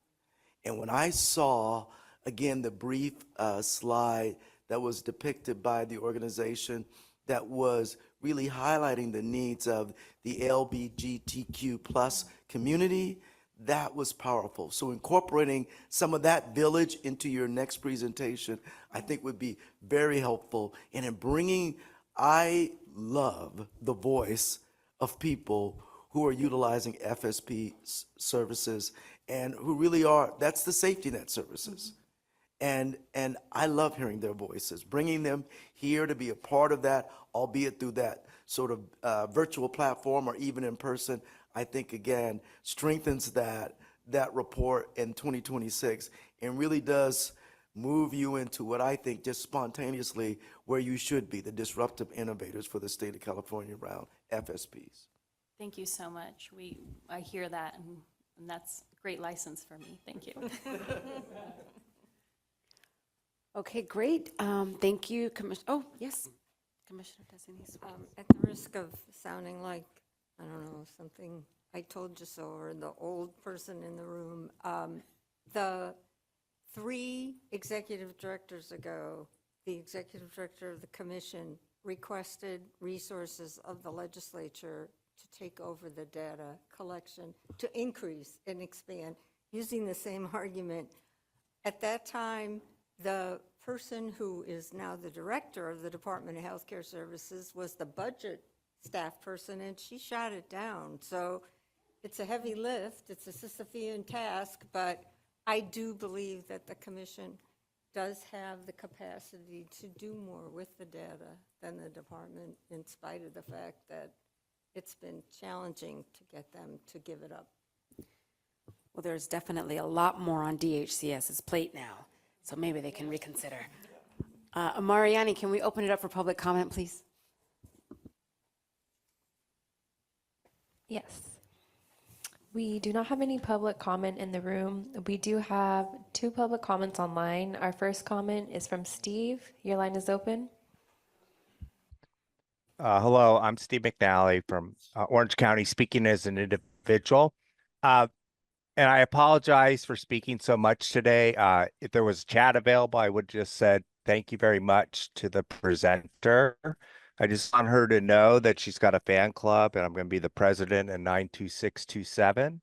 And when I saw, again, the brief slide that was depicted by the organization that was really highlighting the needs of the LGBTQ plus community, that was powerful. So incorporating some of that village into your next presentation, I think would be very helpful. And in bringing, I love the voice of people who are utilizing FSP services and who really are, that's the safety net services. And I love hearing their voices, bringing them here to be a part of that, albeit through that sort of virtual platform or even in person, I think, again, strengthens that report in 2026 and really does move you into what I think just spontaneously where you should be, the disruptive innovators for the state of California around FSPs. Thank you so much. I hear that, and that's a great license for me. Thank you. Okay, great. Thank you, Commissioner. Oh, yes, Commissioner Designee. At the risk of sounding like, I don't know, something I told you so, or the old person in the room, the 3 executive directors ago, the executive director of the commission requested resources of the legislature to take over the data collection, to increase and expand, using the same argument. At that time, the person who is now the director of the Department of Healthcare Services was the budget staff person, and she shot it down. So it's a heavy lift, it's a Sisyphean task, but I do believe that the commission does have the capacity to do more with the data than the department, in spite of the fact that it's been challenging to get them to give it up. Well, there's definitely a lot more on DHCS's plate now, so maybe they can reconsider. Mariani, can we open it up for public comment, please? Yes. We do not have any public comment in the room. We do have 2 public comments online. Our first comment is from Steve. Your line is open. Hello, I'm Steve McNally from Orange County, speaking as an individual. And I apologize for speaking so much today. If there was chat available, I would just said thank you very much to the presenter. I just want her to know that she's got a fan club, and I'm going to be the president in 92627,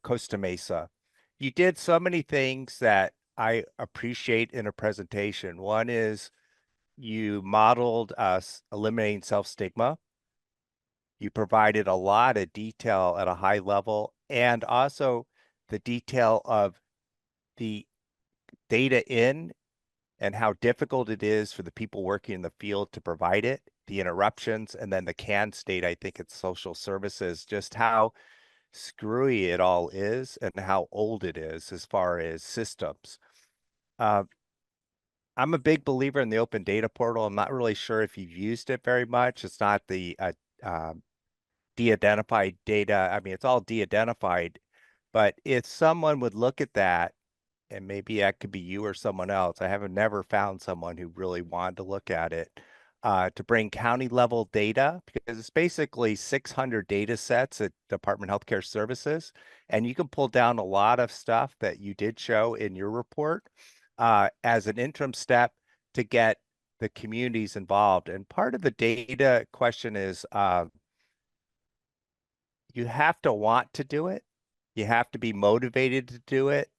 Costa Mesa. You did so many things that I appreciate in a presentation. One is you modeled us eliminating self-stigma. You provided a lot of detail at a high level, and also the detail of the data in and how difficult it is for the people working in the field to provide it, the interruptions, and then the can state, I think it's social services, just how screwy it all is and how old it is as far as systems. I'm a big believer in the open data portal. I'm not really sure if you've used it very much. It's not the de-identified data. I mean, it's all de-identified, but if someone would look at that, and maybe that could be you or someone else, I haven't never found someone who really wanted to look at it, to bring county level data, because it's basically 600 data sets at Department of Healthcare Services, and you can pull down a lot of stuff that you did show in your report as an interim step to get the communities involved. And part of the data question is, you have to want to do it. You have to be motivated to do it.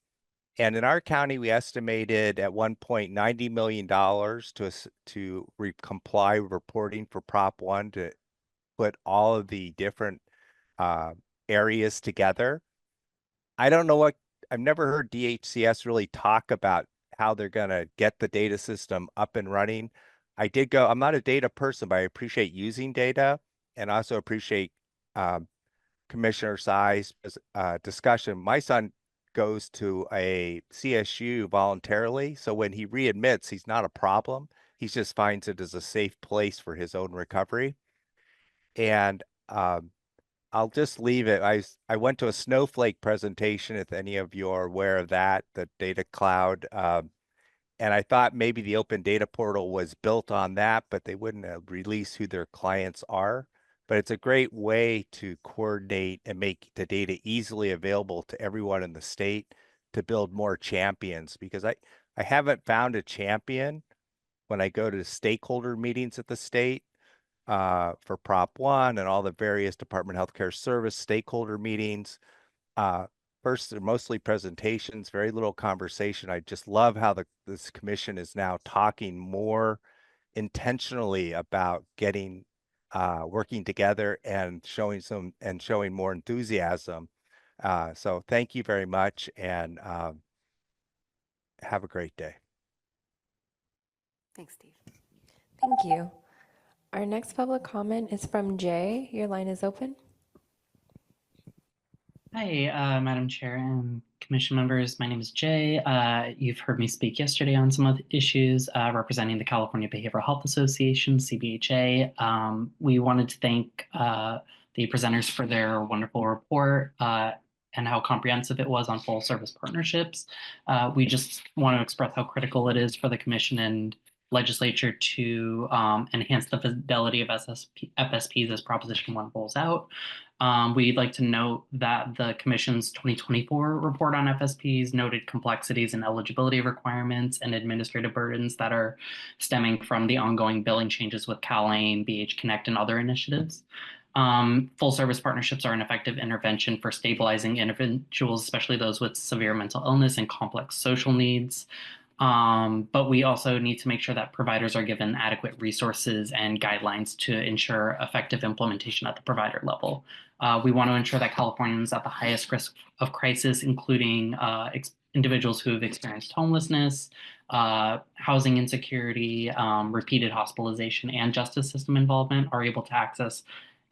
And in our county, we estimated at one point $90 million to comply reporting for Prop 1 to put all of the different areas together. I don't know what, I've never heard DHCS really talk about how they're going to get the data system up and running. I'm not a data person, but I appreciate using data and also appreciate Commissioner Tsai's discussion. My son goes to a CSU voluntarily, so when he readmits, he's not a problem. He just finds it as a safe place for his own recovery. And I'll just leave it. I went to a Snowflake presentation, if any of you are aware of that, the data cloud. And I thought maybe the open data portal was built on that, but they wouldn't release who their clients are. But it's a great way to coordinate and make the data easily available to everyone in the state to build more champions, because I haven't found a champion when I go to stakeholder meetings at the state for Prop 1 and all the various Department of Healthcare Service stakeholder meetings. First, they're mostly presentations, very little conversation. I just love how this commission is now talking more intentionally about getting working together and showing more enthusiasm. So thank you very much, and have a great day. Thanks, Steve. Thank you. Our next public comment is from Jay. Your line is open. Hi, Madam Chair and Commission members. My name is Jay. You've heard me speak yesterday on some of the issues representing the California Behavioral Health Association, CBHA. We wanted to thank the presenters for their wonderful report and how comprehensive it was on full service partnerships. We just want to express how critical it is for the Commission and legislature to enhance the fidelity of FSPs as Proposition 1 rolls out. We'd like to note that the Commission's 2024 report on FSPs noted complexities in eligibility requirements and administrative burdens that are stemming from the ongoing billing changes with CalAIM, BH Connect, and other initiatives. Full service partnerships are an effective intervention for stabilizing individuals, especially those with severe mental illness and complex social needs. But we also need to make sure that providers are given adequate resources and guidelines to ensure effective implementation at the provider level. We want to ensure that Californians at the highest risk of crisis, including individuals who have experienced homelessness, housing insecurity, repeated hospitalization, and justice system involvement, are able to access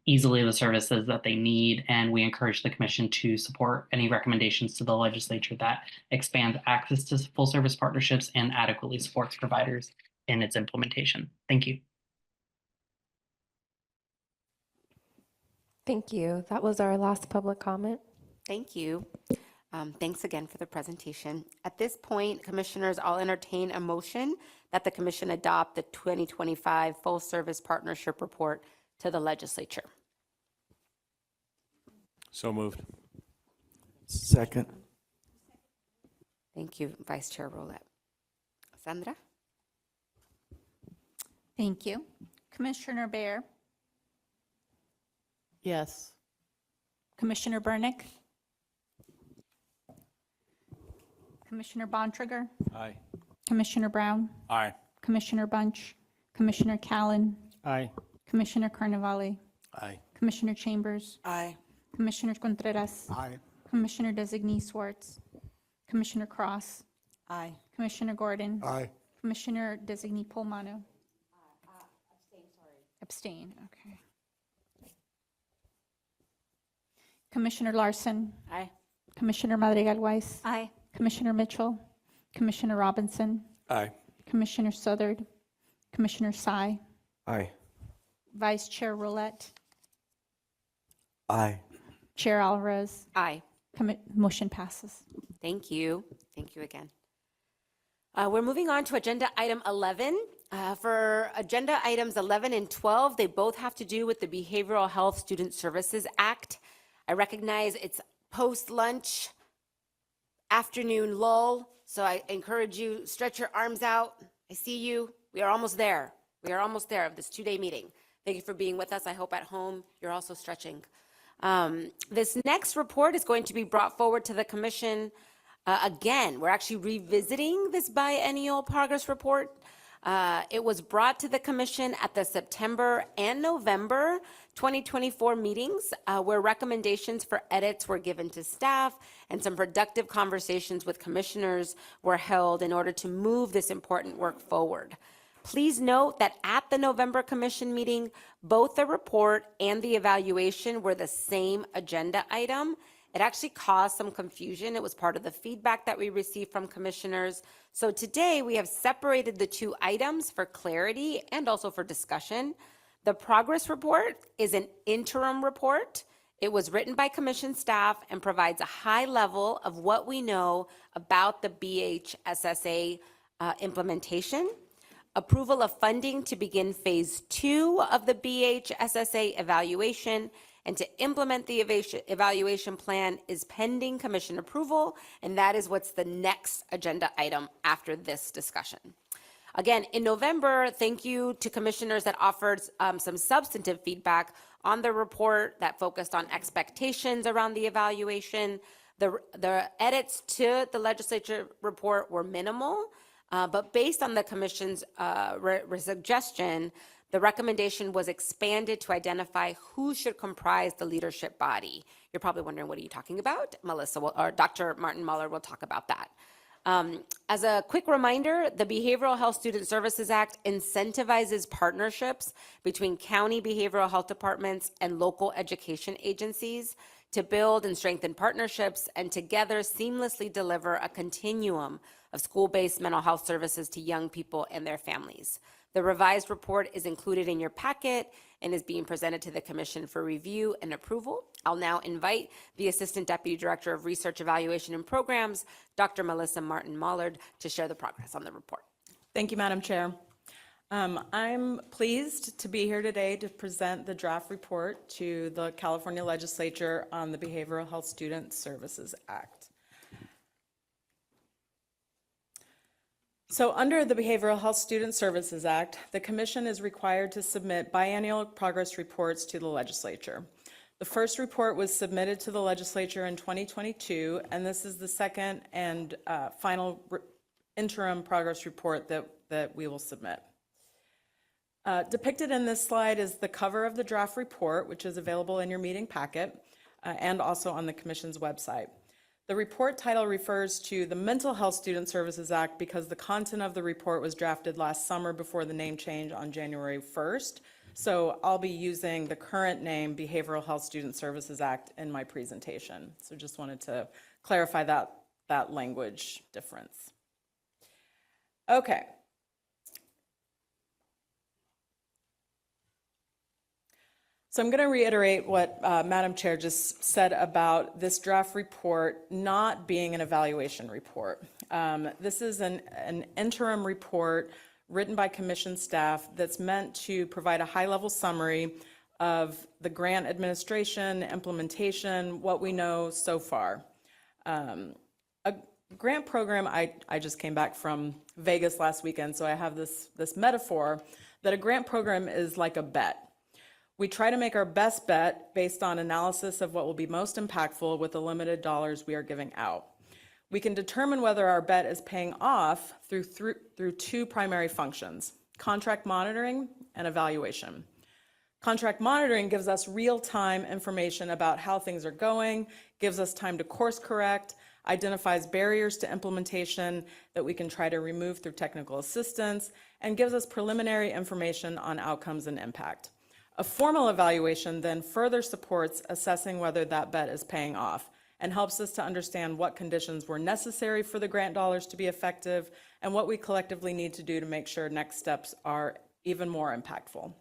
easily the services that they need, and we encourage the Commission to support any recommendations to the legislature that expand access to full service partnerships and adequately supports providers in its implementation. Thank you. Thank you. That was our last public comment. Thank you. Thanks again for the presentation. At this point, commissioners, I'll entertain a motion that the Commission adopt the 2025 Full Service Partnership Report to the legislature. So moved. Second. Thank you, Vice Chair Rolette. Sandra? Thank you. Commissioner Bear, Yes. Commissioner Bernick, Commissioner Bontrager, Aye. Commissioner Brown, Aye. Commissioner Bunch, Commissioner Callan, Aye. Commissioner Carnevale, Aye. Commissioner Chambers, Aye. Commissioner Contreras, Aye. Commissioner Designee Swartz, Commissioner Cross, Aye. Commissioner Gordon, Aye. Commissioner Designee Polmano. Abstain, okay. Commissioner Larson, Aye. Commissioner Madrigal Weiss, Aye. Commissioner Mitchell, Commissioner Robinson, Aye. Commissioner Southard, Commissioner Tsai, Aye. Vice Chair Roulette, Aye. Chair Alvarez. Aye. Motion passes. Thank you. Thank you again. We're moving on to agenda item 11. For agenda items 11 and 12, they both have to do with the Behavioral Health Student Services Act. I recognize it's post-lunch, afternoon lull, so I encourage you, stretch your arms out. I see you. We are almost there. We are almost there of this two-day meeting. Thank you for being with us. I hope at home you're also stretching. This next report is going to be brought forward to the commission. Again, we're actually revisiting this biennial progress report. It was brought to the commission at the September and November 2024 meetings, where recommendations for edits were given to staff and some productive conversations with commissioners were held in order to move this important work forward. Please note that at the November commission meeting, both the report and the evaluation were the same agenda item. It actually caused some confusion. It was part of the feedback that we received from commissioners. So today we have separated the two items for clarity and also for discussion. The progress report is an interim report. It was written by commission staff and provides a high level of what we know about the BHSSA implementation. Approval of funding to begin phase 2 of the BHSSA evaluation and to implement the evaluation plan is pending commission approval, and that is what's the next agenda item after this discussion. Again, in November, thank you to commissioners that offered some substantive feedback on the report that focused on expectations around the evaluation. The edits to the legislature report were minimal, but based on the commission's suggestion, the recommendation was expanded to identify who should comprise the leadership body. You're probably wondering, what are you talking about? Melissa or Dr. Martin Muller will talk about that. As a quick reminder, the Behavioral Health Student Services Act incentivizes partnerships between county behavioral health departments and local education agencies to build and strengthen partnerships and together seamlessly deliver a continuum of school-based mental health services to young people and their families. The revised report is included in your packet and is being presented to the commission for review and approval. I'll now invite the Assistant Deputy Director of Research, Evaluation, and Programs, Dr. Melissa Martin-Mollard, to share the progress on the report. Thank you, Madam Chair. I'm pleased to be here today to present the draft report to the California Legislature on the Behavioral Health Student Services Act. So under the Behavioral Health Student Services Act, the Commission is required to submit biennial progress reports to the legislature. The first report was submitted to the legislature in 2022, and this is the second and final interim progress report that we will submit. Depicted in this slide is the cover of the draft report, which is available in your meeting packet and also on the Commission's website. The report title refers to the Mental Health Student Services Act because the content of the report was drafted last summer before the name change on January 1st. So I'll be using the current name Behavioral Health Student Services Act in my presentation. So just wanted to clarify that language difference. Okay. So I'm going to reiterate what Madam Chair just said about this draft report not being an evaluation report. This is an interim report written by Commission staff that's meant to provide a high-level summary of the grant administration, implementation, what we know so far. A grant program, I just came back from Vegas last weekend, so I have this metaphor that a grant program is like a bet. We try to make our best bet based on analysis of what will be most impactful with the limited dollars we are giving out. We can determine whether our bet is paying off through two primary functions: contract monitoring and evaluation. Contract monitoring gives us real-time information about how things are going, gives us time to course correct, identifies barriers to implementation that we can try to remove through technical assistance, and gives us preliminary information on outcomes and impact. A formal evaluation then further supports assessing whether that bet is paying off and helps us to understand what conditions were necessary for the grant dollars to be effective and what we collectively need to do to make sure next steps are even more impactful.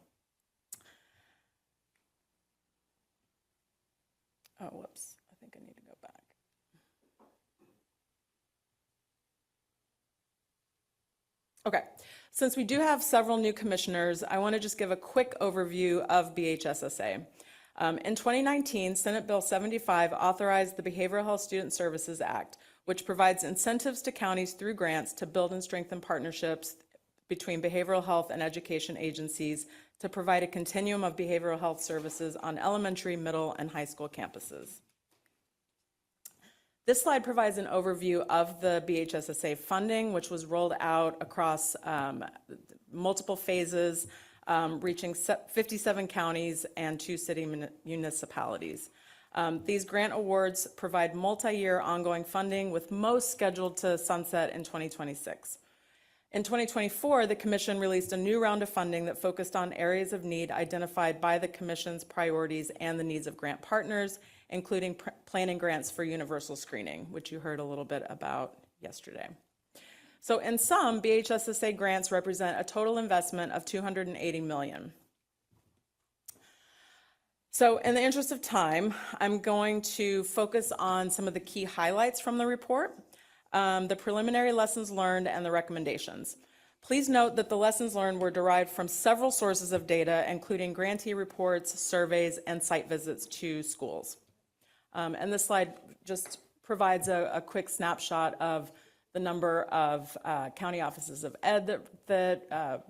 Oh, whoops, I think I need to go back. Okay. Since we do have several new commissioners, I want to just give a quick overview of BHSSA. In 2019, Senate Bill 75 authorized the Behavioral Health Student Services Act, which provides incentives to counties through grants to build and strengthen partnerships between behavioral health and education agencies to provide a continuum of behavioral health services on elementary, middle, and high school campuses. This slide provides an overview of the BHSSA funding, which was rolled out across multiple phases, reaching 57 counties and 2 city municipalities. These grant awards provide multi-year ongoing funding, with most scheduled to sunset in 2026. In 2024, the Commission released a new round of funding that focused on areas of need identified by the Commission's priorities and the needs of grant partners, including planning grants for universal screening, which you heard a little bit about yesterday. So in sum, BHSSA grants represent a total investment of $280 million. So in the interest of time, I'm going to focus on some of the key highlights from the report, the preliminary lessons learned, and the recommendations. Please note that the lessons learned were derived from several sources of data, including grantee reports, surveys, and site visits to schools. And this slide just provides a quick snapshot of the number of county offices of ed that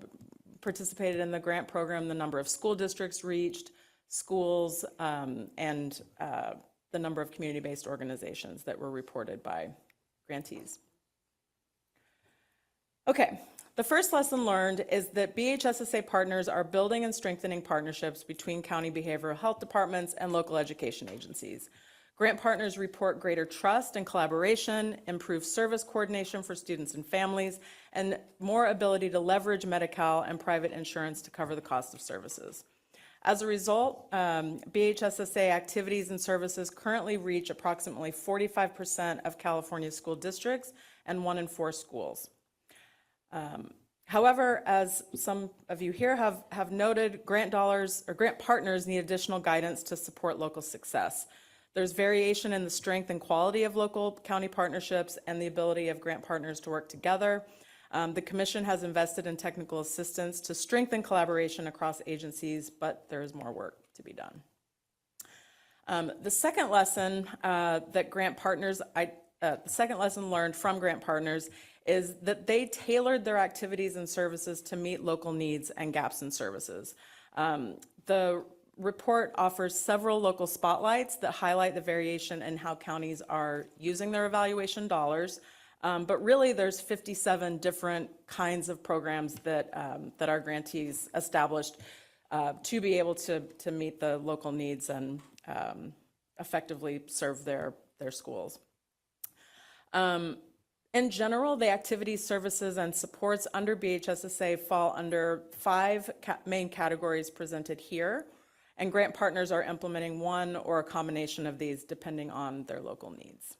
participated in the grant program, the number of school districts reached, schools, and the number of community-based organizations that were reported by grantees. Okay, the first lesson learned is that BHSSA partners are building and strengthening partnerships between county behavioral health departments and local education agencies. Grant partners report greater trust and collaboration, improved service coordination for students and families, and more ability to leverage Medi-Cal and private insurance to cover the cost of services. As a result, BHSSA activities and services currently reach approximately 45% of California school districts and 1 in 4 schools. However, as some of you here have noted, grant dollars or grant partners need additional guidance to support local success. There's variation in the strength and quality of local county partnerships and the ability of grant partners to work together. The Commission has invested in technical assistance to strengthen collaboration across agencies, but there is more work to be done. The second lesson learned from grant partners is that they tailored their activities and services to meet local needs and gaps in services. The report offers several local spotlights that highlight the variation in how counties are using their evaluation dollars. But really, there's 57 different kinds of programs that our grantees established to be able to meet the local needs and effectively serve their schools. In general, the activities, services, and supports under BHSSA fall under 5 main categories presented here, and grant partners are implementing one or a combination of these depending on their local needs.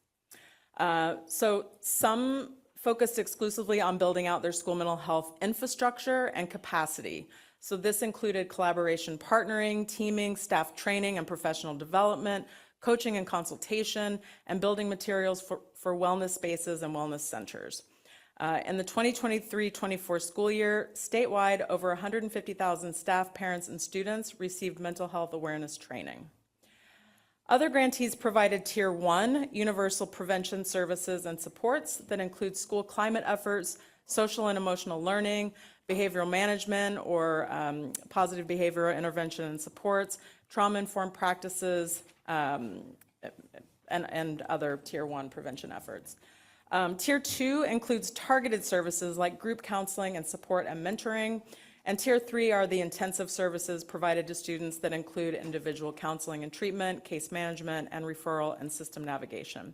So some focused exclusively on building out their school mental health infrastructure and capacity. So this included collaboration partnering, teaming, staff training and professional development, coaching and consultation, and building materials for wellness spaces and wellness centers. In the 2023-24 school year, statewide, over 150,000 staff, parents, and students received mental health awareness training. Other grantees provided Tier 1 universal prevention services and supports that include school climate efforts, social and emotional learning, behavioral management or positive behavioral intervention and supports, trauma-informed practices, and other Tier 1 prevention efforts. Tier 2 includes targeted services like group counseling and support and mentoring. And Tier 3 are the intensive services provided to students that include individual counseling and treatment, case management, and referral and system navigation.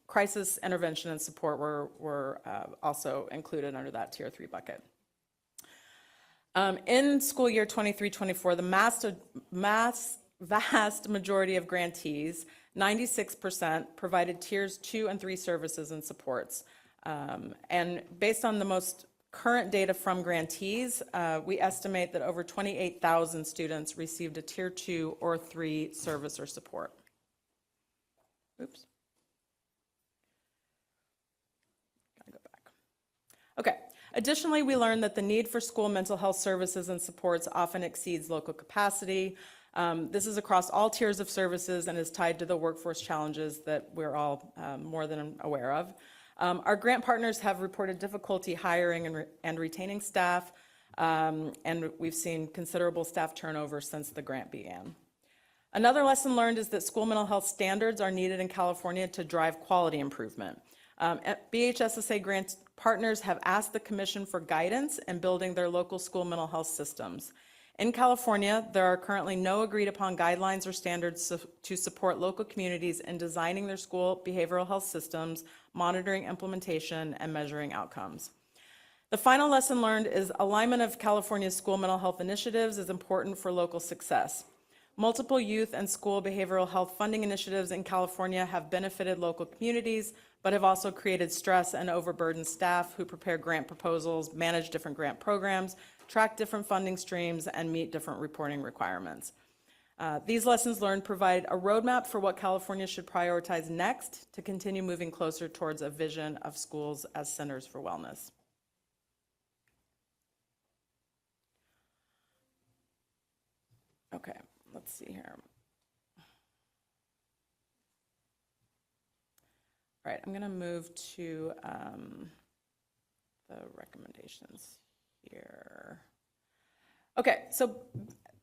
Crisis intervention and support were also included under that Tier 3 bucket. In school year 23-24, the vast majority of grantees, 96%, provided Tiers 2 and 3 services and supports. And based on the most current data from grantees, we estimate that over 28,000 students received a Tier 2 or 3 service or support. Oops. Gotta go back. Okay. Additionally, we learned that the need for school mental health services and supports often exceeds local capacity. This is across all tiers of services and is tied to the workforce challenges that we're all more than aware of. Our grant partners have reported difficulty hiring and retaining staff, and we've seen considerable staff turnover since the grant began. Another lesson learned is that school mental health standards are needed in California to drive quality improvement. BHSSA grant partners have asked the Commission for guidance in building their local school mental health systems. In California, there are currently no agreed upon guidelines or standards to support local communities in designing their school behavioral health systems, monitoring implementation, and measuring outcomes. The final lesson learned is alignment of California's school mental health initiatives is important for local success. Multiple youth and school behavioral health funding initiatives in California have benefited local communities, but have also created stress and overburdened staff who prepare grant proposals, manage different grant programs, track different funding streams, and meet different reporting requirements. These lessons learned provide a roadmap for what California should prioritize next to continue moving closer towards a vision of schools as centers for wellness. Okay, let's see here. All right, I'm going to move to the recommendations here. Okay, so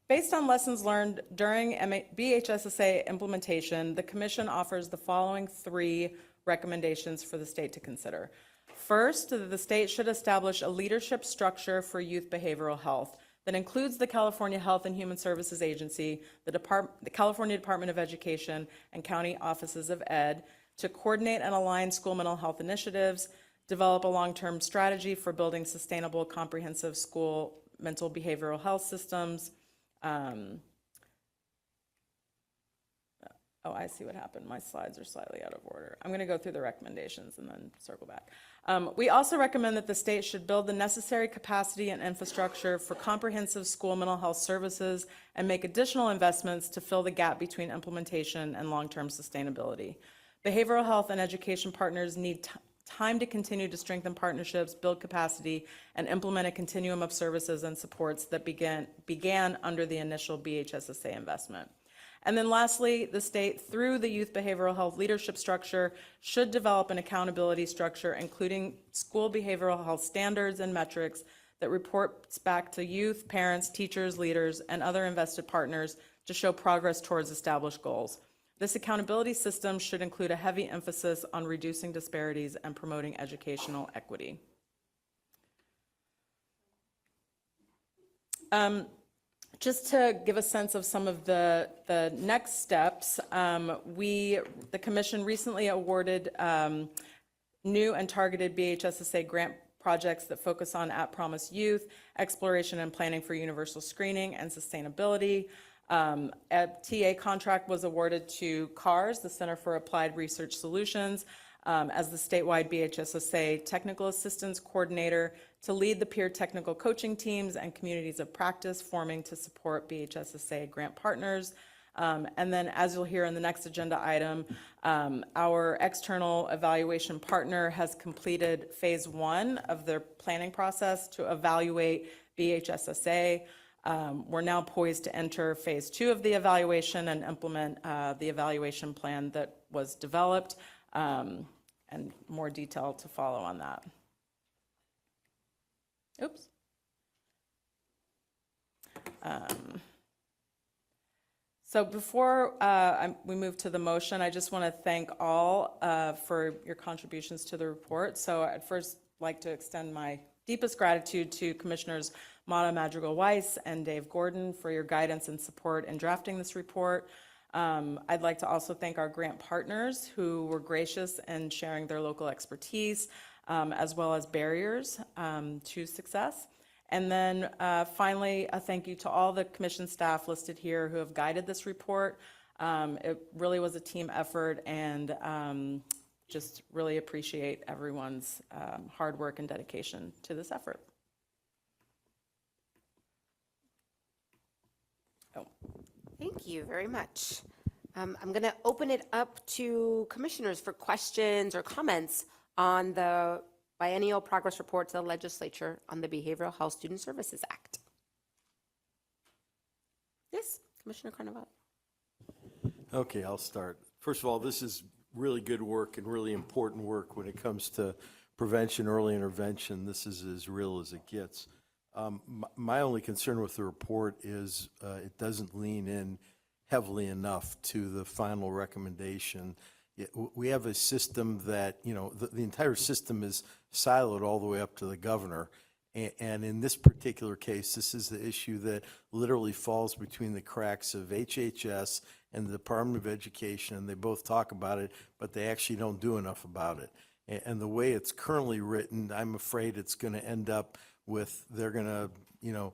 based on lessons learned during BHSSA implementation, the Commission offers the following 3 recommendations for the state to consider. First, the state should establish a leadership structure for youth behavioral health that includes the California Health and Human Services Agency, the California Department of Education, and county offices of ed to coordinate and align school mental health initiatives, develop a long-term strategy for building sustainable, comprehensive school mental behavioral health systems. Oh, I see what happened. My slides are slightly out of order. I'm going to go through the recommendations and then circle back. We also recommend that the state should build the necessary capacity and infrastructure for comprehensive school mental health services and make additional investments to fill the gap between implementation and long-term sustainability. Behavioral health and education partners need time to continue to strengthen partnerships, build capacity, and implement a continuum of services and supports that began under the initial BHSSA investment. And then lastly, the state, through the Youth Behavioral Health Leadership Structure, should develop an accountability structure, including school behavioral health standards and metrics that reports back to youth, parents, teachers, leaders, and other invested partners to show progress towards established goals. This accountability system should include a heavy emphasis on reducing disparities and promoting educational equity. Just to give a sense of some of the next steps, the Commission recently awarded new and targeted BHSSA grant projects that focus on at-promise youth, exploration and planning for universal screening, and sustainability. A TA contract was awarded to CARS, the Center for Applied Research Solutions, as the statewide BHSSA Technical Assistance Coordinator to lead the peer technical coaching teams and communities of practice forming to support BHSSA grant partners. And then, as you'll hear in the next agenda item, our external evaluation partner has completed phase 1 of their planning process to evaluate BHSSA. We're now poised to enter phase 2 of the evaluation and implement the evaluation plan that was developed, and more detail to follow on that. Oops. So before we move to the motion, I just want to thank all for your contributions to the report. So I'd first like to extend my deepest gratitude to Commissioners Mata Madrigal-Weiss and Dave Gordon for your guidance and support in drafting this report. I'd like to also thank our grant partners who were gracious in sharing their local expertise, as well as barriers to success. And then finally, a thank you to all the Commission staff listed here who have guided this report. It really was a team effort, and just really appreciate everyone's hard work and dedication to this effort. Oh. Thank you very much. I'm going to open it up to commissioners for questions or comments on the biennial progress report to the legislature on the Behavioral Health Student Services Act. Yes, Commissioner Carnaval. Okay, I'll start. First of all, this is really good work and really important work when it comes to prevention, early intervention. This is as real as it gets. My only concern with the report is it doesn't lean in heavily enough to the final recommendation. We have a system that, you know, the entire system is siloed all the way up to the governor. And in this particular case, this is the issue that literally falls between the cracks of HHS and the Department of Education, and they both talk about it, but they actually don't do enough about it. And the way it's currently written, I'm afraid it's going to end up with, they're going to, you know,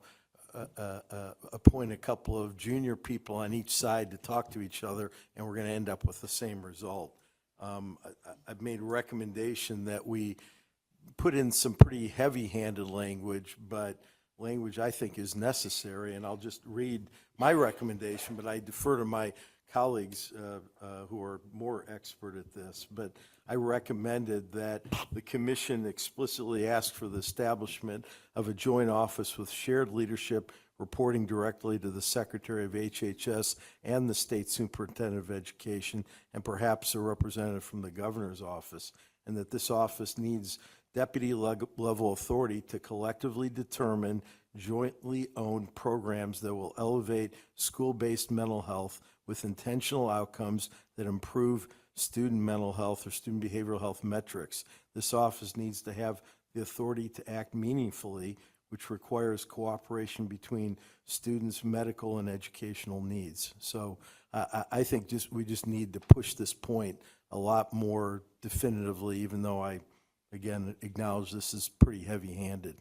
appoint a couple of junior people on each side to talk to each other, and we're going to end up with the same result. I've made a recommendation that we put in some pretty heavy-handed language, but language I think is necessary, and I'll just read my recommendation, but I defer to my colleagues who are more expert at this. But I recommended that the commission explicitly ask for the establishment of a joint office with shared leadership reporting directly to the Secretary of HHS and the State Superintendent of Education, and perhaps a representative from the governor's office, and that this office needs deputy level authority to collectively determine jointly owned programs that will elevate school-based mental health with intentional outcomes that improve student mental health or student behavioral health metrics. This office needs to have the authority to act meaningfully, which requires cooperation between students' medical and educational needs. So I think we just need to push this point a lot more definitively, even though I, again, acknowledge this is pretty heavy-handed.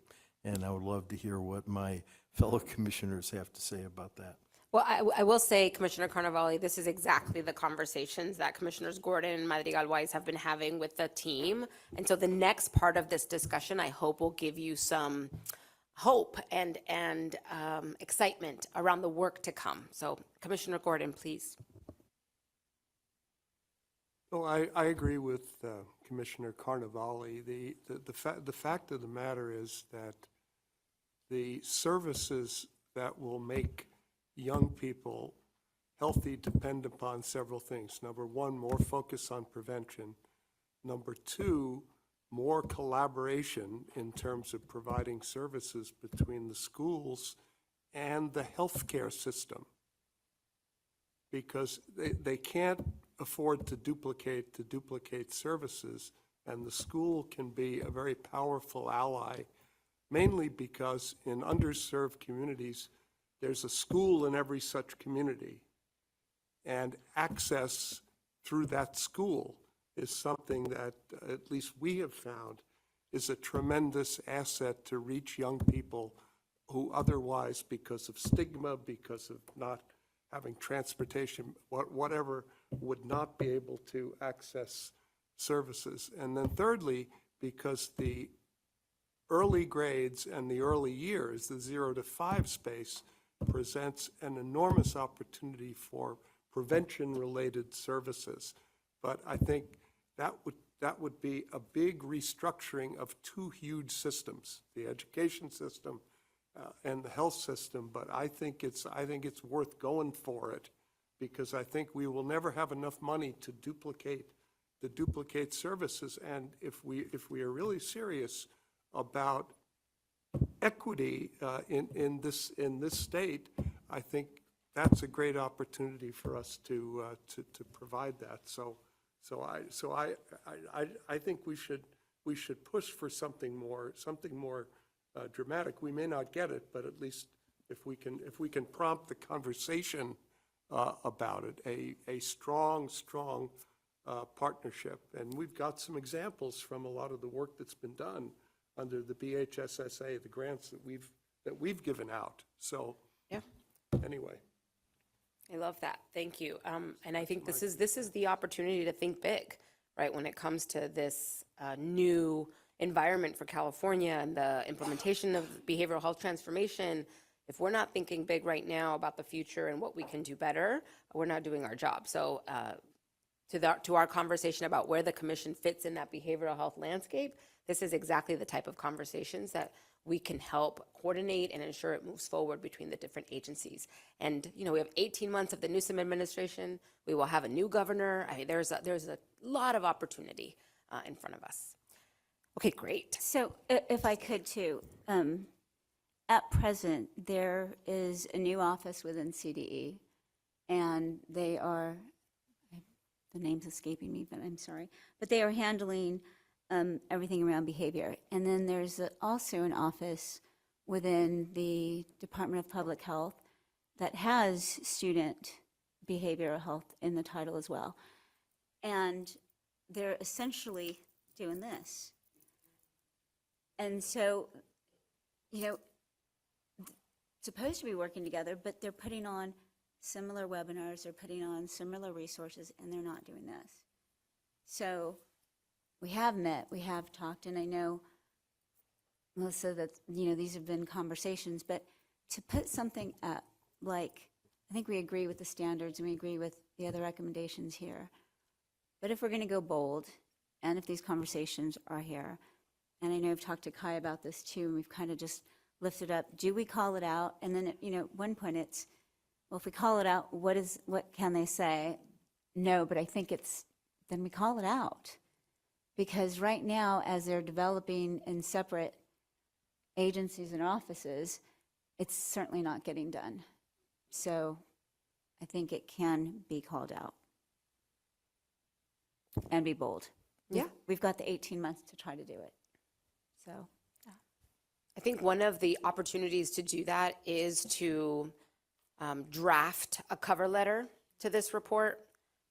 And I would love to hear what my fellow commissioners have to say about that. Well, I will say, Commissioner Carnevale, this is exactly the conversations that Commissioners Gordon and Madrigal Weiss have been having with the team. And so the next part of this discussion, I hope, will give you some hope and excitement around the work to come. So Commissioner Gordon, please. No, I agree with Commissioner Carnevale. The fact of the matter is that the services that will make young people healthy depend upon several things. Number one, more focus on prevention. Number two, more collaboration in terms of providing services between the schools and the healthcare system, because they can't afford to duplicate services, and the school can be a very powerful ally, mainly because in underserved communities, there's a school in every such community, and access through that school is something that at least we have found is a tremendous asset to reach young people who otherwise, because of stigma, because of not having transportation, whatever, would not be able to access services. And then thirdly, because the early grades and the early years, the 0 to 5 space, presents an enormous opportunity for prevention-related services. But I think that would be a big restructuring of two huge systems, the education system and the health system. But I think it's worth going for it, because I think we will never have enough money to duplicate services. And if we are really serious about equity in this state, I think that's a great opportunity for us to provide that. So I think we should push for something more dramatic. We may not get it, but at least if we can prompt the conversation about it, a strong partnership. And we've got some examples from a lot of the work that's been done under the BHSSA, the grants that we've given out. So yeah. Anyway. I love that. Thank you. And I think this is the opportunity to think big, right, when it comes to this new environment for California and the implementation of behavioral health transformation. If we're not thinking big right now about the future and what we can do better, we're not doing our job. So to our conversation about where the commission fits in that behavioral health landscape, this is exactly the type of conversations that we can help coordinate and ensure it moves forward between the different agencies. And, you know, we have 18 months of the Newsom administration. We will have a new governor. There's a lot of opportunity in front of us. Okay, great. So if I could too, at present, there is a new office within CDE, and they are, the name's escaping me, but I'm sorry, but they are handling everything around behavior. And then there's also an office within the Department of Public Health that has student behavioral health in the title as well. And they're essentially doing this. And so, you know, supposed to be working together, but they're putting on similar webinars, they're putting on similar resources, and they're not doing this. So we have met, we have talked, and I know, Melissa, that, you know, these have been conversations, but to put something up, like, I think we agree with the standards and we agree with the other recommendations here. But if we're going to go bold, and if these conversations are here, and I know I've talked to Kai about this too, and we've kind of just lifted up, do we call it out? And then, you know, at one point it's, well, if we call it out, what can they say? No, but I think it's, then we call it out. Because right now, as they're developing in separate agencies and offices, it's certainly not getting done. So I think it can be called out and be bold. Yeah. We've got the 18 months to try to do it. So, yeah. I think one of the opportunities to do that is to draft a cover letter to this report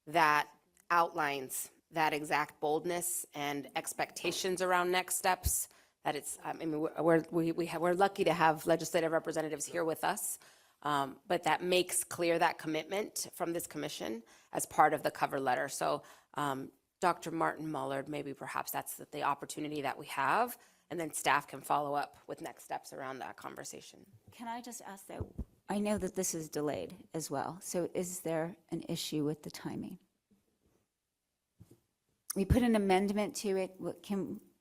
that outlines that exact boldness and expectations around next steps. That it's, I mean, we're lucky to have legislative representatives here with us, but that makes clear that commitment from this commission as part of the cover letter. So Dr. Martin Mullard, maybe perhaps that's the opportunity that we have, and then staff can follow up with next steps around that conversation. Can I just ask that, I know that this is delayed as well, so is there an issue with the timing? We put an amendment to it,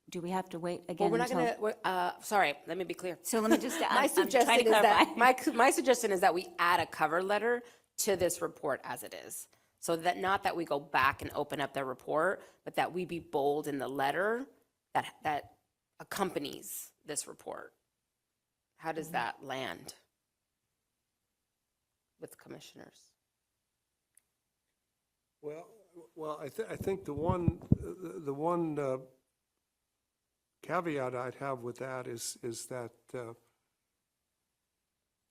do we have to wait again? Well, we're not until- gonna, sorry, let me be clear. So let me just, My I'm trying to suggestion is that, clarify. my suggestion is that we add a cover letter to this report as it is. So that, not that we go back and open up the report, but that we be bold in the letter that accompanies this report. How does that land with commissioners? Well, I think the one caveat I'd have with that is that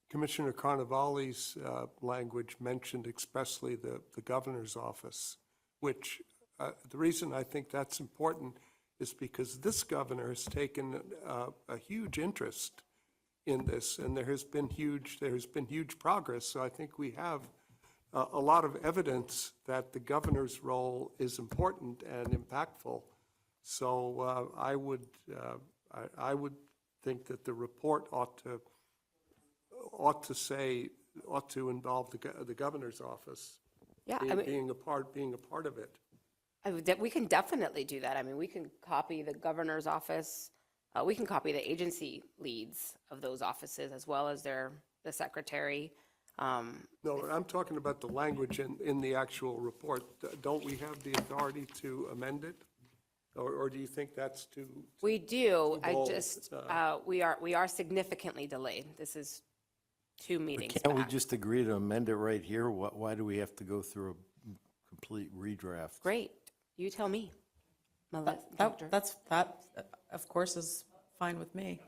Commissioner Carnevale's language mentioned expressly the governor's office, which the reason I think that's important is because this governor has taken a huge interest in this, and there has been huge progress. So I think we have a lot of evidence that the governor's role is important and impactful. So I would think that the report ought to involve the governor's office. Yeah, being a part of it. We can definitely do that. I mean, we can copy the governor's office. We can copy the agency leads of those offices as well as the secretary. No, I'm talking about the language in the actual report. Don't we have the authority to amend it? Or do you think that's too? We do. I bold? just, we are significantly delayed. This is 2 meetings Can't we back. just agree to amend it right here? Why do we have to go through a complete redraft? Great. You tell me. That, of course, is fine with me.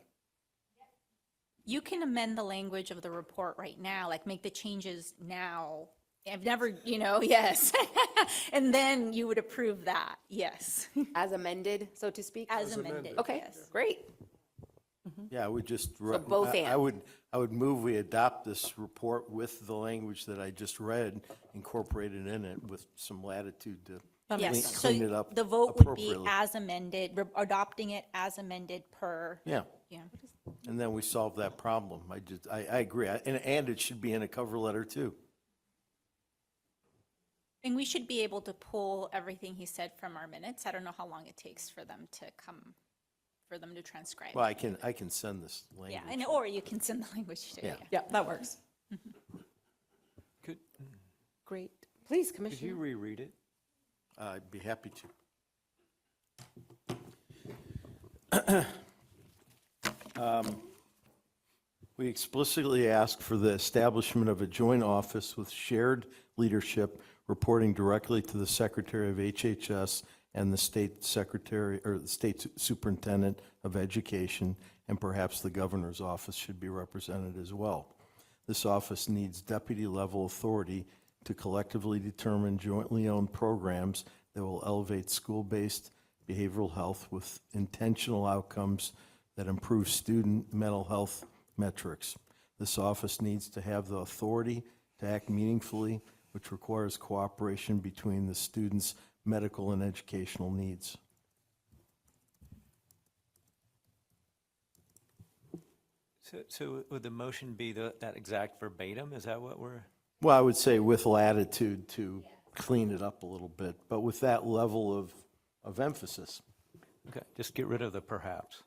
You can amend the language of the report right now, like make the changes now. I've never, yes. And then you would approve that, yes. As amended, so to speak? As amended, Okay, yes. great. Yeah, I would just. both I and. would move we adopt this report with the language that I just read, incorporated in it with some latitude to Yes, clean it so up the vote would be appropriately. as amended, adopting it as amended per. Yeah, Yeah. and then we solve that problem. I agree, and it should be in a cover letter too. And we should be able to pull everything he said from our minutes. I don't know how long it takes for them to transcribe. Well, I can send this language. Yeah, or you can send the language too. Yeah. Yeah, that works. Great. Please, Could Commissioner. you reread it? I'd be happy to. We explicitly ask for the establishment of a joint office with shared leadership reporting directly to the Secretary of HHS and the State Secretary or the State Superintendent of Education, and perhaps the Governor's office should be represented as well. This office needs deputy-level authority to collectively determine jointly owned programs that will elevate school-based behavioral health with intentional outcomes that improve student mental health metrics. This office needs to have the authority to act meaningfully, which requires cooperation between the students' medical and educational needs. So would the motion be that exact verbatim? Is that what we're? Well, I would say with latitude to clean it up a little bit, but with that level of emphasis. Okay, just get rid of the perhaps.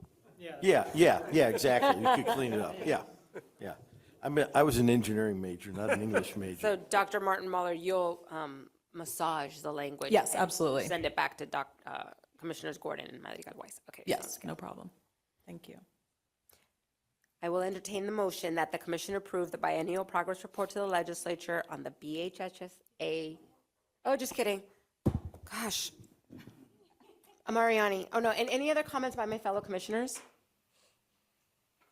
Yeah, exactly. You could clean it up. Yeah. I mean, I was an engineering major, not an English major. So Dr. Martin Muller, you'll massage the language. Yes, and absolutely. Send it back to Commissioners Gordon and Madrigal-Weiss. Okay. Yes, no problem. Thank you. I will entertain the motion that the commission approve the biennial progress report to the legislature on the BHHSA. Oh, just kidding. Gosh. Amariani. Oh, no. And any other comments by my fellow commissioners?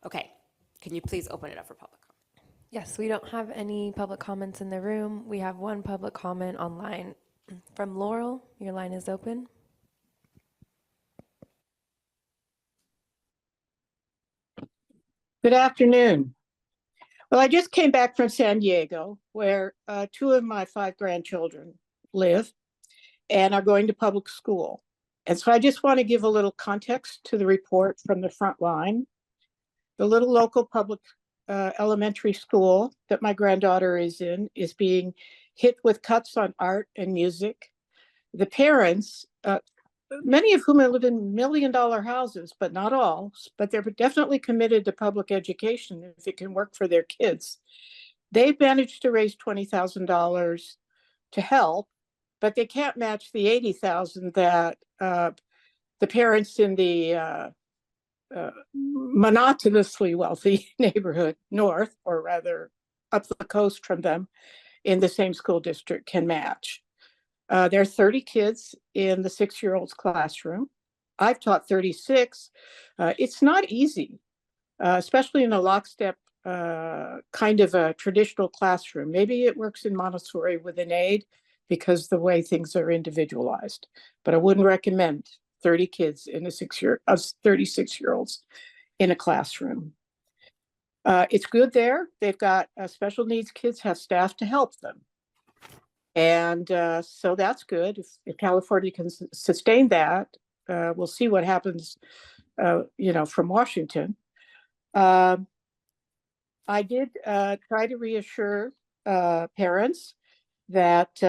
Okay. Can you please open it up for public comment? Yes, we don't have any public comments in the room. We have one public comment online from Laurel. Your line is open. Good afternoon. Well, I just came back from San Diego, where 2 of my 5 grandchildren live and are going to public school. And so I just want to give a little context to the report from the front line. The little local public elementary school that my granddaughter is in is being hit with cuts on art and music. The parents, many of whom live in $1 million houses, but not all, but they're definitely committed to public education if it can work for their kids. They've managed to raise $20,000 to help, but they can't match the $80,000 that the parents in the monotonously wealthy neighborhood north, or rather up the coast from them in the same school district can match. There are 30 kids in the 6-year-old's classroom. I've taught 36. It's not easy, especially in a lockstep kind of a traditional classroom. Maybe it works in Montessori with an aide because the way things are individualized, but I wouldn't recommend 30 kids in a 36-year-olds in a classroom. It's good there. They've got special needs kids have staff to help them. And so that's good. If California can sustain that, we'll see what happens, from Washington. I did try to reassure parents that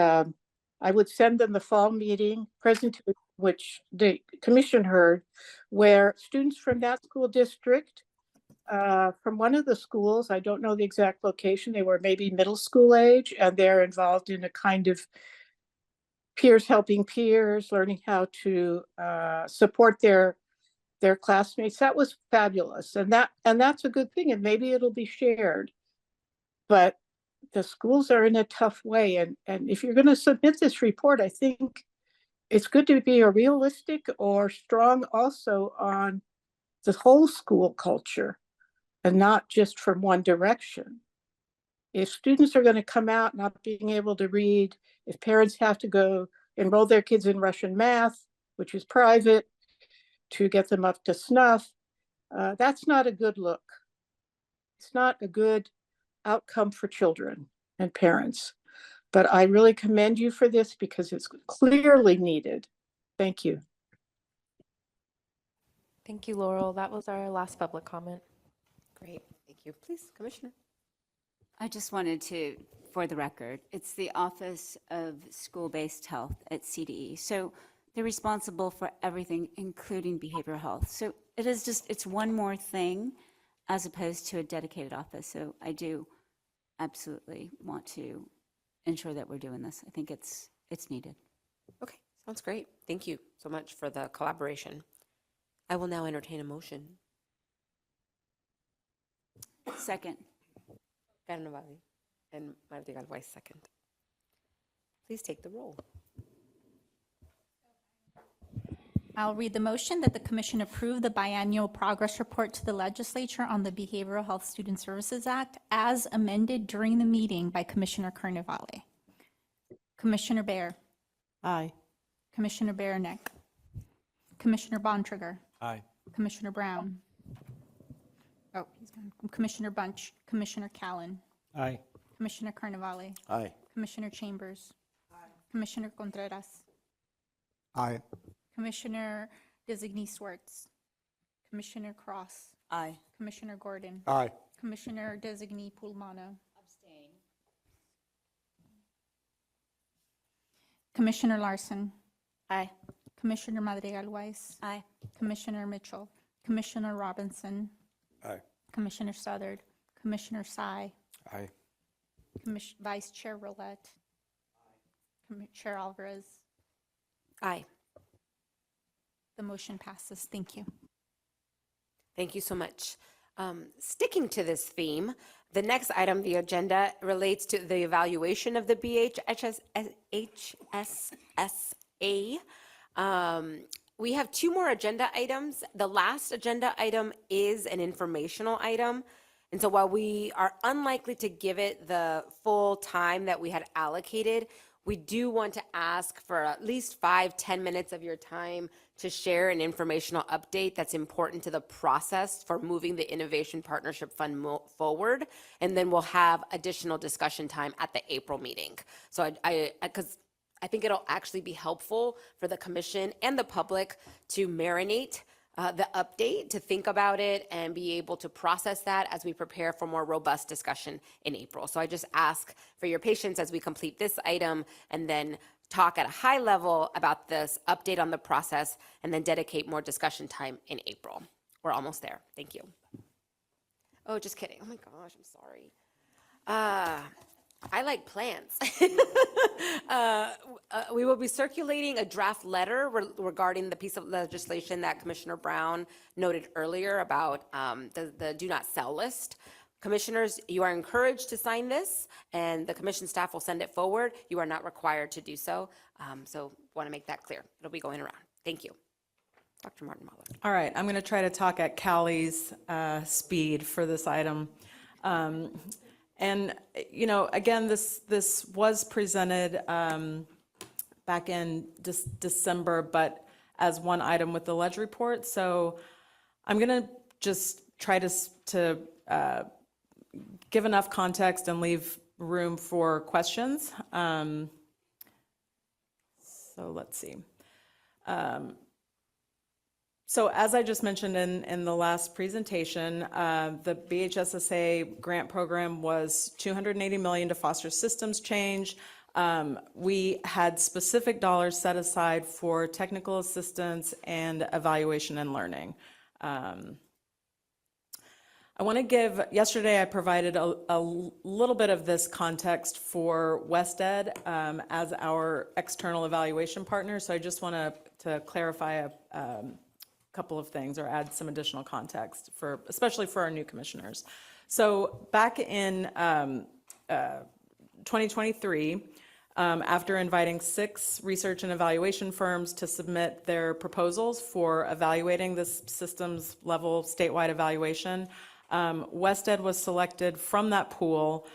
I would send them the fall meeting presentation, which the commission heard, where students from that school district, from one of the schools, I don't know the exact location, they were maybe middle school age, and they're involved in a kind of peers helping peers, learning how to support their classmates. That was fabulous, and that's a good thing, and maybe it'll be shared. But the schools are in a tough way, and if you're going to submit this report, I think it's good to be a realistic or strong also on the whole school culture and not just from one direction. If students are going to come out not being able to read, if parents have to go enroll their kids in Russian math, which is private, to get them up to snuff, that's not a good look. It's not a good outcome for children and parents. But I really commend you for this because it's clearly needed. Thank you. Thank you, Laurel. That was our last public comment. Great. Thank you. Please, Commissioner. I just wanted to, for the record, it's the Office of School-Based Health at CDE. So they're responsible for everything, including behavioral health. So it is just, it's one more thing as opposed to a dedicated office. So I do absolutely want to ensure that we're doing this. I think it's needed. Okay. Sounds great. Thank you so much for the collaboration. I will now entertain a motion. Second. Carnevale and Mardigal Weiss second. Please take the roll. I'll read the motion that the commission approve the biannual progress report to the legislature on the Behavioral Health Student Services Act as amended during the meeting by Commissioner Carnevale. Commissioner Bear. Aye. Commissioner Baranek. Commissioner Bontrager. Aye. Commissioner Brown. Oh, he's gone. Commissioner Bunch. Commissioner Callan. Aye. Commissioner Carnevale. Aye. Commissioner Chambers. Commissioner Contreras. Aye. Commissioner Designee Swartz. Commissioner Cross. Aye. Commissioner Gordon. Aye. Commissioner Designee Pulmano. Abstain. Commissioner Larson. Aye. Commissioner Madrigal Weiss. Aye. Commissioner Mitchell. Commissioner Robinson. Aye. Commissioner Southard. Commissioner Sy. Aye. Vice Chair Roulette. Chair Alvarez. Aye. The motion passes. Thank you. Thank you so much. Sticking to this theme, the next item on the agenda relates to the evaluation of the HSSA. We have two more agenda items. The last agenda item is an informational item. And so while we are unlikely to give it the full time that we had allocated, we do want to ask for at least 5-10 minutes of your time to share an informational update that's important to the process for moving the Innovation Partnership Fund forward. And then we'll have additional discussion time at the April meeting. So because I think it'll actually be helpful for the commission and the public to marinate the update, to think about it and be able to process that as we prepare for more robust discussion in April. So I just ask for your patience as we complete this item and then talk at a high level about this update on the process and then dedicate more discussion time in April. We're almost there. Thank you. Oh, just kidding. Oh my gosh, I'm sorry. I like plants. We will be circulating a draft letter regarding the piece of legislation that Commissioner Brown noted earlier about the do not sell list. Commissioners, you are encouraged to sign this, and the commission staff will send it forward. You are not required to do so. So want to make that clear. It'll be going around. Thank you. Dr. Martin Mahler. All right, I'm going to try to talk at Callie's speed for this item. And, you know, again, this was presented back in December, but as one item with the ledge report. So I'm going to just try to give enough context and leave room for questions. So let's see. So as I just mentioned in the last presentation, the BHSSA grant program was $280 million to foster systems change. We had specific dollars set aside for technical assistance and evaluation and learning. I want to give, yesterday I provided a little bit of this context for WestEd as our external evaluation partner. So I just want to clarify a couple of things or add some additional context for, especially for our new commissioners. So back in 2023, after inviting 6 research and evaluation firms to submit their proposals for evaluating this systems level statewide evaluation, WestEd was selected from that pool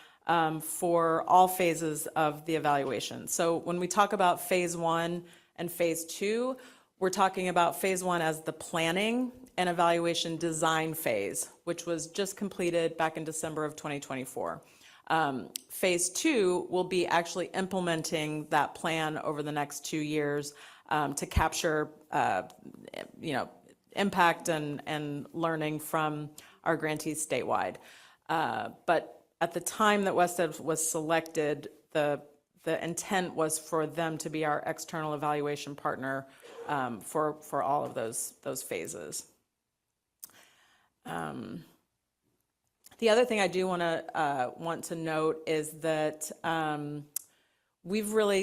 for all phases of the evaluation. So when we talk about phase 1 and phase 2, we're talking about phase 1 as the planning and evaluation design phase, which was just completed back in December of 2024. Phase 2 will be actually implementing that plan over the next 2 years to capture, impact and learning from our grantees statewide. But at the time that WestEd was selected, the intent was for them to be our external evaluation partner for all of those phases. The other thing I do want to note is that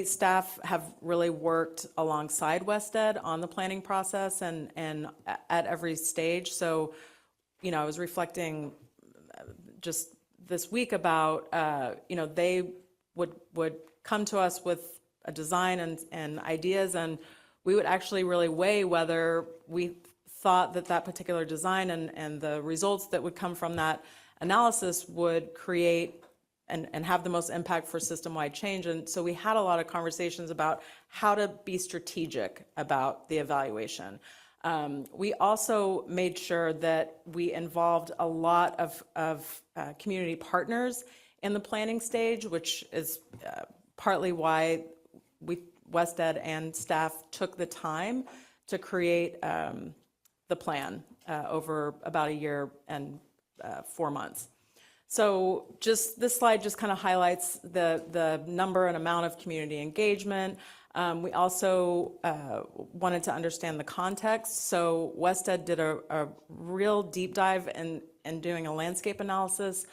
staff have really worked alongside WestEd on the planning process and at every stage. So, I was reflecting just this week about, they would come to us with a design and ideas, and we would actually really weigh whether we thought that particular design and the results that would come from that analysis would create and have the most impact for system-wide change. And so we had a lot of conversations about how to be strategic about the evaluation. We also made sure that we involved a lot of community partners in the planning stage, which is partly why WestEd and staff took the time to create the plan over about a year and 4 months. So this slide just kind of highlights the number and amount of community engagement. We also wanted to understand the context. So WestEd did a real deep dive in doing a landscape analysis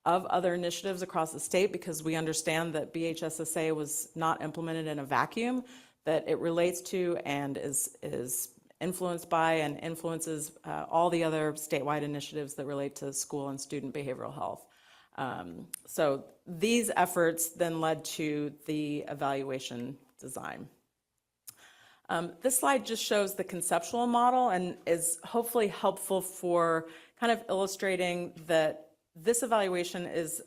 of other initiatives across the state, because we understand that BHSSA was not implemented in a vacuum, that it relates to and is influenced by and influences all the other statewide initiatives that relate to school and student behavioral health. So these efforts then led to the evaluation design. This slide just shows the conceptual model and is hopefully helpful for kind of illustrating that this evaluation is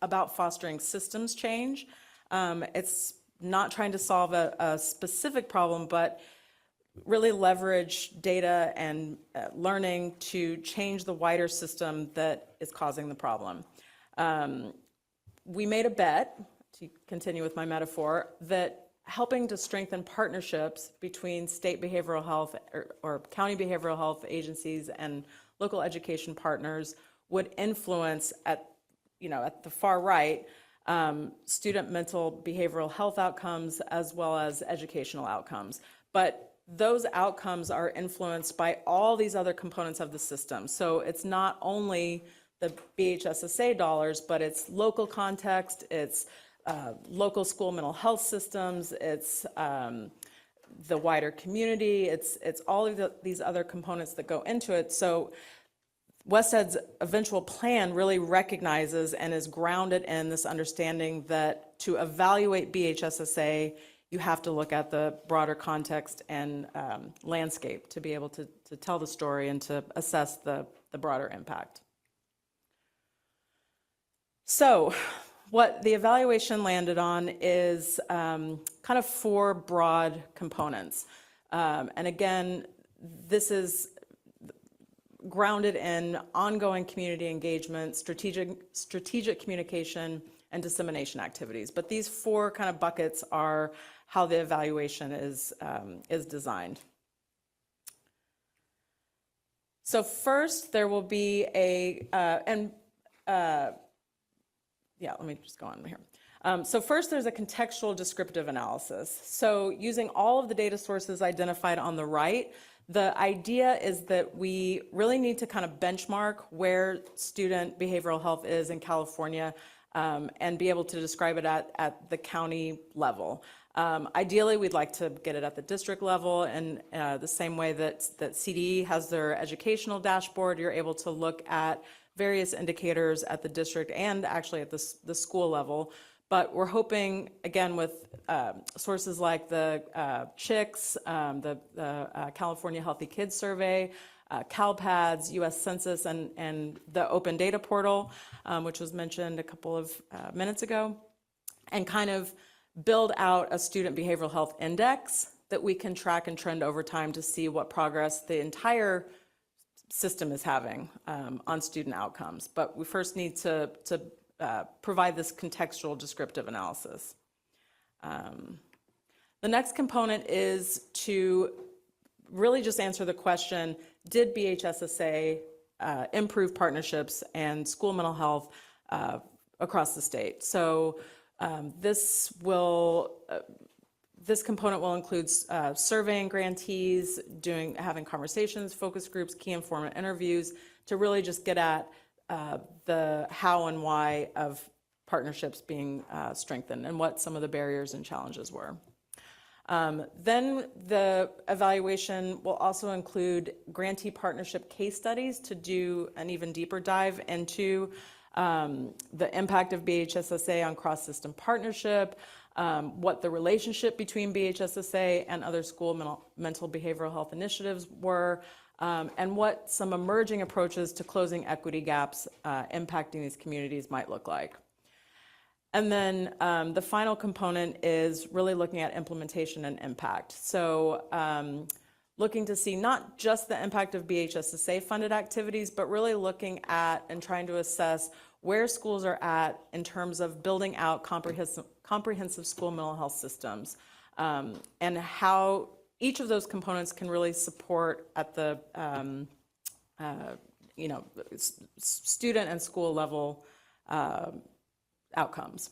about fostering systems change. It's not trying to solve a specific problem, but really leverage data and learning to change the wider system that is causing the problem. We made a bet, to continue with my metaphor, that helping to strengthen partnerships between state behavioral health or county behavioral health agencies and local education partners would influence at the far right, student mental behavioral health outcomes as well as educational outcomes. But those outcomes are influenced by all these other components of the system. So it's not only the BHSSA dollars, but it's local context, it's local school mental health systems, it's the wider community, it's all of these other components that go into it. So WestEd's eventual plan really recognizes and is grounded in this understanding that to evaluate BHSSA, you have to look at the broader context and landscape to be able to tell the story and to assess the broader impact. So what the evaluation landed on is kind of 4 broad components. And again, this is grounded in ongoing community engagement, strategic communication, and dissemination activities. But these 4 kind of buckets are how the evaluation is designed. So first, there will be let me just go on here. So first, there's a contextual descriptive analysis. So using all of the data sources identified on the right, the idea is that we really need to kind of benchmark where student behavioral health is in California and be able to describe it at the county level. Ideally, we'd like to get it at the district level, and the same way that CDE has their educational dashboard, you're able to look at various indicators at the district and actually at the school level. But we're hoping, again, with sources like the CHICS, the California Healthy Kids Survey, CalPADS, US Census, and the Open Data Portal, which was mentioned a couple of minutes ago, and kind of build out a student behavioral health index that we can track and trend over time to see what progress the entire system is having on student outcomes. But we first need to provide this contextual descriptive analysis. The next component is to really just answer the question, did BHSSA improve partnerships and school mental health across the state? So this component will include surveying grantees, having conversations, focus groups, key informant interviews to really just get at the how and why of partnerships being strengthened and what some of the barriers and challenges were. Then the evaluation will also include grantee partnership case studies to do an even deeper dive into the impact of BHSSA on cross-system partnership, what the relationship between BHSSA and other school mental behavioral health initiatives were, and what some emerging approaches to closing equity gaps impacting these communities might look like. And then the final component is really looking at implementation and impact. So looking to see not just the impact of BHSSA funded activities, but really looking at and trying to assess where schools are at in terms of building out comprehensive school mental health systems, and how each of those components can really support at the student and school level outcomes.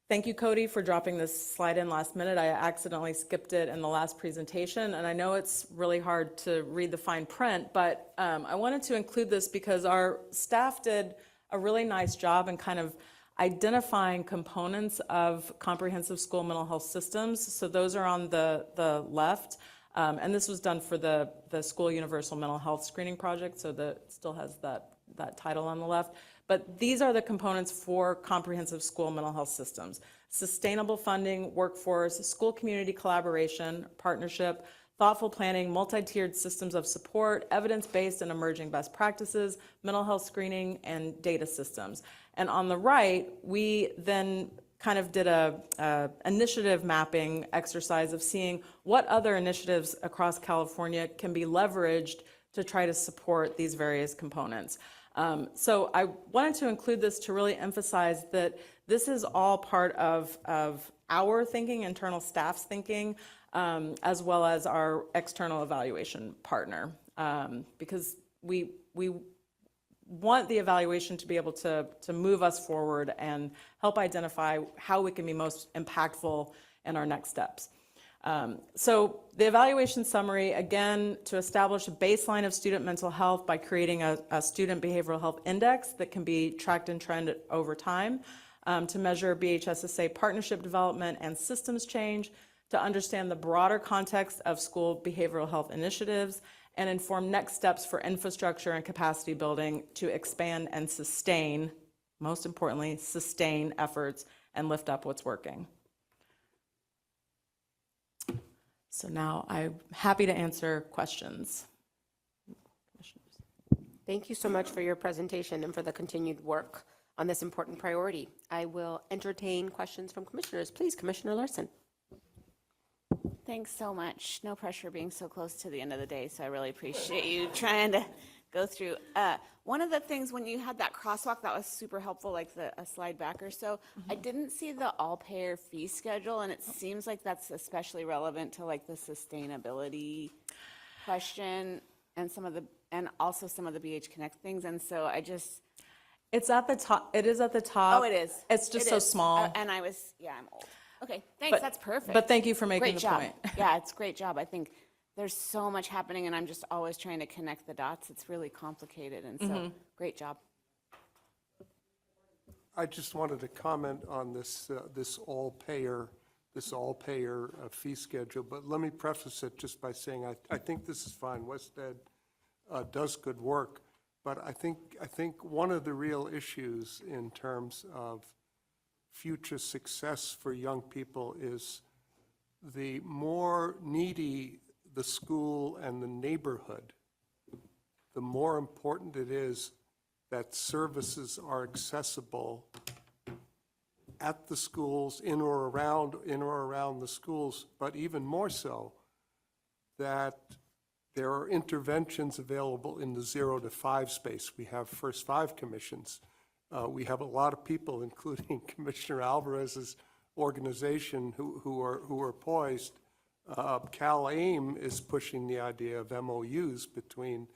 Thank you, Cody, for dropping this slide in last minute. I accidentally skipped it in the last presentation, and I know it's really hard to read the fine print, but I wanted to include this because our staff did a really nice job in kind of identifying components of comprehensive school mental health systems. So those are on the left, and this was done for the School Universal Mental Health Screening Project, so it still has that title on the left. But these are the components for comprehensive school mental health systems: sustainable funding, workforce, school community collaboration, partnership, thoughtful planning, multi-tiered systems of support, evidence-based and emerging best practices, mental health screening, and data systems. And on the right, we then kind of did a initiative mapping exercise of seeing what other initiatives across California can be leveraged to try to support these various components. So I wanted to include this to really emphasize that this is all part of our thinking, internal staff's thinking, as well as our external evaluation partner, because we want the evaluation to be able to move us forward and help identify how we can be most impactful in our next steps. So the evaluation summary, again, to establish a baseline of student mental health by creating a student behavioral health index that can be tracked and trended over time, to measure BHSSA partnership development and systems change, to understand the broader context of school behavioral health initiatives, and inform next steps for infrastructure and capacity building to expand and sustain, most importantly, sustain efforts and lift up what's working. So now I'm happy to answer questions. Thank you so much for your presentation and for the continued work on this important priority. I will entertain questions from commissioners. Please, Commissioner Larson. Thanks so much. No pressure being so close to the end of the day, so I really appreciate you trying to go through. One of the things when you had that crosswalk, that was super helpful, like a slide back or so. I didn't see the all-payer fee schedule, and it seems like that's especially relevant to like the sustainability question and also some of the BH Connect things. And so I just... It's at the top. It is at the top. Oh, it is. It's just so small. And I'm old. Okay, thanks, that's perfect. But thank you for making Great the job. point. Yeah, it's a great job. I think there's so much happening, and I'm just always trying to connect the dots. It's really complicated, and so great job. I just wanted to comment on this all-payer fee schedule, but let me preface it just by saying I think this is fine. WestEd does good work, but I think one of the real issues in terms of future success for young people is the more needy the school and the neighborhood, the more important it is that services are accessible at the schools, in or around the schools, but even more so, that there are interventions available in the 0 to 5 space. We have first 5 commissions. We have a lot of people, including Commissioner Alvarez's organization, who are poised. CalAIM is pushing the idea of MOUs between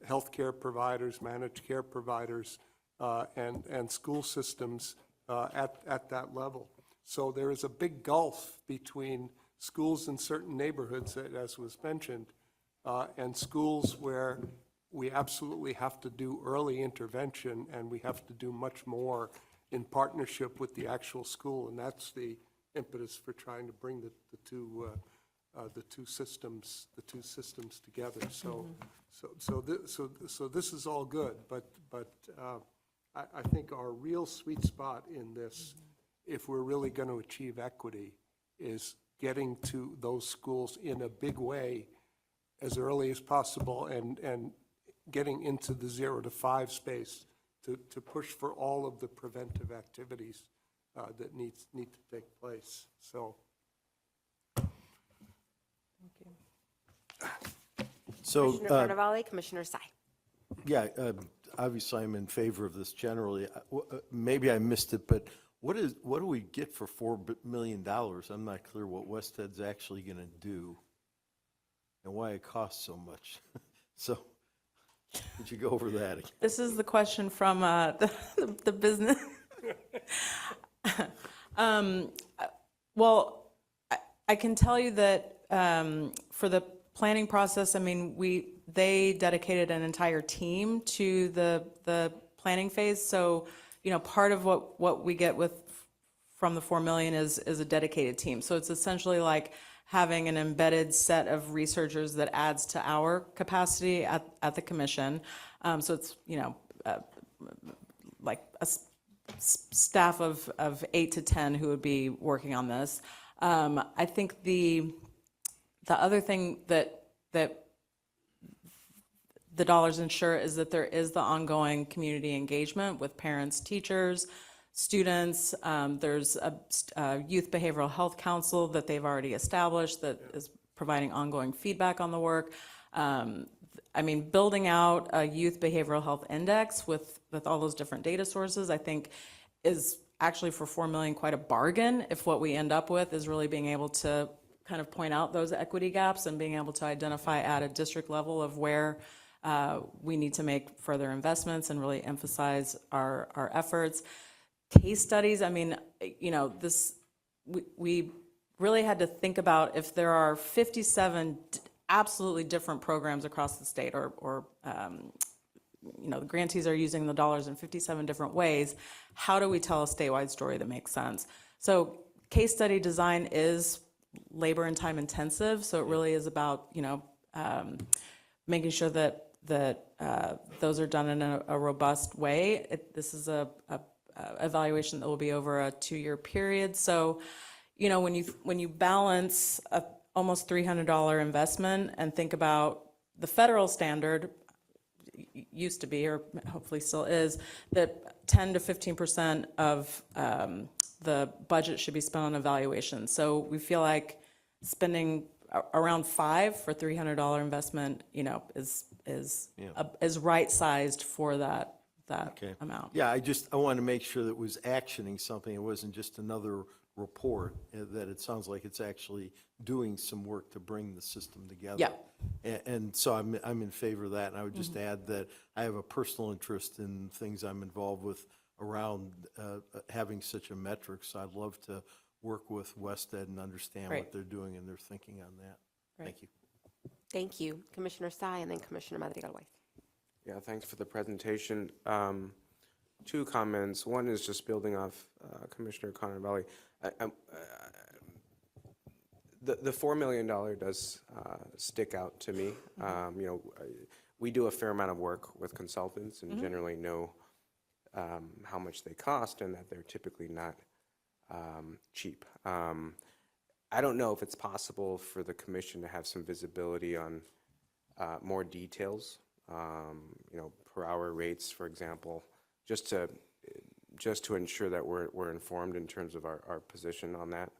healthcare providers, managed care providers, and school systems at that level. So there is a big gulf between schools in certain neighborhoods, as was mentioned, and schools where we absolutely have to do early intervention, and we have to do much more in partnership with the actual school, and that's the impetus for trying to bring the two systems together. So this is all good, but I think our real sweet spot in this, if we're really going to achieve equity, is getting to those schools in a big way as early as possible and getting into the 0 to 5 space to push for all of the preventive activities that need to take place. So. So, Commissioner Carnevale, Commissioner Sai. yeah, obviously I'm in favor of this generally. Maybe I missed it, but what do we get for $4 million? I'm not clear what Wested's actually going to do and why it costs so much. So, would you go over that again? This is the question from the business. Well, I can tell you that for the planning process, I mean, they dedicated an entire team to the planning phase. So, you know, part of what we get from the 4 million is a dedicated team. So it's essentially like having an embedded set of researchers that adds to our capacity at the commission. So it's, you know, like a staff of 8 to 10 who would be working on this. I think the other thing that the dollars ensure is that there is the ongoing community engagement with parents, teachers, students. There's a youth behavioral health council that they've already established that is providing ongoing feedback on the work. I mean, building out a youth behavioral health index with all those different data sources, I think is actually for 4 million quite a bargain if what we end up with is really being able to kind of point out those equity gaps and being able to identify at a district level of where we need to make further investments and really emphasize our efforts. Case studies, I mean, you know, we really had to think about if there are 57 absolutely different programs across the state or you know, the grantees are using the dollars in 57 different ways. How do we tell a statewide story that makes sense? So case study design is labor and time intensive. So it really is about, you know, making sure that those are done in a robust way. This is a evaluation that will be over a 2-year period. So, you know, when you balance a almost $300 investment and think about the federal standard, used to be, or hopefully still is, that 10 to 15% of the budget should be spent on evaluation. So we feel like spending around $5 for $300 investment, you know, is right-sized for that amount. Yeah, I want to make sure that it was actioning something. It wasn't just another report, that it sounds like it's actually doing some work to bring the system together. Yeah. And so I'm in favor of that. And I would just add that I have a personal interest in things I'm involved with around having such a metric. So I'd love to work with Wested and understand what they're doing and their thinking on that. Thank you. Thank you. Commissioner Sai and then Commissioner Madrigal-Weiss. Yeah, thanks for the presentation. 2 comments. One is just building off Commissioner Carnevale. The $4 million does stick out to me. You know, we do a fair amount of work with consultants and generally know how much they cost and that they're typically not cheap. I don't know if it's possible for the commission to have some visibility on more details, you know, per hour rates, for example, just to ensure that we're informed in terms of our position on that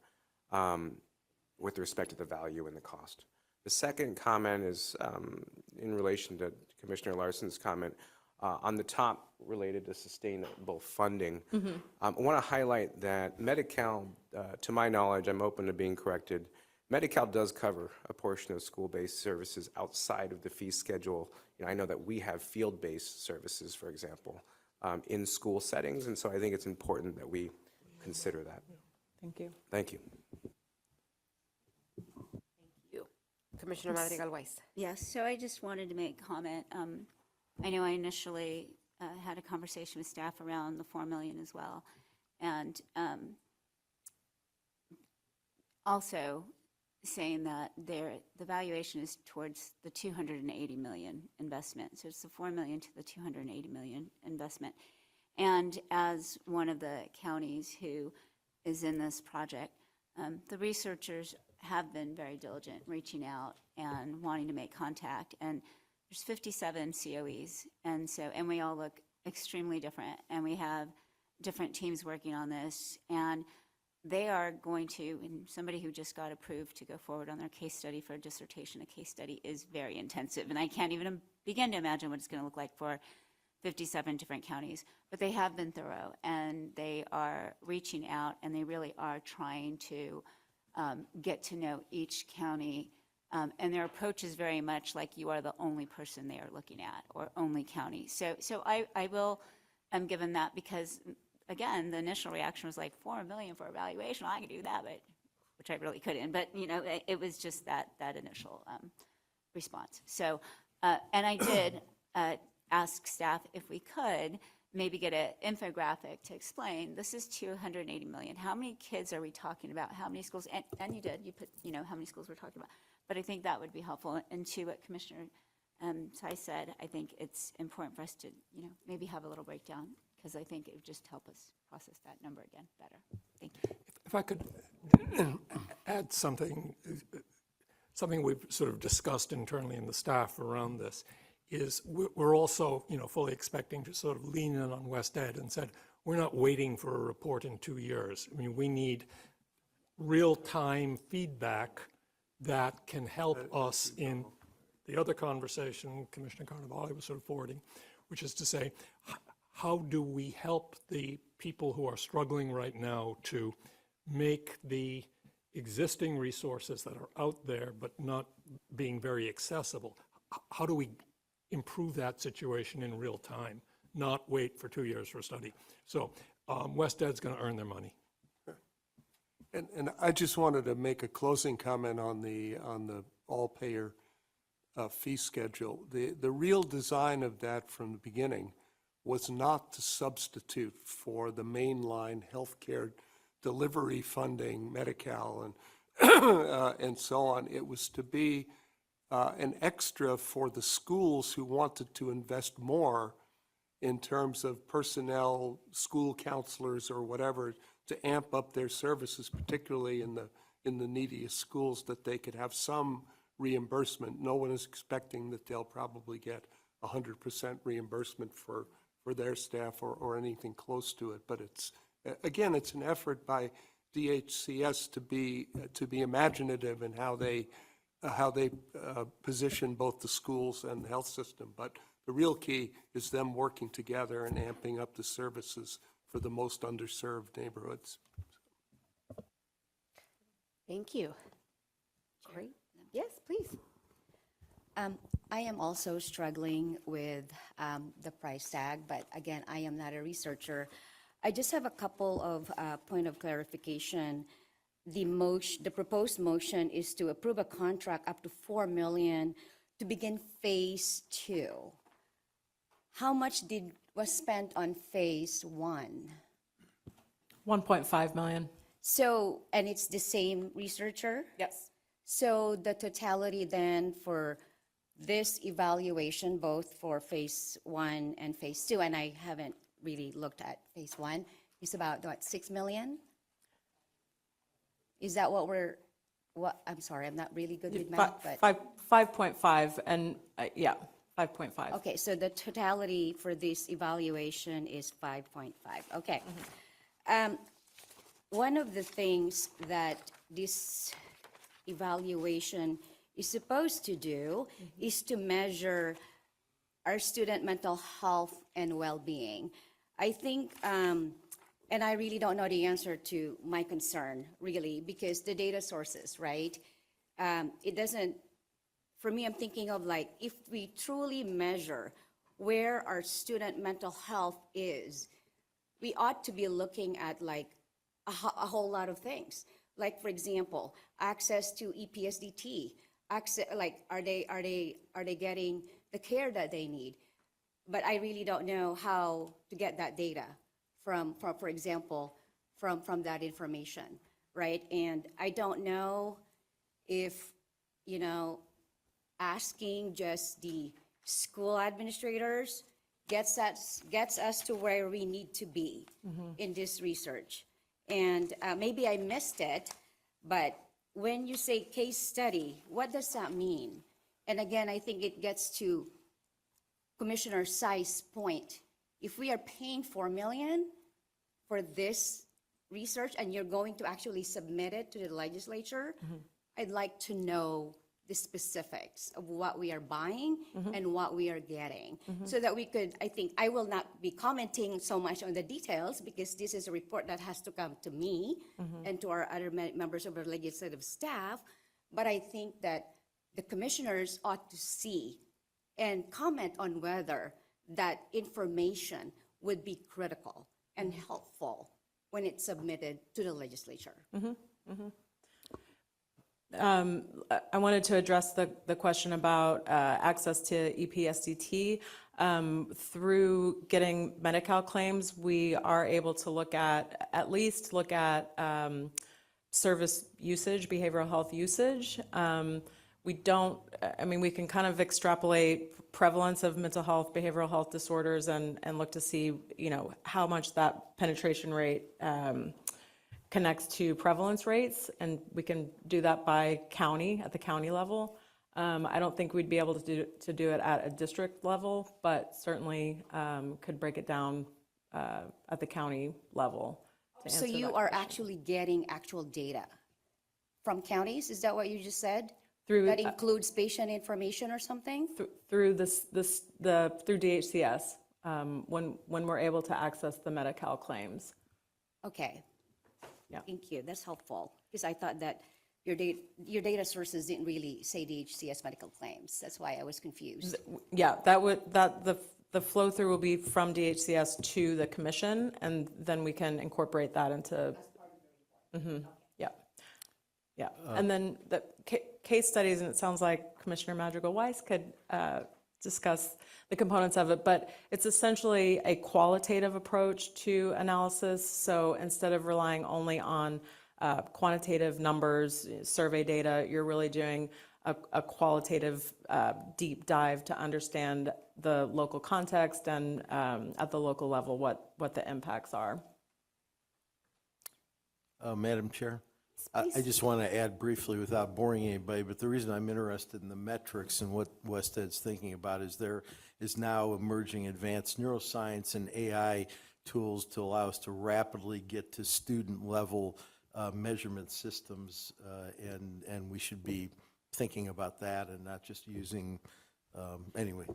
with respect to the value and the cost. The second comment is in relation to Commissioner Larson's comment on the top related to sustainable funding. I want to highlight that Medi-Cal, to my knowledge, I'm open to being corrected, Medi-Cal does cover a portion of school-based services outside of the fee schedule. You know, I know that we have field-based services, for example, in school settings, and so I think it's important that we consider that. Thank you. Thank you. Thank you. Commissioner Madrigal-Weiss. Yes, so I just wanted to make a comment. I know I initially had a conversation with staff around the 4 million as well. And also saying that the valuation is towards the 280 million investment. So it's the 4 million to the 280 million investment. And as one of the counties who is in this project, the researchers have been very diligent, reaching out and wanting to make contact. And there's 57 COEs, and we all look extremely different, and we have different teams working on this, and they are going to, and somebody who just got approved to go forward on their case study for a dissertation, a case study is very intensive, and I can't even begin to imagine what it's going to look like for 57 different counties. But they have been thorough, and they are reaching out, and they really are trying to get to know each county. And their approach is very much like you are the only person they are looking at, or only county. So I will give them that, because, again, the initial reaction was like, 4 million for evaluation, I can do that, but which I really couldn't. But, you know, it was just that initial response. So, and I did ask staff if we could maybe get an infographic to explain, this is 280 million. How many kids are we talking about? How many schools? And you did, you put, you know, how many schools we're talking about. But I think that would be helpful. And to what Commissioner Tsai said, I think it's important for us to, you know, maybe have a little breakdown, because I think it would just help us process that number again better. Thank you. If I could add something we've sort of discussed internally in the staff around this is we're also, you know, fully expecting to sort of lean in on West Ed and said, we're not waiting for a report in 2 years. I mean, we need real-time feedback that can help us in the other conversation Commissioner Carnevale was sort of forwarding, which is to say, how do we help the people who are struggling right now to make the existing resources that are out there but not being very accessible? How do we improve that situation in real time, not wait for 2 years for a study? So West Ed's going to earn their money. And I just wanted to make a closing comment on the all-payer fee schedule. The real design of that from the beginning was not to substitute for the mainline healthcare delivery funding, Medi-Cal, and so on. It was to be an extra for the schools who wanted to invest more in terms of personnel, school counselors, or whatever, to amp up their services, particularly in the neediest schools, that they could have some reimbursement. No one is expecting that they'll probably get 100% reimbursement for their staff or anything close to it. But it's, again, it's an effort by DHCS to be imaginative in how they position both the schools and the health system. But the real key is them working together and amping up the services for the most underserved neighborhoods. Thank you. Great. Yes, please. I am also struggling with the price tag, but again, I am not a researcher. I just have a couple of point of clarification. The proposed motion is to approve a contract up to 4 million to begin phase 2. How much was spent on phase 1? 1.5 million. So, and it's the same researcher? Yes. So the totality then for this evaluation, both for phase 1 and phase 2, and I haven't really looked at phase 1, is about, what, 6 million? Is that I'm sorry, I'm not really good with math, but. 5.5, and yeah, 5.5. Okay, so the totality for this evaluation is 5.5, okay. One of the things that this evaluation is supposed to do is to measure our student mental health and well-being. I think, and I really don't know the answer to my concern, really, because the data sources, right? It doesn't, for me, I'm thinking of like, if we truly measure where our student mental health is, we ought to be looking at like a whole lot of things. Like, for example, access to EPSDT, access, like, are they getting the care that they need? but I really don't know how to get that data from for example, from that information, right? And I don't know if, you know, asking just the school administrators gets us to where we need to be in this research. And maybe I missed it, but when you say case study, what does that mean? And again, I think it gets to Commissioner Tsai's point. If we are paying $4 million for this research and you're going to actually submit it to the legislature, I'd like to know the specifics of what we are buying and what we are getting, so that we could, I think, I will not be commenting so much on the details because this is a report that has to come to me and to our other members of our legislative staff, but I think that the commissioners ought to see and comment on whether that information would be critical and helpful when it's submitted to the legislature. I wanted to address the question about access to EPSDT. Through getting Medi-Cal claims, we are able to at least look at service usage, behavioral health usage. We don't, I mean, we can kind of extrapolate prevalence of mental health, behavioral health disorders and look to see, you know, how much that penetration rate connects to prevalence rates, and we can do that by county, at the county level. I don't think we'd be able to do it at a district level, but certainly could break it down at the county level. So you are actually getting actual data from counties? Is that what you just said? That includes patient information or something? Through through DHCS, when we're able to access the Medi-Cal claims. Okay. Yeah. Thank you. That's helpful, because I thought that your data sources didn't really say DHCS medical claims. That's why I was confused. Yeah, the flow through will be from DHCS to the commission, and then we can incorporate that into. Yeah. Yeah. And then the case studies, and it sounds like Commissioner Madrigal-Weiss could discuss the components of it, but it's essentially a qualitative approach to analysis. So instead of relying only on quantitative numbers, survey data, you're really doing a qualitative deep dive to understand the local context and at the local level what the impacts are. Madam Chair, I just want to add briefly without boring anybody, but the reason I'm interested in the metrics and what Wested's thinking about is there is now emerging advanced neuroscience and AI tools to allow us to rapidly get to student level measurement systems, and we should be thinking about that and not just using, anyway,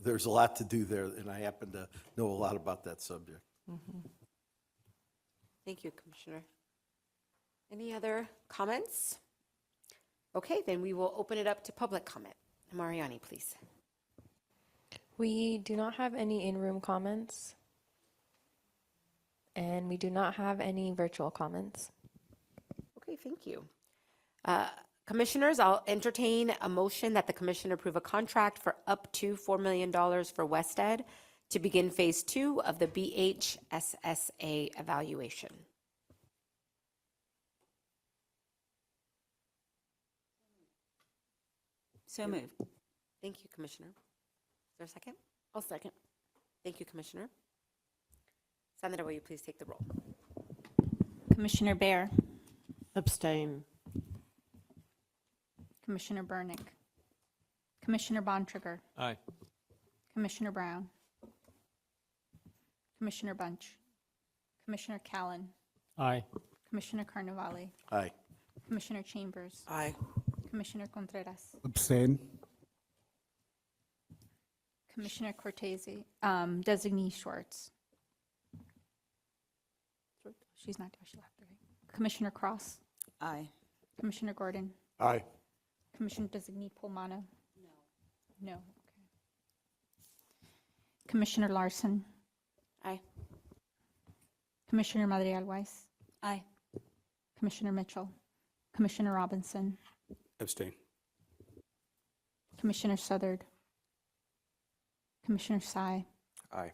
there's a lot to do there, and I happen to know a lot about that subject. Thank you, Commissioner. Any other comments? Okay, then we will open it up to public comment. Mariani, please. We do not have any in-room comments, and we do not have any virtual comments. Okay, thank you. Commissioners, I'll entertain a motion that the commission approve a contract for up to $4 million for Wested to begin phase 2 of the BHSSA evaluation. So moved. Thank you, Commissioner. Is there a second? I'll second. Thank you, Commissioner. Sandra, will you please take the roll? Commissioner Bear, Abstain. Commissioner Bernick, Commissioner Bontrager, Aye. Commissioner Brown, Commissioner Bunch, Commissioner Callan, Aye. Commissioner Carnevale, Aye. Commissioner Chambers, Aye. Commissioner Contreras, Abstain. Commissioner Cortese, Designee Schwartz. She's not there, she left, right? Commissioner Cross, Aye. Commissioner Gordon, Aye. Commissioner Designee Pulmano. No. Okay. Commissioner Larson, Aye. Commissioner Madrigal-Weiss, Aye. Commissioner Mitchell, Commissioner Robinson, Abstain. Commissioner Southard, Commissioner Sai, Aye.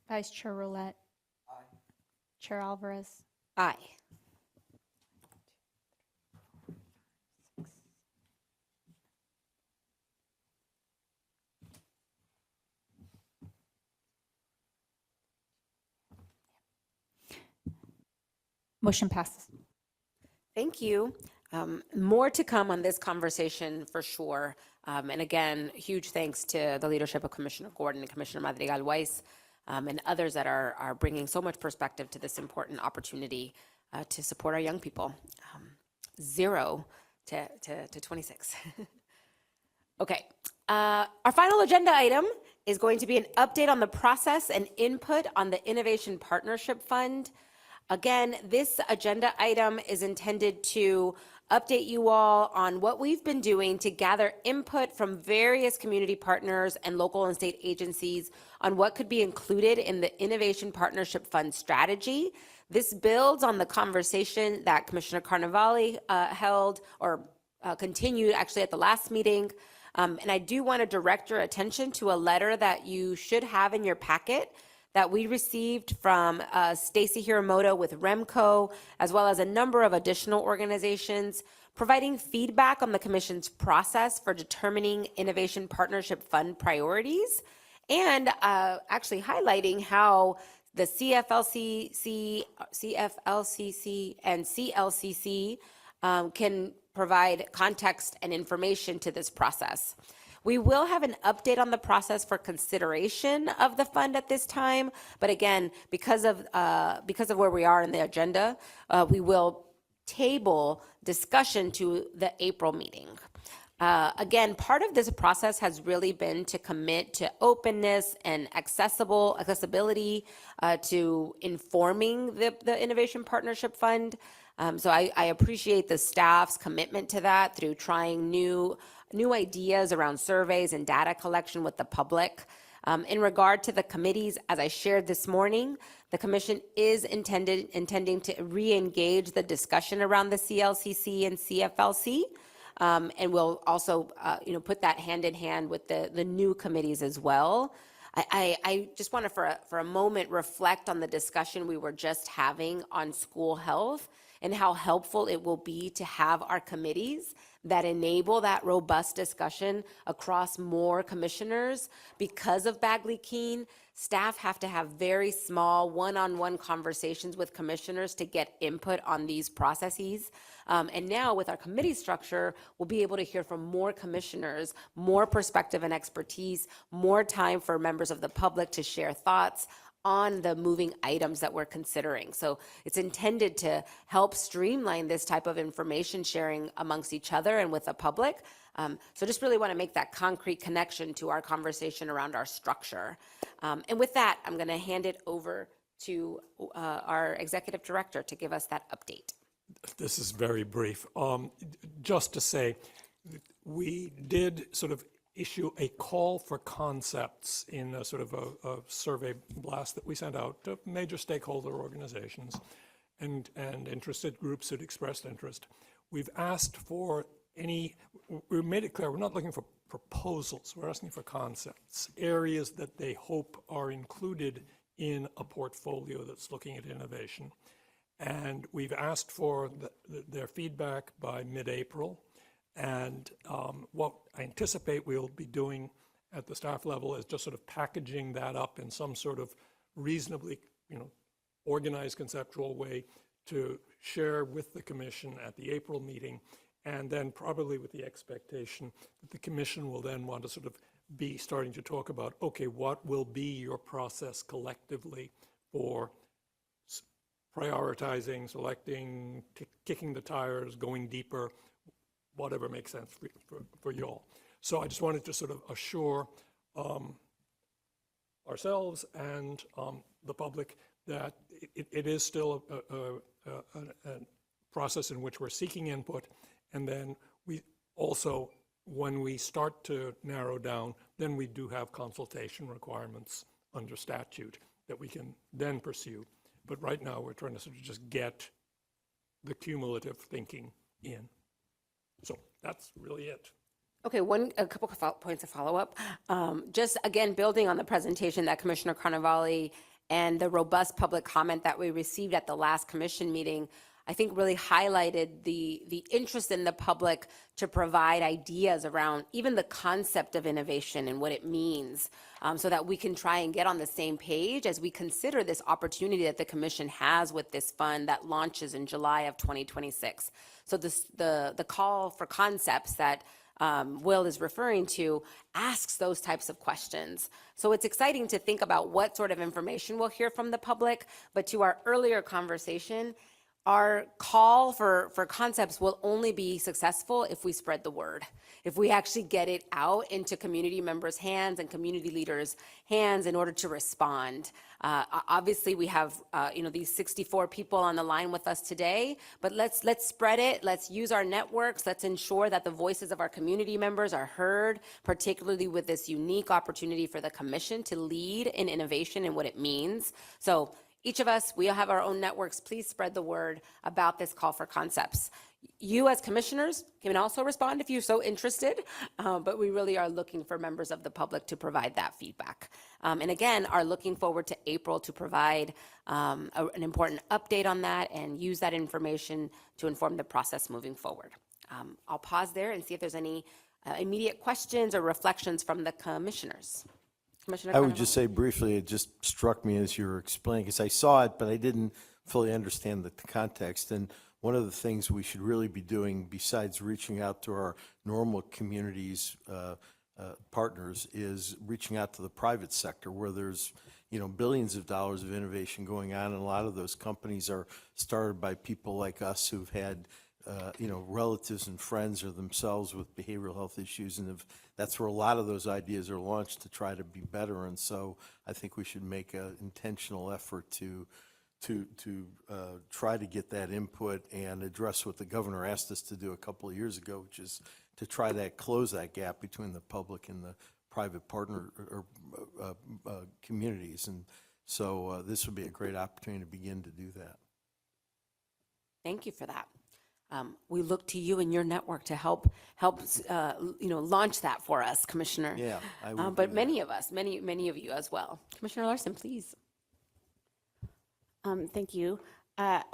Vice Chair Roulette. Chair Alvarez. Aye. Motion passes. Thank you. More to come on this conversation for sure. And again, huge thanks to the leadership of Commissioner Gordon and Commissioner Madrigal-Weiss and others that are bringing so much perspective to this important opportunity to support our young people. 0 to 26. Okay. Our final agenda item is going to be an update on the process and input on the Innovation Partnership Fund. Again, this agenda item is intended to update you all on what we've been doing to gather input from various community partners and local and state agencies on what could be included in the Innovation Partnership Fund strategy. This builds on the conversation that Commissioner Carnevale held or continued actually at the last meeting. And I do want to direct your attention to a letter that you should have in your packet that we received from Stacy Hiramoto with REMCO, as well as a number of additional organizations, providing feedback on the Commission's process for determining Innovation Partnership Fund priorities, and actually highlighting how the CFLCC, and CLCC can provide context and information to this process. We will have an update on the process for consideration of the fund at this time, but again, because of where we are in the agenda, we will table discussion to the April meeting. Again, part of this process has really been to commit to openness and accessibility to informing the Innovation Partnership Fund. So I appreciate the staff's commitment to that through trying new ideas around surveys and data collection with the public. In regard to the committees, as I shared this morning, the Commission is intending to re-engage the discussion around the CLCC and CFLC, and we'll also put that hand in hand with the new committees as well. I just want to, for a moment, reflect on the discussion we were just having on school health and how helpful it will be to have our committees that enable that robust discussion across more commissioners. Because of Bagley-Keene, staff have to have very small one-on-one conversations with commissioners to get input on these processes. And now with our committee structure, we'll be able to hear from more commissioners, more perspective and expertise, more time for members of the public to share thoughts on the moving items that we're considering. So it's intended to help streamline this type of information sharing amongst each other and with the public. So just really want to make that concrete connection to our conversation around our structure. And with that, I'm going to hand it over to our executive director to give us that update. This is very brief. Just to say, we did sort of issue a call for concepts in a sort of a survey blast that we sent out to major stakeholder organizations and interested groups that expressed interest. We've asked for we made it clear, we're not looking for proposals, we're asking for concepts, areas that they hope are included in a portfolio that's looking at innovation. And we've asked for their feedback by mid-April. And what I anticipate we'll be doing at the staff level is just sort of packaging that up in some sort of reasonably, organized conceptual way to share with the Commission at the April meeting, and then probably with the expectation that the Commission will then want to sort of be starting to talk about, okay, what will be your process collectively for prioritizing, selecting, kicking the tires, going deeper, whatever makes sense for you all. So I just wanted to sort of assure ourselves and the public that it is still a process in which we're seeking input. And then we also, when we start to narrow down, then we do have consultation requirements under statute that we can then pursue. But right now, we're trying to sort of just get the cumulative thinking in. So that's really it. Okay, a couple of points of follow-up. Just again, building on the presentation that Commissioner Carnevale and the robust public comment that we received at the last commission meeting, I think really highlighted the interest in the public to provide ideas around even the concept of innovation and what it means, so that we can try and get on the same page as we consider this opportunity that the commission has with this fund that launches in July of 2026. So the call for concepts that Will is referring to asks those types of questions. So it's exciting to think about what sort of information we'll hear from the public, but to our earlier conversation, our call for concepts will only be successful if we spread the word, if we actually get it out into community members' hands and community leaders' hands in order to respond. Obviously, we have these 64 people on the line with us today, but let's spread it. Let's use our networks. Let's ensure that the voices of our community members are heard, particularly with this unique opportunity for the commission to lead in innovation and what it means. So each of us, we all have our own networks. Please spread the word about this call for concepts. You as commissioners can also respond if you're so interested, but we really are looking for members of the public to provide that feedback. And again, are looking forward to April to provide an important update on that and use that information to inform the process moving forward. I'll pause there and see if there's any immediate questions or reflections from the commissioners. Commissioner I would Carnival? just say briefly, it just struck me as you were explaining, because I saw it, but I didn't fully understand the context. And one of the things we should really be doing, besides reaching out to our normal communities, partners, is reaching out to the private sector, where there's billions of dollars of innovation going on, and a lot of those companies are started by people like us who've had relatives and friends or themselves with behavioral health issues, and that's where a lot of those ideas are launched to try to be better. And so I think we should make an intentional effort to try to get that input and address what the governor asked us to do a couple of years ago, which is to try to close that gap between the public and the private partner or communities. And so this would be a great opportunity to begin to do that. Thank you for that. We look to you and your network to help launch that for us, Commissioner. Yeah, I will but do many of us, many of you as well. Commissioner Larson, please. Thank you.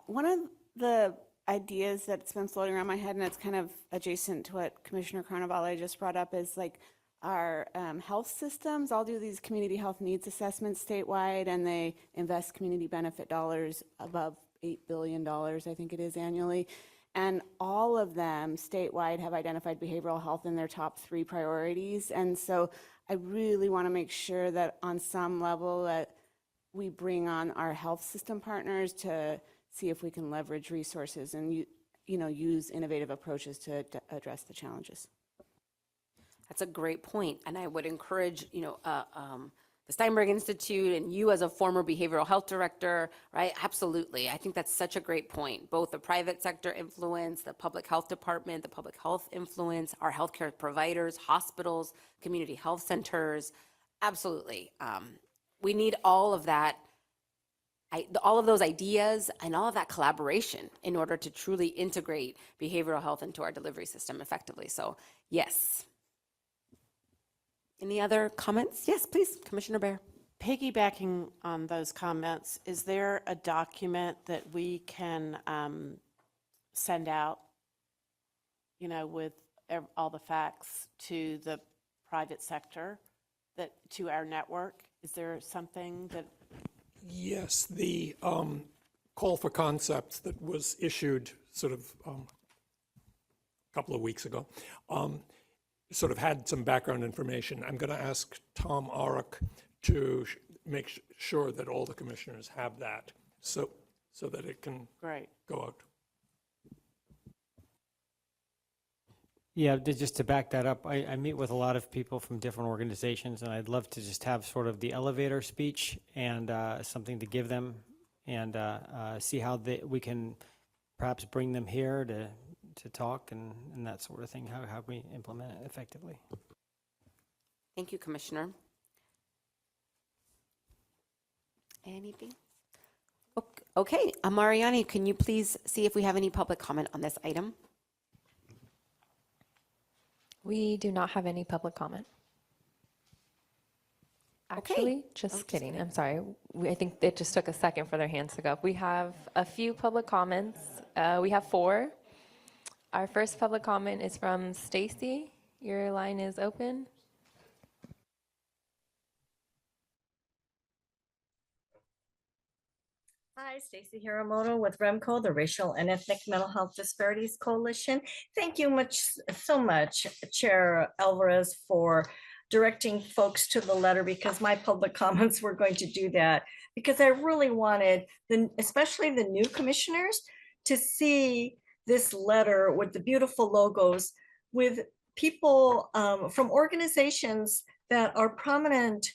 One of the ideas that's been floating around my head, and it's kind of adjacent to what Commissioner Carnevale just brought up, is like our health systems all do these community health needs assessments statewide, and they invest community benefit dollars above $8 billion, I think it is, annually. And all of them statewide have identified behavioral health in their top 3 priorities. And so I really want to make sure that on some level that we bring on our health system partners to see if we can leverage resources and use innovative approaches to address the challenges. That's a great point, and I would encourage the Steinberg Institute and you as a former behavioral health director, right? Absolutely. I think that's such a great point. Both the private sector influence, the public health department, the public health influence, our healthcare providers, hospitals, community health centers. Absolutely. We need all of that, all of those ideas and all of that collaboration in order to truly integrate behavioral health into our delivery system effectively. So yes. Any other comments? Yes, please, Commissioner Bear. Piggybacking on those comments, is there a document that we can send out, with all the facts to the private sector, to our network? Is there something that? Yes, the call for concepts that was issued sort of a couple of weeks ago sort of had some background information. I'm going to ask Tom Aruck to make sure that all the commissioners have that, so that it can go out. Yeah, just to back that up, I meet with a lot of people from different organizations, and I'd love to just have sort of the elevator speech and something to give them, and see how we can perhaps bring them here to talk and that sort of thing, how we implement it effectively. Thank you, Commissioner. Anything? Okay, Mariani, can you please see if we have any public comment on this item? We do not have any public comment. Actually, just kidding. I'm sorry. I think it just took a second for their hands to go up. We have a few public comments. We have 4. Our first public comment is from Stacy. Your line is open. Hi, Stacey Hiramoto with REMCO, the Racial and Ethnic Mental Health Disparities Coalition. Thank you so much, Chair Alvarez, for directing folks to the letter, because my public comments were going to do that, because I really wanted, especially the new commissioners, to see this letter with the beautiful logos with people from organizations that are prominent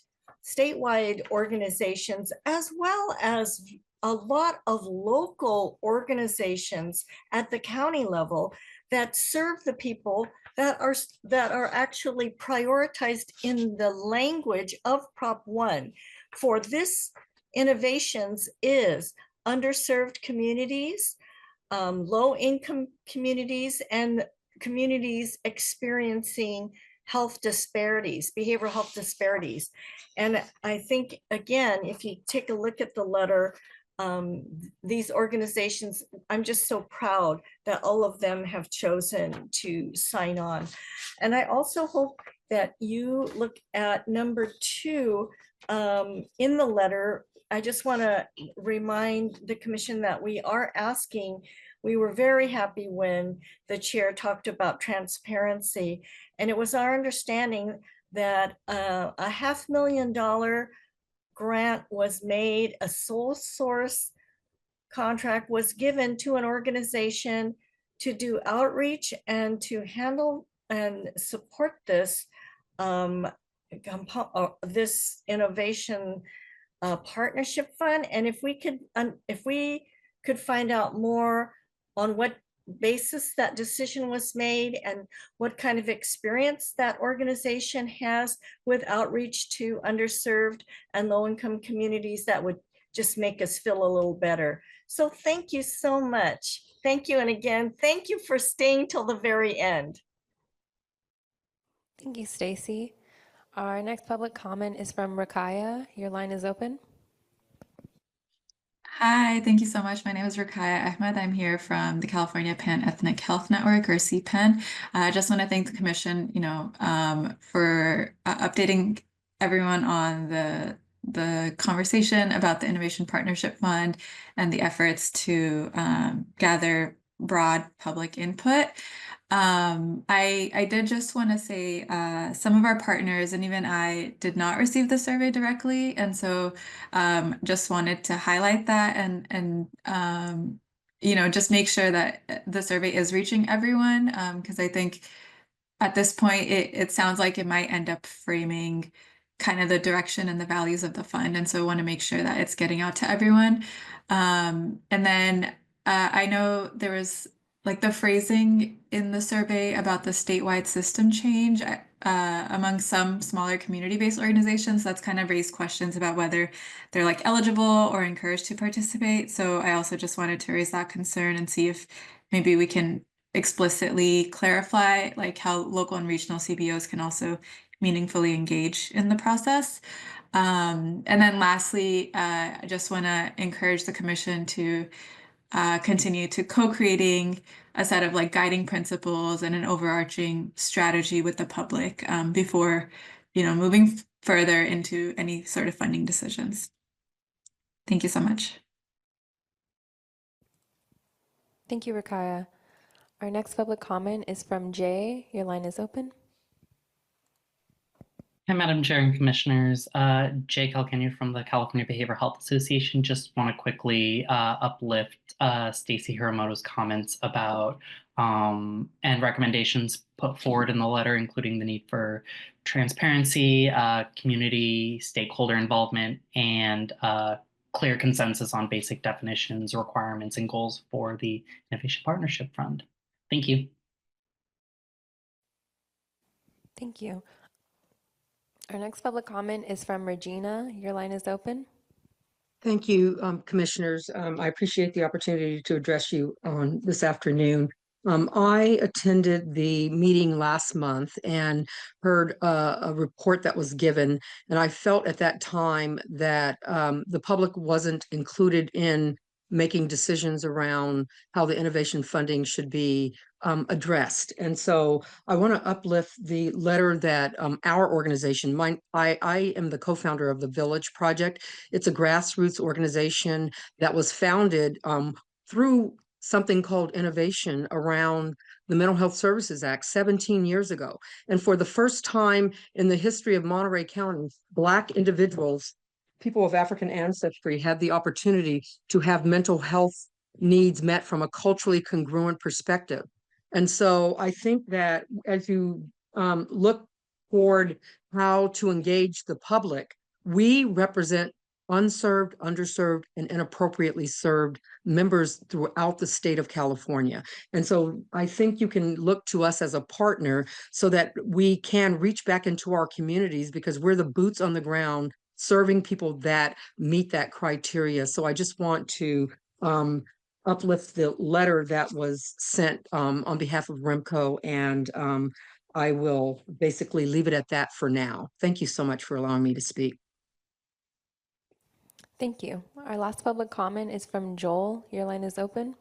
statewide organizations, as well as a lot of local organizations at the county level that serve the people that are actually prioritized in the language of Prop 1. For this innovations is underserved communities, low-income communities, and communities experiencing health disparities, behavioral health disparities. And I think, again, if you take a look at the letter, these organizations, I'm just so proud that all of them have chosen to sign on. And I also hope that you look at number 2 in the letter. I just want to remind the commission that we are asking, we were very happy when the chair talked about transparency. And it was our understanding that a $500,000 grant was made, a sole source contract was given to an organization to do outreach and to handle and support this this innovation partnership fund. And if we could find out more on what basis that decision was made and what kind of experience that organization has with outreach to underserved and low-income communities, that would just make us feel a little better. So thank you so much. Thank you. And again, thank you for staying till the very end. Thank you, Stacy. Our next public comment is from Rakaya. Your line is open. Hi, thank you so much. My name is Rakaya Ahmed. I'm here from the California Pan-Ethnic Health Network, or CPEN. I just want to thank the commission, for updating everyone on the conversation about the Innovation Partnership Fund and the efforts to gather broad public input. I did just want to say some of our partners and even I did not receive the survey directly, and so just wanted to highlight that and just make sure that the survey is reaching everyone, because I think at this point it sounds like it might end up framing kind of the direction and the values of the fund, and so I want to make sure that it's getting out to everyone. And then I know there was like the phrasing in the survey about the statewide system change among some smaller community-based organizations. That's kind of raised questions about whether they're like eligible or encouraged to participate. So I also just wanted to raise that concern and see if maybe we can explicitly clarify like how local and regional CBOs can also meaningfully engage in the process. And then lastly, I just want to encourage the commission to continue to co-creating a set of like guiding principles and an overarching strategy with the public before, moving further into any sort of funding decisions. Thank you so much. Thank you, Rakaya. Our next public comment is from Jay. Your line is open. Hi, Madam Chair and Commissioners. Jay Calcania from the California Behavioral Health Association. Just want to quickly uplift Stacey Hiramoto's comments about and recommendations put forward in the letter, including the need for transparency, community stakeholder involvement, and clear consensus on basic definitions, requirements, and goals for the Innovation Partnership Fund. Thank you. Thank you. Our next public comment is from Regina. Your line is open. Thank you, commissioners. I appreciate the opportunity to address you on this afternoon. I attended the meeting last month and heard a report that was given, and I felt at that time that the public wasn't included in making decisions around how the innovation funding should be addressed. And so I want to uplift the letter that our organization, I am the co-founder of the Village Project. It's a grassroots organization that was founded through something called innovation around the Mental Health Services Act 17 years ago. And for the first time in the history of Monterey County, Black individuals, people of African ancestry, had the opportunity to have mental health needs met from a culturally congruent perspective. And so I think that as you look toward how to engage the public, we represent unserved, underserved, and inappropriately served members throughout the state of California. And so I think you can look to us as a partner so that we can reach back into our communities because we're the boots on the ground serving people that meet that criteria. So I just want to uplift the letter that was sent on behalf of Remco, and I will basically leave it at that for now. Thank you so much for allowing me to speak. Thank you. Our last public comment is from Joel. Your line is open.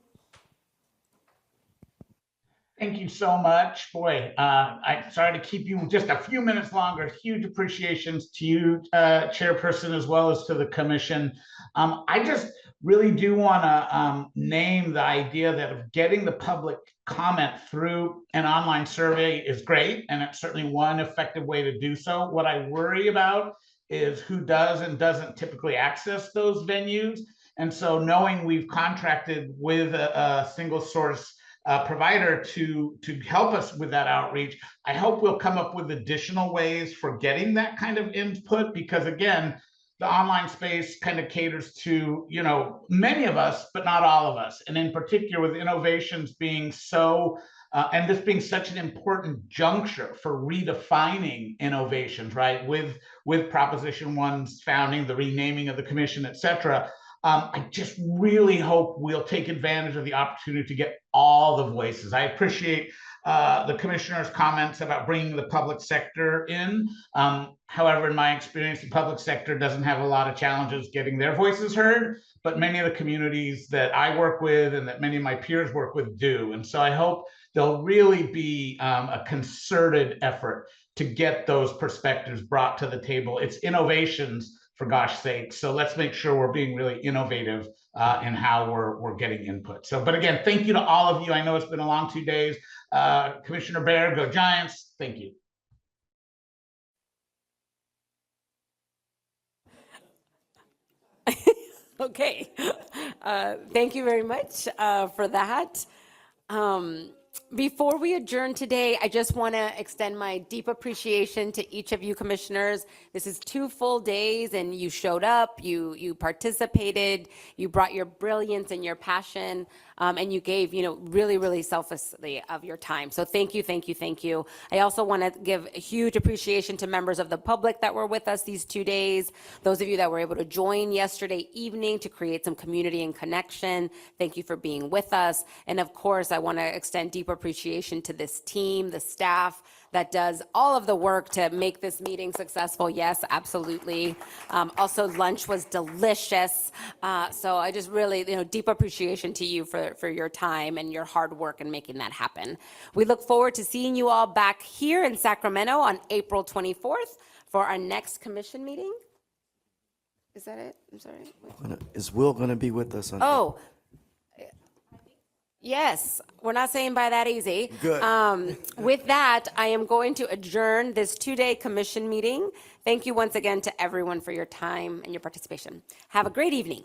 Thank you so much. Boy, I'm sorry to keep you just a few minutes longer. Huge appreciations to you, Chairperson, as well as to the Commission. I just really do want to name the idea that of getting the public comment through an online survey is great, and it's certainly one effective way to do so. What I worry about is who does and doesn't typically access those venues. And so knowing we've contracted with a single source provider to help us with that outreach, I hope we'll come up with additional ways for getting that kind of input, because again, the online space kind of caters to, you know, many of us, but not all of us. And in particular with innovations being so and this being such an important juncture for redefining innovations, right? With Proposition 1's founding, the renaming of the commission, et cetera. I just really hope we'll take advantage of the opportunity to get all the voices. I appreciate the commissioner's comments about bringing the public sector in. However, in my experience, the public sector doesn't have a lot of challenges getting their voices heard, but many of the communities that I work with and that many of my peers work with do. And so I hope there'll really be a concerted effort to get those perspectives brought to the table. It's innovations, for gosh sake. So let's make sure we're being really innovative in how we're getting input. So, but again, thank you to all of you. I know it's been a long 2 days. Commissioner Baer, go Giants. Thank you. Okay. Thank you very much for that. Before we adjourn today, I just want to extend my deep appreciation to each of you commissioners. This is 2 full days and you showed up, you participated, you brought your brilliance and your passion, and you gave, you know, really, really selflessly of your time. So thank you, thank you, thank you. I also want to give a huge appreciation to members of the public that were with us these 2 days. Those of you that were able to join yesterday evening to create some community and connection, thank you for being with us. And of course, I want to extend deep appreciation to this team, the staff that does all of the work to make this meeting successful. Yes, absolutely. Also, lunch was delicious. So I just really, you know, deep appreciation to you for your time and your hard work in making that happen. We look forward to seeing you all back here in Sacramento on April 24th for our next commission meeting. Is that it? I'm sorry. Is Will going to be with us on? Oh, yes, we're not saying by that easy. Good. With that, I am going to adjourn this 2-day commission meeting. Thank you once again to everyone for your time and your participation. Have a great evening.